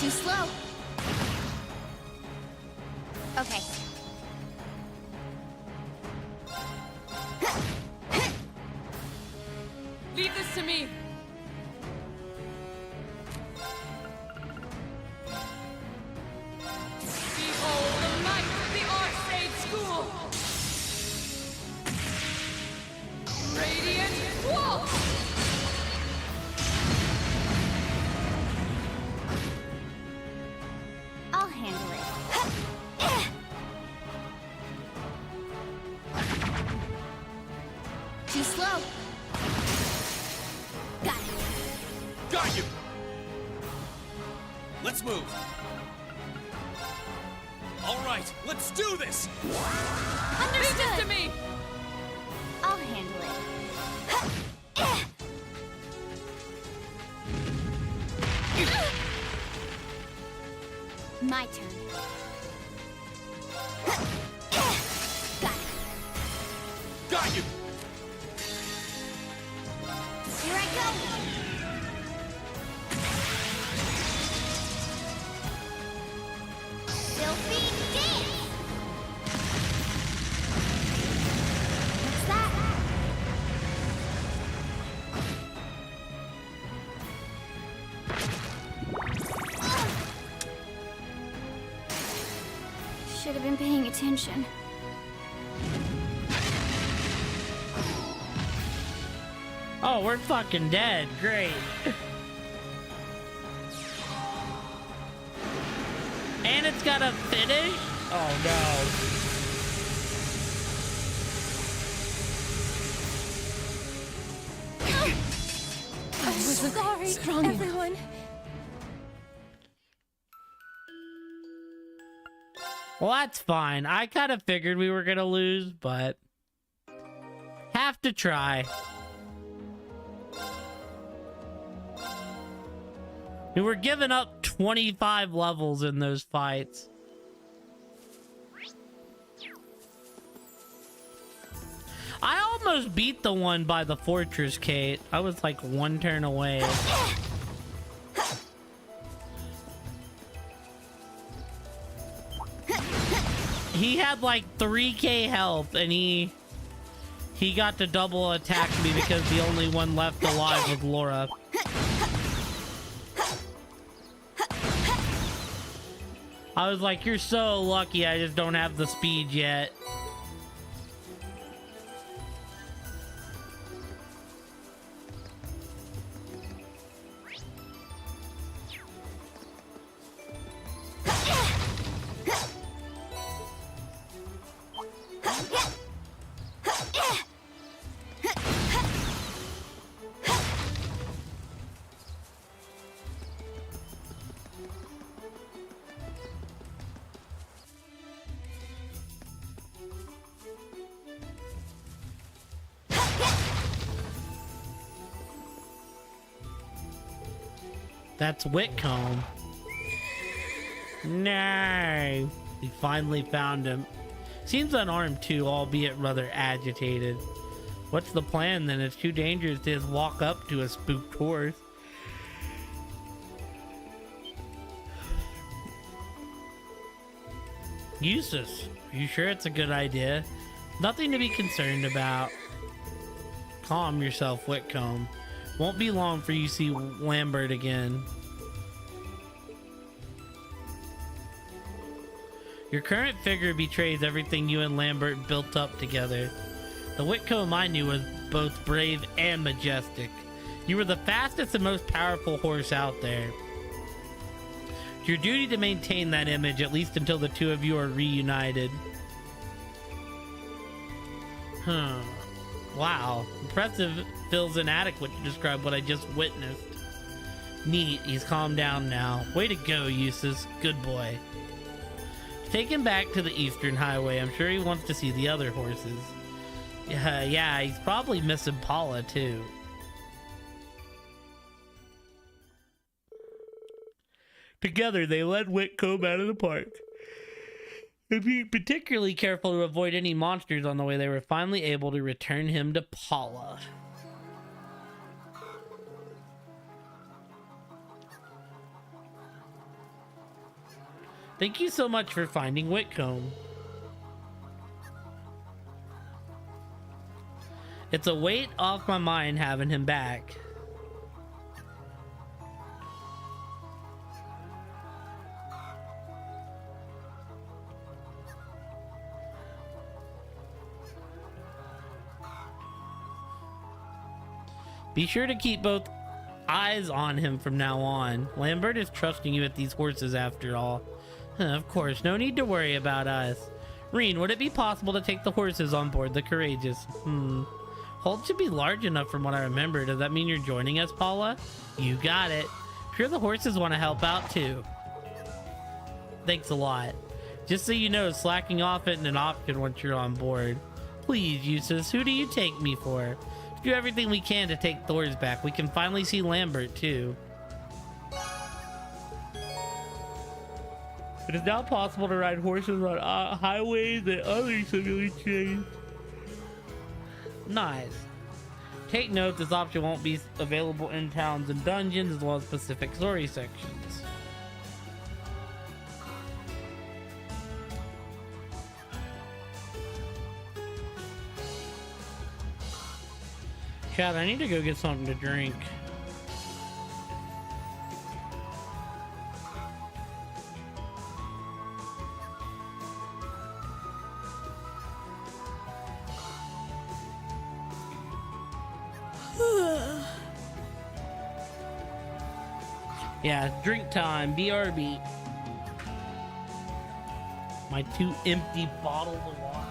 Too slow. Okay. Leave this to me. Behold the might of the Arcade School. Radiant Waltz. I'll handle it. Too slow. Got it. Got you! Let's move. All right, let's do this! Leave this to me. I'll handle it. My turn. Got it. Got you! Here I go. Filthy dance. What's that? Should have been paying attention. Oh, we're fucking dead. Great. And it's got a finish? Oh no. I'm sorry, everyone. Well, that's fine. I kind of figured we were gonna lose, but have to try. We were giving up 25 levels in those fights. I almost beat the one by the fortress, Kate. I was like one turn away. He had like 3k health and he got to double attack me because the only one left alive was Laura. I was like, you're so lucky, I just don't have the speed yet. That's Whitcomb. No. We finally found him. Seems unarmed too, albeit rather agitated. What's the plan then? It's too dangerous to just walk up to a spooked horse. Eustace, are you sure it's a good idea? Nothing to be concerned about. Calm yourself, Whitcomb. Won't be long for you to see Lambert again. Your current figure betrays everything you and Lambert built up together. The Whitcomb I knew was both brave and majestic. You were the fastest and most powerful horse out there. It's your duty to maintain that image, at least until the two of you are reunited. Wow. Impressive feels inadequate to describe what I just witnessed. Neat, he's calmed down now. Way to go, Eustace. Good boy. Take him back to the Eastern Highway. I'm sure he wants to see the other horses. Yeah, he's probably missing Paula, too. Together, they led Whitcomb out of the park. And being particularly careful to avoid any monsters on the way, they were finally able to return him to Paula. Thank you so much for finding Whitcomb. It's a weight off my mind having him back. Be sure to keep both eyes on him from now on. Lambert is trusting you with these horses after all. Of course, no need to worry about us. Reen, would it be possible to take the horses on board the Courageous? Hold should be large enough from what I remember. Does that mean you're joining us, Paula? You got it. Sure, the horses want to help out too. Thanks a lot. Just so you know, slacking off isn't an option once you're on board. Please, Eustace, who do you take me for? Do everything we can to take Thor's back. We can finally see Lambert too. It is now possible to ride horses on highways and other simulations. Nice. Take note, this option won't be available in towns and dungeons as well as specific story sections. Chad, I need to go get something to drink. Yeah, drink time, BRB. My 2 empty bottles of water.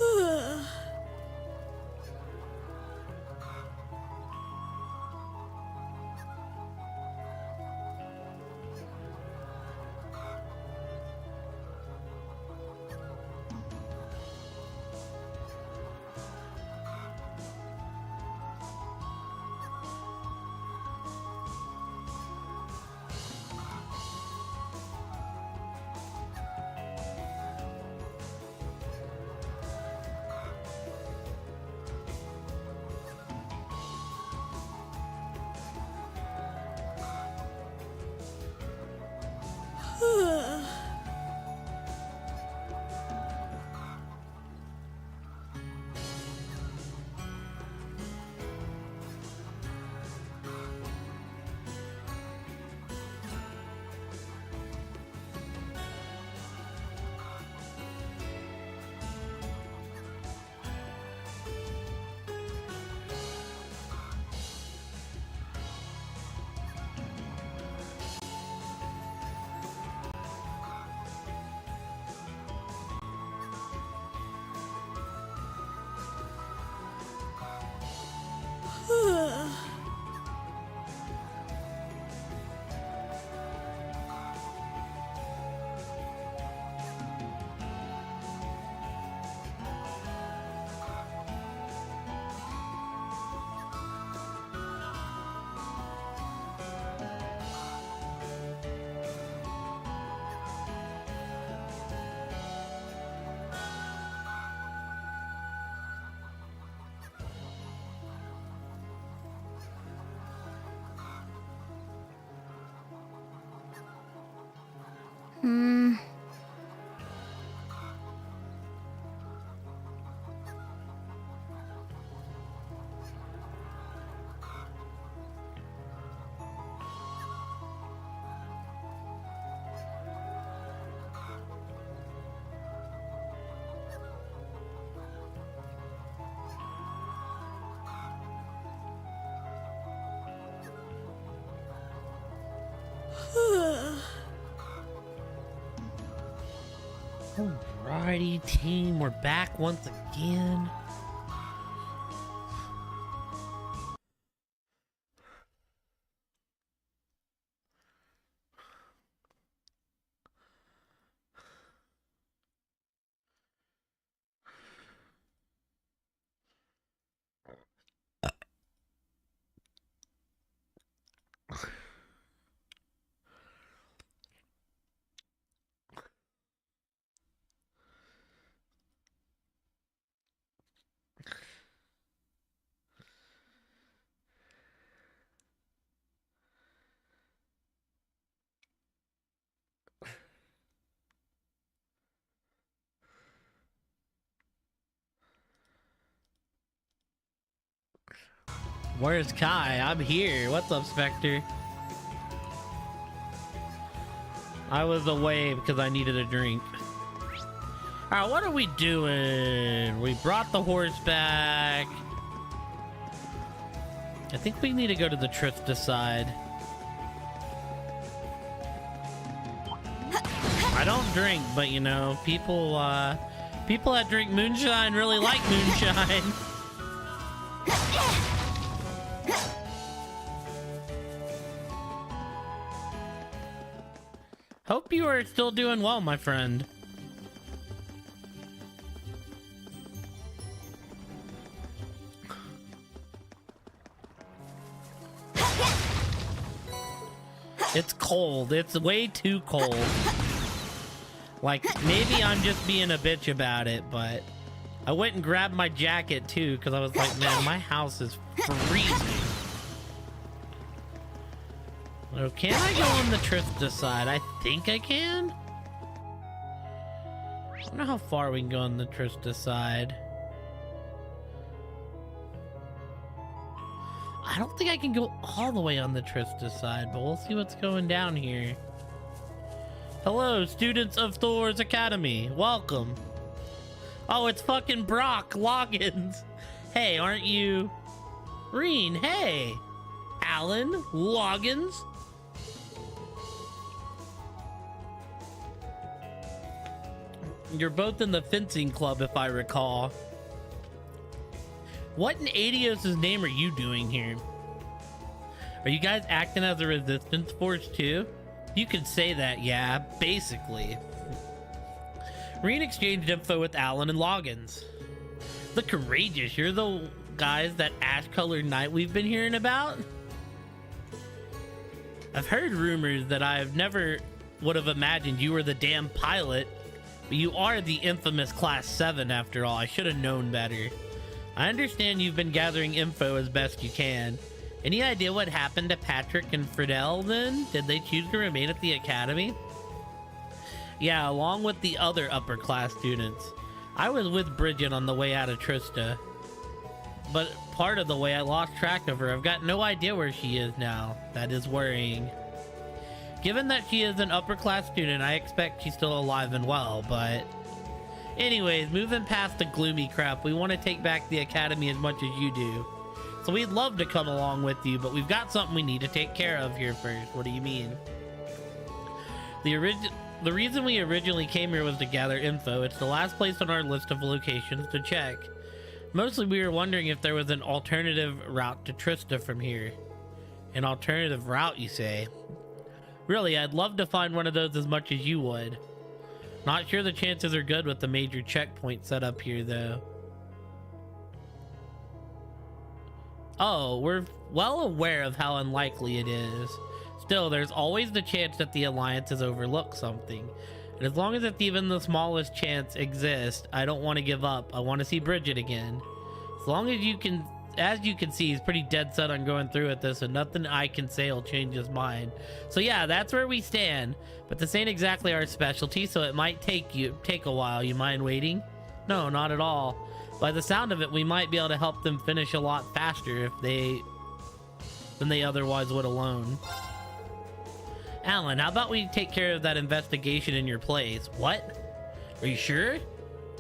Ugh. Alrighty, team, we're back once again. Where's Kai? I'm here. What's up, Spectre? I was away because I needed a drink. Alright, what are we doing? We brought the horse back. I think we need to go to the Trista side. I don't drink, but you know, people that drink moonshine really like moonshine. Hope you are still doing well, my friend. It's cold. It's way too cold. Like, maybe I'm just being a bitch about it, but I went and grabbed my jacket too because I was like, man, my house is freezing. Oh, can I go on the Trista side? I think I can. I don't know how far we can go on the Trista side. I don't think I can go all the way on the Trista side, but we'll see what's going down here. Hello, students of Thor's Academy. Welcome. Oh, it's fucking Brock Loggins. Hey, aren't you? Reen, hey. Alan Loggins. You're both in the fencing club, if I recall. What in Adios' name are you doing here? Are you guys acting as a resistance force too? You could say that, yeah, basically. Reen exchanged info with Alan and Loggins. The Courageous, you're the guys that ash-colored knight we've been hearing about? I've heard rumors that I've never would have imagined you were the damn pilot, but you are the infamous Class 7 after all. I should have known better. I understand you've been gathering info as best you can. Any idea what happened to Patrick and Friedel then? Did they choose to remain at the academy? Yeah, along with the other upper class students. I was with Bridget on the way out of Trista, but part of the way I lost track of her. I've got no idea where she is now. That is worrying. Given that she is an upper class student, I expect she's still alive and well, but anyways, moving past the gloomy crap, we want to take back the academy as much as you do. So we'd love to come along with you, but we've got something we need to take care of here first. What do you mean? The reason we originally came here was to gather info. It's the last place on our list of locations to check. Mostly we were wondering if there was an alternative route to Trista from here. An alternative route, you say? Really, I'd love to find one of those as much as you would. Not sure the chances are good with the major checkpoint set up here, though. Oh, we're well aware of how unlikely it is. Still, there's always the chance that the Alliance has overlooked something. And as long as it's even the smallest chance exists, I don't want to give up. I want to see Bridget again. As long as you can see, he's pretty dead set on going through with this, and nothing I can say will change his mind. So yeah, that's where we stand. But this ain't exactly our specialty, so it might take a while. You mind waiting? No, not at all. By the sound of it, we might be able to help them finish a lot faster than they otherwise would alone. Alan, how about we take care of that investigation in your place? What? Are you sure?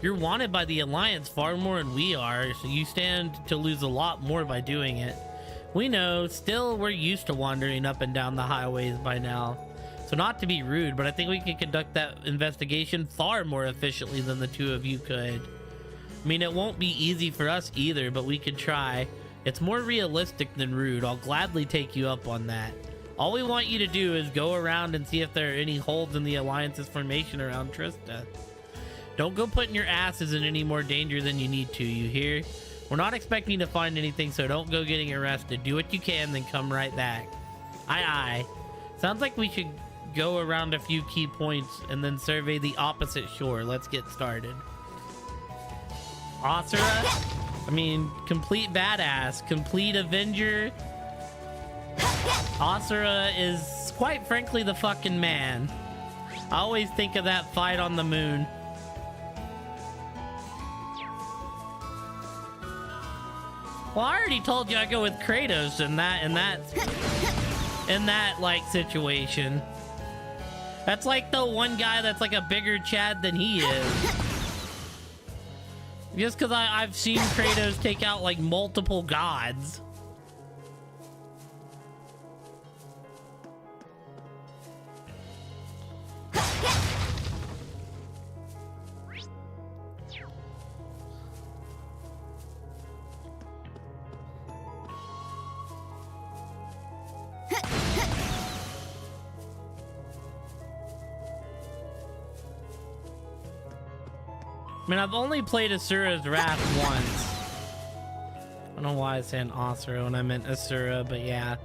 You're wanted by the Alliance far more than we are, so you stand to lose a lot more by doing it. We know, still we're used to wandering up and down the highways by now. So not to be rude, but I think we can conduct that investigation far more efficiently than the two of you could. I mean, it won't be easy for us either, but we could try. It's more realistic than rude. I'll gladly take you up on that. All we want you to do is go around and see if there are any holes in the Alliance's formation around Trista. Don't go putting your asses in any more danger than you need to, you hear? We're not expecting to find anything, so don't go getting arrested. Do what you can, then come right back. Aye, aye. Sounds like we should go around a few key points and then survey the opposite shore. Let's get started. Asura? I mean, complete badass, complete Avenger. Asura is, quite frankly, the fucking man. I always think of that fight on the moon. Well, I already told you I go with Kratos in that like situation. That's like the one guy that's like a bigger Chad than he is. Just because I've seen Kratos take out like multiple gods. I mean, I've only played Asura's Wrath once. I don't know why I said Asura when I meant Asura, but yeah.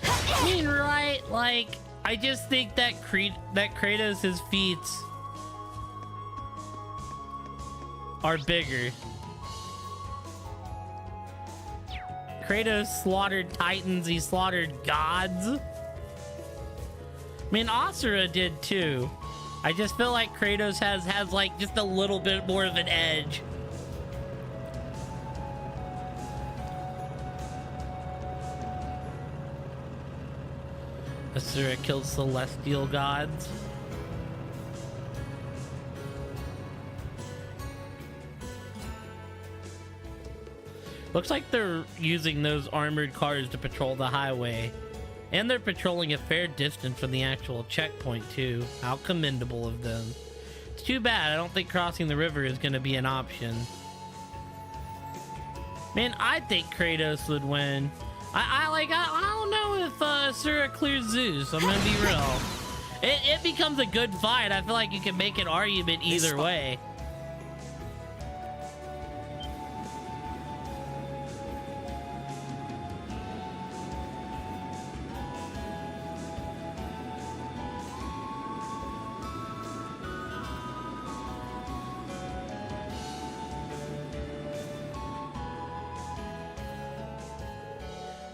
I mean, right? Like, I just think that Kratos' feats are bigger. Kratos slaughtered titans, he slaughtered gods. I mean, Asura did too. I just feel like Kratos has like just a little bit more of an edge. Asura killed celestial gods. Looks like they're using those armored cars to patrol the highway. And they're patrolling a fair distance from the actual checkpoint too. How commendable of them. It's too bad I don't think crossing the river is going to be an option. Man, I think Kratos would win. I don't know if Asura clears Zeus. I'm gonna be real. It becomes a good fight. I feel like you can make an argument either way.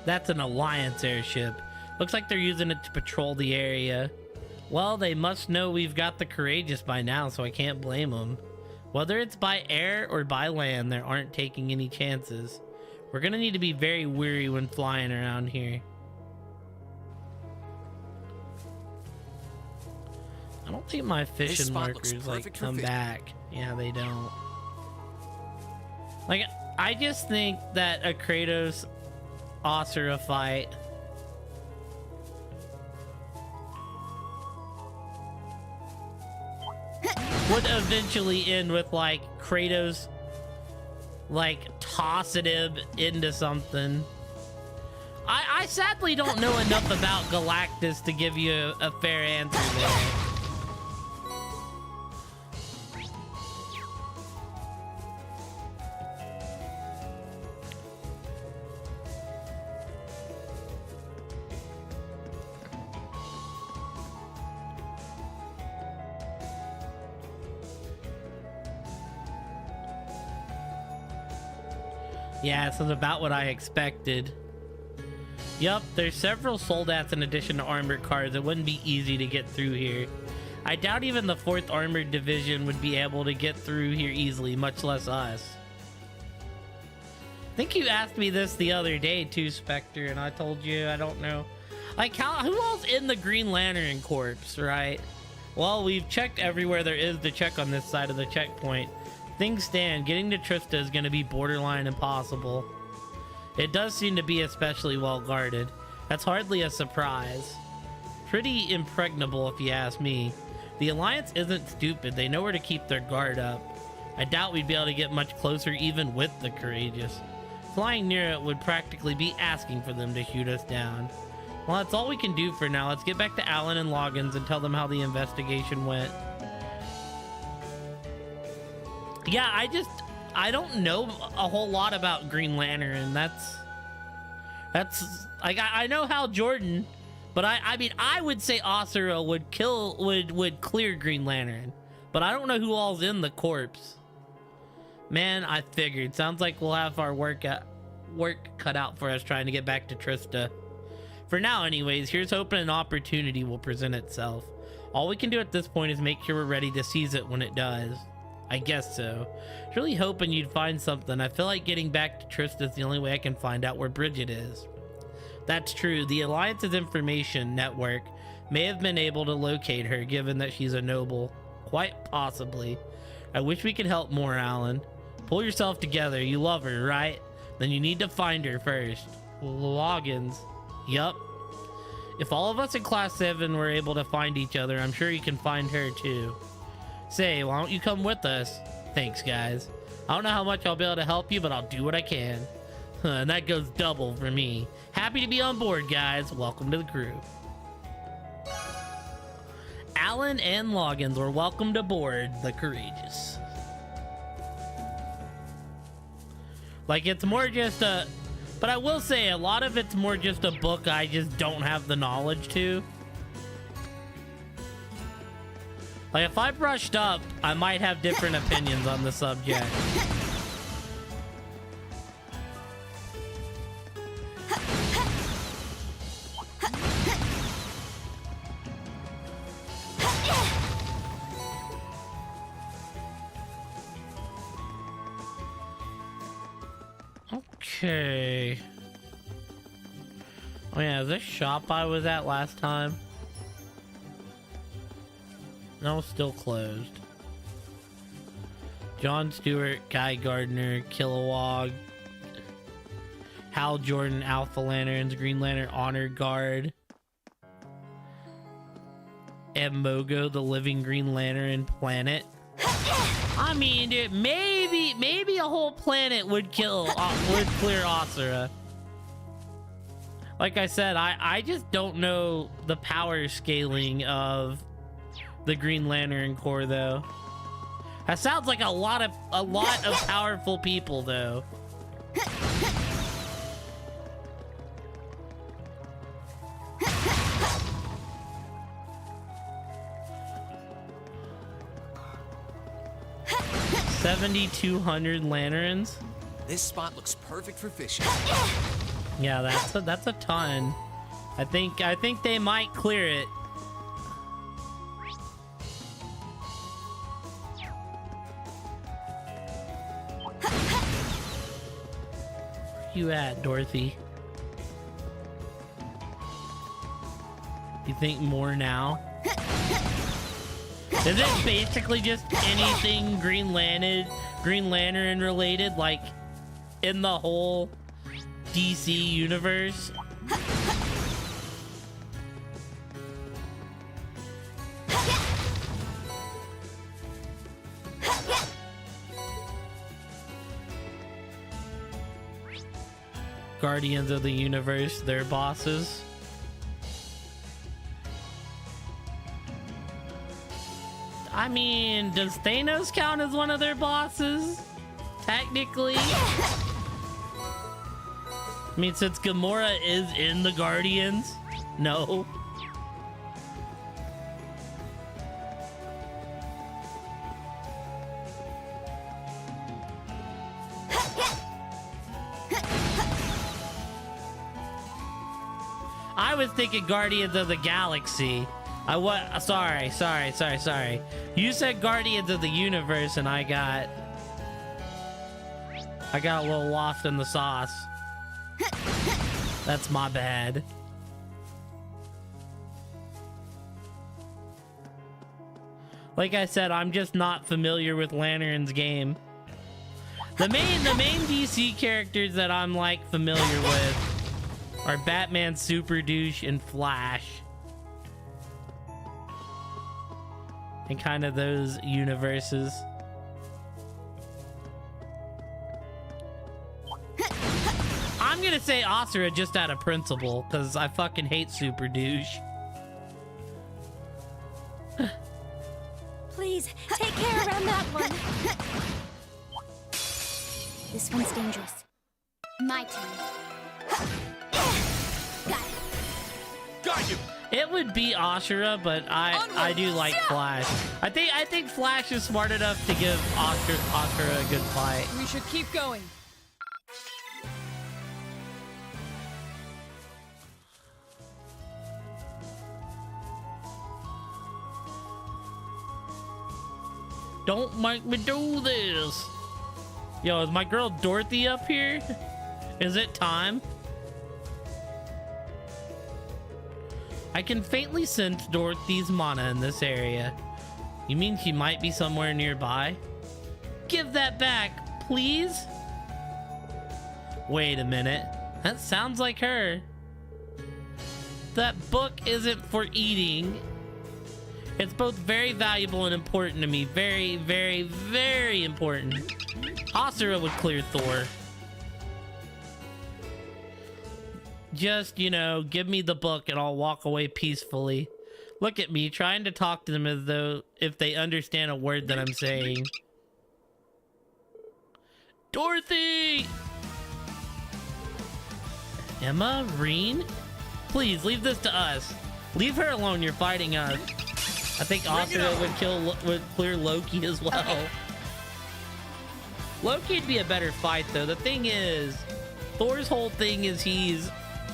That's an Alliance airship. Looks like they're using it to patrol the area. Well, they must know we've got the Courageous by now, so I can't blame them. Whether it's by air or by land, they aren't taking any chances. We're gonna need to be very wary when flying around here. I don't think my fishing markers like come back. Yeah, they don't. Like, I just think that a Kratos Asura fight would eventually end with like Kratos like tossing him into something. I sadly don't know enough about Galactus to give you a fair answer there. Yeah, this is about what I expected. Yup, there's several soldats in addition to armored cars. It wouldn't be easy to get through here. I doubt even the 4th Armored Division would be able to get through here easily, much less us. I think you asked me this the other day too, Spectre, and I told you I don't know. Like, who else in the Green Lantern Corps, right? Well, we've checked everywhere there is to check on this side of the checkpoint. Things stand, getting to Trista is going to be borderline impossible. It does seem to be especially well guarded. That's hardly a surprise. Pretty impregnable if you ask me. The Alliance isn't stupid, they know where to keep their guard up. I doubt we'd be able to get much closer even with the Courageous. Flying near it would practically be asking for them to shoot us down. Well, that's all we can do for now. Let's get back to Alan and Loggins and tell them how the investigation went. Yeah, I don't know a whole lot about Green Lantern. That's like, I know Hal Jordan, but I mean, I would say Asura would clear Green Lantern, but I don't know who all's in the corpse. Man, I figured. Sounds like we'll have our work cut out for us trying to get back to Trista. For now, anyways, here's hoping an opportunity will present itself. All we can do at this point is make sure we're ready to seize it when it does. I guess so. Really hoping you'd find something. I feel like getting back to Trista is the only way I can find out where Bridget is. That's true. The Alliance's information network may have been able to locate her, given that she's a noble. Quite possibly. I wish we could help more, Alan. Pull yourself together. You love her, right? Then you need to find her first. Loggins. Yup. If all of us in Class 7 were able to find each other, I'm sure you can find her too. Say, why don't you come with us? Thanks, guys. I don't know how much I'll be able to help you, but I'll do what I can. And that goes double for me. Happy to be on board, guys. Welcome to the crew. Alan and Loggins were welcomed aboard the Courageous. Like, it's more just a... But I will say, a lot of it's more just a book I just don't have the knowledge to. Like, if I brushed up, I might have different opinions on the subject. Okay. Oh yeah, is this shop I was at last time? No, still closed. John Stewart, Guy Gardner, Kilowog, Hal Jordan, Alpha Lanterns, Green Lantern Honor Guard, and Mogo, the Living Green Lantern Planet. I mean, dude, maybe a whole planet would clear Asura. Like I said, I just don't know the power scaling of the Green Lantern Corps, though. That sounds like a lot of powerful people, though. $7,200 lanterns. This spot looks perfect for fishing. Yeah, that's a ton. I think they might clear it. Where you at, Dorothy? You think more now? Is it basically just anything Green Lantern related, like in the whole DC universe? Guardians of the Universe, their bosses. I mean, does Thanos count as one of their bosses? Technically. I mean, since Gamora is in the Guardians? No. I was thinking Guardians of the Galaxy. Sorry. You said Guardians of the Universe and I got a little lost in the sauce. That's my bad. Like I said, I'm just not familiar with Lantern's game. The main DC characters that I'm like familiar with are Batman, Super Douche, and Flash. And kind of those universes. I'm gonna say Asura just out of principle, because I fucking hate Super Douche. Please, take care around that one. This one's dangerous. My turn. Got it. Got you! It would be Asura, but I do like Flash. I think Flash is smart enough to give Asura a good fight. We should keep going. Don't make me do this. Yo, is my girl Dorothy up here? Is it time? I can faintly sense Dorothy's mana in this area. You mean she might be somewhere nearby? Give that back, please. Wait a minute. That sounds like her. That book isn't for eating. It's both very valuable and important to me. Very, very, very important. Asura would clear Thor. Just, you know, give me the book and I'll walk away peacefully. Look at me, trying to talk to them as though if they understand a word that I'm saying. Dorothy! Emma? Reen? Please, leave this to us. Leave her alone, you're fighting us. I think Asura would clear Loki as well. Loki'd be a better fight though. The thing is, Thor's whole thing is he's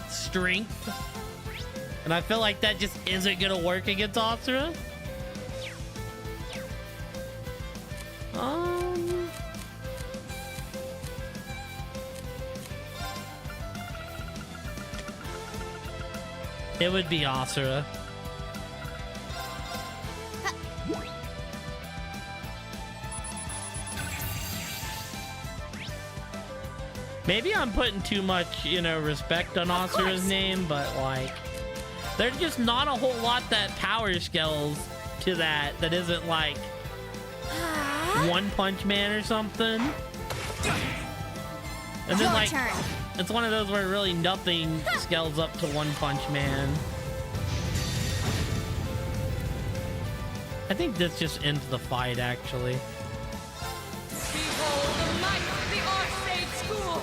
strength. And I feel like that just isn't gonna work against Asura. It would be Asura. Maybe I'm putting too much, you know, respect on Asura's name, but like, there's just not a whole lot that power scales to that isn't like One Punch Man or something. And then like, it's one of those where really nothing scales up to One Punch Man. I think this just ends the fight, actually. Behold the might of the Arcade School.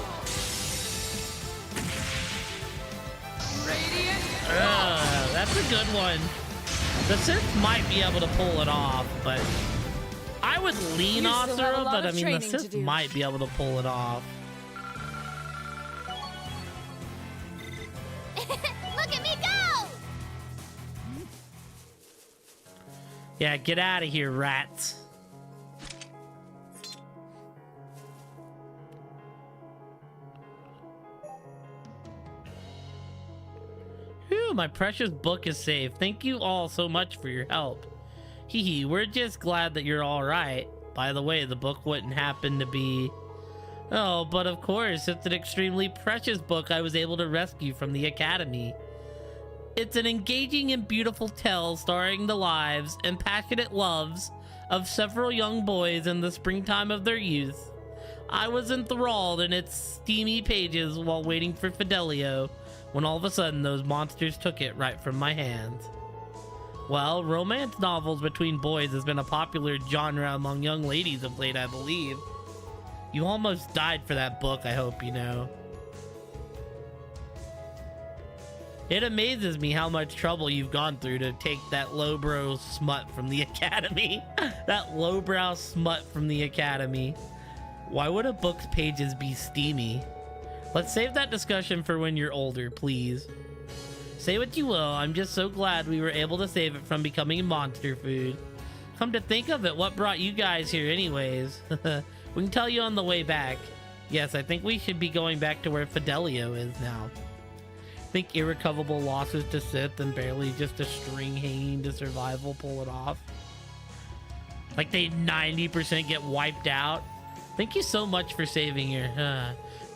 Radiant. That's a good one. The Sith might be able to pull it off, but I would lean You still have a Asura, lot but I of mean, the training to Sith do. might be able to pull it off. Look at me go! Yeah, get out of here, rats. Phew, my precious book is safe. Thank you all so much for your help. Hee hee, we're just glad that you're all right. By the way, the book wouldn't happen to be... Oh, but of course, it's an extremely precious book I was able to rescue from the Academy. It's an engaging and beautiful tale starring the lives and passionate loves of several young boys in the springtime of their youth. I was enthralled in its steamy pages while waiting for Fidelio, when all of a sudden those monsters took it right from my hands. Well, romance novels between boys has been a popular genre among young ladies of late, I believe. You almost died for that book, I hope you know. It amazes me how much trouble you've gone through to take that lowbrow smut from the Academy. That lowbrow smut from the Academy. Why would a book's pages be steamy? Let's save that discussion for when you're older, please. Say what you will, I'm just so glad we were able to save it from becoming monster food. Come to think of it, what brought you guys here anyways? We can tell you on the way back. Yes, I think we should be going back to where Fidelio is now. Think irrecoverable losses to Sith and barely just a string hanging to survival pull it off? Like they 90% get wiped out? Thank you so much for saving your...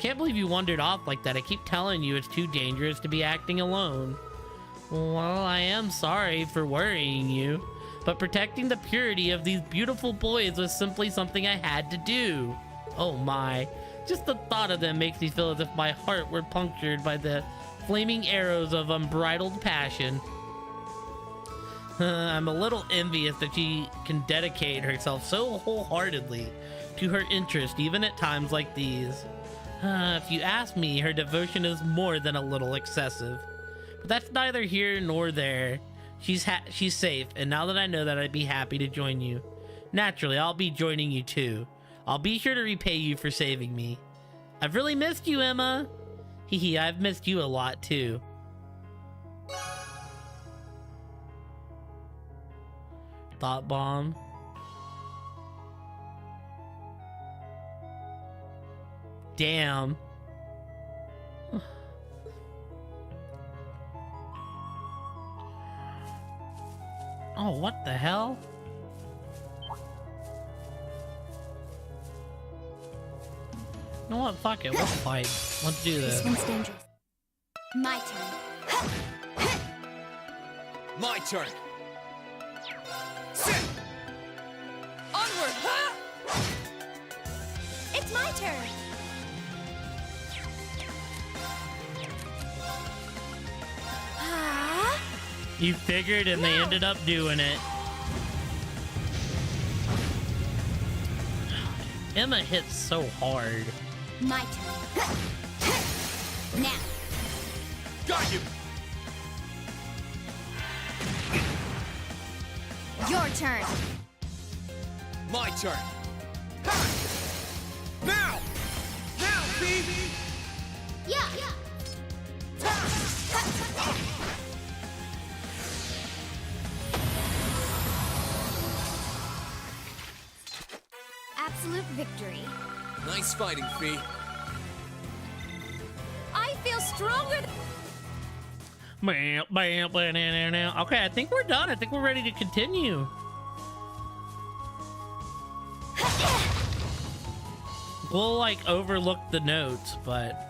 Can't believe you wandered off like that. I keep telling you it's too dangerous to be acting alone. Well, I am sorry for worrying you, but protecting the purity of these beautiful boys was simply something I had to do. Oh my. Just the thought of them makes me feel as if my heart were punctured by the flaming arrows of unbridled passion. I'm a little envious that she can dedicate herself so wholeheartedly to her interest, even at times like these. If you ask me, her devotion is more than a little excessive. But that's neither here nor there. She's safe, and now that I know that, I'd be happy to join you. Naturally, I'll be joining you too. I'll be sure to repay you for saving me. I've really missed you, Emma. Hehe, I've missed you a lot too. Thought bomb. Damn. Oh, what the hell? You know what? Fuck it. We'll fight. Let's do this. This one's dangerous. My turn. My turn. Onward! It's my turn. Ah, You figured, and they ended up doing it. Emma hits so hard. my turn. Now. Got you. Your turn. My turn. Ha! Now! Now, baby! Yeah. Absolute victory. Nice fighting, Fee. I feel stronger. Okay, I think we're done. I think we're ready to continue. We'll like overlook the notes, but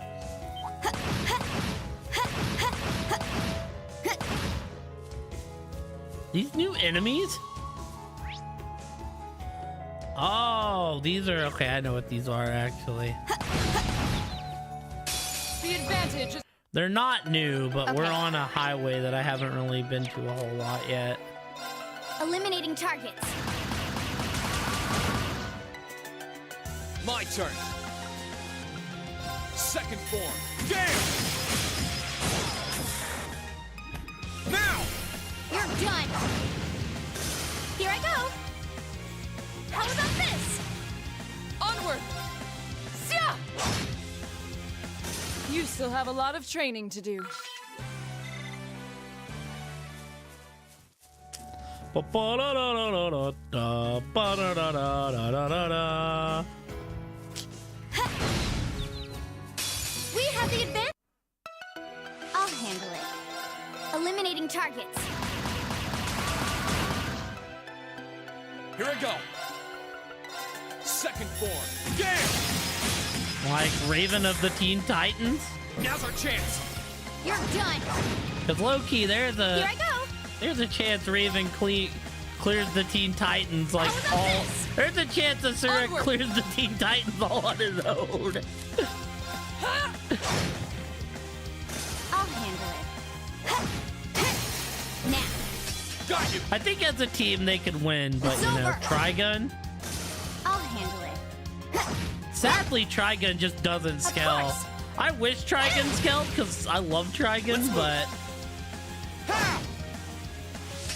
these new enemies? Oh, these are okay. I know what these are actually. The advantage is They're not new, but we're on a highway that I haven't really been to a whole lot yet. Eliminating targets. My turn. Second form. Damn! Now! You're done. Here I go. How about this? onward! Sia! You still have a lot of training to do. We have the advantage. I'll handle it. Eliminating targets. Here I go. Second form. Damn! Like Raven of the Teen Titans? Now's our chance. You're done. Because low-key, Here I go. there's a chance Raven clears the Teen Titans like How about all. this? There's a chance that Sarah Onward. clears the Teen Titans all on his own. I'll handle it. Now. Got you. I think as a team they could win, but It's you know, over. Trigun. I'll handle it. Sadly, Trigun just doesn't scale. course. I wish Trigun scaled because I love Trigun, but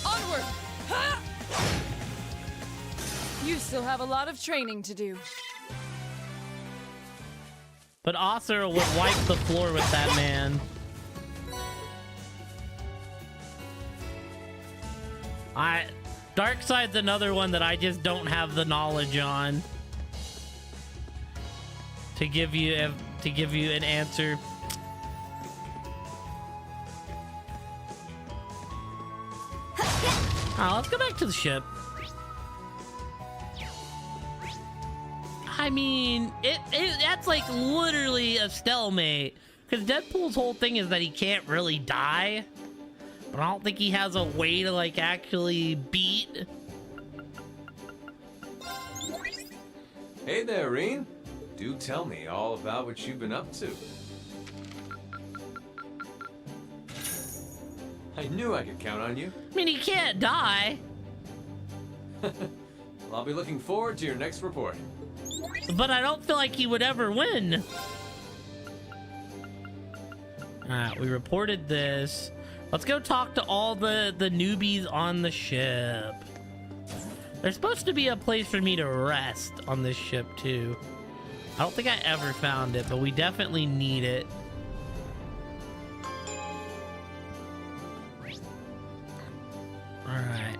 Onward! Ha! You still have a lot of training to do. Acer would wipe the floor with that man. Darkseid's another one that I just don't have the knowledge on to give you an answer. Let's go back to the ship. I mean, that's like literally a stalemate. Because Deadpool's whole thing is that he can't really die. But I don't think he has a way to like actually beat. Hey there, Reen. Do tell me all about what you've been up to. I knew I could count on you. I mean, he can't die. Well, I'll be looking forward to your next report. But I don't feel like he would ever win. Alright, we reported this. Let's go talk to all the newbies on the ship. There's supposed to be a place for me to rest on this ship, too. I don't think I ever found it, but we definitely need it. Alright.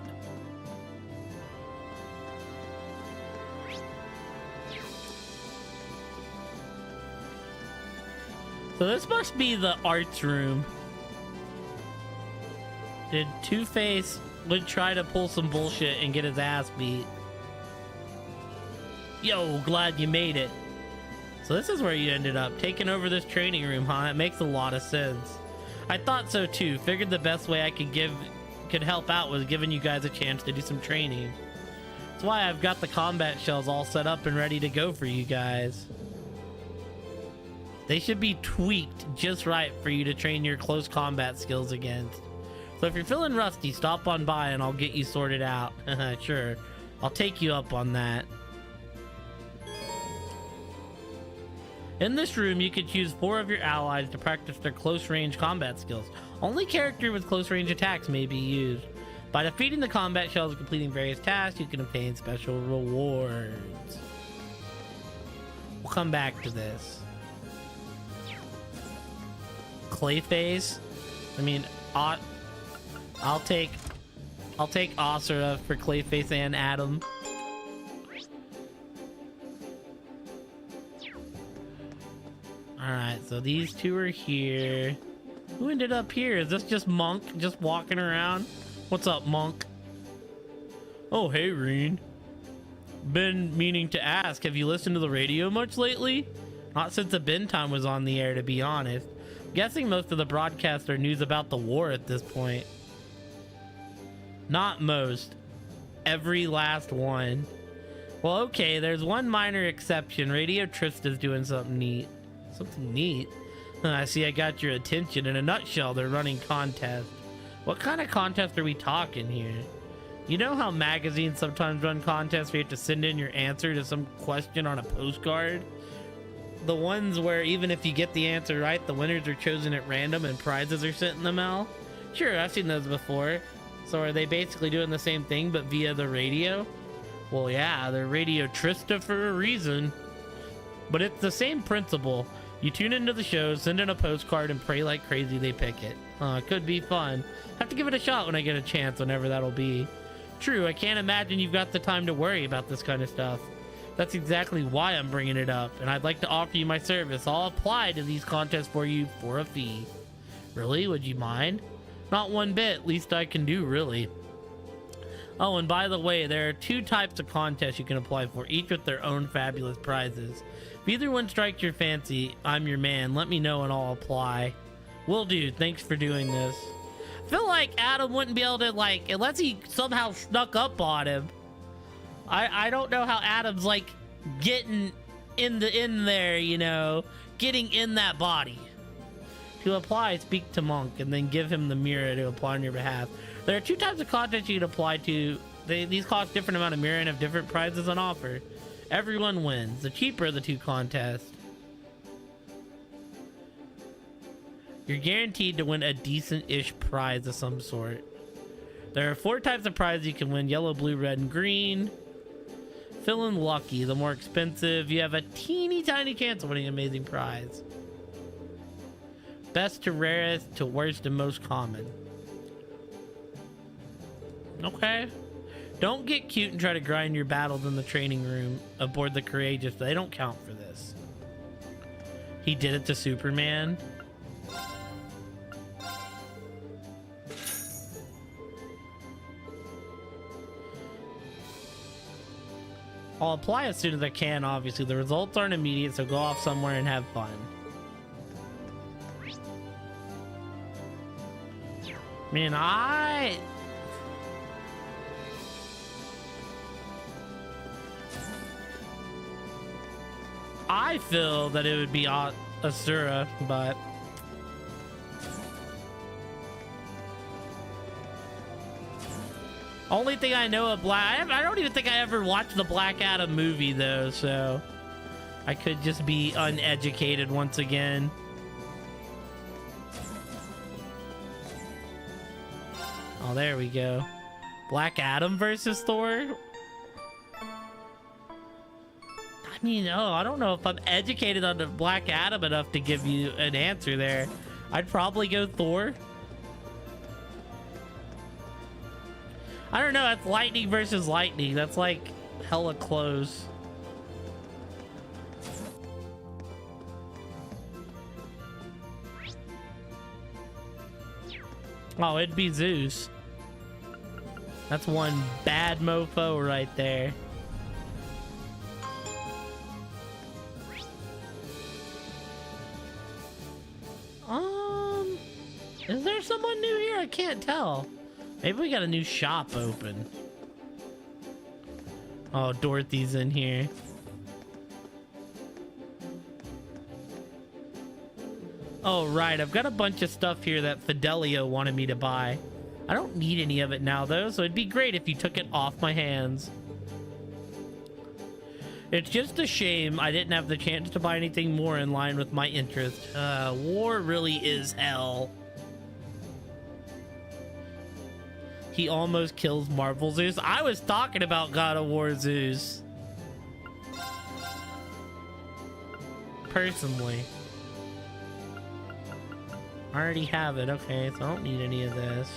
So this must be the arts room. Did Two-Face would try to pull some bullshit and get his ass beat? Yo, glad you made it. So this is where you ended up, taking over this training room, huh? It makes a lot of sense. I thought so too. Figured the best way I could help out was giving you guys a chance to do some training. That's why I've got the combat shells all set up and ready to go for you guys. They should be tweaked just right for you to train your close combat skills against. So if you're feeling rusty, stop on by and I'll get you sorted out. Sure, I'll take you up on that. In this room, you could choose 4 of your allies to practice their close range combat skills. Only character with close range attacks may be used. By defeating the combat shells and completing various tasks, you can obtain special rewards. We'll come back to this. Clayface. I mean, I'll take Asura for Clayface and Adam. Alright, so these two are here. Who ended up here? Is this just Monk just walking around? What's up, Monk? Oh, hey, Reen. Been meaning to ask, have you listened to the radio much lately? Not since the bin time was on the air, to be honest. Guessing most of the broadcasts are news about the war at this point. Not most. Every last one. Well, okay, there's one minor exception. Radio Trista's doing something neat. Something neat? I see I got your attention. In a nutshell, they're running contests. What kind of contest are we talking here? You know how magazines sometimes run contests where you have to send in your answer to some question on a postcard? The ones where even if you get the answer right, the winners are chosen at random and prizes are sent in the mail? Sure, I've seen those before. So are they basically doing the same thing but via the radio? Well, yeah, they're Radio Trista for a reason. But it's the same principle. You tune into the show, send in a postcard, and pray like crazy they pick it. Could be fun. Have to give it a shot when I get a chance, whenever that'll be. True, I can't imagine you've got the time to worry about this kind of stuff. That's exactly why I'm bringing it up, and I'd like to offer you my service. I'll apply to these contests for you for a fee. Really? Would you mind? Not one bit. Least I can do, really. Oh, and by the way, there are 2 types of contests you can apply for, each with their own fabulous prizes. If either one strikes your fancy, I'm your man. Let me know and I'll apply. Will do. Thanks for doing this. I feel like Adam wouldn't be able to, like, unless he somehow snuck up on him. I don't know how Adam's, like, getting in there, you know, getting in that body. To apply, speak to Monk and then give him the mirror to apply on your behalf. There are 2 types of contests you can apply to. These cost different amount of mirror and have different prizes on offer. Everyone wins. The cheaper of the 2 contests. You're guaranteed to win a decent-ish prize of some sort. There are 4 types of prizes you can win: yellow, blue, red, and green. Feeling lucky. The more expensive, you have a teeny tiny chance of winning an amazing prize. Best to rarest to worst and most common. Okay. Don't get cute and try to grind your battles in the training room aboard the Courageous. They don't count for this. He did it to Superman. I'll apply as soon as I can, obviously. The results aren't immediate, so go off somewhere and have fun. Man, I feel that it would be Asura, but only thing I know of I don't even think I ever watched the Black Adam movie though, so I could just be uneducated once again. Oh, there we go. Black Adam versus Thor? I mean, I don't know if I'm educated on the Black Adam enough to give you an answer there. I'd probably go Thor. I don't know, that's lightning versus lightning. That's like hella close. Oh, it'd be Zeus. That's one bad mofo right there. Is there someone new here? I can't tell. Maybe we got a new shop open. Oh, Dorothy's in here. Oh, right. I've got a bunch of stuff here that Fidelio wanted me to buy. I don't need any of it now, though, so it'd be great if you took it off my hands. It's just a shame I didn't have the chance to buy anything more in line with my interest. War really is hell. He almost kills Marvel Zeus. I was talking about God of War Zeus. Personally. I already have it. Okay, so I don't need any of this.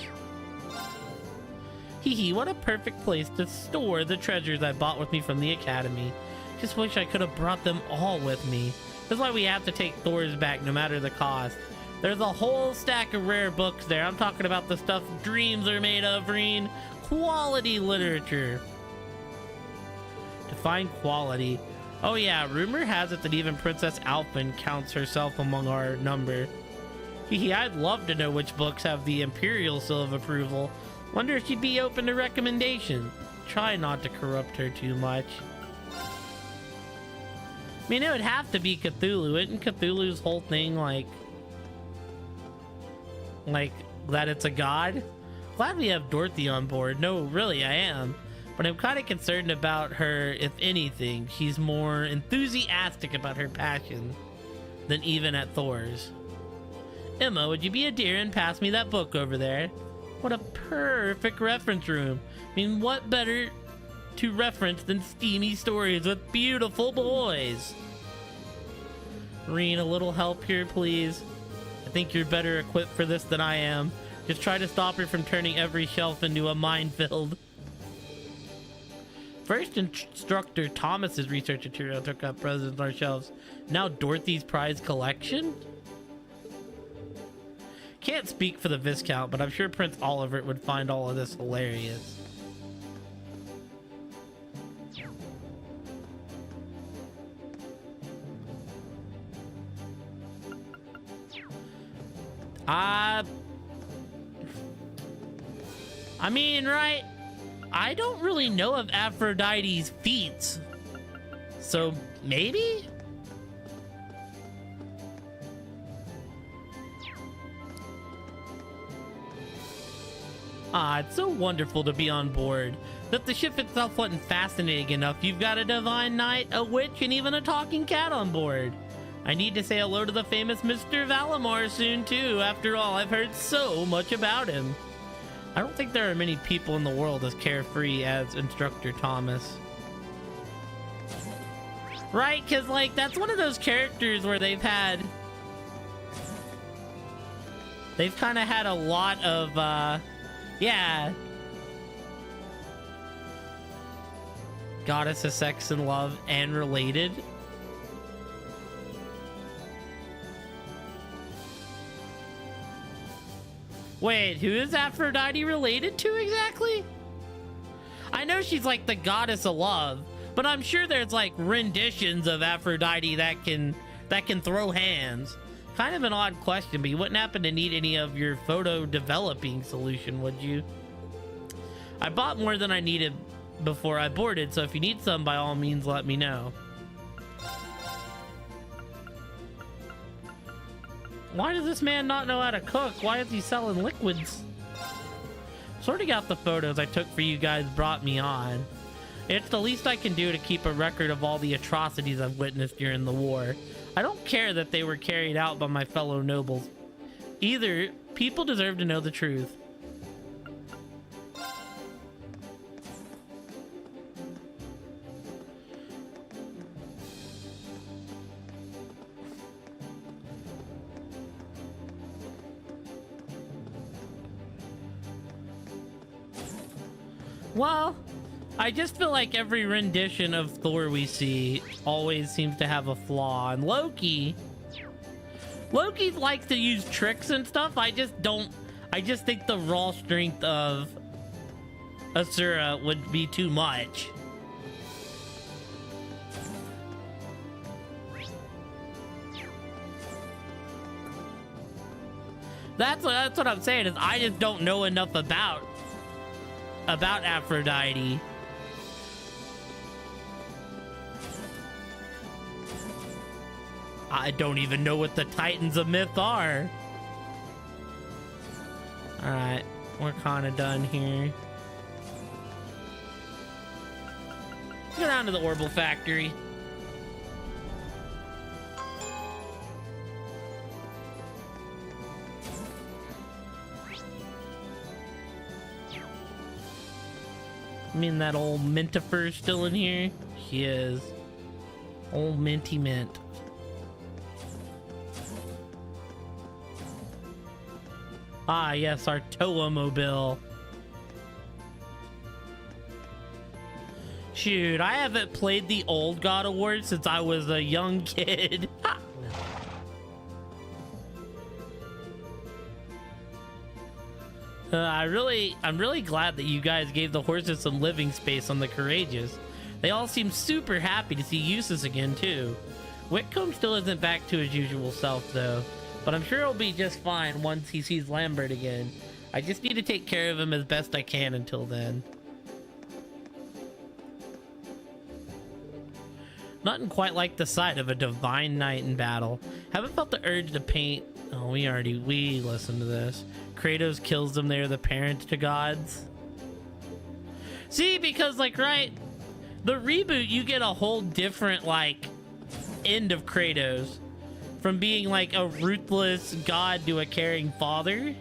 Hee, what a perfect place to store the treasures I bought with me from the Academy. Just wish I could have brought them all with me. That's why we have to take Thor's back no matter the cost. There's a whole stack of rare books there. I'm talking about the stuff dreams are made of, Reen. Quality literature. Define quality. Oh yeah, rumor has it that even Princess Alphen counts herself among our number. Hee, I'd love to know which books have the Imperial seal of approval. Wonder if she'd be open to recommendation. Try not to corrupt her too much. I mean, it would have to be Cthulhu. Isn't Cthulhu's whole thing like that it's a god? Glad we have Dorothy on board. No, really, I am. But I'm kind of concerned about her, if anything. She's more enthusiastic about her passion than even at Thor's. Emma, would you be a dear and pass me that book over there? What a perfect reference room. I mean, what better to reference than steamy stories with beautiful boys? Reen, a little help here, please. I think you're better equipped for this than I am. Just try to stop her from turning every shelf into a minefield. First instructor Thomas's research material took up precedence on our shelves. Now Dorothy's prize collection? Can't speak for the Viscount, but I'm sure Prince Oliver would find all of this hilarious. I mean, right? I don't really know of Aphrodite's feats. So, maybe? It's so wonderful to be on board. That the ship itself wasn't fascinating enough, you've got a divine knight, a witch, and even a talking cat on board. I need to say hello to the famous Mr. Valimar soon, too. After all, I've heard so much about him. I don't think there are many people in the world as carefree as Instructor Thomas. Right? Because, like, that's one of those characters where they've kind of had a lot of, yeah. Goddess of Sex and Love and related. Wait, who is Aphrodite related to exactly? I know she's like the goddess of love, But I'm sure there's like renditions of Aphrodite that can throw hands. Kind of an odd question, but you wouldn't happen to need any of your photo developing solution, would you? I bought more than I needed before I boarded, so if you need some, by all means, let me know. Why does this man not know how to cook? Why is he selling liquids? Sorting out the photos I took for you guys brought me on. It's the least I can do to keep a record of all the atrocities I've witnessed during the war. I don't care that they were carried out by my fellow nobles. Either, people deserve to know the truth. Well, I just feel like every rendition of Thor we see always seems to have a flaw. And Loki likes to use tricks and stuff. I just think the raw strength of Asura would be too much. That's what I'm saying, is I just don't know enough about Aphrodite. I don't even know what the Titans of Myth are. Alright, we're kind of done here. Let's go down to the Orbital Factory. I mean, that old Mintifer's still in here? He is. Old Minty Mint. Ah, yes, our Toa Mobile. Shoot, I haven't played the old God of War since I was a young kid. I'm really glad that you guys gave the horses some living space on the Courageous. They all seem super happy to see Eustace again, too. Whitcomb still isn't back to his usual self, though. But I'm sure he'll be just fine once he sees Lambert again. I just need to take care of him as best I can until then. Nothing quite like the sight of a divine knight in battle. Haven't felt the urge to paint. Oh, we listened to this. Kratos kills them, they're the parents to gods. See, because like, right, the reboot, you get a whole different like end of Kratos. From being like a ruthless god to a caring father.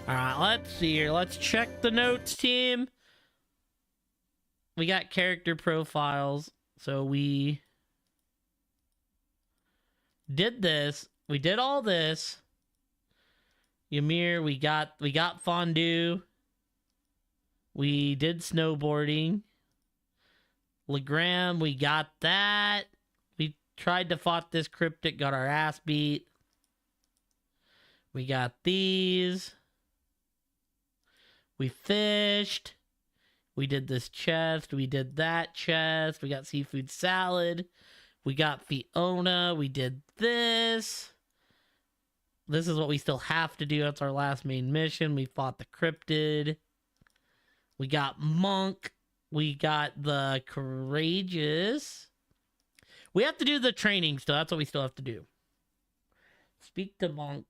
Alright, let's see here. Let's check the notes, team. We got character profiles. So we did this. We did all this. Ymir, we got fondue. We did snowboarding. Legram, we got that. We tried to fight this cryptic, got our ass beat. We got these. We fished. We did this chest. We did that chest. We got seafood salad. We got Fiona. We did this. This is what we still have to do. That's our last main mission. We fought the cryptid. We got Monk. We got the Courageous. We have to do the training still. That's what we still have to do. Speak to Monk.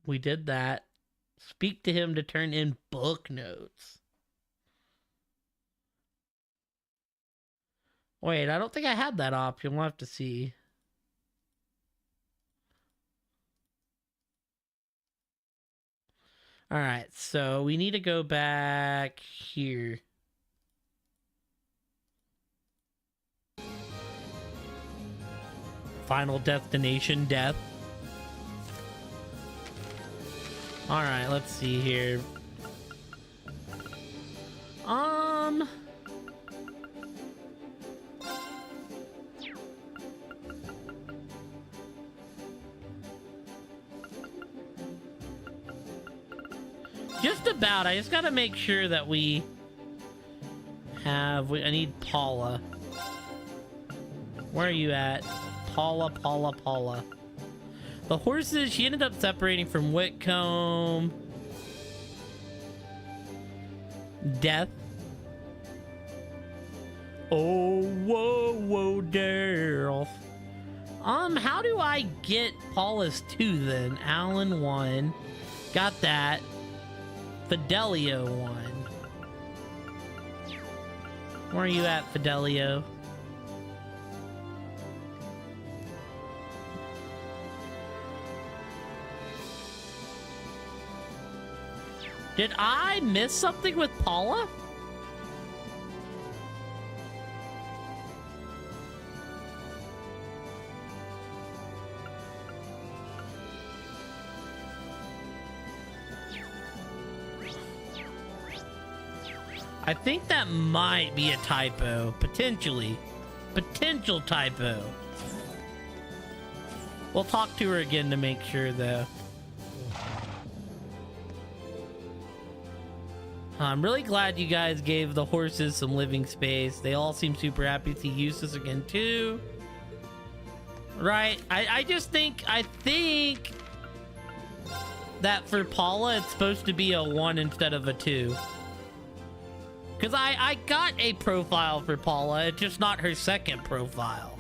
We did that. Speak to him to turn in book notes. Wait, I don't think I had that option. We'll have to see. Alright, so we need to go back here. Final destination, death. Alright, let's see here. Just about. I just gotta make sure that we have... I need Paula. Where are you at? Paula. The horses, she ended up separating from Whitcomb. Death. Oh, whoa, Daryl. How do I get Paula's 2 then? Alan 1. Got that. Fidelio 1. Where are you at, Fidelio? Did I miss something with Paula? I think that might be a typo, potentially. Potential typo. We'll talk to her again to make sure, though. I'm really glad you guys gave the horses some living space. They all seem super happy to see Eustace again, too. Right? I think that for Paula, it's supposed to be a 1 instead of a 2. Because I got a profile for Paula, it's just not her second profile.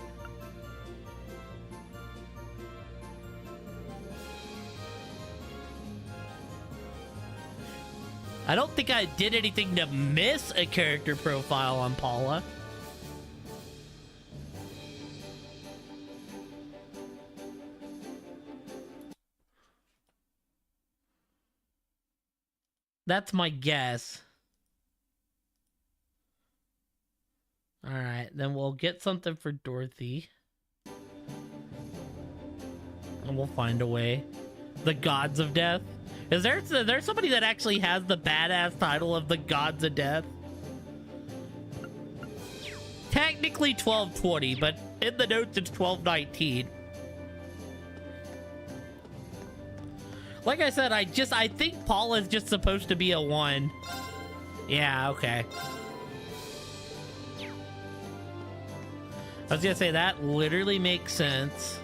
I don't think I did anything to miss a character profile on Paula. That's my guess. All right, then we'll get something for Dorothy. And we'll find a way. The Gods of Death. Is there somebody that actually has the badass title of the Gods of Death? Technically 1220, but in the notes it's 1219. Like I said, I think Paula's just supposed to be a 1. Yeah, okay. I was gonna say, that literally makes sense.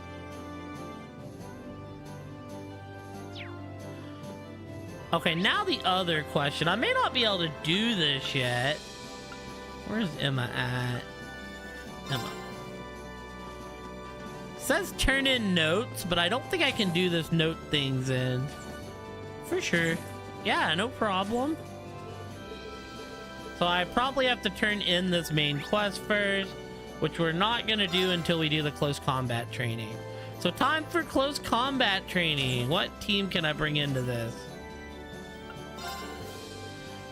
Okay, now the other question. I may not be able to do this yet. Where's Emma at? Emma. Says turn in notes, but I don't think I can do this note things in. For sure. Yeah, no problem. So I probably have to turn in this main quest first, which we're not gonna do until we do the close combat training. So time for close combat training. What team can I bring into this?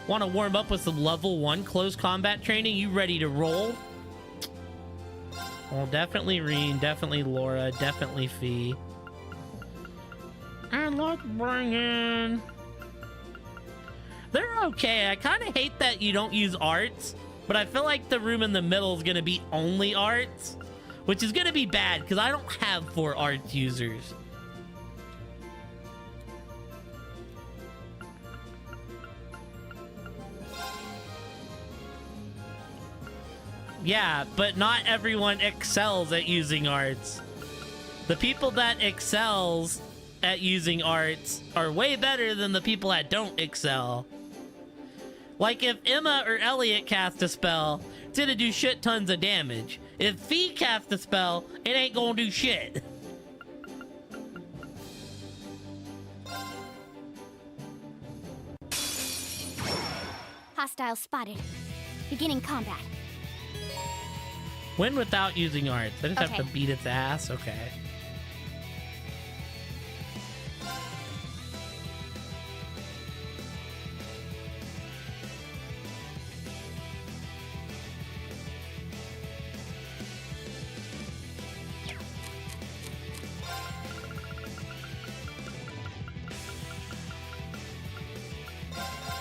Want to warm up with some level 1 close combat training? You ready to roll? Well, definitely Reen, definitely Laura, definitely Fee. And let's bring in... They're okay. I kind of hate that you don't use arts, but I feel like the room in the middle is going to be only arts, which is going to be bad because I don't have 4 arts users. Yeah, but not everyone excels at using arts. The people that excels at using arts are way better than the people that don't excel. Like if Emma or Elliot cast a spell, it's gonna do shit tons of damage. If Fee cast a spell, it ain't gonna do shit. Hostile spotted. Beginning combat. Win without using arts. I just have Okay. to beat its ass? Okay.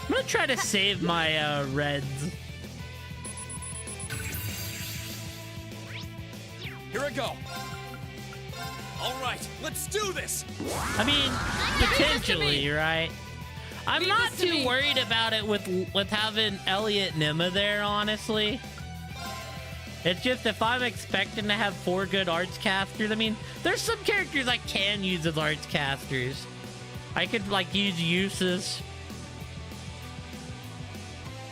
I'm gonna try to save my reds. Here I go. All right, let's do this. I mean, potentially, right? I'm not too worried about it with having Elliot Nima there, honestly. It's just if I'm expecting to have 4 good arts casters, I mean, there's some characters I can use as arts casters. I could like use uses.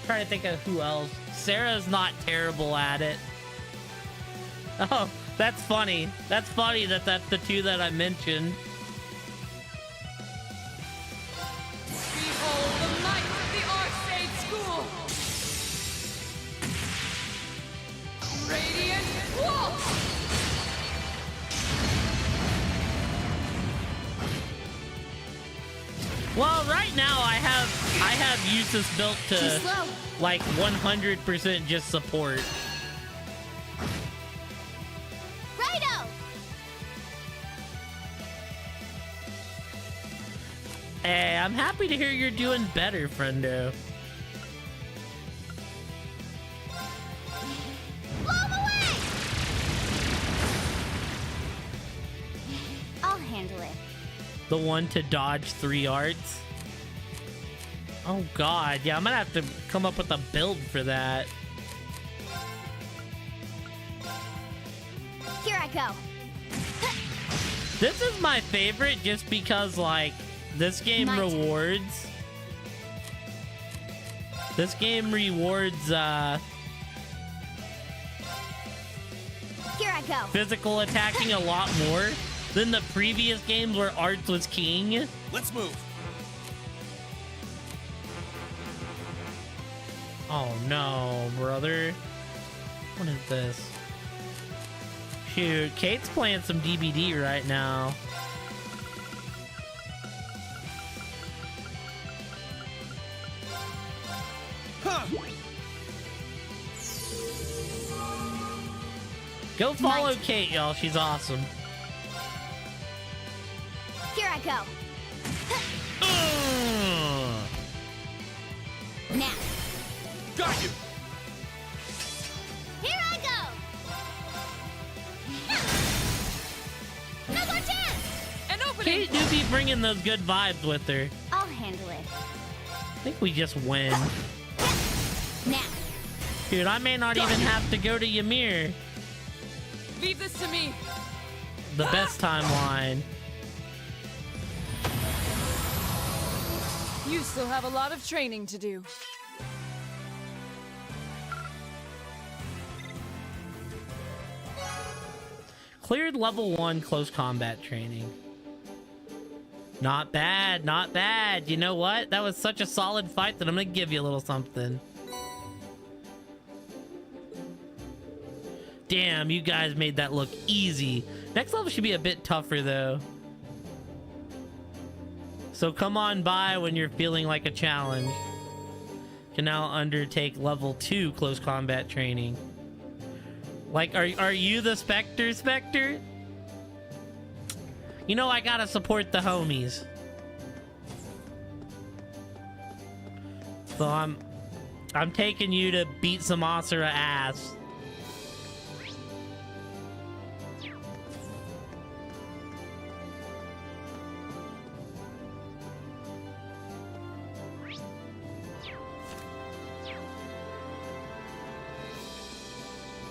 Trying to think of who else. Sarah's not terrible at it. Oh, that's funny. That's funny that that's the 2 that I mentioned. Behold the might of the Arcade School! Radiant Waltz! Well, right now I have uses built to like 100% just support. Righto! Hey, I'm happy to hear you're doing better, friendo. Blow 'em away! I'll handle it. The one to dodge 3 arts. Oh god, yeah, I'm gonna have to come up with a build for that. Here I go. This is my favorite just because, like, this game rewards. This game rewards, Here I go. physical attacking a lot more than the previous games where arts was king. Let's move. Oh no, brother. What is this? Shoot, Kate's playing some DBD right now. Go follow Kate, y'all. She's awesome. Here I go. Now. Got you. Here I go. No more chance. An opening. Kate do be bringing those good vibes with her. I'll handle it. I think we just win. Now. Dude, I may not even have to go to Ymir. Leave this to me. The best timeline. You still have a lot of training to do. Cleared level 1 close combat training. Not bad, not bad. You know what? That was such a solid fight that I'm gonna give you a little something. Damn, you guys made that look easy. Next level should be a bit tougher though. So come on by when you're feeling like a challenge. Can now undertake level 2 close combat training. Like, are you the Spectre? You know I gotta support the homies. So I'm taking you to beat some Asura ass.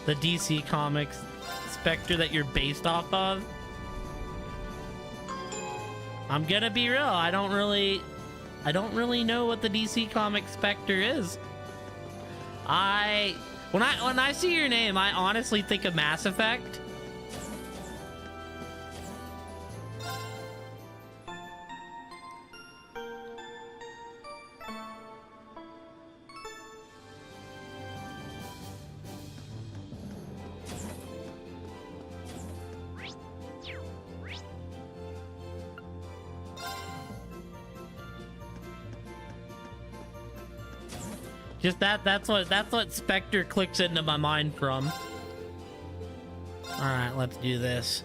The DC Comics Spectre that you're based off of. I'm gonna be real, I don't really know what the DC Comics Spectre is. When I see your name, I honestly think of Mass Effect. Just that's what Spectre clicks into my mind from. All right, let's do this.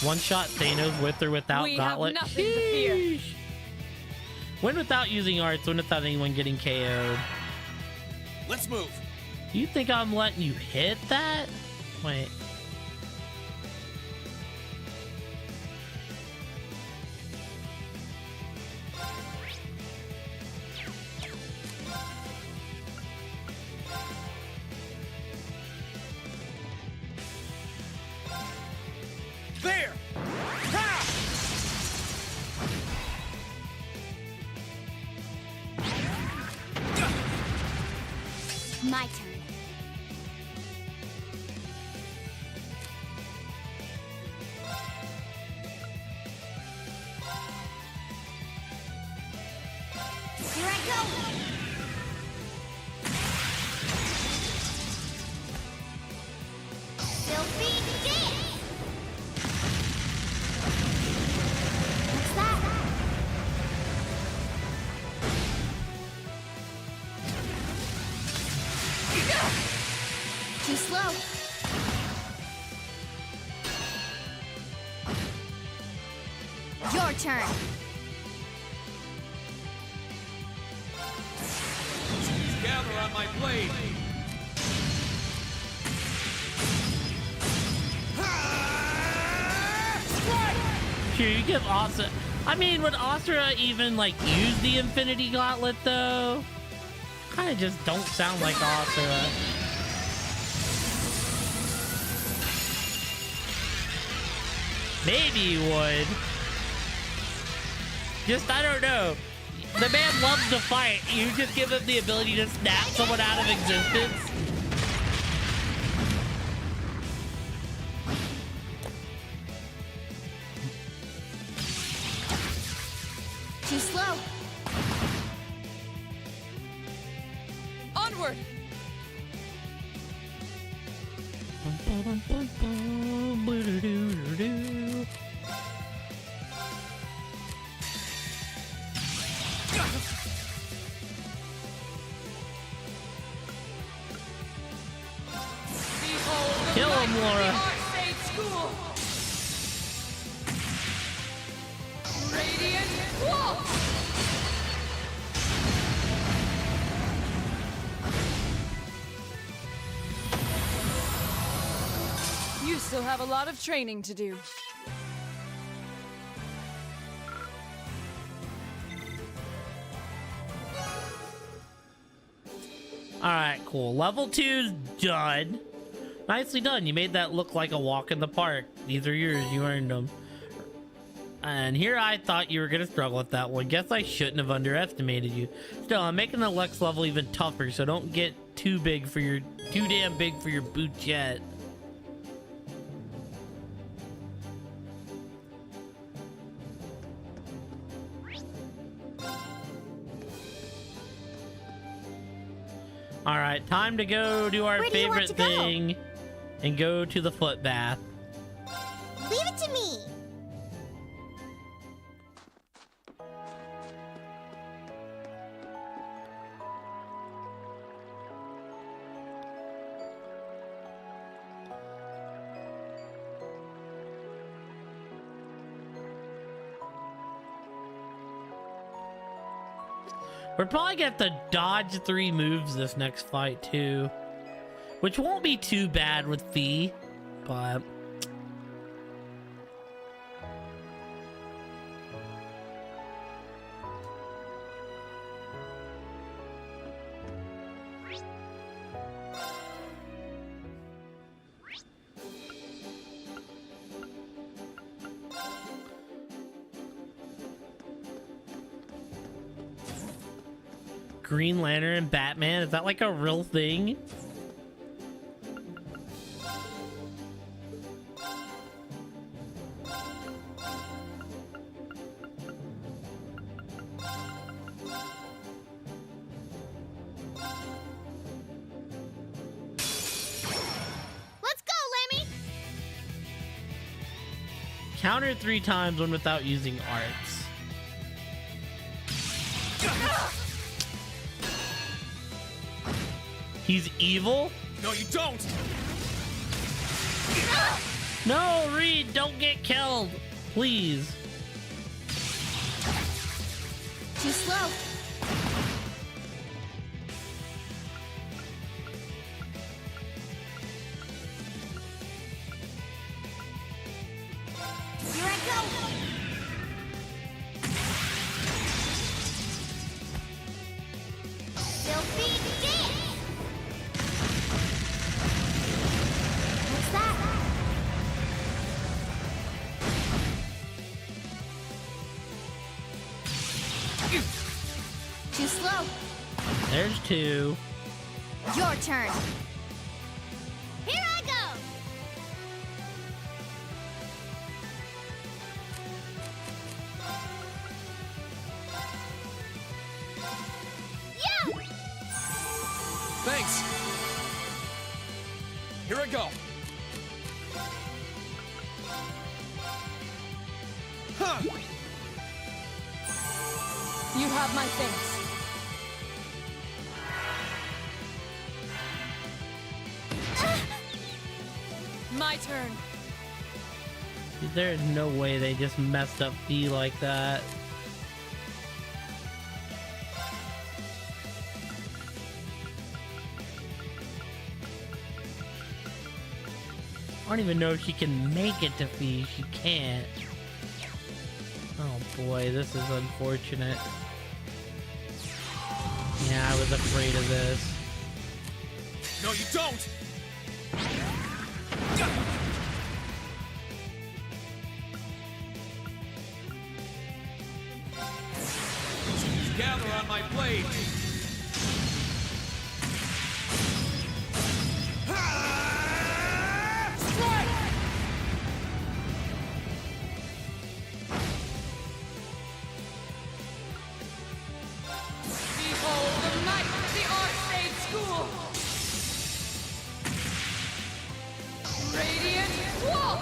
One shot Thanos with or without We gauntlet. have nothing to fear. Sheesh. Win without using arts, win without anyone getting KO'd. Let's move. You think I'm letting you hit that? Wait. My turn. Here I go! Filthy dance! What's that? Too slow. Your turn. Gather on my blade! Sure, you give Asura. I mean, would Asura even like use the Infinity Gauntlet though? Kind of just don't sound like Asura. Maybe you would. Just, I don't know. The man loves to fight. You just give him the ability to snap someone out of existence. Too slow. Onward! Kill him, Laura. School! Radiant Wall! You still have a lot of training to do. Alright, cool. Level 2's done. Nicely done. You made that look like a walk in the park. These are yours. You earned them. And here I thought you were going to struggle with that one. Guess I shouldn't have underestimated you. Still, I'm making the next level even tougher, so don't get too damn big for your boots yet. Alright, time to go do our Where do you want favorite to go? thing and go to the foot bath. Leave it to me. We're probably gonna have to dodge 3 moves this next fight too, which won't be too bad with Fee, but Green Lantern and Batman, is that like a real thing? Let's go, Lemmy. Counter 3 times when without using arts. He's evil? No, you don't! No, Reed, don't get killed. Please. Too slow. Here I go. Filthy dance. What's that? Too slow. There's 2. Your turn. Here I go. Yeah! Thanks! Here I go! Huh! You have my thanks. My turn. There is no way they just messed up Fee like that. I don't even know if she can make it to Fee. She can't. Oh boy, this is unfortunate. Yeah, I was afraid of this. No, you don't! Gather on my blade! Behold the might of the Archmage School! Radiant Wall!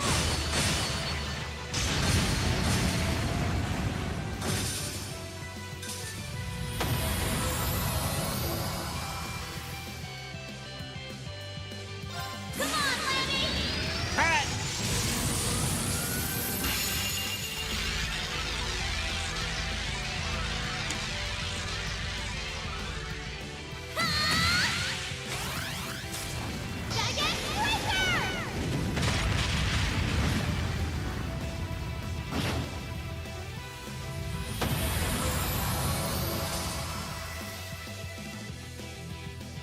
Come on, Lanny! Alright. Gotta get quicker!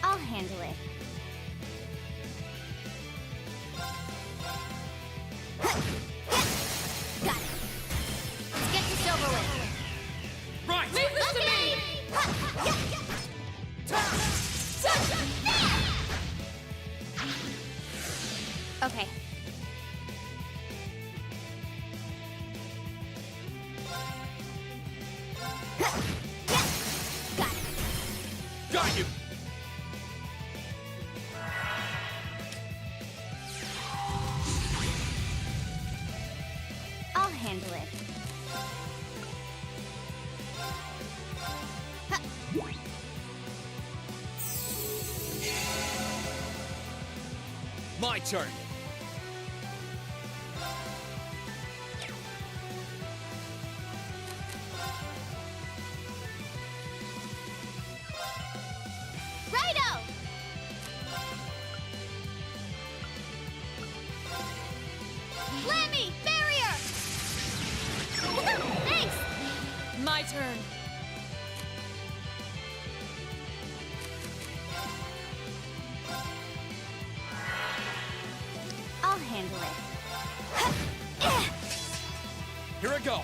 I'll handle it. Got it. Let's get this over with. Right! Leave this to me! Okay. Got it. Got you! I'll handle it. My turn! Righto! Lammy, barrier! Thanks! My turn. I'll handle it. Here I go!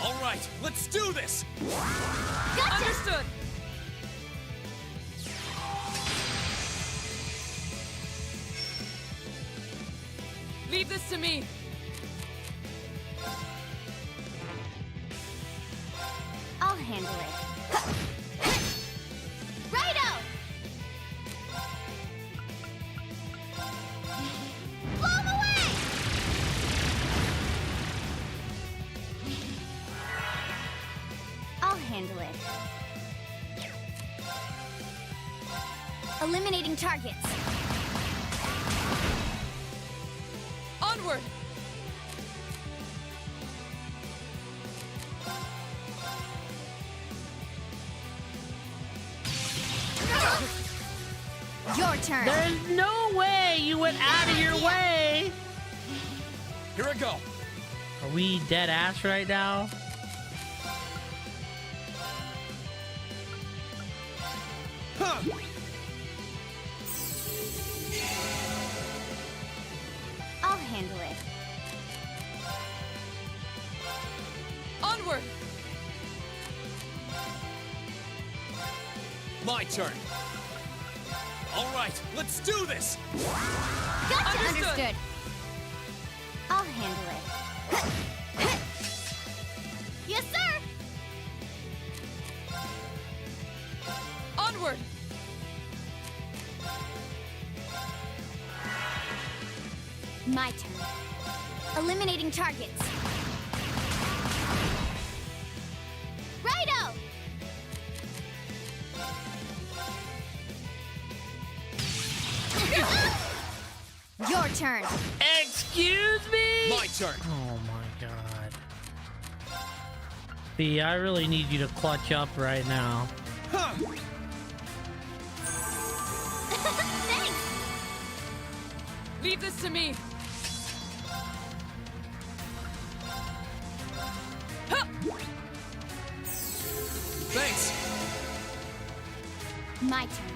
Alright, let's do this! Gotcha! Understood. Leave this to me. I'll handle it. Righto! Blow 'em away! I'll handle it. Eliminating targets. Onward. Your turn. There's no way you went out of your way. Here I go! Are we dead ass right now? Huh! I'll handle it. Onward. My turn. All right, let's do this. Gotcha! Understood. I'll handle it. Yes, sir! Onward! My turn. Eliminating targets. Righto! Your turn. Excuse me? My turn. Oh my god. B, I really need you to clutch up right now. Huh. Thanks. Leave this to me. Thanks. My turn.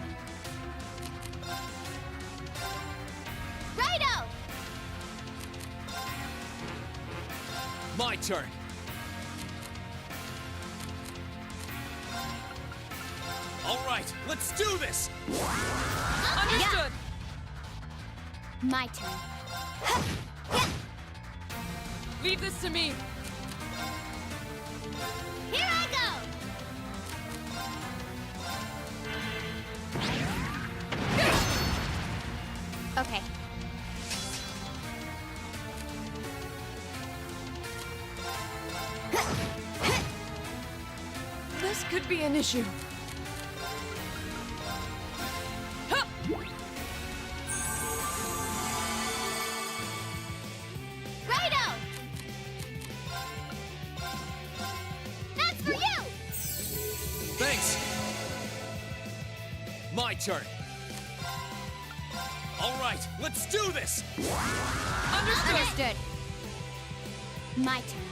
Righto! My turn. All right, let's do this. Understood. My turn. Leave this to me. Here I go! Okay. This could be an issue. Righto! That's for you! Thanks. My turn. All right, let's do this. Understood. My turn.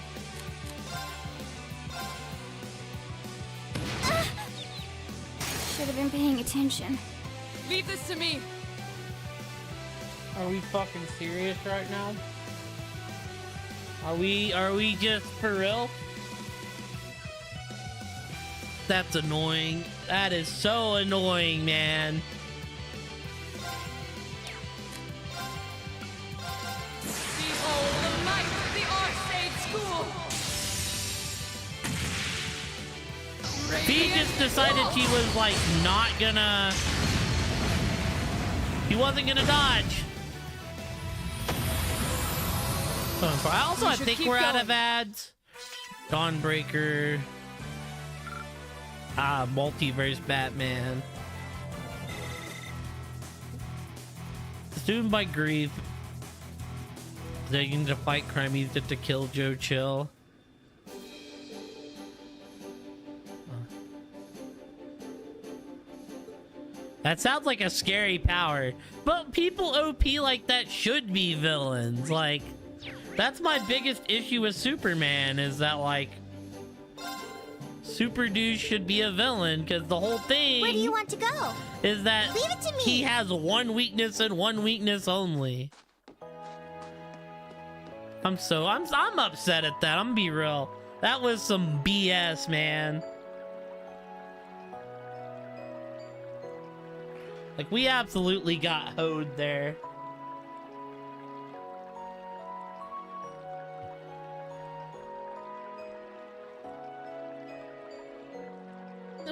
Should have been paying attention. Leave this to me. Are we fucking serious right now? Are we just for real? That's annoying. That is so annoying, man. Behold the might of the Archsage School. He just decided he was like not gonna. He wasn't gonna dodge. Also, I think we're out of ads. Dawnbreaker. Multiverse Batman. Consumed by grief. Begging to fight crime, used it to kill Joe Chill. That sounds like a scary power. But people OP like that should be villains. Like, that's my biggest issue with Superman, is that, like, Super Dude should be a villain, because the whole thing... Where do you want to go? ...is that Leave it to me. he has one weakness and one weakness only. I'm upset at that. I'm gonna be real. That was some BS, man. Like, we absolutely got hoed there.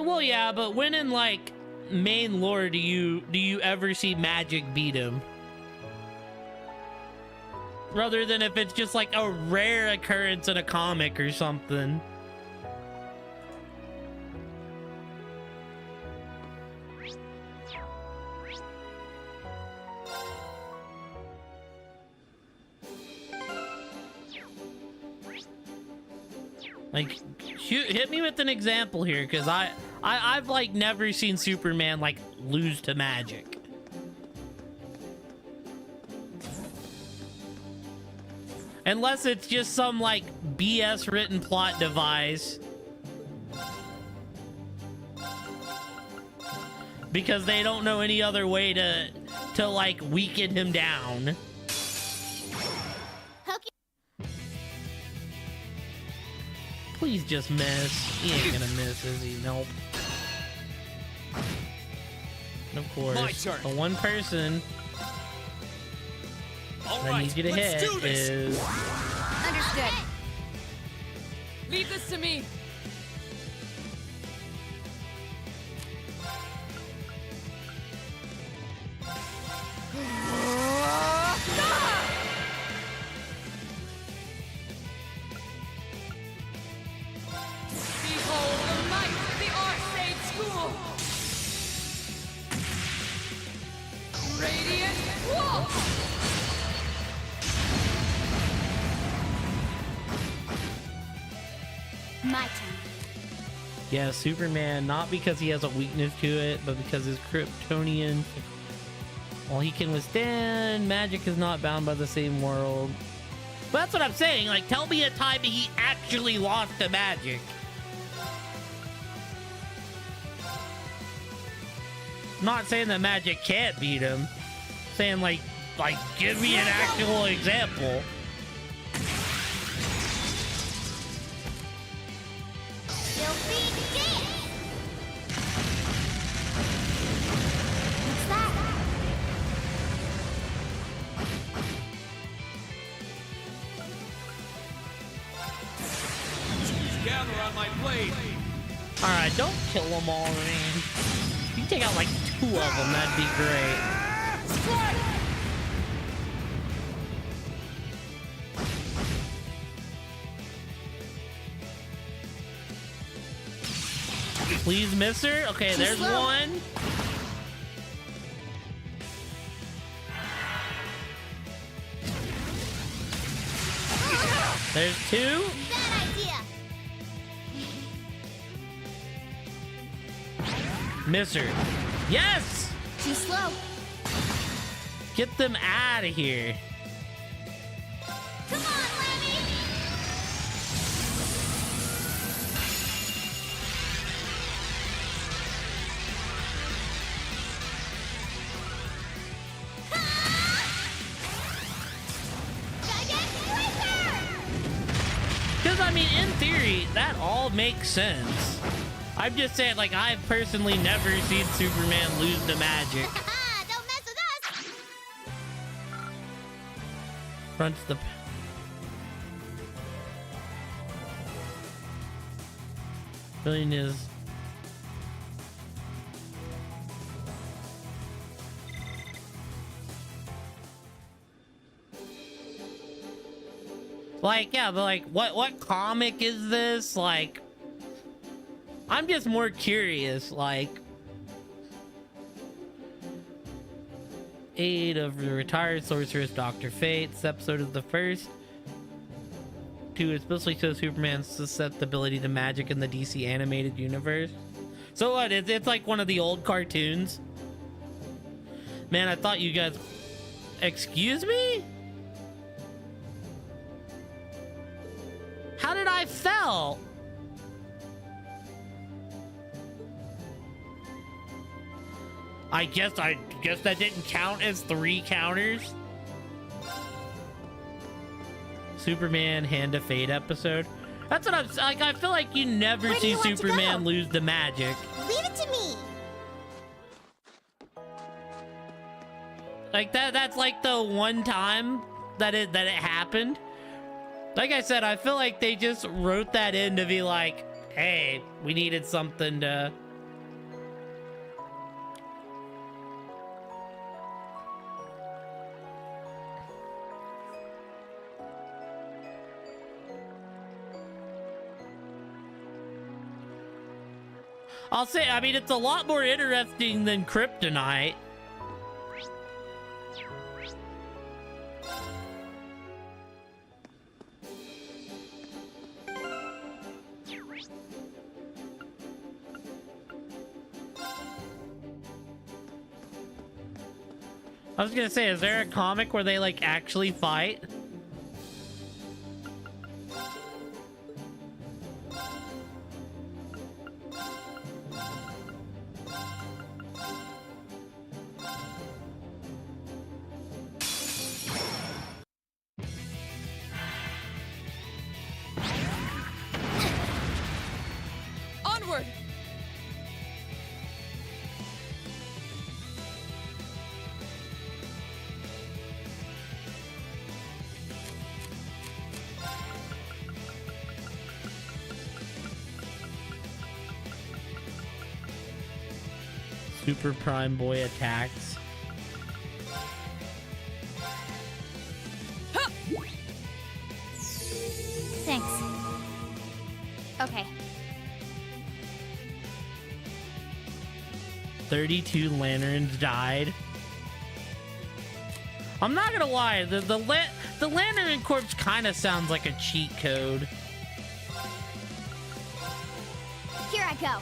Well, yeah, but when in, like, main lore do you ever see magic beat him? Rather than if it's just like a rare occurrence in a comic or something. Like, hit me with an example here, because I've like never seen Superman like lose to magic. Unless it's just some like BS written plot device. Because they don't know any other way to like weaken him down. Please just miss. He ain't gonna miss, is he? Nope. Of course. My turn. The one person All I right, need you to let's hit do this. is Understood. Leave this to me. Behold the might of the Arcade School! Radiant Wolf! My turn. yeah, Superman, not because he has a weakness to it, but because his Kryptonian, while he can withstand, magic is not bound by the same world. But that's what I'm saying. Like, tell me a time he actually lost to magic. I'm not saying that magic can't beat him. I'm saying like, give me an actual example. Filthy dance! What's that? Gather on my blade. All right, don't kill them all, man. If you take out like 2 of them, that'd be great. Please miss her. Okay, Too there's slow. one. There's 2. Bad idea! Miss her. Yes! Too slow. Get them out of here. Come on, Lemmy! Gotta get quicker! Because, I mean, in theory, that all makes sense. I'm just saying, like, I've personally never seen Superman lose to magic. Don't mess with us! Fronts the... Billion is... Like, yeah, but like, what comic is this? Like, I'm just more curious, like... Aid of the retired sorceress Dr. Fate. This episode is the first to especially show Superman's susceptibility to magic in the DC animated universe. So what? It's like one of the old cartoons. Man, I thought you guys... Excuse me? How did I fell? I guess that didn't count as 3 counters. Superman Hand of Fate episode. That's what I'm like. I feel like you never Where do see you want to Superman go? lose to magic. Leave it to me! Like that's like the one time that it happened. Like I said, I feel like they just wrote that in to be like, hey, we needed something to... I'll say, I mean, it's a lot more interesting than Kryptonite. I was gonna say, is there a comic where they like actually fight? Onward! Super Prime Boy attacks. Thanks. Okay. 32 lanterns died. I'm not gonna lie, the Lantern Corps kind of sounds like a cheat code. Here I go.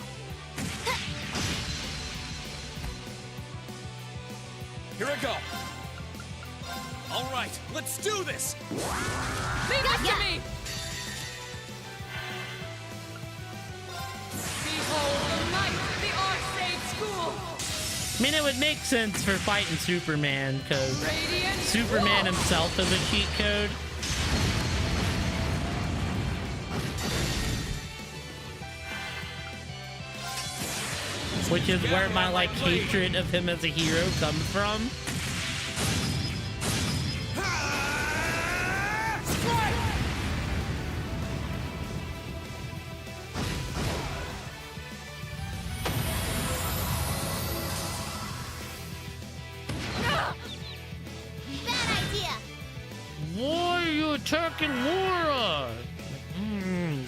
Here I go. All right, let's do this. Leave it to me! Behold the might of the Archsage School! I mean, it would make sense for fighting Superman, because Radiant Superman himself is a cheat code. Which is where my, like, hatred of him as a hero comes from. Bad idea. Why are you attacking Laura?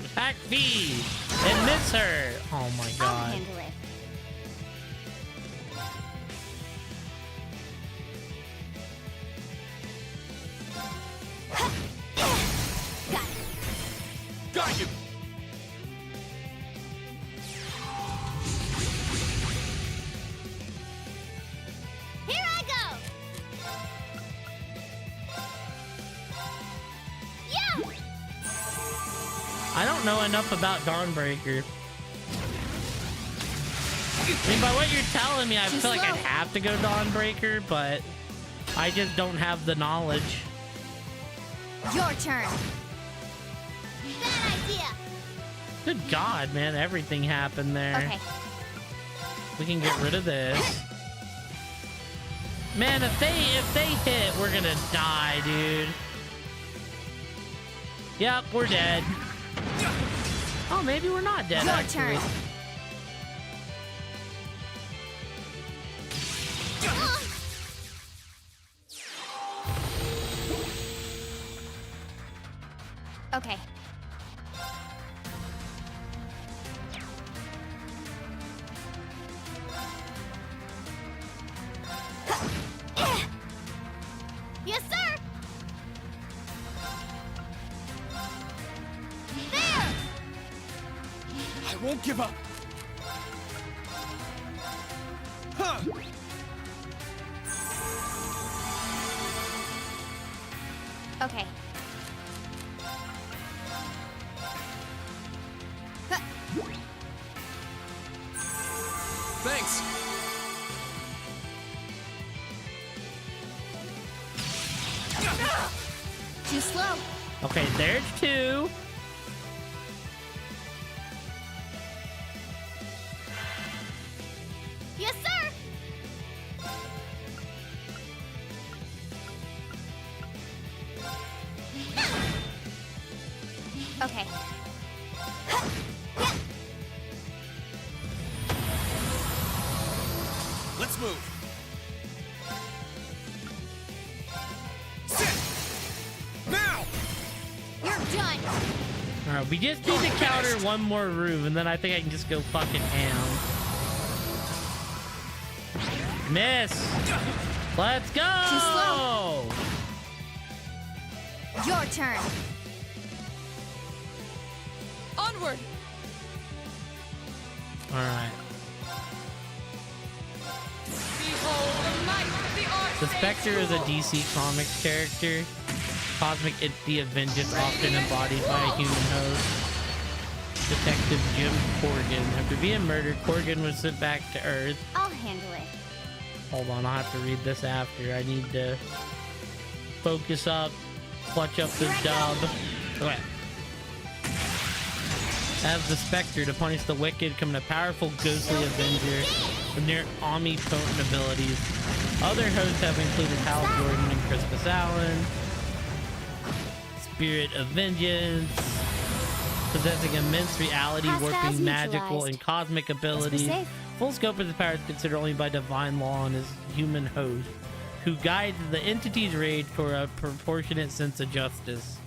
Attack V and miss her. Oh my I'll god. handle it. Got it. Got you. Here I go. Yeah. I don't know enough about Dawnbreaker. I mean, by what you're telling me, I feel like I'd have to go Dawnbreaker, but I just don't have the knowledge. Your turn. Bad idea. Good God, man, everything happened there. Okay. We can get rid of this. Man, if they hit, we're gonna die, dude. Yep, we're dead. Oh, maybe we're not dead, Your actually. turn. Okay. Yes, sir. There. I won't give up. Huh. Okay. Thanks. Too slow. Okay, there's two. Yes, sir. Okay. Let's move. Sit. Now. You're done. Alright, we just need to counter one more room, and then I think I can just go fucking ham. Miss! Let's go! Too slow. Your turn. Onward! Alright. Behold the might of the Archsage The Spectre is a School! DC Comics character. Cosmic entity of vengeance, often embodied by a human host. Detective Jim Corrigan. After being murdered, Corrigan was sent back to Earth. I'll handle it. Hold on, I'll have to read this after. I need to focus up, clutch up this dub. Okay. As the Spectre, to punish the wicked, become a powerful ghostly avenger with near omnipotent abilities. Other hosts have included Hal Jordan and Crispus Allen. Spirit of Vengeance, possessing immense reality, Past warping as magical neutralized. and cosmic Guess we're abilities. safe. Full scope of his power is considered only by divine law and his human host, who guides the entity's rage for a proportionate sense of justice.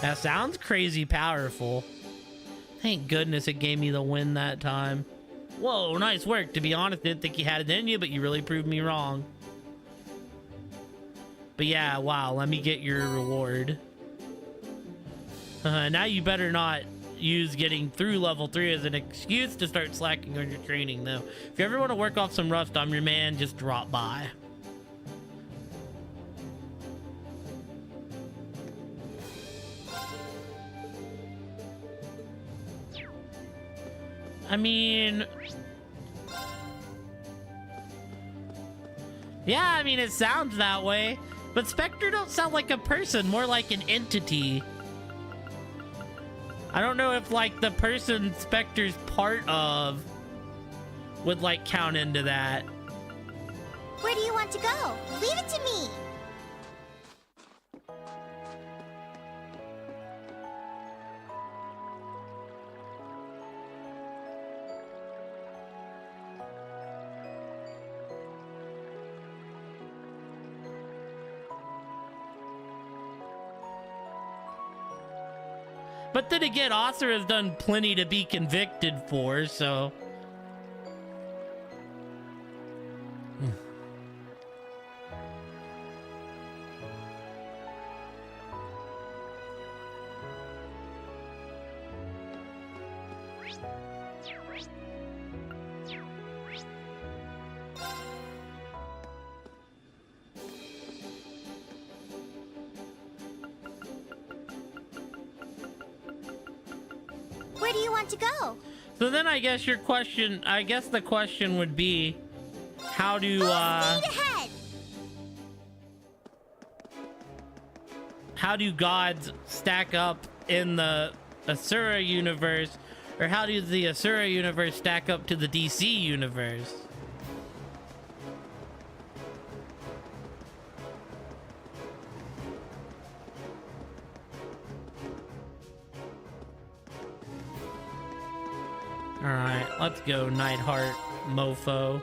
That sounds crazy powerful. Thank goodness it gave me the win that time. Whoa, nice work. To be honest, didn't think you had it in you, but you really proved me wrong. But yeah, wow, let me get your reward. Now you better not use getting through level 3 as an excuse to start slacking on your training, though. If you ever want to work off some rust, I'm your man. Just drop by. I mean... yeah, I mean, it sounds that way. But Spectre don't sound like a person, more like an entity. I don't know if, like, the person Spectre's part of would, like, count into that. Where do you want to go? Leave it to me! But then again, Acer has done plenty to be convicted for, so... Where do you want to go? So then I guess the question would be, how do, Speed ahead! how do gods stack up in the Asura universe, or how does the Asura universe stack up to the DC universe? Alright, let's go, Nightheart mofo.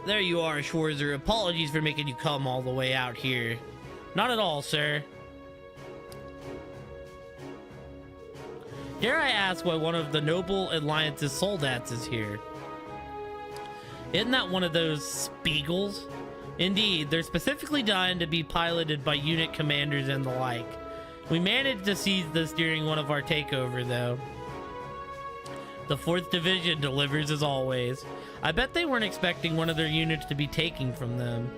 There you are, Schwarzer. Apologies for making you come all the way out here. Not at all, sir. Dare I ask why one of the Noble Alliance's soldats is here? Isn't that one of those Spiegels? Indeed, they're specifically designed to be piloted by unit commanders and the like. We managed to seize this during one of our takeover, though. The 4th Division delivers as always. I bet they weren't expecting one of their units to be taken from them.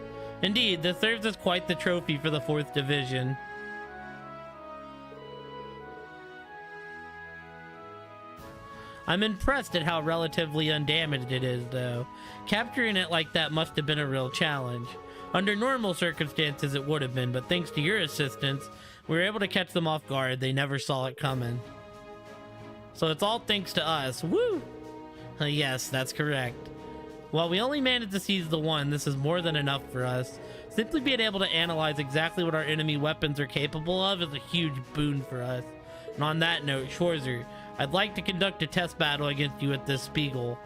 Indeed, this serves as quite the trophy for the 4th Division. I'm impressed at how relatively undamaged it is, though. Capturing it like that must have been a real challenge. Under normal circumstances, it would have been, but thanks to your assistance, we were able to catch them off guard. They never saw it coming. So it's all thanks to us. Woo! Yes, that's correct. While we only managed to seize the one, this is more than enough for us. Simply being able to analyze exactly what our enemy weapons are capable of is a huge boon for us. And on that note, Schwarzer, I'd like to conduct a test battle against you at this Spiegel.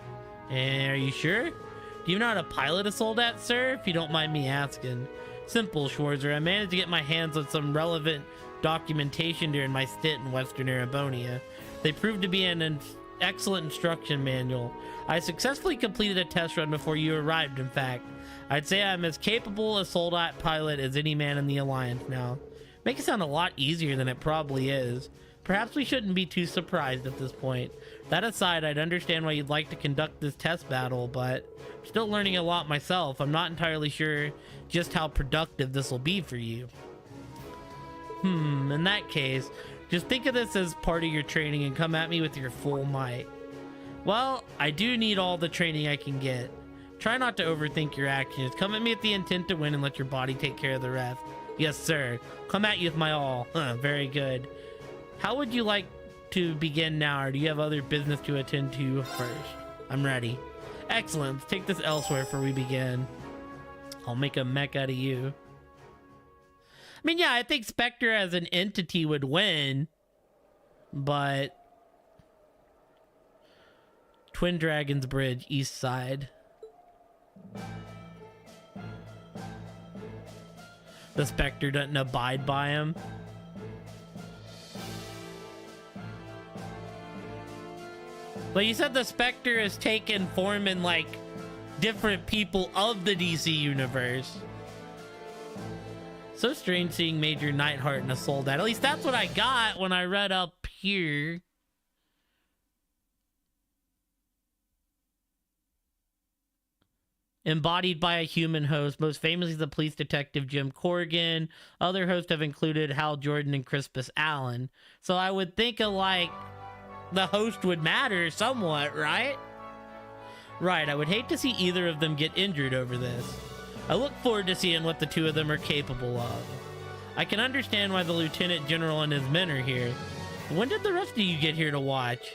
And are you sure? Do you know how to pilot a soldat, sir? If you don't mind me asking. Simple, Schwarzer. I managed to get my hands on some relevant documentation during my stint in Western Erebonia. They proved to be an excellent instruction manual. I successfully completed a test run before you arrived, in fact. I'd say I'm as capable a soldat pilot as any man in the Alliance now. Make it sound a lot easier than it probably is. Perhaps we shouldn't be too surprised at this point. That aside, I'd understand why you'd like to conduct this test battle, but I'm still learning a lot myself. I'm not entirely sure just how productive this will be for you. In that case, just think of this as part of your training and come at me with your full might. Well, I do need all the training I can get. Try not to overthink your actions. Come at me with the intent to win and let your body take care of the rest. Yes, sir. Come at you with my all. Very good. How would you like to begin now, or do you have other business to attend to first? I'm ready. Excellent. Let's take this elsewhere before we begin. I'll make a mech out of you. I mean, yeah, I think Spectre as an entity would win, but Twin Dragons Bridge, east side. The Spectre doesn't abide by him. But you said the Spectre has taken form in, like, different people of the DC universe. So strange seeing Major Nightheart in a Soldat. At least that's what I got when I read up here. Embodied by a human host, most famously the police detective Jim Corrigan. Other hosts have included Hal Jordan and Crispus Allen. So I would think of, like, the host would matter somewhat, right? Right, I would hate to see either of them get injured over this. I look forward to seeing what the two of them are capable of. I can understand why the Lieutenant General and his men are here. When did the rest of you get here to watch?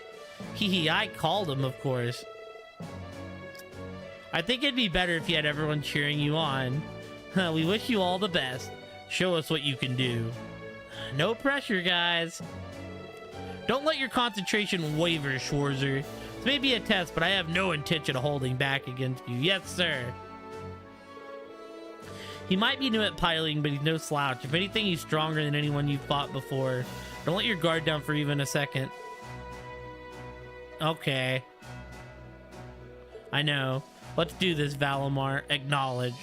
Hee, I called them, of course. I think it'd be better if you had everyone cheering you on. We wish you all the best. Show us what you can do. No pressure, guys. Don't let your concentration waver, Schwarzer. This may be a test, but I have no intention of holding back against you. Yes, sir. He might be new at piloting, but he's no slouch. If anything, he's stronger than anyone you've fought before. Don't let your guard down for even a second. Okay. I know. Let's do this, Valimar. Acknowledge.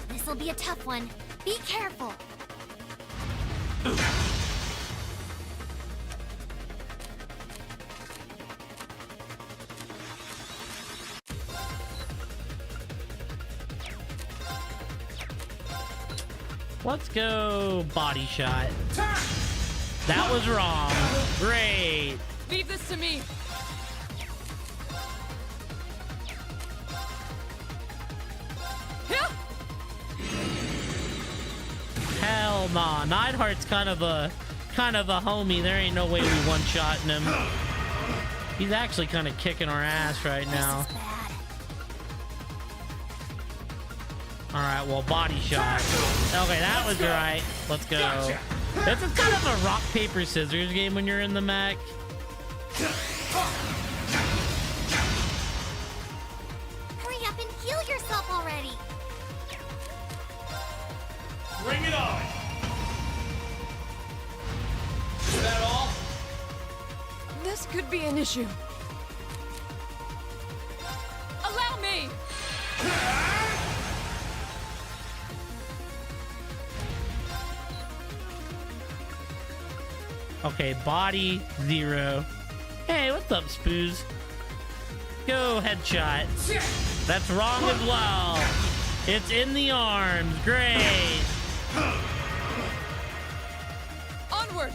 This'll be a tough one. Be careful. Let's go body shot. That was wrong. Great. Leave this to me. Hell nah. Neidhart's kind of a homie. There ain't no way we one-shotting him. He's actually kind of kicking our ass right now. Alright, well, body shot. Okay, that was right. Let's go. This is kind of a rock, paper, scissors game when you're in the mech. Hurry up and heal yourself already. Bring it on! Is that all? This could be an issue. Allow me! Okay, body, 0. Hey, what's up, Spoos? Go, headshot. That's wrong as well. It's in the arms. Great. Onward!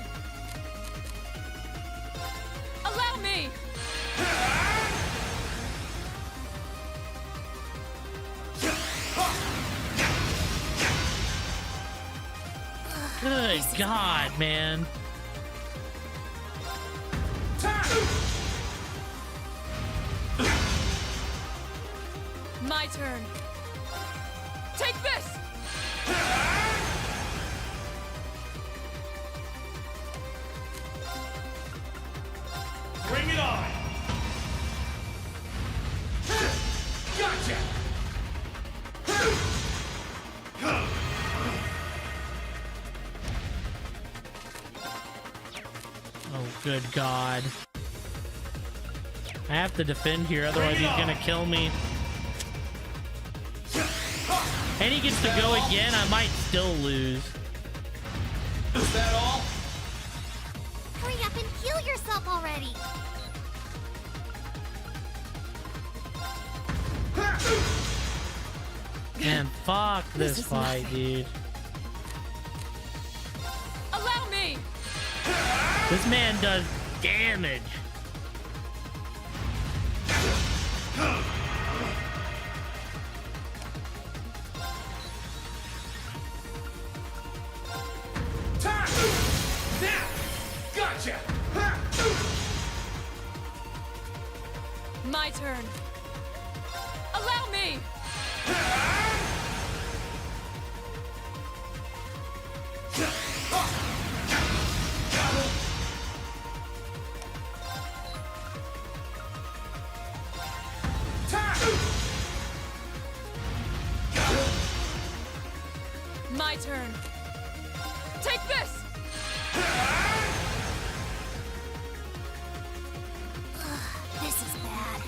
Allow me! Good God, man. My turn. Take this! Bring it on! Gotcha! Oh, good God. I have to defend here, otherwise he's gonna kill me. And he gets to go again, I might still lose. Is that all? Hurry up and heal yourself already. Man, fuck this fight, dude. Allow me! This man does damage. Gotcha! My turn. Take this! This is bad.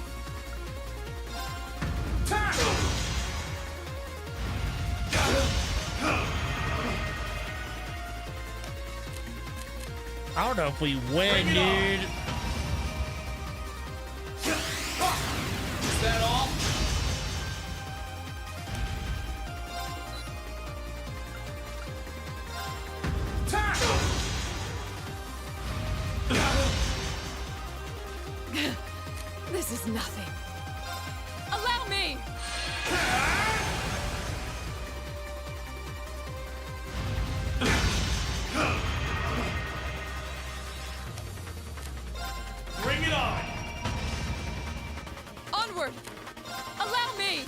I don't know if we win, dude. Is that all? This is nothing. Allow me! Bring it on! Onward! Allow me!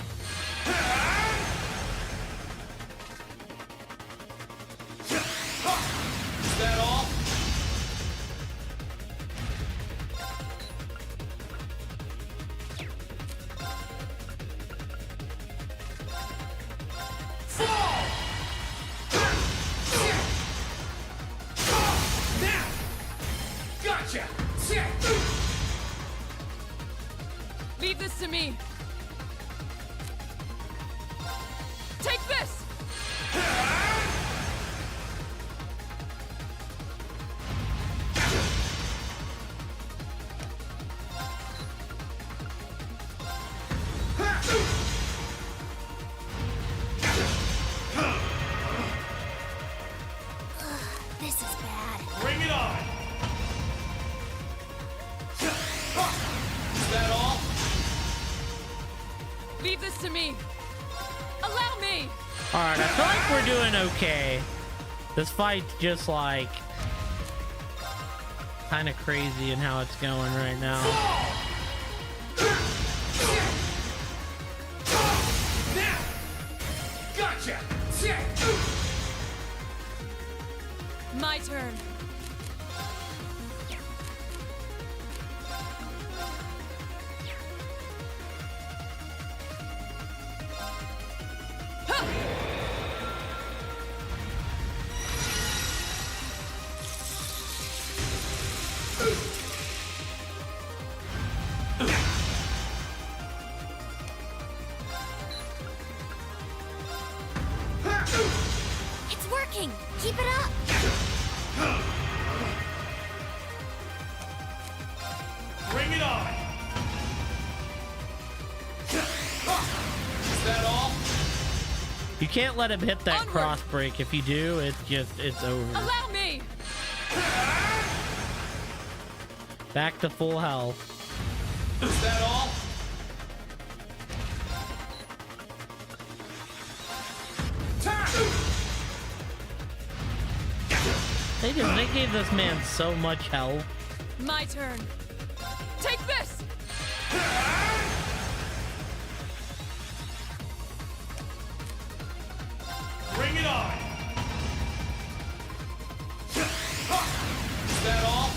Is that all? Fall! Now! Gotcha! Leave this to me. Take this! This is bad. Bring it on! Is that all? Leave this to me. Allow me! Alright, I feel like we're doing okay. This fight's just like kind of crazy in how it's going right now. Now! Gotcha! My turn. It's working. Keep it up. Bring it on! Is that all? You can't let him hit that Onward. cross break. If you do, it's over. Allow me! Back to full health. Is that all? They gave this man so much health. My turn. Take this! Bring it on! Is that all?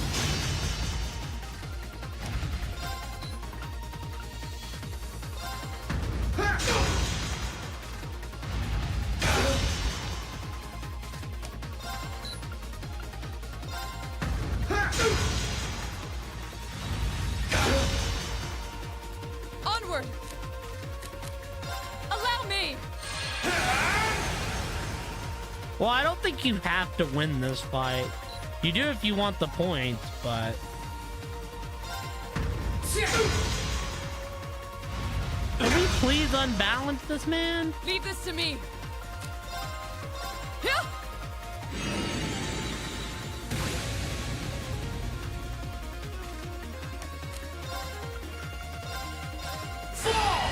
Onward! Allow me! Well, I don't think you have to win this fight. You do if you want the points, but can we please unbalance this man? Leave this to me. Here! Fall!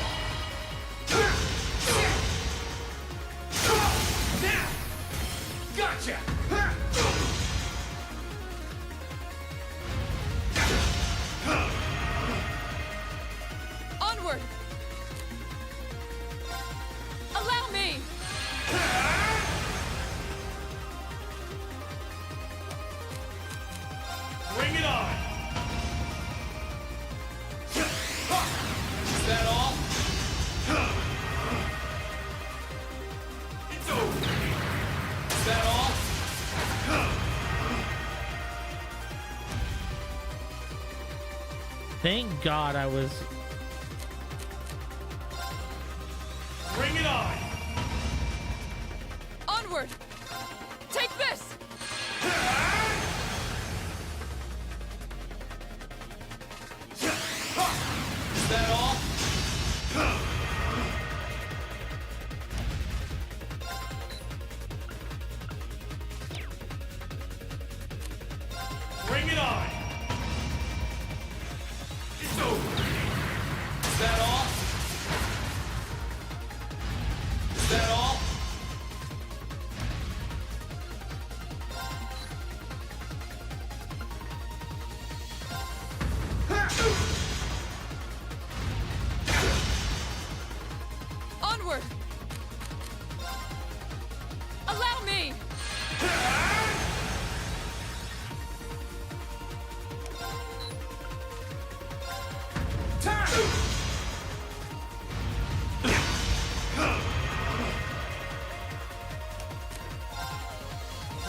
Now! Gotcha! Onward! Allow me! Thank God I was. Bring it on! Onward! Take this! Is that all? Bring it on! It's over! Is that all? Is that all? Onward! Allow me!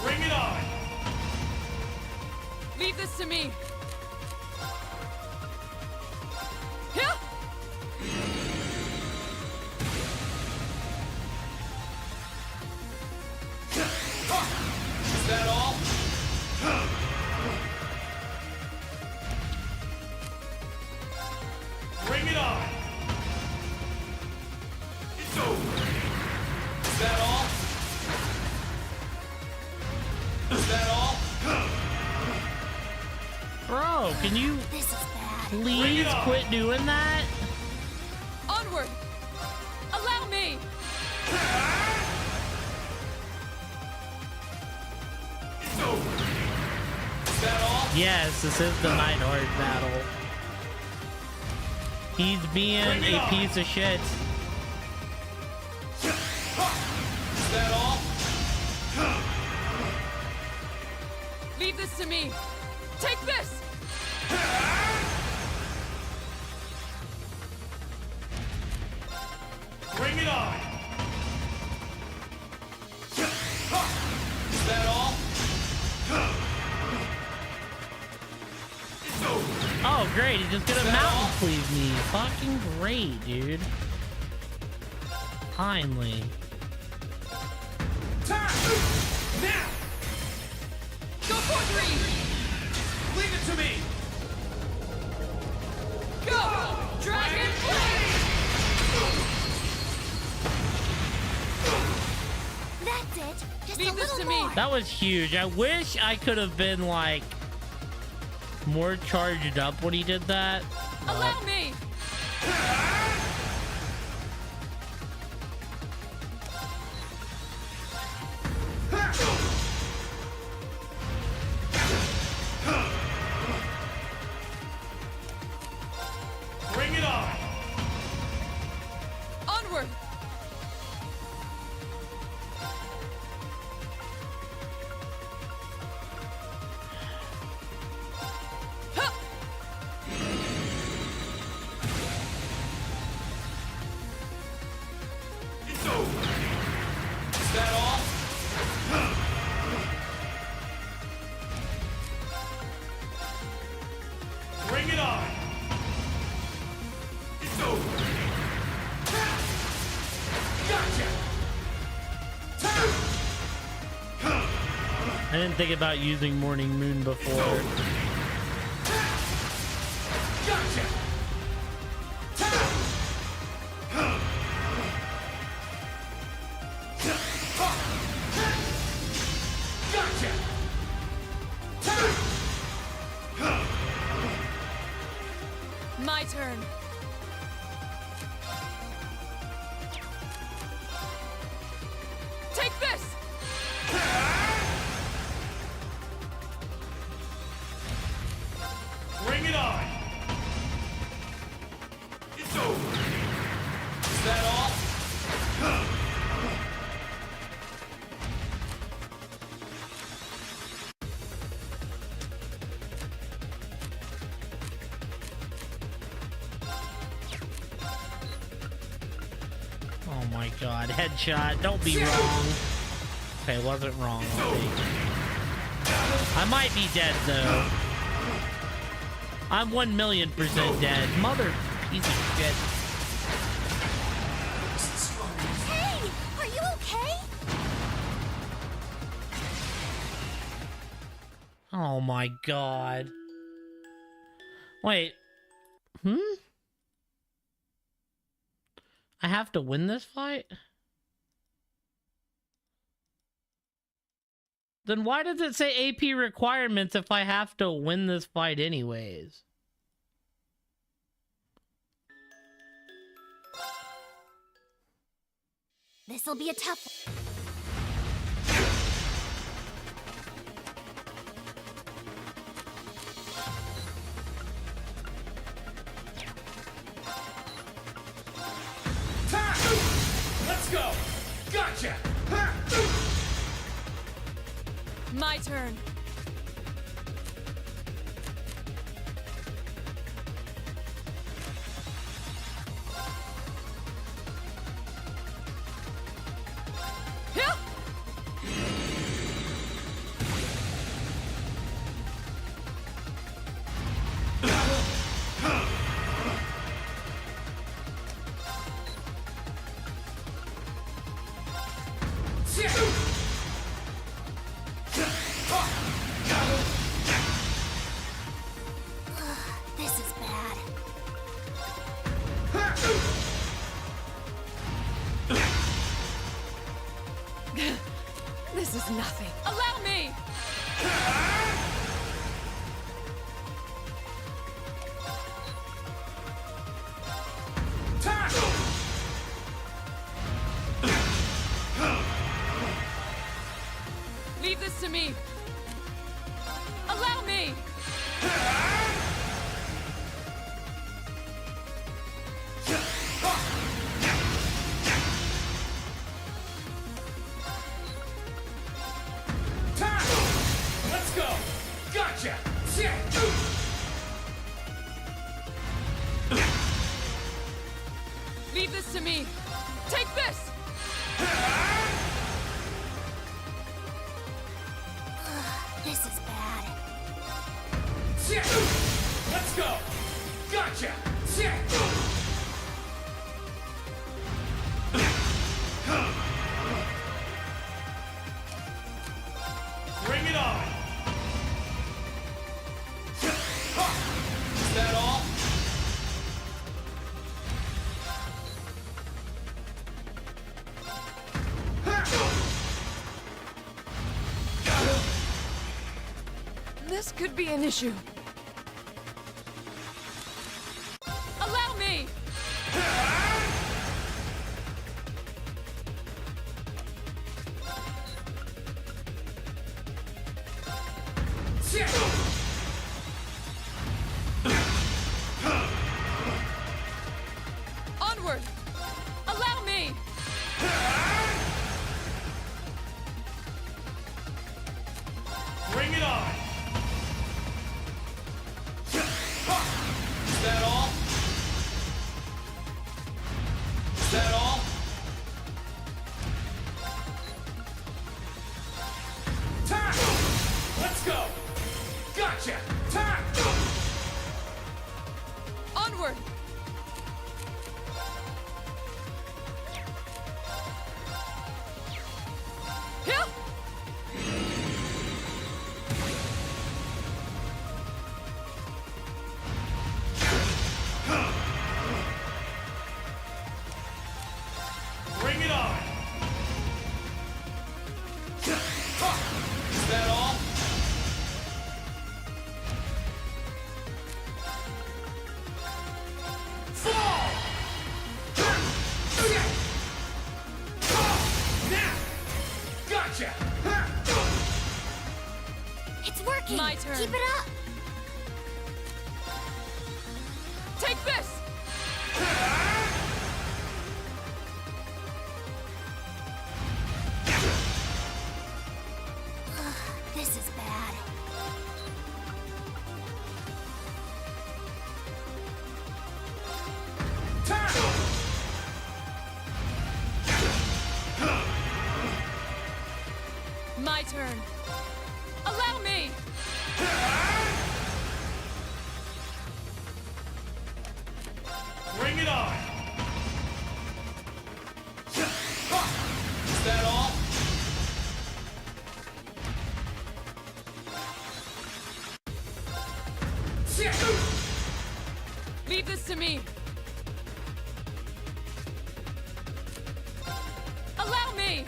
Bring it on! Leave this to me! Here! Is that all? Bring it on! It's over! Is that all? Is that all? Bro, can you This is bad. please quit doing that? Onward! Allow me! It's over! Is that all? Yes, this is the Neidhart battle. He's being a piece of shit. Is that all? Leave this to me! Take this! Bring it on! Is that all? It's over! Oh, great. He's just gonna mountain cleave me. Fucking great, dude. Finally. Time! Now! Go for three! Leave it to me! Go! Dragon Blade! That's it. Just Leave a this little to me. more. That was huge. I wish I could have been, like, more charged up when he did that. Allow me! Bring it on! Onward! Huh! It's over! Is that all? Bring it on! It's over! Gotcha! I didn't think about using Morning Moon before. Gotcha! Gotcha! My turn. Take this! Bring it on! It's over! Is that all? Oh my god. Headshot. Don't be wrong. Okay, wasn't wrong. I think. I might be dead though. I'm 1,000,000% dead. Mother piece of shit. Hey! Are you okay? Oh my god. Wait. I have to win this fight? Then why does it say AP requirements if I have to win this fight anyways? This'll be a tough one. Let's go! Gotcha! My turn. Yeah. This is bad. This is nothing. Allow me! Leave this to me. Allow me! Let's go! Gotcha! Leave this to me. Take this! This is bad. Let's go! Gotcha! Bring it on! Is that all? This could be an issue. Allow me! Onward! Allow me! Bring it on! Is that all? Is that all? Time! Let's go! Gotcha! Time! Onward! Yeah! Bring it on! Is that all? Fall! Now! Gotcha! It's working. My turn. Keep it up. Take this! This is bad. Time! My turn. Allow me! Bring it on! Is that all? Leave this to me. Allow me.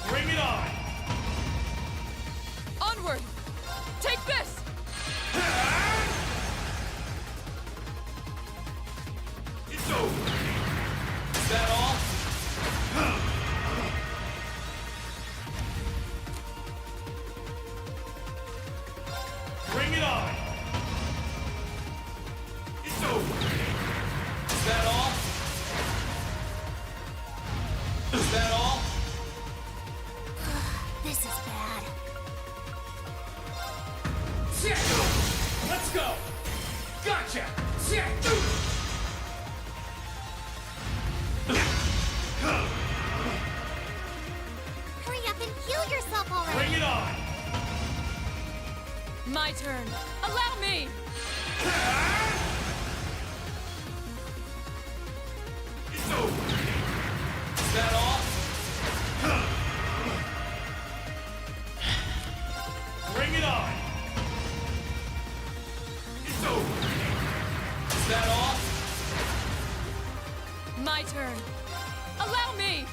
Bring it on! Onward. Take this. It's over! Is that all? Bring it on! It's over! Is that all? Is that all? This is bad. Let's go! Gotcha! Hurry up and heal yourself already. Bring it on! My turn. Allow me. It's over! Is that all? Bring it on! It's over! Is that all? My turn. Allow me.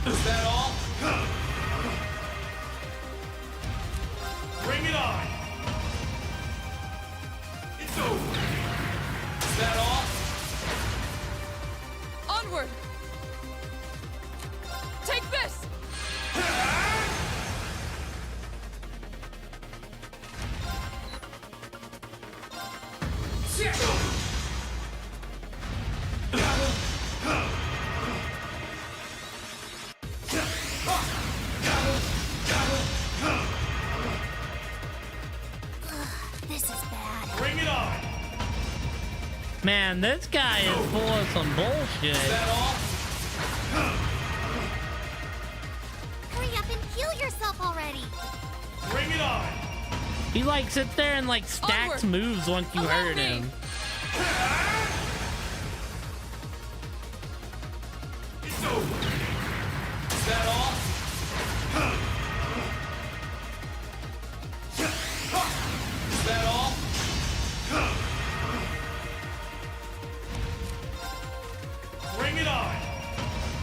Is that all? Bring it on! It's over! Is that all? Onward. Take this. This is bad. Bring it on! Man, this guy is full of some Is bullshit. that all? Hurry up and heal yourself already. Bring it on! He like sits there and like stacks Onward. moves once you Allow hurt me. him. It's over! Is that all? Is that all? Bring it on!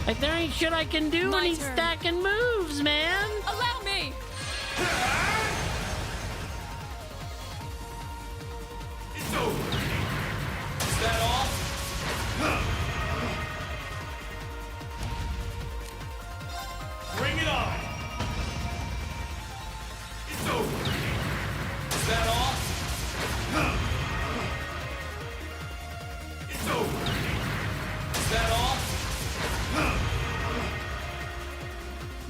Like there ain't shit I can do when My he's turn. stacking moves, man. Allow me. It's over! Is that all? Bring it on! It's over! Is that all? It's over! Is that all?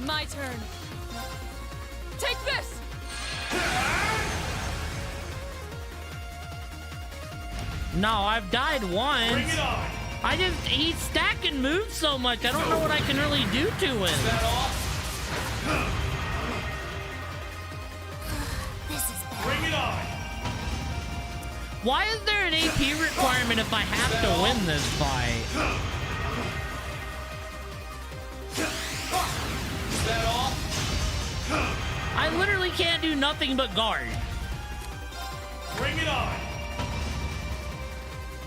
My turn. Take this. No, I've died Bring once. it on! He's stacking moves so much. I don't know what I can really do to Is him. that all? This is bad. Bring it on! Why is there an AP requirement if I have to win this fight? Is that all? I literally can't do nothing but guard. Bring it on!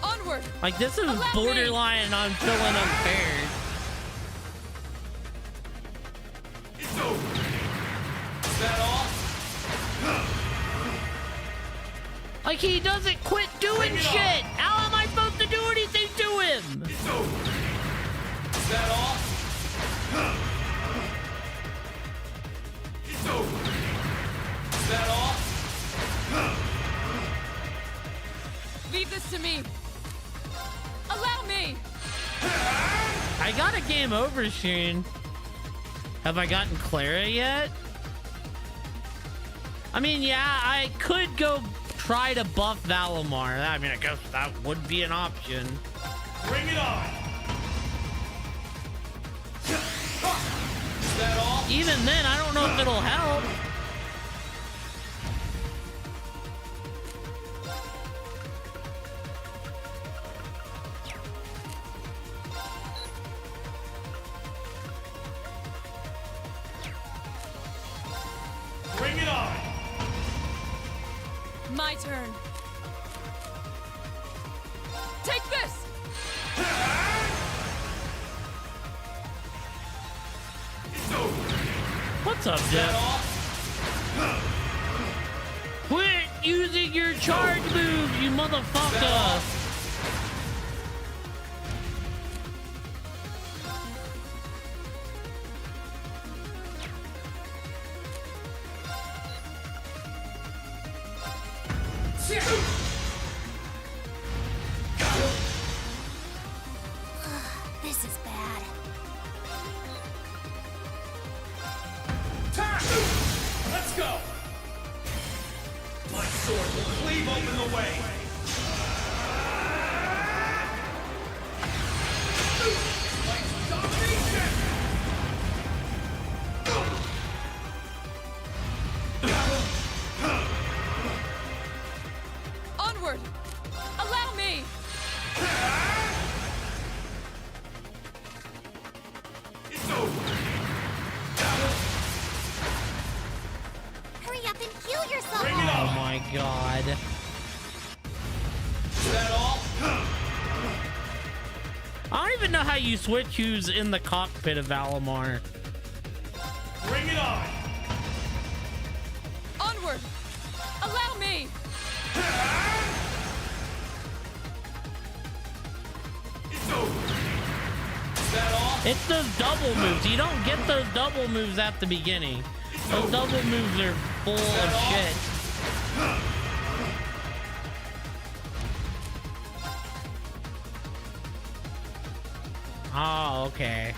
Onward. Like this is Allow me. borderline on feeling unfair. It's over! Is that all? Like he doesn't quit doing Bring it shit. on. How am I supposed to do anything to him? It's over! Is that all? It's over! Is that all? Leave this to me. Allow me. I got a game over soon. Have I gotten Clara yet? I mean, yeah, I could go try to buff Valimar. I mean, I guess that would be an option. Bring it on! Is that all? Even then, I don't know if it'll help. Bring it on! My turn. Take this! It's over! What's up, Jeff? Quit using your charge moves, you motherfucker! This is bad. Let's go! My sword will cleave open the way! Like domination! Onward! Allow me! It's over! Hurry up and heal yourself. Bring it Oh on! my god. Is that all? I don't even know how you switch who's in the cockpit of Valimar. Bring it on! Onward! Allow me! It's over! Is that all? It's those double moves. You don't get those double moves at the beginning. Those double moves are full of shit. Oh, okay.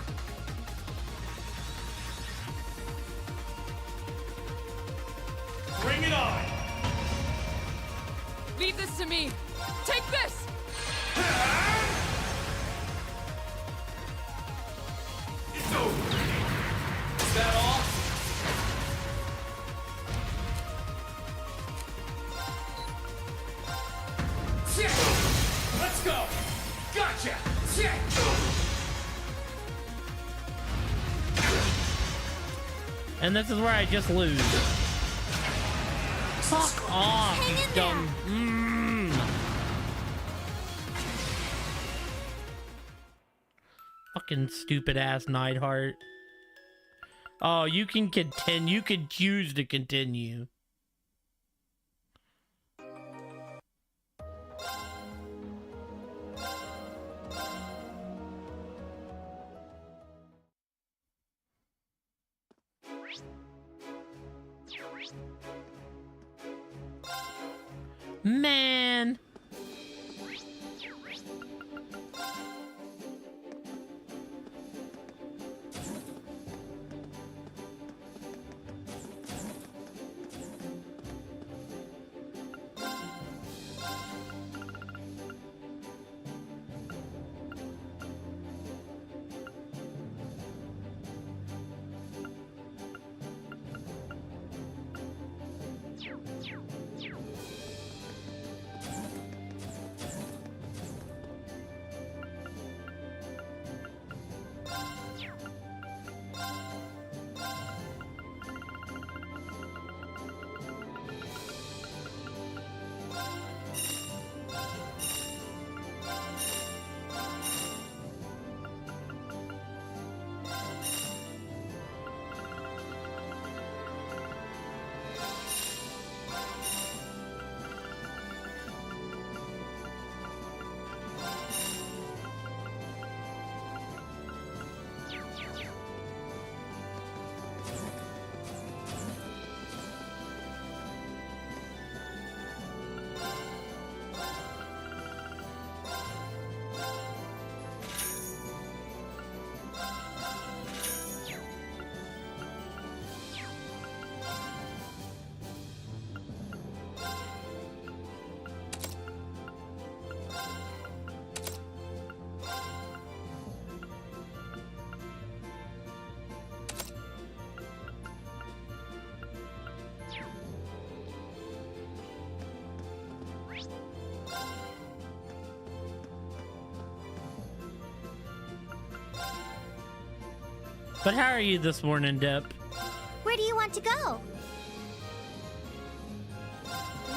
Bring it on! Leave this to me! Take this! It's over! Is that all? Let's go! Gotcha! And this is where I just lose. Fuck off, Hang you in dumb. Fucking stupid ass Neidhart. Oh, you can continue. You can choose to continue. Man. But how are you this morning, Dip? Where do you want to go?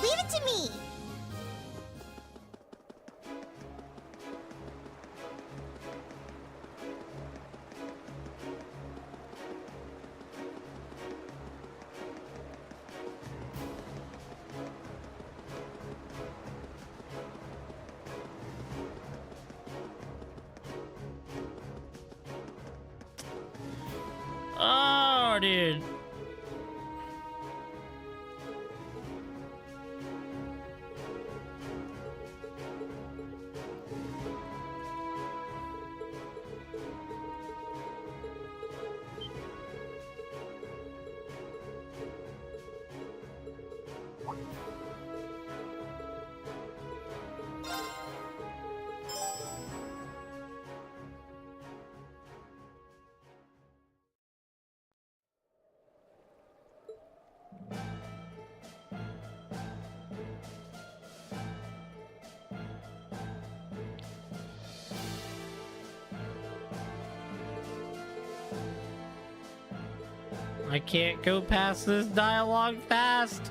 Leave it to me. Oh, dude. I can't go past this dialogue fast.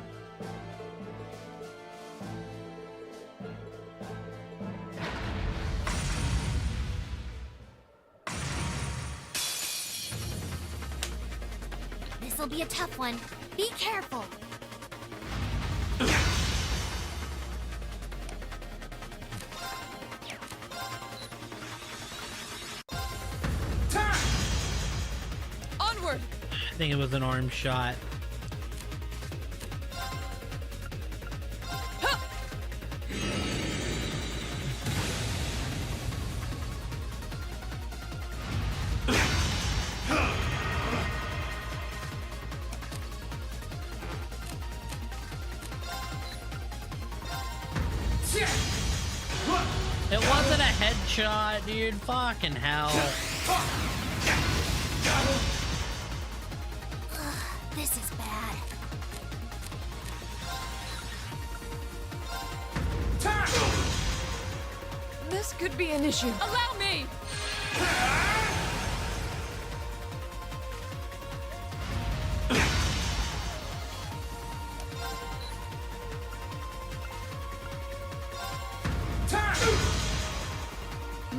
This'll be a tough one. Be careful. Onward! I think it was an arm shot. It wasn't a headshot, dude. Fucking hell. This is bad. This could be an issue. Allow me!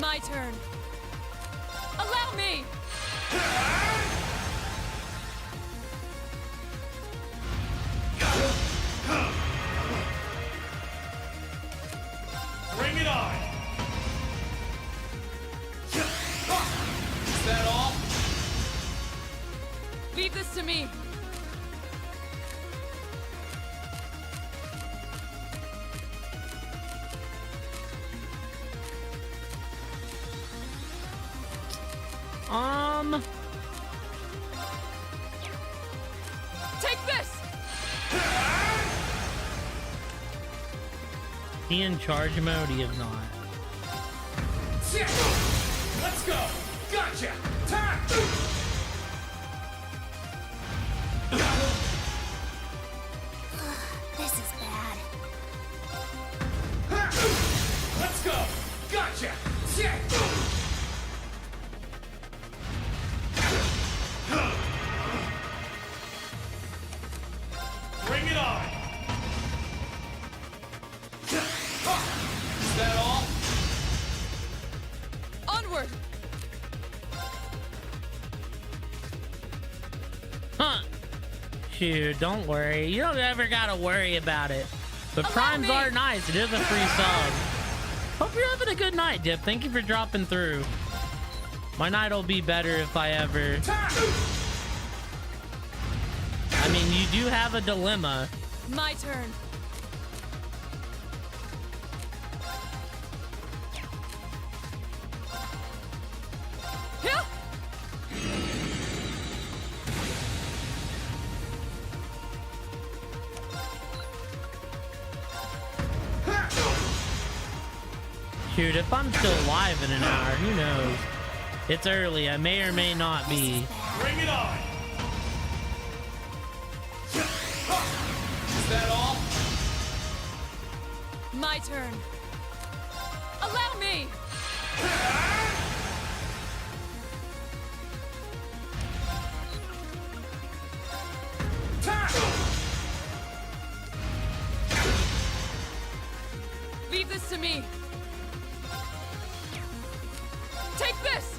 My turn. Allow me! Bring it on! Is that all? Leave this to me. Take this! He in charge mode? He is not. Let's go! Gotcha! Time! This is bad. Let's go! Gotcha! Bring it on! Is that all? Onward! Huh. Shoot, don't worry. You don't ever gotta worry about it. But primes are nice. It is a free sub. Hope you're having a good night, Dip. Thank you for dropping through. My night will be better if I ever... I mean, you do have a dilemma. My turn. Shoot, if I'm still alive in an hour, who knows? It's early. I may or may not be. Bring it on! Is that all? My turn. Allow me! to me. Take this.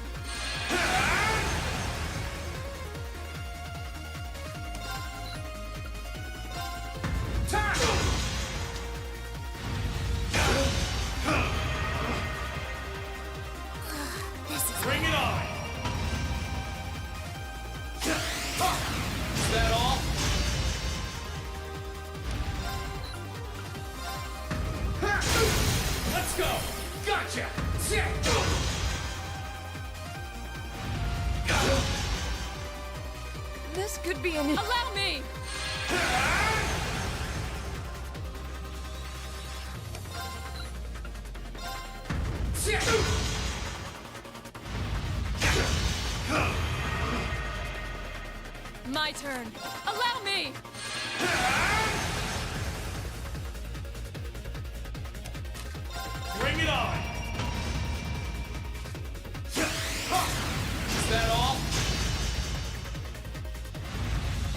Bring it on! Is that all? Let's go! Gotcha! This could be an. Allow me. My turn. Allow me. Bring it on! Is that all?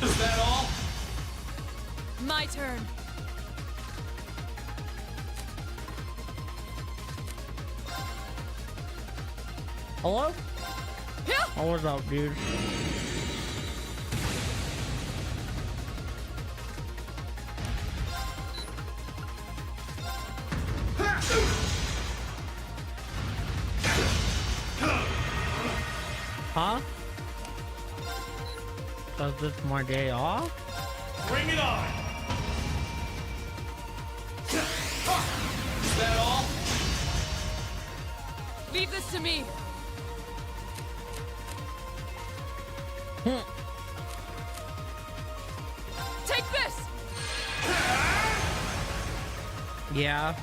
Is that all? My turn. Hello? Yeah. Oh, what's up, dude? Huh? Cause it's my day off? Bring it on! Is that all? Leave this to me. Take this. Yeah.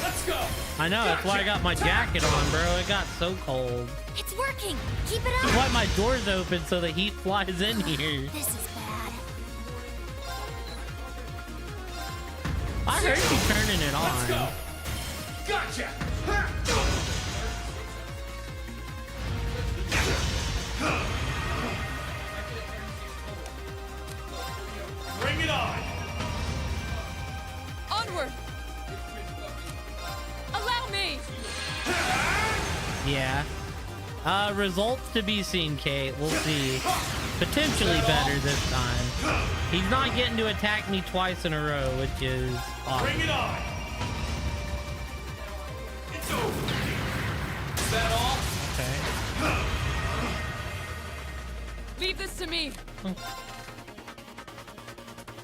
Let's go! I know, that's why I got my jacket on, bro. It got so cold. It's working. Keep it That's up. why my door's open so the heat flies in here. This is bad. I heard you turning it Let's on. go! Gotcha! Bring it on! Onward. Allow me. Yeah. Results to be seen, Kate. We'll see. Potentially better this time. He's not getting to attack me twice in a row, which is awesome. Bring it on! It's over! Is that all? Okay. Leave this to me.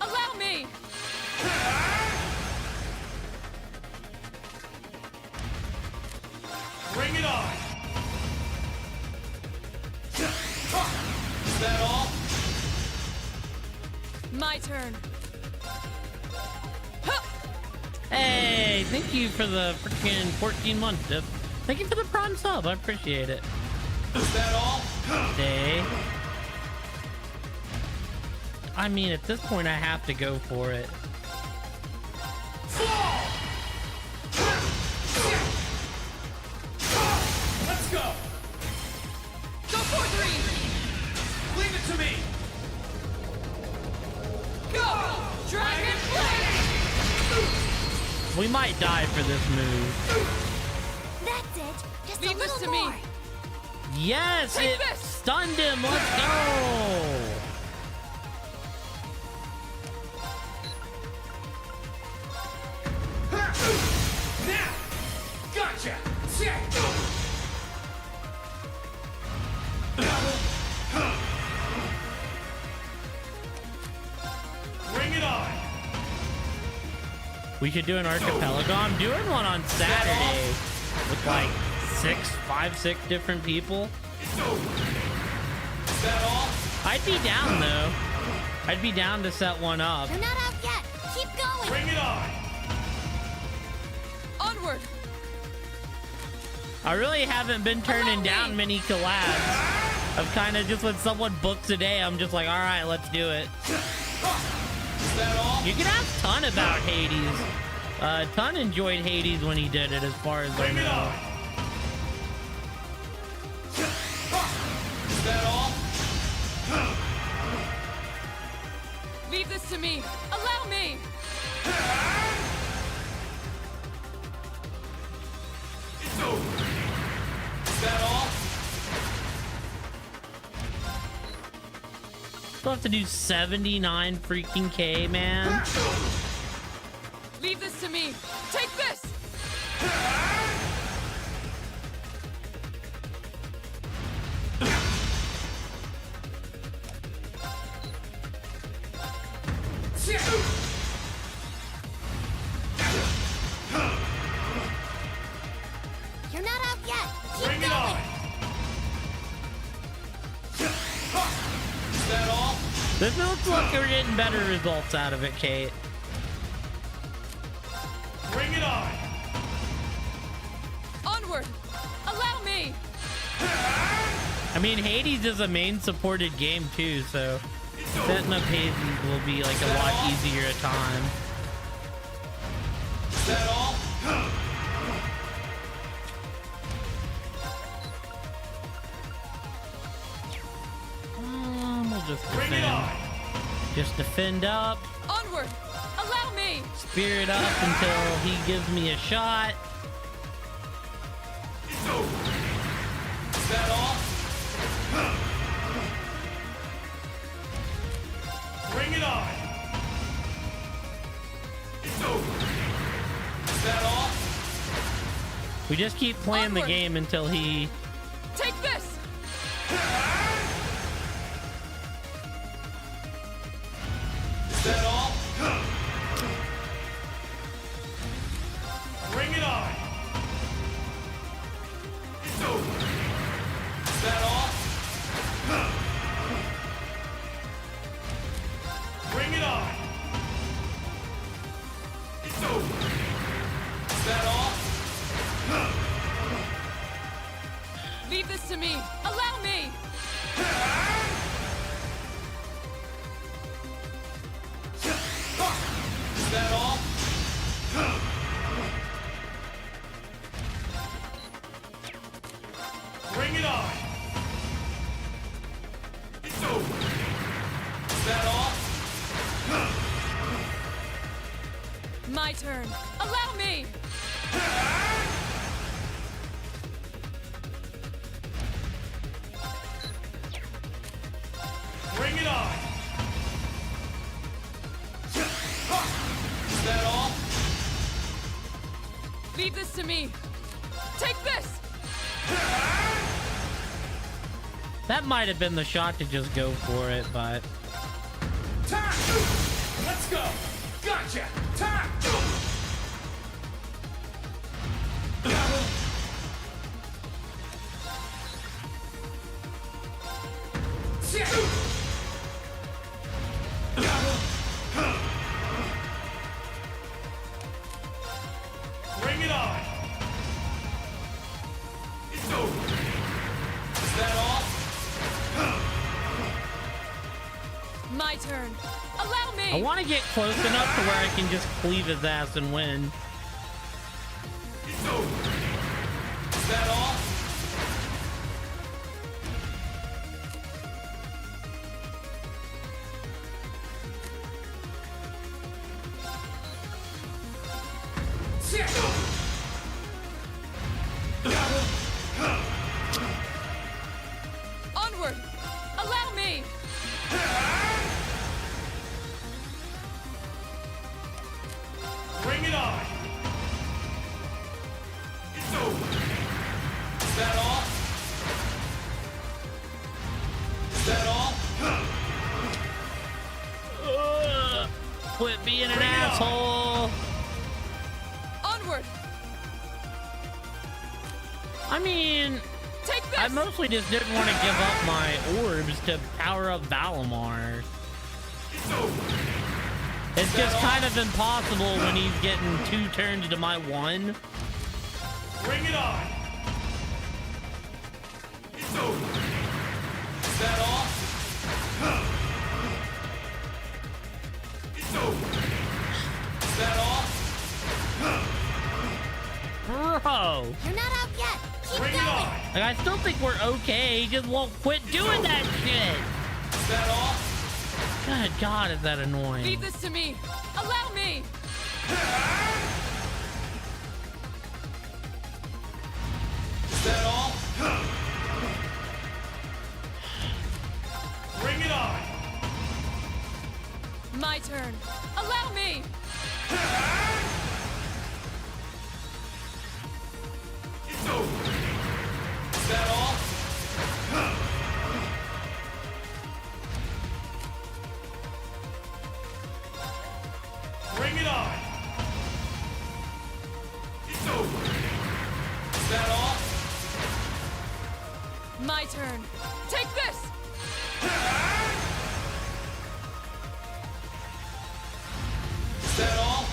Allow me. Bring it on! Is that all? My turn. Hey, thank you for the freaking 14 months, Dip. Thank you for the prime sub. I appreciate it. Is that all? Day. I mean, at this point, I have to go for it. Let's go! Go for three. Leave it to me! Go. Dragon Blade. We might die for this move. That's it. Just Leave a this little to me. more. Yes, Take it this. stunned him. Let's go. Now! Gotcha! Bring it on! We should do an archipelago. I'm doing one on Saturday with like 6 different people. It's over! Is that all? I'd be down though. I'd be down to set one up. You're not out yet. Keep going. Bring it on! Onward. I really haven't been turning down many collabs. I've kind of just when someone books a day, I'm just like, all right, let's do it. Is that all? You can ask Ton about Hades. Ton enjoyed Hades when he did it, as far as I Bring it know. on! Is that all? Leave this to me. Allow me. It's over. Is that all? Still have to do 79 freaking K, man. Leave this to me. Take this. You're not out yet. Keep Bring it going. on. Is that all? This looks like we're getting better results out of it, Kate. Bring it on. Onward. Allow me. I mean, Hades is a main supported game too, so setting up Hades will be like a lot easier at times. Is that all? We'll just Bring it defend. on. Just defend up, Onward. Allow me. spirit up until he gives me a shot. It's over. Is that all? Bring it on. It's over. Is that all? We just keep playing Onward. the game until he... Take this. Is that all? Bring it on. It's over. Is that all? Bring it on. It's over. Is that all? Leave this to me. Allow me. Is that all? Bring it on. It's over. Is that all? My turn. Allow me. Bring it on. Is that all? Leave this to me. Take this. That might have been the shot to just go for it, but... Time! Let's go! Gotcha! Time! Bring it on! It's over! Is that all? My turn. Allow me. I want to get close enough to where I can just cleave his ass and win. It's over! Is that all? Onward. Allow me. Bring it on! It's over! Is that all? Is that all? Quit being an Bring it on. asshole. Onward. I mean, Take this. I mostly just didn't want to give up my orbs to power up Valimar. It's over! It's just kind of impossible when he's getting 2 turns to my 1. Bring it on! It's over! Is that all? It's over! Is that all? Bro! You're not out yet. Keep Bring it going. on! Like, I still think we're okay. He just won't quit doing that shit. Is that all? Good God, is that annoying? Leave this to me. Allow me. Is that all? Bring it on! My turn. Allow me. It's over! Is that all? Bring it on! It's over! Is that all? My turn. Take this. Is that all?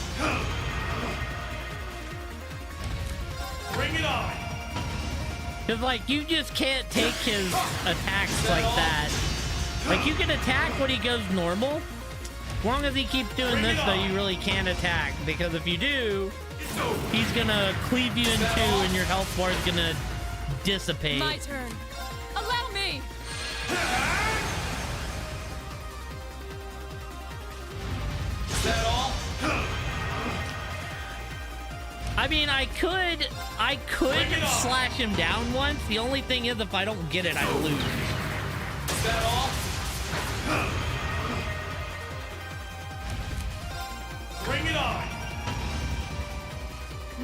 Bring it on! Because, like, you just can't take his attacks like that. Like, you can attack when he goes normal. As long as he keeps doing this, though, you really can't attack. Because if you do, he's gonna cleave you in two and your health bar is gonna dissipate. My turn. Allow me. Is that all? I mean, I could slash him down once. The only thing is, if I don't get it, I lose. Is that all? Bring it on!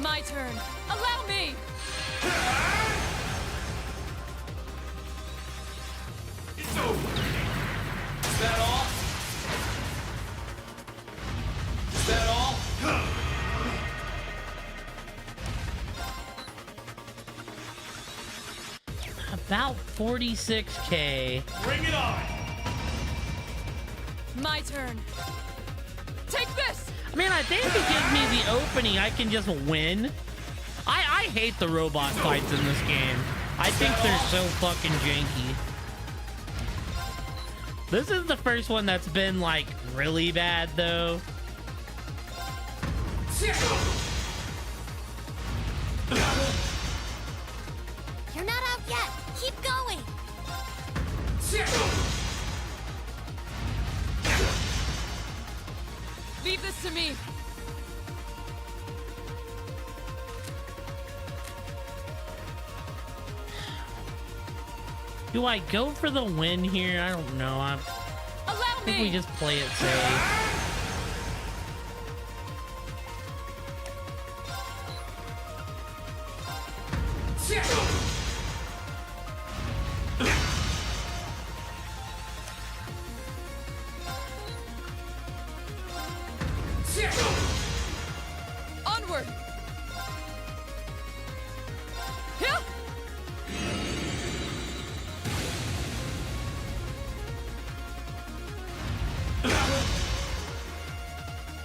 My turn. Allow me. It's over! Is that all? Is that all? About 46k. Bring it on! My turn. Take this. I mean, I think if it gives me the opening, I can just win. I hate the robot fights in this game. I think they're so fucking janky. This is the first one that's been, like, really bad, though. You're not out yet. Keep going. Leave this to me. Do I go for the win here? I don't know. I think we just play it safe. Onward. Here.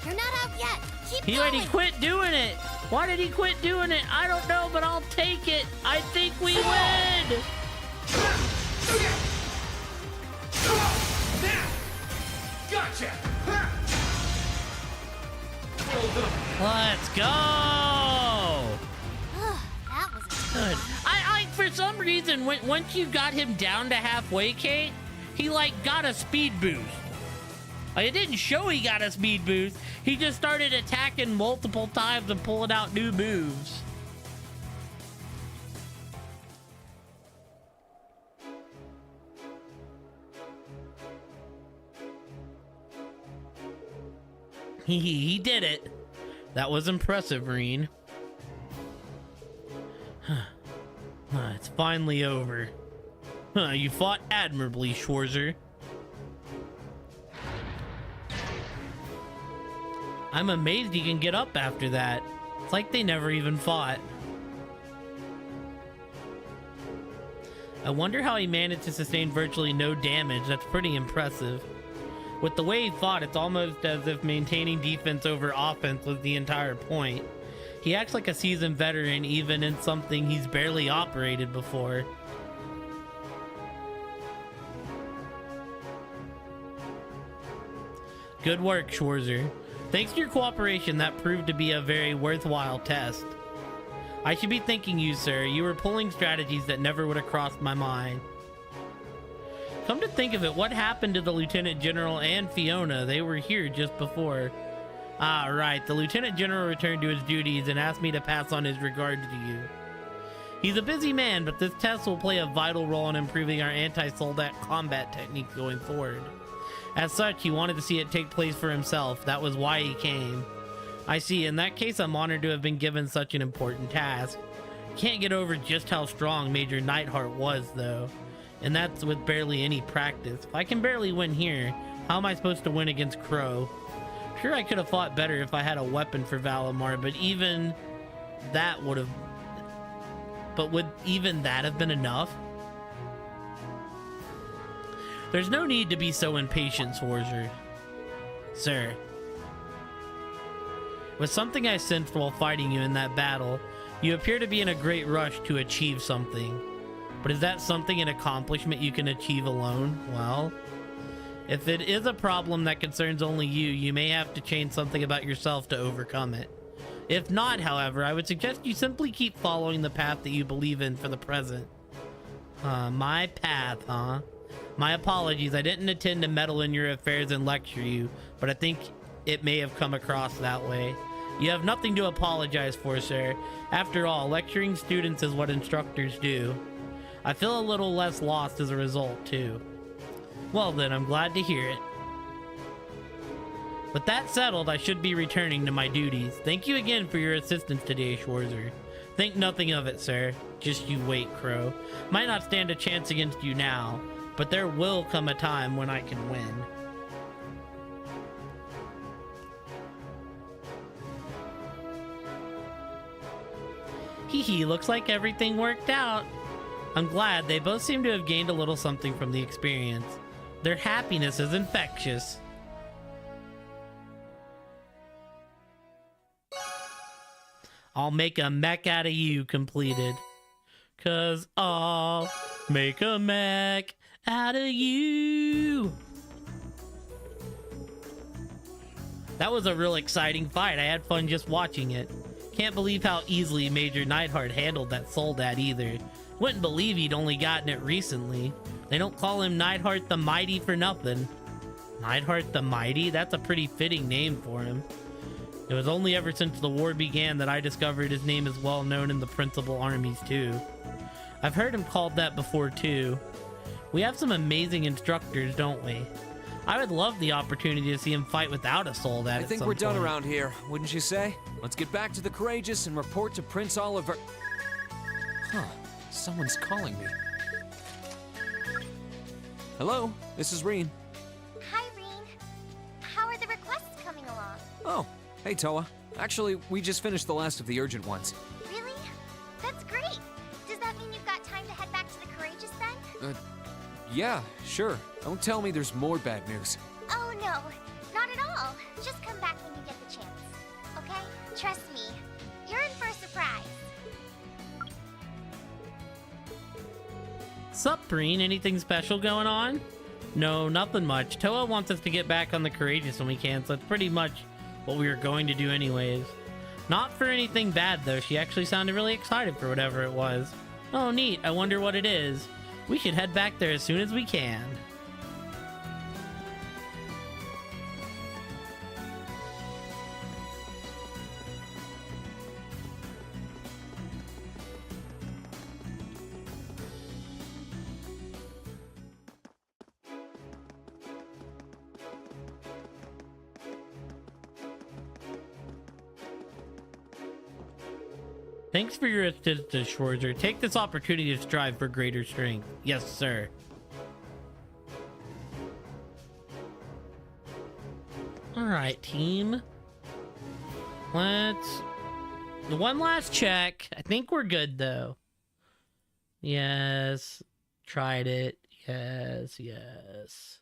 You're not out yet. Keep He going. already quit doing it. Why did he quit doing it? I don't know, but I'll take it. I think we win. Gotcha! Let's go. That was Good. I for some reason, once you got him down to halfway, Kate, he like got a speed boost. Like, it didn't show he got a speed boost. He just started attacking multiple times and pulling out new moves. He did it. That was impressive, Reen. It's finally over. You fought admirably, Schwarzer. I'm amazed he can get up after that. It's like they never even fought. I wonder how he managed to sustain virtually no damage. That's pretty impressive. With the way he fought, it's almost as if maintaining defense over offense was the entire point. He acts like a seasoned veteran even in something he's barely operated before. Good work, Schwarzer. Thanks to your cooperation, that proved to be a very worthwhile test. I should be thanking you, sir. You were pulling strategies that never would have crossed my mind. Come to think of it, what happened to the Lieutenant General and Fiona? They were here just before. Ah, right. The Lieutenant General returned to his duties and asked me to pass on his regards to you. He's a busy man, but this test will play a vital role in improving our anti-soldat combat techniques going forward. As such, he wanted to see it take place for himself. That was why he came. I see. In that case, I'm honored to have been given such an important task. Can't get over just how strong Major Neidhart was, though. And that's with barely any practice. If I can barely win here, how am I supposed to win against Crow? Sure, I could have fought better if I had a weapon for Valimar, but even that would have... But would even that have been enough? There's no need to be so impatient, Schwarzer. Sir. With something I sensed while fighting you in that battle, you appear to be in a great rush to achieve something. But is that something an accomplishment you can achieve alone? Well, if it is a problem that concerns only you, you may have to change something about yourself to overcome it. If not, however, I would suggest you simply keep following the path that you believe in for the present. My path, huh? My apologies, I didn't intend to meddle in your affairs and lecture you, but I think it may have come across that way. You have nothing to apologize for, sir. After all, lecturing students is what instructors do. I feel a little less lost as a result, too. Well then, I'm glad to hear it. With that settled, I should be returning to my duties. Thank you again for your assistance today, Schwarzer. Think nothing of it, sir. Just you wait, Crow. Might not stand a chance against you now, but there will come a time when I can win. Hee, looks like everything worked out. I'm glad. They both seem to have gained a little something from the experience. Their happiness is infectious. I'll make a mech out of you completed. 'Cause I'll make a mech out of you. That was a real exciting fight. I had fun just watching it. Can't believe how easily Major Neidhart handled that Soldat either. Wouldn't believe he'd only gotten it recently. They don't call him Neidhart the Mighty for nothing. Neidhart the Mighty? That's a pretty fitting name for him. It was only ever since the war began that I discovered his name is well known in the principal armies too. I've heard him called that before too. We have some amazing instructors, don't we? I would love the opportunity to see him fight without a Soldat. I think we're done around here, wouldn't you say? Let's get back to the Courageous and report to Prince Oliver. Huh, someone's calling me. Hello, this is Reen. Hi, Reen. How are the requests coming along? Oh, hey Toa. Actually, we just finished the last of the urgent ones. Really? That's great. Does that mean you've got time to head back to the Courageous then? Yeah, sure. Don't tell me there's more bad news. Oh no, not at all. Just come back when you get the chance. Okay? Trust me. You're in for a surprise. Sup, Breen? Anything special going on? No, nothing much. Toa wants us to get back on the Courageous when we can, so it's pretty much what we were going to do anyways. Not for anything bad, though. She actually sounded really excited for whatever it was. Oh, neat. I wonder what it is. We should head back there as soon as we can. Thanks for your assistance, Schwarzer. Take this opportunity to strive for greater strength. Yes, sir. Alright, team. Let's... One last check. I think we're good, though. Yes. Tried it. Yes, yes.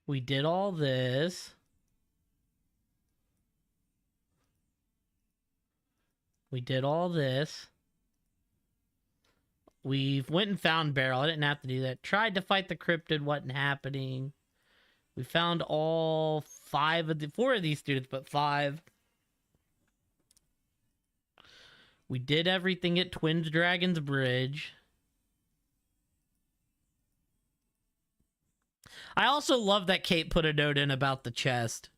We did all this. We did all this. We went and found Beryl. I didn't have to do that. Tried to fight the cryptid. Wasn't happening. We found all 4 of these students, but 5. We did everything at Twins Dragons Bridge. I also love that Kate put a note in about the chest.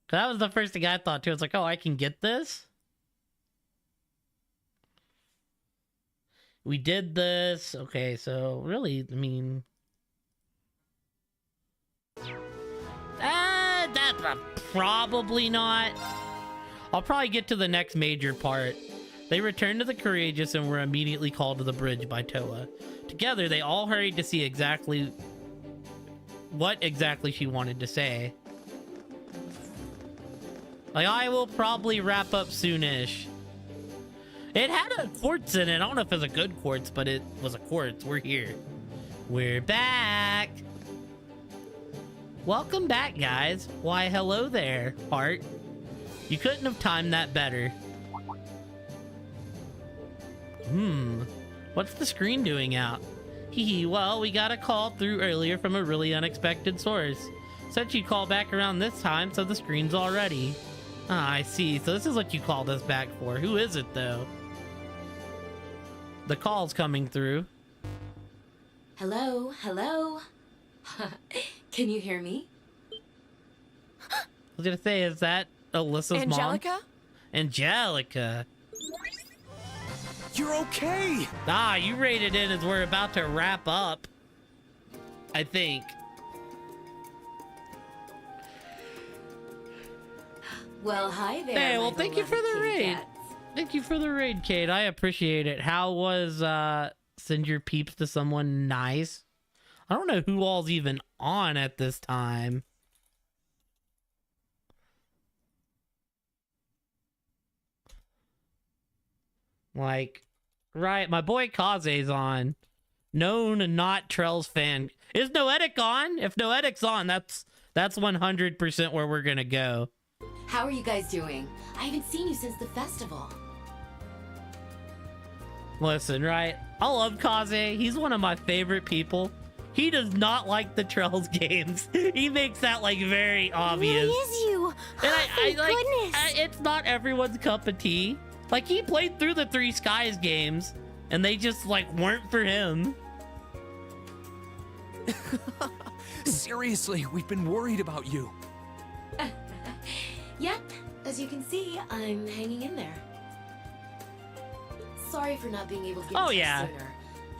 That was the first thing I thought too. It's like, oh, I can get this? We did this. Okay, so really, I mean... that's probably not. I'll probably get to the next major part. They returned to the Courageous and were immediately called to the bridge by Toa. Together, they all hurried to see what exactly she wanted to say. Like, I will probably wrap up soonish. It had a quartz in it. I don't know if it was a good quartz, but it was a quartz. We're here. We're back. Welcome back, guys. Why, hello there, Heart. You couldn't have timed that better. What's the screen doing out? Hee, well, we got a call through earlier from a really unexpected source. Said you'd call back around this time, so the screen's all ready. Ah, I see. So this is what you called us back for. Who is it, though? The call's coming through. Hello? Can you hear me? I was gonna say, is that Alyssa's Angelica? mom? Angelica? You're okay! Ah, you rated it as we're about to wrap up. I think. Well, hi there. Hey, well, my thank you for the beloved kitty raid. cats. Thank you for the raid, Kate. I appreciate it. How was, send your peeps to someone nice? I don't know who all's even on at this time. Like, right, my boy Kaze's on. Known and not Trell's fan. Is Noetic on? If Noetic's on, that's 100% where we're gonna go. How are you guys doing? I haven't seen you since the festival. Listen, right? I love Kaze. He's one of my favorite people. He does not like the Trells games. He makes that like very obvious. Really is you. And Thank goodness. it's not everyone's cup of tea. Like, he played through the Three Skies games, and they just like weren't for him. Seriously, we've been worried about you. Yep, as you can see, I'm hanging in there. Sorry for not being able to get Oh, in touch yeah. sooner.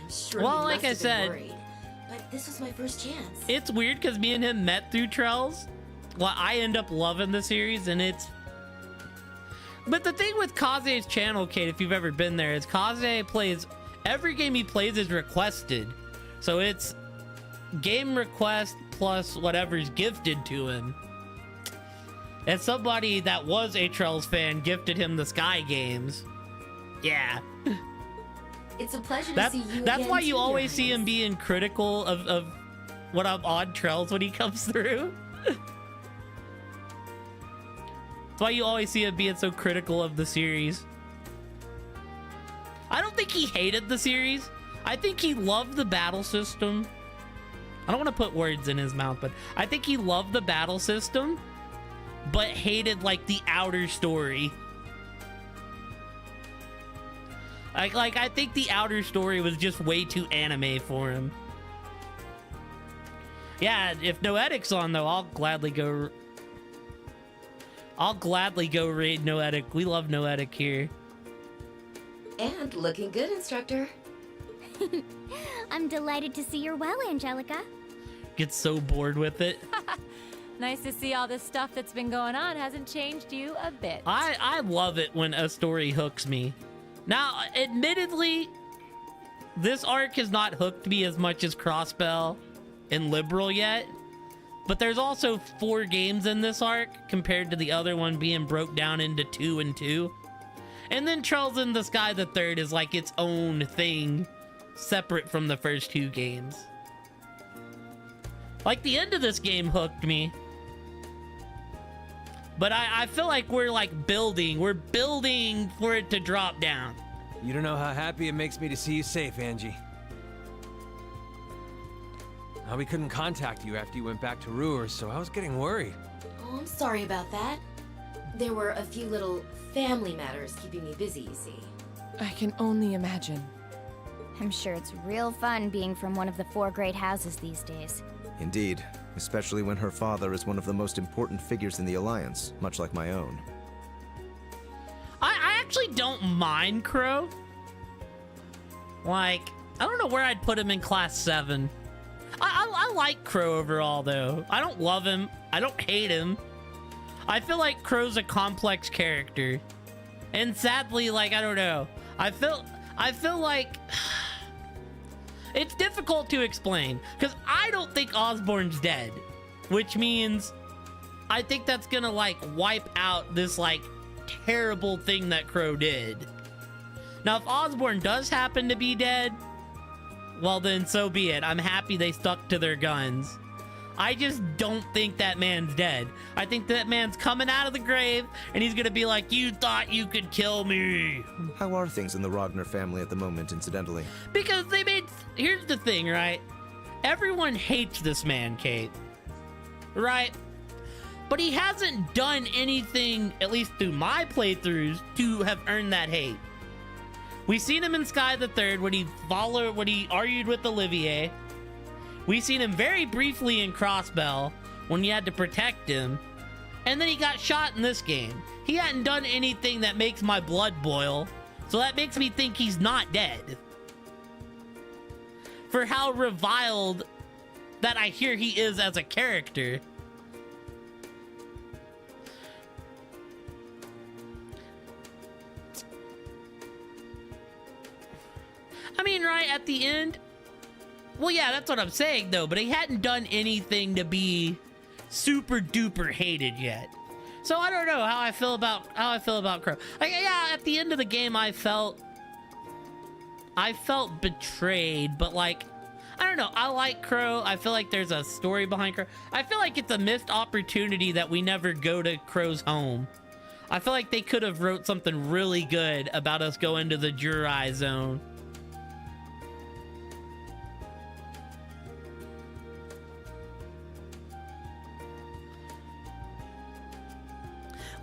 I'm sure Well, you like must I have been said- worried. But this was my first chance. It's weird because me and him met through Trells. Well, I end up loving the series, and it's... But the thing with Kaze's channel, Kate, if you've ever been there, is Kaze plays... Every game he plays is requested. So it's game request plus whatever's gifted to him. And somebody that was a Trells fan gifted him the Sky games. Yeah. It's a pleasure to That's, see you that's again, why you too, always see Your him being critical of what I'm on Trells when he comes through. That's why you always see him being so critical of the series. I don't think he hated the series. I think he loved the battle system. I don't want to put words in his mouth, but I think he loved the battle system, but hated like the outer story. Like I think the outer story was just way too anime for him. Yeah, if Noetic's on though, I'll gladly go raid Noetic. We love Noetic here. And looking good, instructor. I'm delighted to see you're well, Angelica. Get so bored with it. Nice to see all this stuff that's been going on hasn't changed you a bit. I love it when a story hooks me. Now, admittedly, this arc has not hooked me as much as Crossbell and Liberal yet, but there's also 4 games in this arc compared to the other one being broke down into 2 and 2. And then Trells in the Sky the Third is like its own thing, separate from the first 2 games. Like, the end of this game hooked me. But I feel like we're like building. We're building for it to drop down. You don't know how happy it makes me to see you safe, Angie. Now, we couldn't contact you after you went back to Ruhr, so I was getting worried. Oh, I'm sorry about that. There were a few little family matters keeping me busy, you see. I can only imagine. I'm sure it's real fun being from one of the 4 great houses these days. Indeed, especially when her father is one of the most important figures in the Alliance, much like my own. I actually don't mind Crow. Like, I don't know where I'd put him in class 7. I like Crow overall, though. I don't love him. I don't hate him. I feel like Crow's a complex character. And sadly, like, I don't know. I feel like it's difficult to explain because I don't think Osborn's dead, which means I think that's gonna like wipe out this like terrible thing that Crow did. Now, if Osborn does happen to be dead, well then so be it. I'm happy they stuck to their guns. I just don't think that man's dead. I think that man's coming out of the grave and he's gonna be like, you thought you could kill me. How are things in the Ragnar family at the moment, incidentally? Because they made... Here's the thing, right? Everyone hates this man, Kate. Right? But he hasn't done anything, at least through my playthroughs, to have earned that hate. We've seen him in Sky the Third when he argued with Olivier. We've seen him very briefly in Crossbell when you had to protect him. And then he got shot in this game. He hadn't done anything that makes my blood boil. So that makes me think he's not dead. For how reviled that I hear he is as a character. I mean, right at the end... Well, yeah, that's what I'm saying, though. But he hadn't done anything to be super duper hated yet. So I don't know how I feel about Crow. Like, yeah, at the end of the game, I felt betrayed. But like, I don't know. I like Crow. I feel like there's a story behind Crow. I feel like it's a missed opportunity that we never go to Crow's home. I feel like they could have wrote something really good about us going to the Jurai zone.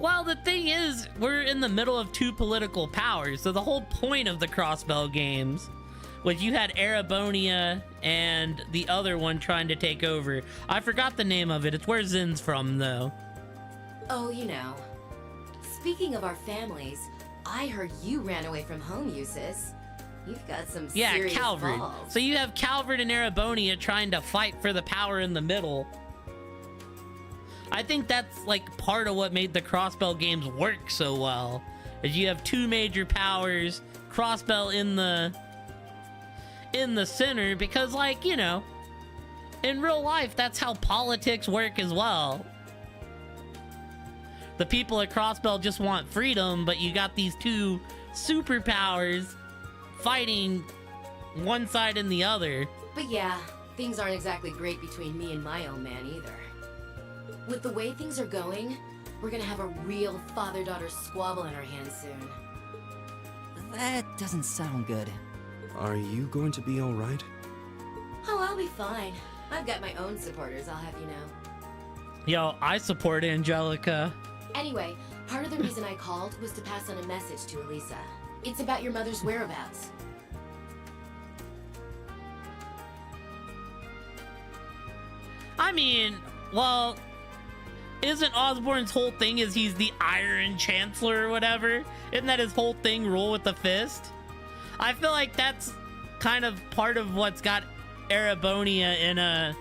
Well, the thing is, we're in the middle of 2 political powers, so the whole point of the Crossbell games was you had Erebonia and the other one trying to take over. I forgot the name of it. It's where Zin's from, though. Oh, you know. Speaking of our families, I heard you ran away from home, Eustace. You've got some serious Calvard. balls. So you have Calvard and Erebonia trying to fight for the power in the middle. I think that's like part of what made the Crossbell games work so well. Is you have 2 major powers, Crossbell in the center, because like, you know, in real life that's how politics work as well. The people at Crossbell just want freedom, but you got these 2 superpowers fighting one side and the other. But yeah, things aren't exactly great between me and my own man either. With the way things are going, we're gonna have a real father-daughter squabble in our hands soon. That doesn't sound good. Are you going to be alright? Oh, I'll be fine. I've got my own supporters, I'll have you know. Yo, I support Angelica. Anyway, part of the reason I called was to pass on a message to Elisa. It's about your mother's whereabouts. I mean, well, isn't Osborn's whole thing is he's the Iron Chancellor or whatever? Isn't that his whole thing, rule with the fist? I feel like that's kind of part of what's got Erebonia in a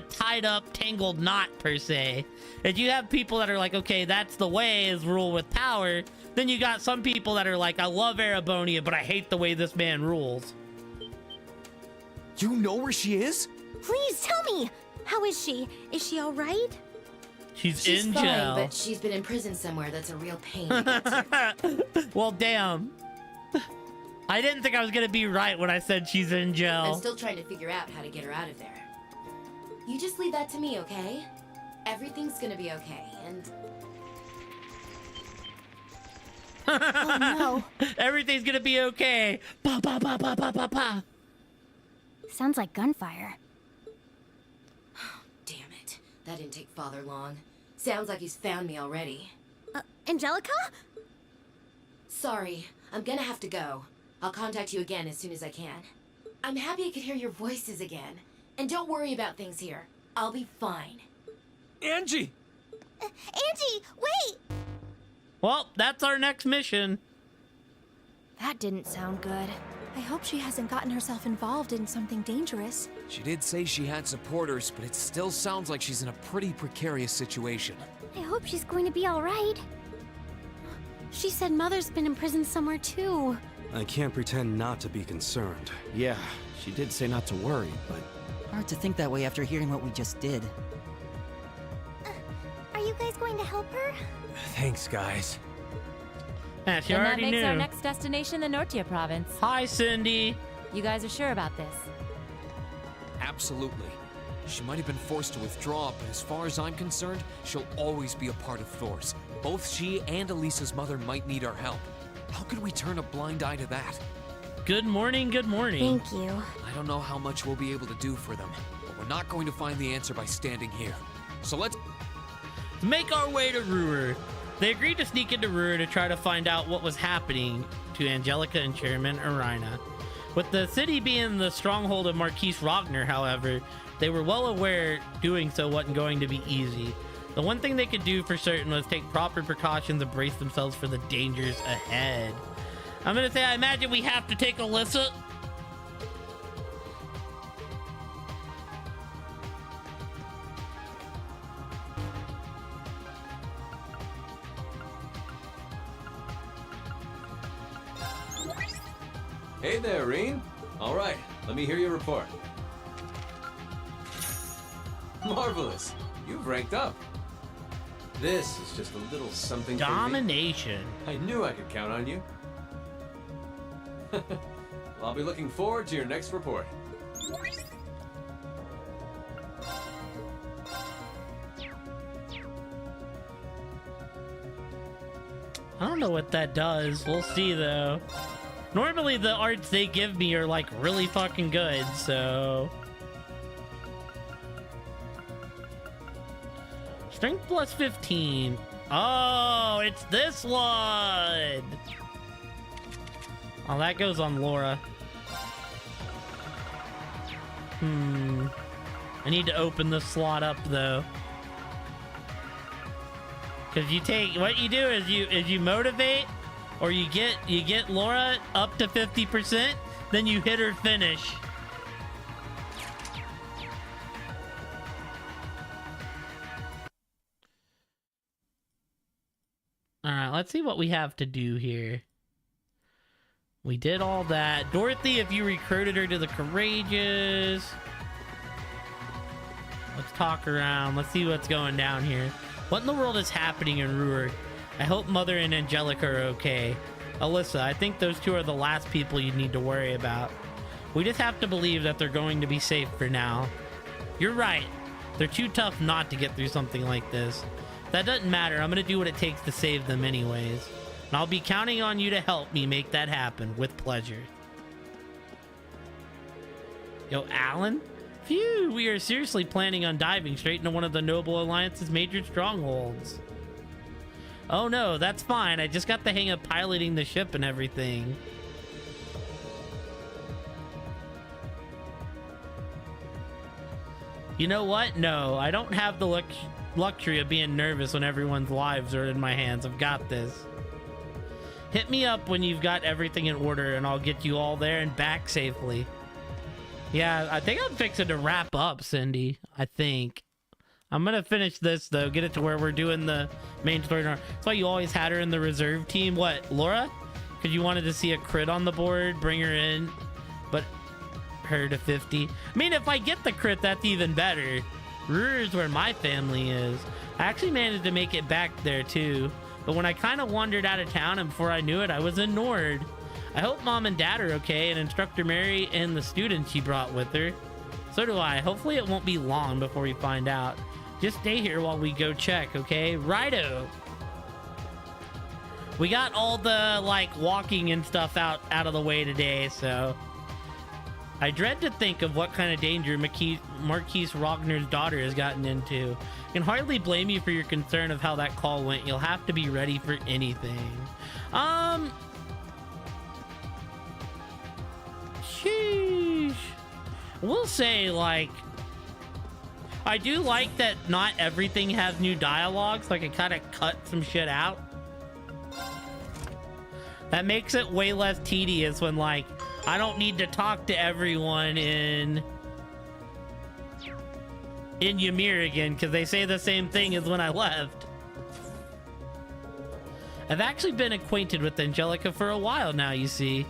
tied up, tangled knot per se. If you have people that are like, okay, that's the way is rule with power, then you got some people that are like, I love Erebonia, but I hate the way this man rules. You know where she is? Please tell me! How is she? Is she alright? She's in in fine, jail. But she's been in prison somewhere that's a real pain to get to. Well, damn. I didn't think I was gonna be right when I said she's in I'm jail. still trying to figure out how to get her out of there. You just leave that to me, okay? Everything's gonna be okay, and... Oh no. Everything's gonna be okay. Ba ba ba ba ba ba ba. Sounds like gunfire. Damn it. That didn't take Father long. Sounds like he's found me already. Angelica? Sorry, I'm gonna have to go. I'll contact you again as soon as I can. I'm happy I could hear your voices again. And don't worry about things here. I'll be fine. Angie! Angie, wait! Well, that's our next mission. That didn't sound good. I hope she hasn't gotten herself involved in something dangerous. She did say she had supporters, but it still sounds like she's in a pretty precarious situation. I hope she's going to be all right. She said Mother's been in prison somewhere too. I can't pretend not to be concerned. Yeah, she did say not to worry, but... Hard to think that way after hearing what we just did. Are you guys going to help her? Thanks, guys. Yeah, she And that already makes knew. our next destination the Nortia province. Hi, Cindy. You guys are sure about this? Absolutely. She might have been forced to withdraw, but as far as I'm concerned, she'll always be a part of Thor's. Both she and Elisa's mother might need our help. How could we turn a blind eye to that? Good morning, good morning. Thank you. I don't know how much we'll be able to do for them, but we're not going to find the answer by standing here. So let's Make our way to Ruhr. They agreed to sneak into Ruhr to try to find out what was happening to Angelica and Chairman Irina. With the city being the stronghold of Marquise Ragnar, however, they were well aware doing so wasn't going to be easy. The one thing they could do for certain was take proper precautions and brace themselves for the dangers ahead. I'm gonna say I imagine we have to take Alyssa. Hey there, Reen. All right, let me hear your report. Marvelous. You've ranked up. This is just a little something for me. Domination. I knew I could count on you. I'll be looking forward to your next report. I don't know what that does. We'll see though. Normally the arts they give me are like really fucking good, so... Strength plus 15. Oh, it's this one! Oh, that goes on Laura. I need to open the slot up though. Cause you take, what you do is you motivate, or you get Laura up to 50%, then you hit her finish. All right, let's see what we have to do here. We did all that. Dorothy, if you recruited her to the Courageous. Let's talk around. Let's see what's going down here. What in the world is happening in Ruhr? I hope Mother and Angelica are okay. Alyssa, I think those two are the last people you need to worry about. We just have to believe that they're going to be safe for now. You're right. They're too tough not to get through something like this. That doesn't matter. I'm going to do what it takes to save them anyways. And I'll be counting on you to help me make that happen with pleasure. Yo, Alan? Phew, we are seriously planning on diving straight into one of the Noble Alliance's major strongholds. Oh no, that's fine. I just got the hang of piloting the ship and everything. You know what? No, I don't have the luxury of being nervous when everyone's lives are in my hands. I've got this. Hit me up when you've got everything in order and I'll get you all there and back safely. Yeah, I think I'm fixing to wrap up, Cindy. I think. I'm gonna finish this, though. Get it to where we're doing the main story. That's why you always had her in the reserve team. What, Laura? Because you wanted to see a crit on the board, bring her in, but her to 50. I mean, if I get the crit, that's even better. Ruhr is where my family is. I actually managed to make it back there, too. But when I kind of wandered out of town, and before I knew it, I was in Nord. I hope Mom and Dad are okay, and Instructor Mary and the students she brought with her. So do I. Hopefully it won't be long before we find out. Just stay here while we go check, okay? Righto! We got all the, like, walking and stuff out of the way today, so... I dread to think of what kind of danger Marquise Rogner's daughter has gotten into. I can hardly blame you for your concern of how that call went. You'll have to be ready for anything. Sheesh. We'll say, like... I do like that not everything has new dialogue, so I can kind of cut some shit out. That makes it way less tedious when, like, I don't need to talk to everyone in Ymir again, because they say the same thing as when I left. I've actually been acquainted with Angelica for a while now, you see.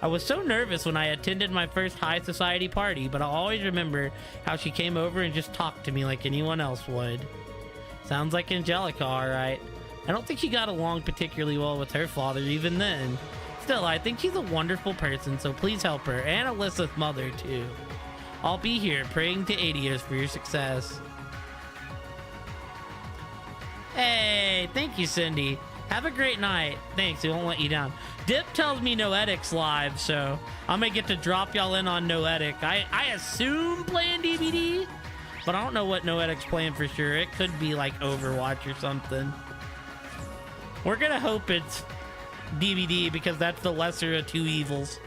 I was so nervous when I attended my first high society party, but I'll always remember how she came over and just talked to me like anyone else would. Sounds like Angelica, alright. I don't think she got along particularly well with her father even then. Still, I think she's a wonderful person, so please help her, and Alyssa's mother too. I'll be here praying to Adios for your success. Hey, thank you, Cindy. Have a great night. Thanks, it won't let you down. Dip tells me Noetic's live, so I'm gonna get to drop y'all in on Noetic. I assume playing DVD, but I don't know what Noetic's playing for sure. It could be like Overwatch or something. We're gonna hope it's DVD because that's the lesser of two evils.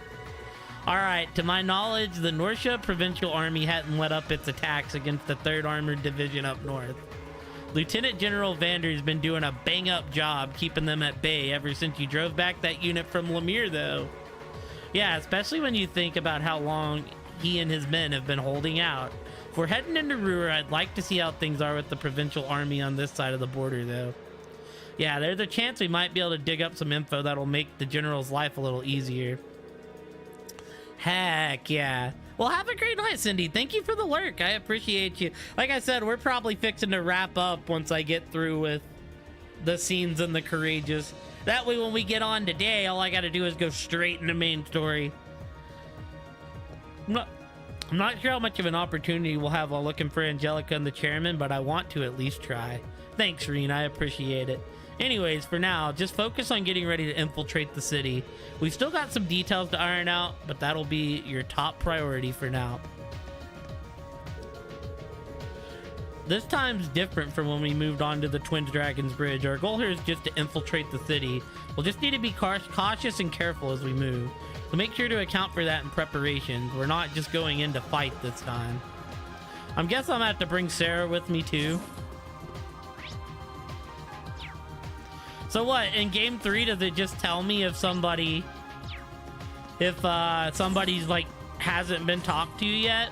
Alright, to my knowledge, the Norcia Provincial Army hadn't let up its attacks against the 3rd Armored Division up north. Lieutenant General Vander's been doing a bang-up job keeping them at bay ever since you drove back that unit from Lemire, though. Yeah, especially when you think about how long he and his men have been holding out. If we're heading into Ruhr, I'd like to see how things are with the Provincial Army on this side of the border, though. Yeah, there's a chance we might be able to dig up some info that'll make the General's life a little easier. Heck yeah. Well, have a great night, Cindy. Thank you for the lurk. I appreciate you. Like I said, we're probably fixing to wrap up once I get through with the scenes in the Courageous. That way, when we get on today, all I got to do is go straight into main story. I'm not sure how much of an opportunity we'll have while looking for Angelica and the chairman, but I want to at least try. Thanks, Reen. I appreciate it. Anyways, for now, just focus on getting ready to infiltrate the city. We've still got some details to iron out, but that'll be your top priority for now. This time's different from when we moved on to the Twin Dragons Bridge. Our goal here is just to infiltrate the city. We'll just need to be cautious and careful as we move. So make sure to account for that in preparations. We're not just going in to fight this time. I'm guessing I'm gonna have to bring Sarah with me too. So what, in game 3, does it just tell me if somebody's like hasn't been talked to yet?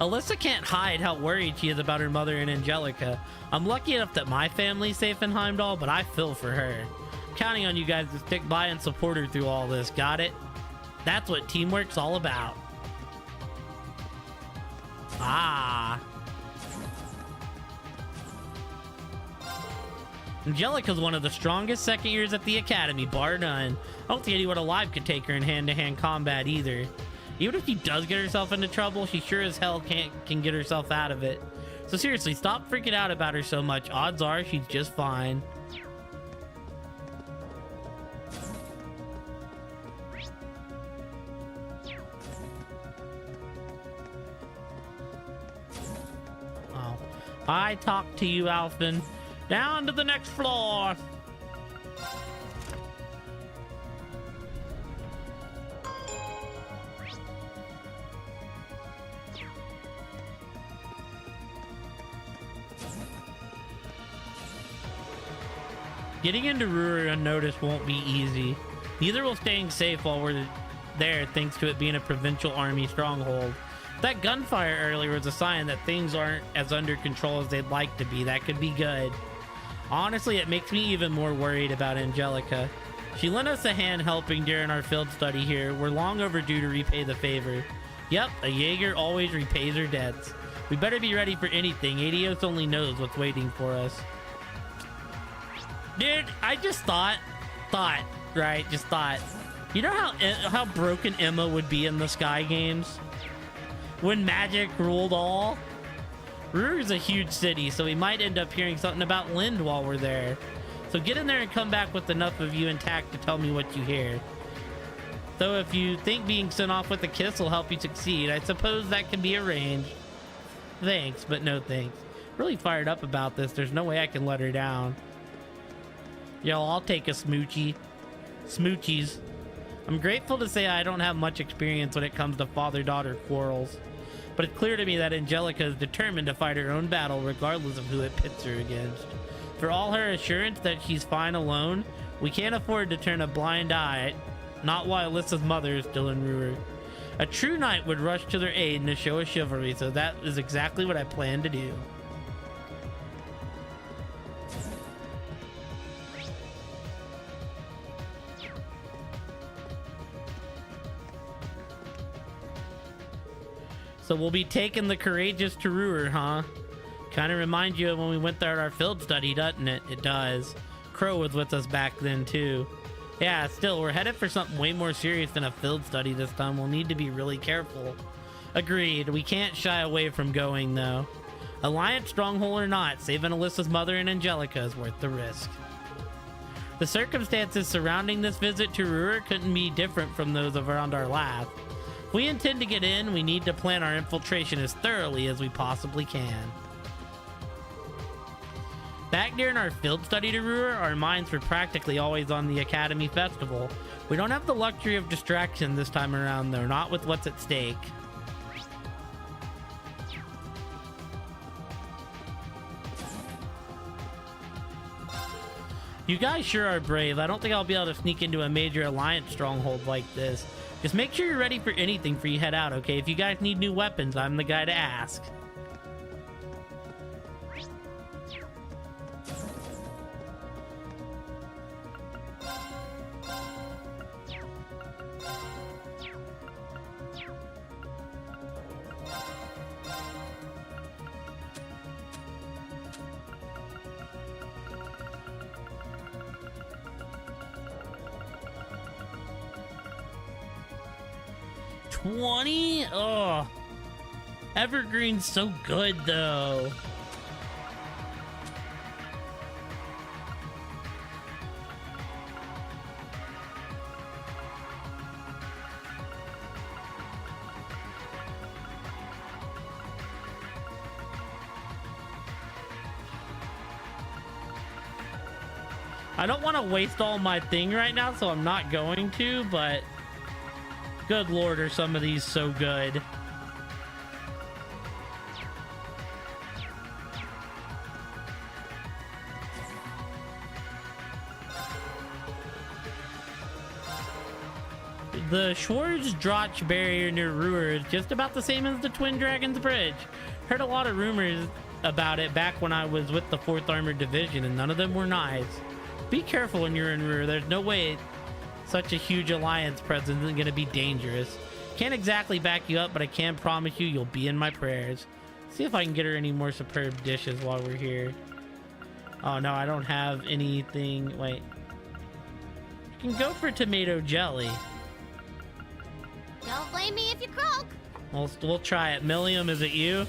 Alyssa can't hide how worried she is about her mother and Angelica. I'm lucky enough that my family's safe in Heimdall, but I feel for her. I'm counting on you guys to stick by and support her through all this, got it? That's what teamwork's all about. Ah. Angelica's one of the strongest second years at the Academy, bar none. I don't think anyone alive could take her in hand-to-hand combat either. Even if she does get herself into trouble, she sure as hell can get herself out of it. So seriously, stop freaking out about her so much. Odds are she's just fine. Oh, I talked to you, Alphen. Down to the next floor. Getting into Ruhr unnoticed won't be easy. Neither will staying safe while we're there, thanks to it being a provincial army stronghold. That gunfire earlier was a sign that things aren't as under control as they'd like to be. That could be good. Honestly, it makes me even more worried about Angelica. She lent us a hand helping during our field study here. We're long overdue to repay the favor. Yep, a Jaeger always repays her debts. We better be ready for anything. Adios only knows what's waiting for us. Dude, I just thought thought, right? Just thought. You know how broken Emma would be in the Sky Games? When magic ruled all? Ruhr is a huge city, so we might end up hearing something about Lind while we're there. So get in there and come back with enough of you intact to tell me what you hear. Though if you think being sent off with a kiss will help you succeed, I suppose that can be arranged. Thanks, but no thanks. Really fired up about this. There's no way I can let her down. Yo, I'll take a smoochie. Smoochies. I'm grateful to say I don't have much experience when it comes to father-daughter quarrels. But it's clear to me that Angelica is determined to fight her own battle regardless of who it pits her against. For all her assurance that she's fine alone, we can't afford to turn a blind eye, not while Alyssa's mother is still in Ruhr. A true knight would rush to their aid in a show of chivalry, so that is exactly what I plan to do. So we'll be taking the courageous to Ruhr, huh? Kind of reminds you of when we went there at our field study, doesn't it? It does. Crow was with us back then, too. Yeah, still, we're headed for something way more serious than a field study this time. We'll need to be really careful. Agreed. We can't shy away from going, though. Alliance stronghold or not, saving Alyssa's mother and Angelica is worth the risk. The circumstances surrounding this visit to Ruhr couldn't be different from those around our last. If we intend to get in, we need to plan our infiltration as thoroughly as we possibly can. Back during our field study to Ruhr, our minds were practically always on the Academy Festival. We don't have the luxury of distraction this time around, though, not with what's at stake. You guys sure are brave. I don't think I'll be able to sneak into a major Alliance stronghold like this. Just make sure you're ready for anything before you head out, okay? If you guys need new weapons, I'm the guy to ask. Oh, Evergreen's so good though. I don't want to waste all my thing right now, so I'm not going to, but good lord, are some of these so good. The Schwarz-Drach barrier near Ruhr is just about the same as the Twin Dragons Bridge. Heard a lot of rumors about it back when I was with the 4th Armored Division, and none of them were nice. Be careful when you're in Ruhr. There's no way such a huge alliance presence isn't going to be dangerous. Can't exactly back you up, but I can promise you you'll be in my prayers. See if I can get her any more superb dishes while we're here. Oh no, I don't have anything. Wait. I can go for tomato jelly. Don't blame me if you croak. We'll try it. Millium, is it you?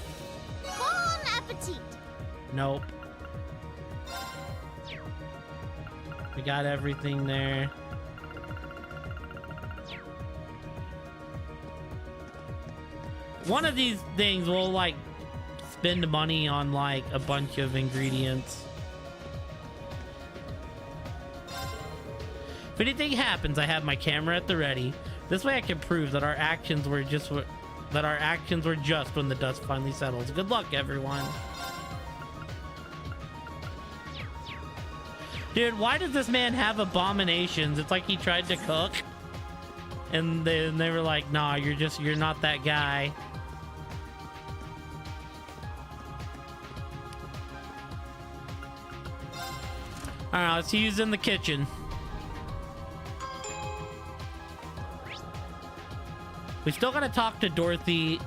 Bon appetit. Nope. We got everything there. One of these things will like spend money on like a bunch of ingredients. If anything happens, I have my camera at the ready. This way I can prove that our actions were just when the dust finally settles. Good luck, everyone. Dude, why does this man have abominations? It's like he tried to cook and then they were like, nah, you're not that guy. All right, let's use in the kitchen. We still gotta talk to Dorothy.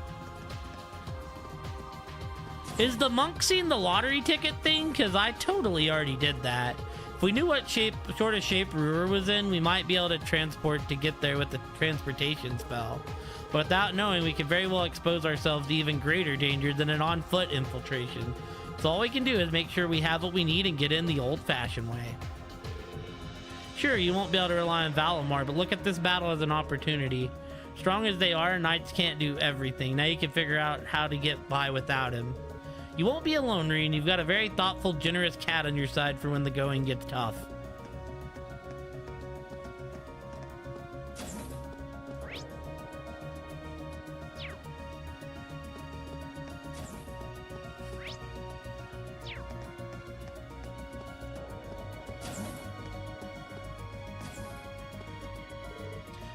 Is the monk seen the lottery ticket thing? Because I totally already did that. If we knew what sort of shape Ruhr was in, we might be able to transport to get there with the transportation spell. But without knowing, we could very well expose ourselves to even greater danger than an on-foot infiltration. So all we can do is make sure we have what we need and get in the old-fashioned way. Sure, you won't be able to rely on Valimar, but look at this battle as an opportunity. Strong as they are, knights can't do everything. Now you can figure out how to get by without him. You won't be alone, Rean. You've got a very thoughtful, generous cat on your side for when the going gets tough.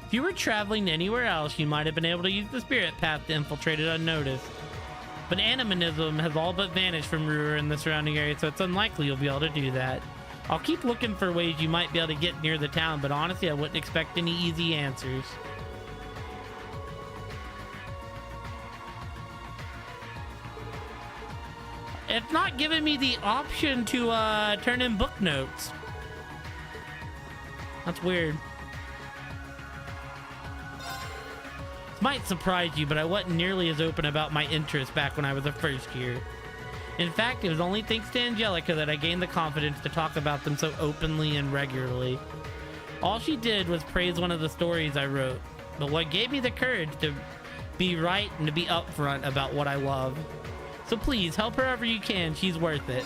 If you were traveling anywhere else, you might have been able to use the spirit path to infiltrate it unnoticed. But animanism has all but vanished from Ruhr and the surrounding area, so it's unlikely you'll be able to do that. I'll keep looking for ways you might be able to get near the town, but honestly, I wouldn't expect any easy answers. It's not giving me the option to turn in book notes. That's weird. Might surprise you, but I wasn't nearly as open about my interests back when I was a first year. In fact, it was only thanks to Angelica that I gained the confidence to talk about them so openly and regularly. All she did was praise one of the stories I wrote, but what gave me the courage to be right and to be upfront about what I love. So please, help her however you can, she's worth it.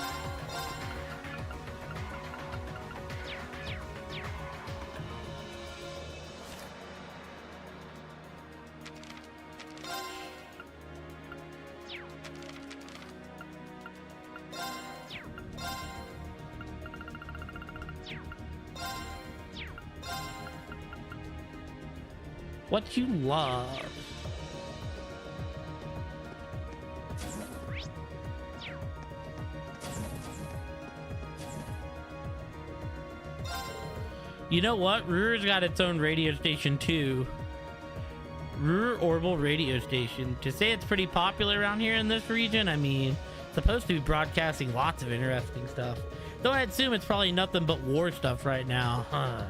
What you love. You know what? Ruhr's got its own radio station too. Ruhr Orbital Radio Station. To say it's pretty popular around here in this region, I mean, it's supposed to be broadcasting lots of interesting stuff. Though I assume it's probably nothing but war stuff right now, huh?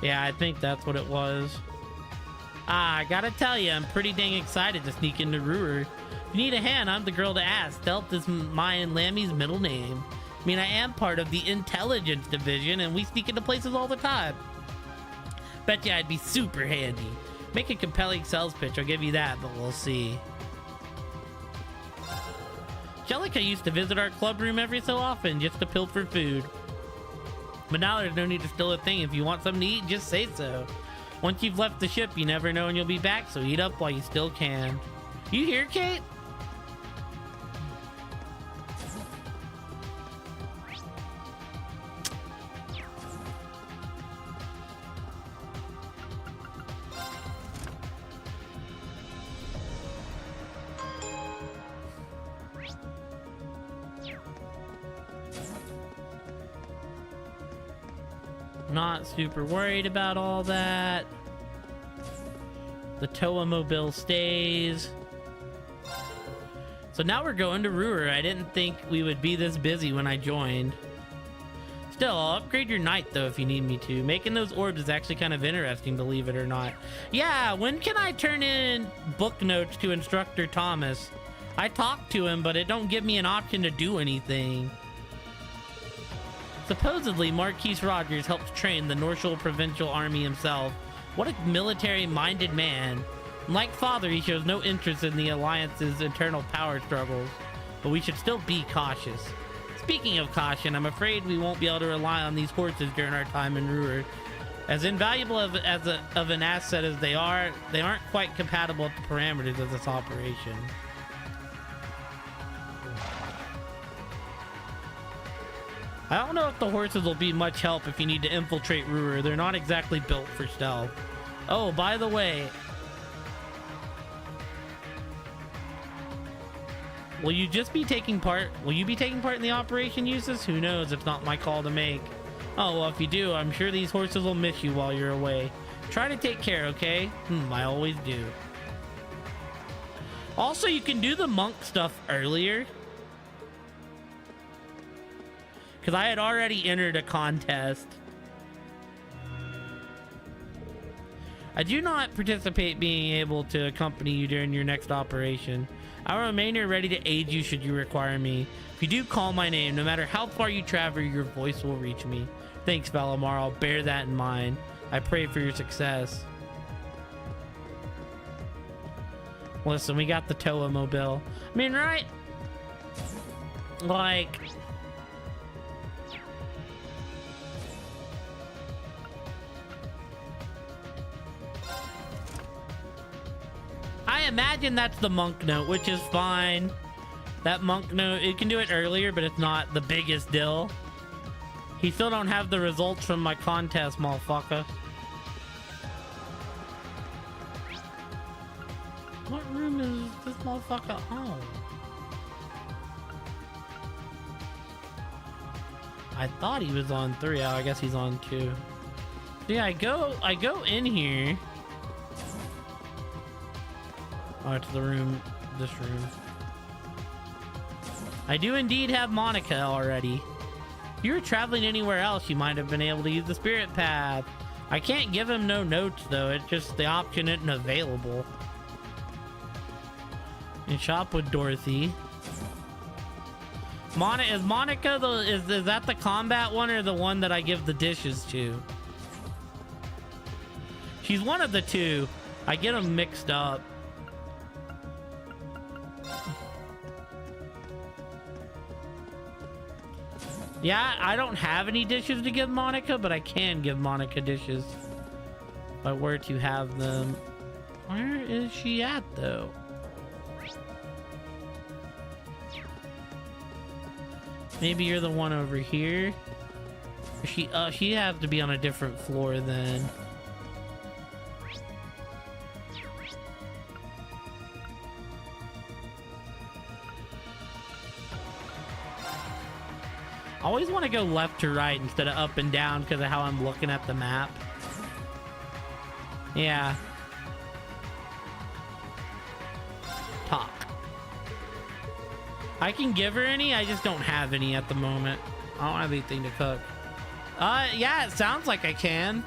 Yeah, I think that's what it was. I gotta tell you, I'm pretty dang excited to sneak into Ruhr. If you need a hand, I'm the girl to ask. Stealth is my and Lammy's middle name. I mean, I am part of the intelligence division, and we sneak into places all the time. Bet you I'd be super handy. Make a compelling sales pitch, I'll give you that, but we'll see. Angelica used to visit our club room every so often just to pilfer food. But now there's no need to steal a thing. If you want something to eat, just say so. Once you've left the ship, you never know when you'll be back, so eat up while you still can. You hear, Kate? Not super worried about all that. The Toa Mobile stays. So now we're going to Ruhr. I didn't think we would be this busy when I joined. Still, I'll upgrade your knight though if you need me to. Making those orbs is actually kind of interesting, believe it or not. Yeah, when can I turn in book notes to Instructor Thomas? I talked to him, but it don't give me an option to do anything. Supposedly, Marquise Rogers helps train the Norshul Provincial Army himself. What a military-minded man. Like Father, he shows no interest in the Alliance's internal power struggles, but we should still be cautious. Speaking of caution, I'm afraid we won't be able to rely on these horses during our time in Ruhr. As invaluable of an asset as they aren't quite compatible with the parameters of this operation. I don't know if the horses will be much help if you need to infiltrate Ruhr. They're not exactly built for stealth. Oh, by the way, will you be taking part in the operation, Eustace? Who knows? It's not my call to make. Oh, well, if you do, I'm sure these horses will miss you while you're away. Try to take care, okay? I always do. Also, you can do the monk stuff earlier. Because I had already entered a contest. I do not participate being able to accompany you during your next operation. I will remain here ready to aid you should you require me. If you do call my name, no matter how far you travel, your voice will reach me. Thanks, Valimar. I'll bear that in mind. I pray for your success. Listen, we got the Toa Mobile. I mean, right? Like... I imagine that's the monk note, which is fine. That monk note, it can do it earlier, but it's not the biggest deal. He still don't have the results from my contest, motherfucker. What room is this motherfucker on? I thought he was on 3. Oh, I guess he's on 2. Yeah, I go in here. Oh, it's the room, this room. I do indeed have Monica already. If you were traveling anywhere else, you might have been able to use the spirit path. I can't give him no notes though, it's just the option isn't available. And shop with Dorothy. Is Monica is that the combat one or the one that I give the dishes to? She's one of the two. I get them mixed up. Yeah, I don't have any dishes to give Monica, but I can give Monica dishes if I were to have them. Where is she at, though? Maybe you're the one over here. She has to be on a different floor then. I always want to go left to right instead of up and down because of how I'm looking at the map. Yeah. Talk. I can give her any, I just don't have any at the moment. I don't have anything to cook. Yeah, it sounds like I can.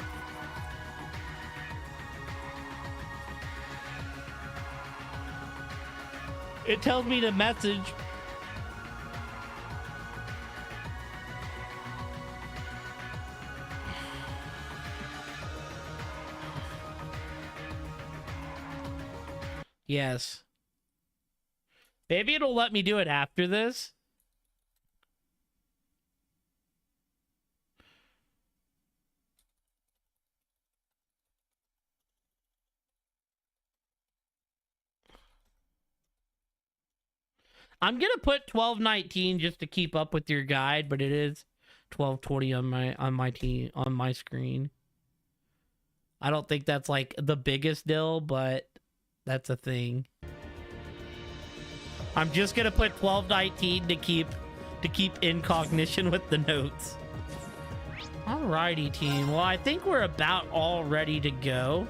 It tells me to message. Yes. Maybe it'll let me do it after this. I'm gonna put 12:19 just to keep up with your guide, but it is 12:20 on my screen. I don't think that's like the biggest deal, but that's a thing. I'm just gonna put 12:19 to keep in cognition with the notes. Alrighty, team. Well, I think we're about all ready to go.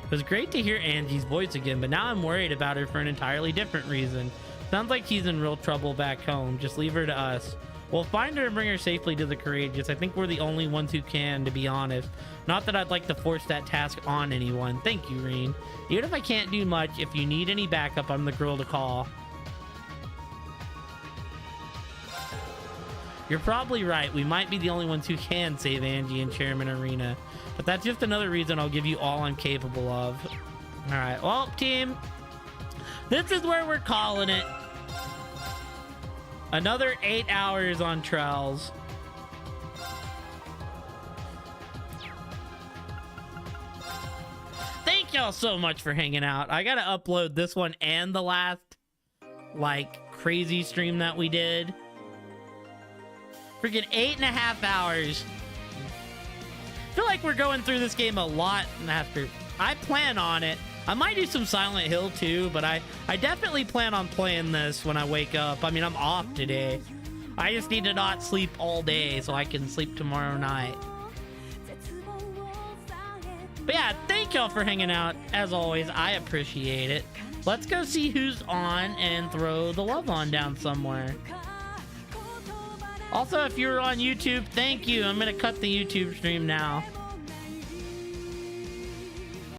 It was great to hear Angie's voice again, but now I'm worried about her for an entirely different reason. Sounds like she's in real trouble back home. Just leave her to us. We'll find her and bring her safely to the Courageous. I think we're the only ones who can, to be honest. Not that I'd like to force that task on anyone. Thank you, Reen. Even if I can't do much, if you need any backup, I'm the girl to call. You're probably right. We might be the only ones who can save Angie and Chairman Arena. But that's just another reason I'll give you all I'm capable of. Alright, well, team. This is where we're calling it. Another 8 hours on Trials. Thank y'all so much for hanging out. I gotta upload this one and the last, like, crazy stream that we did. Freaking 8.5 hours. I feel like we're going through this game a lot after. I plan on it. I might do some Silent Hill too, but I definitely plan on playing this when I wake up. I mean, I'm off today. I just need to not sleep all day so I can sleep tomorrow night. But yeah, thank y'all for hanging out. As always, I appreciate it. Let's go see who's on and throw the love on down somewhere. Also, if you're on YouTube, thank you. I'm gonna cut the YouTube stream now.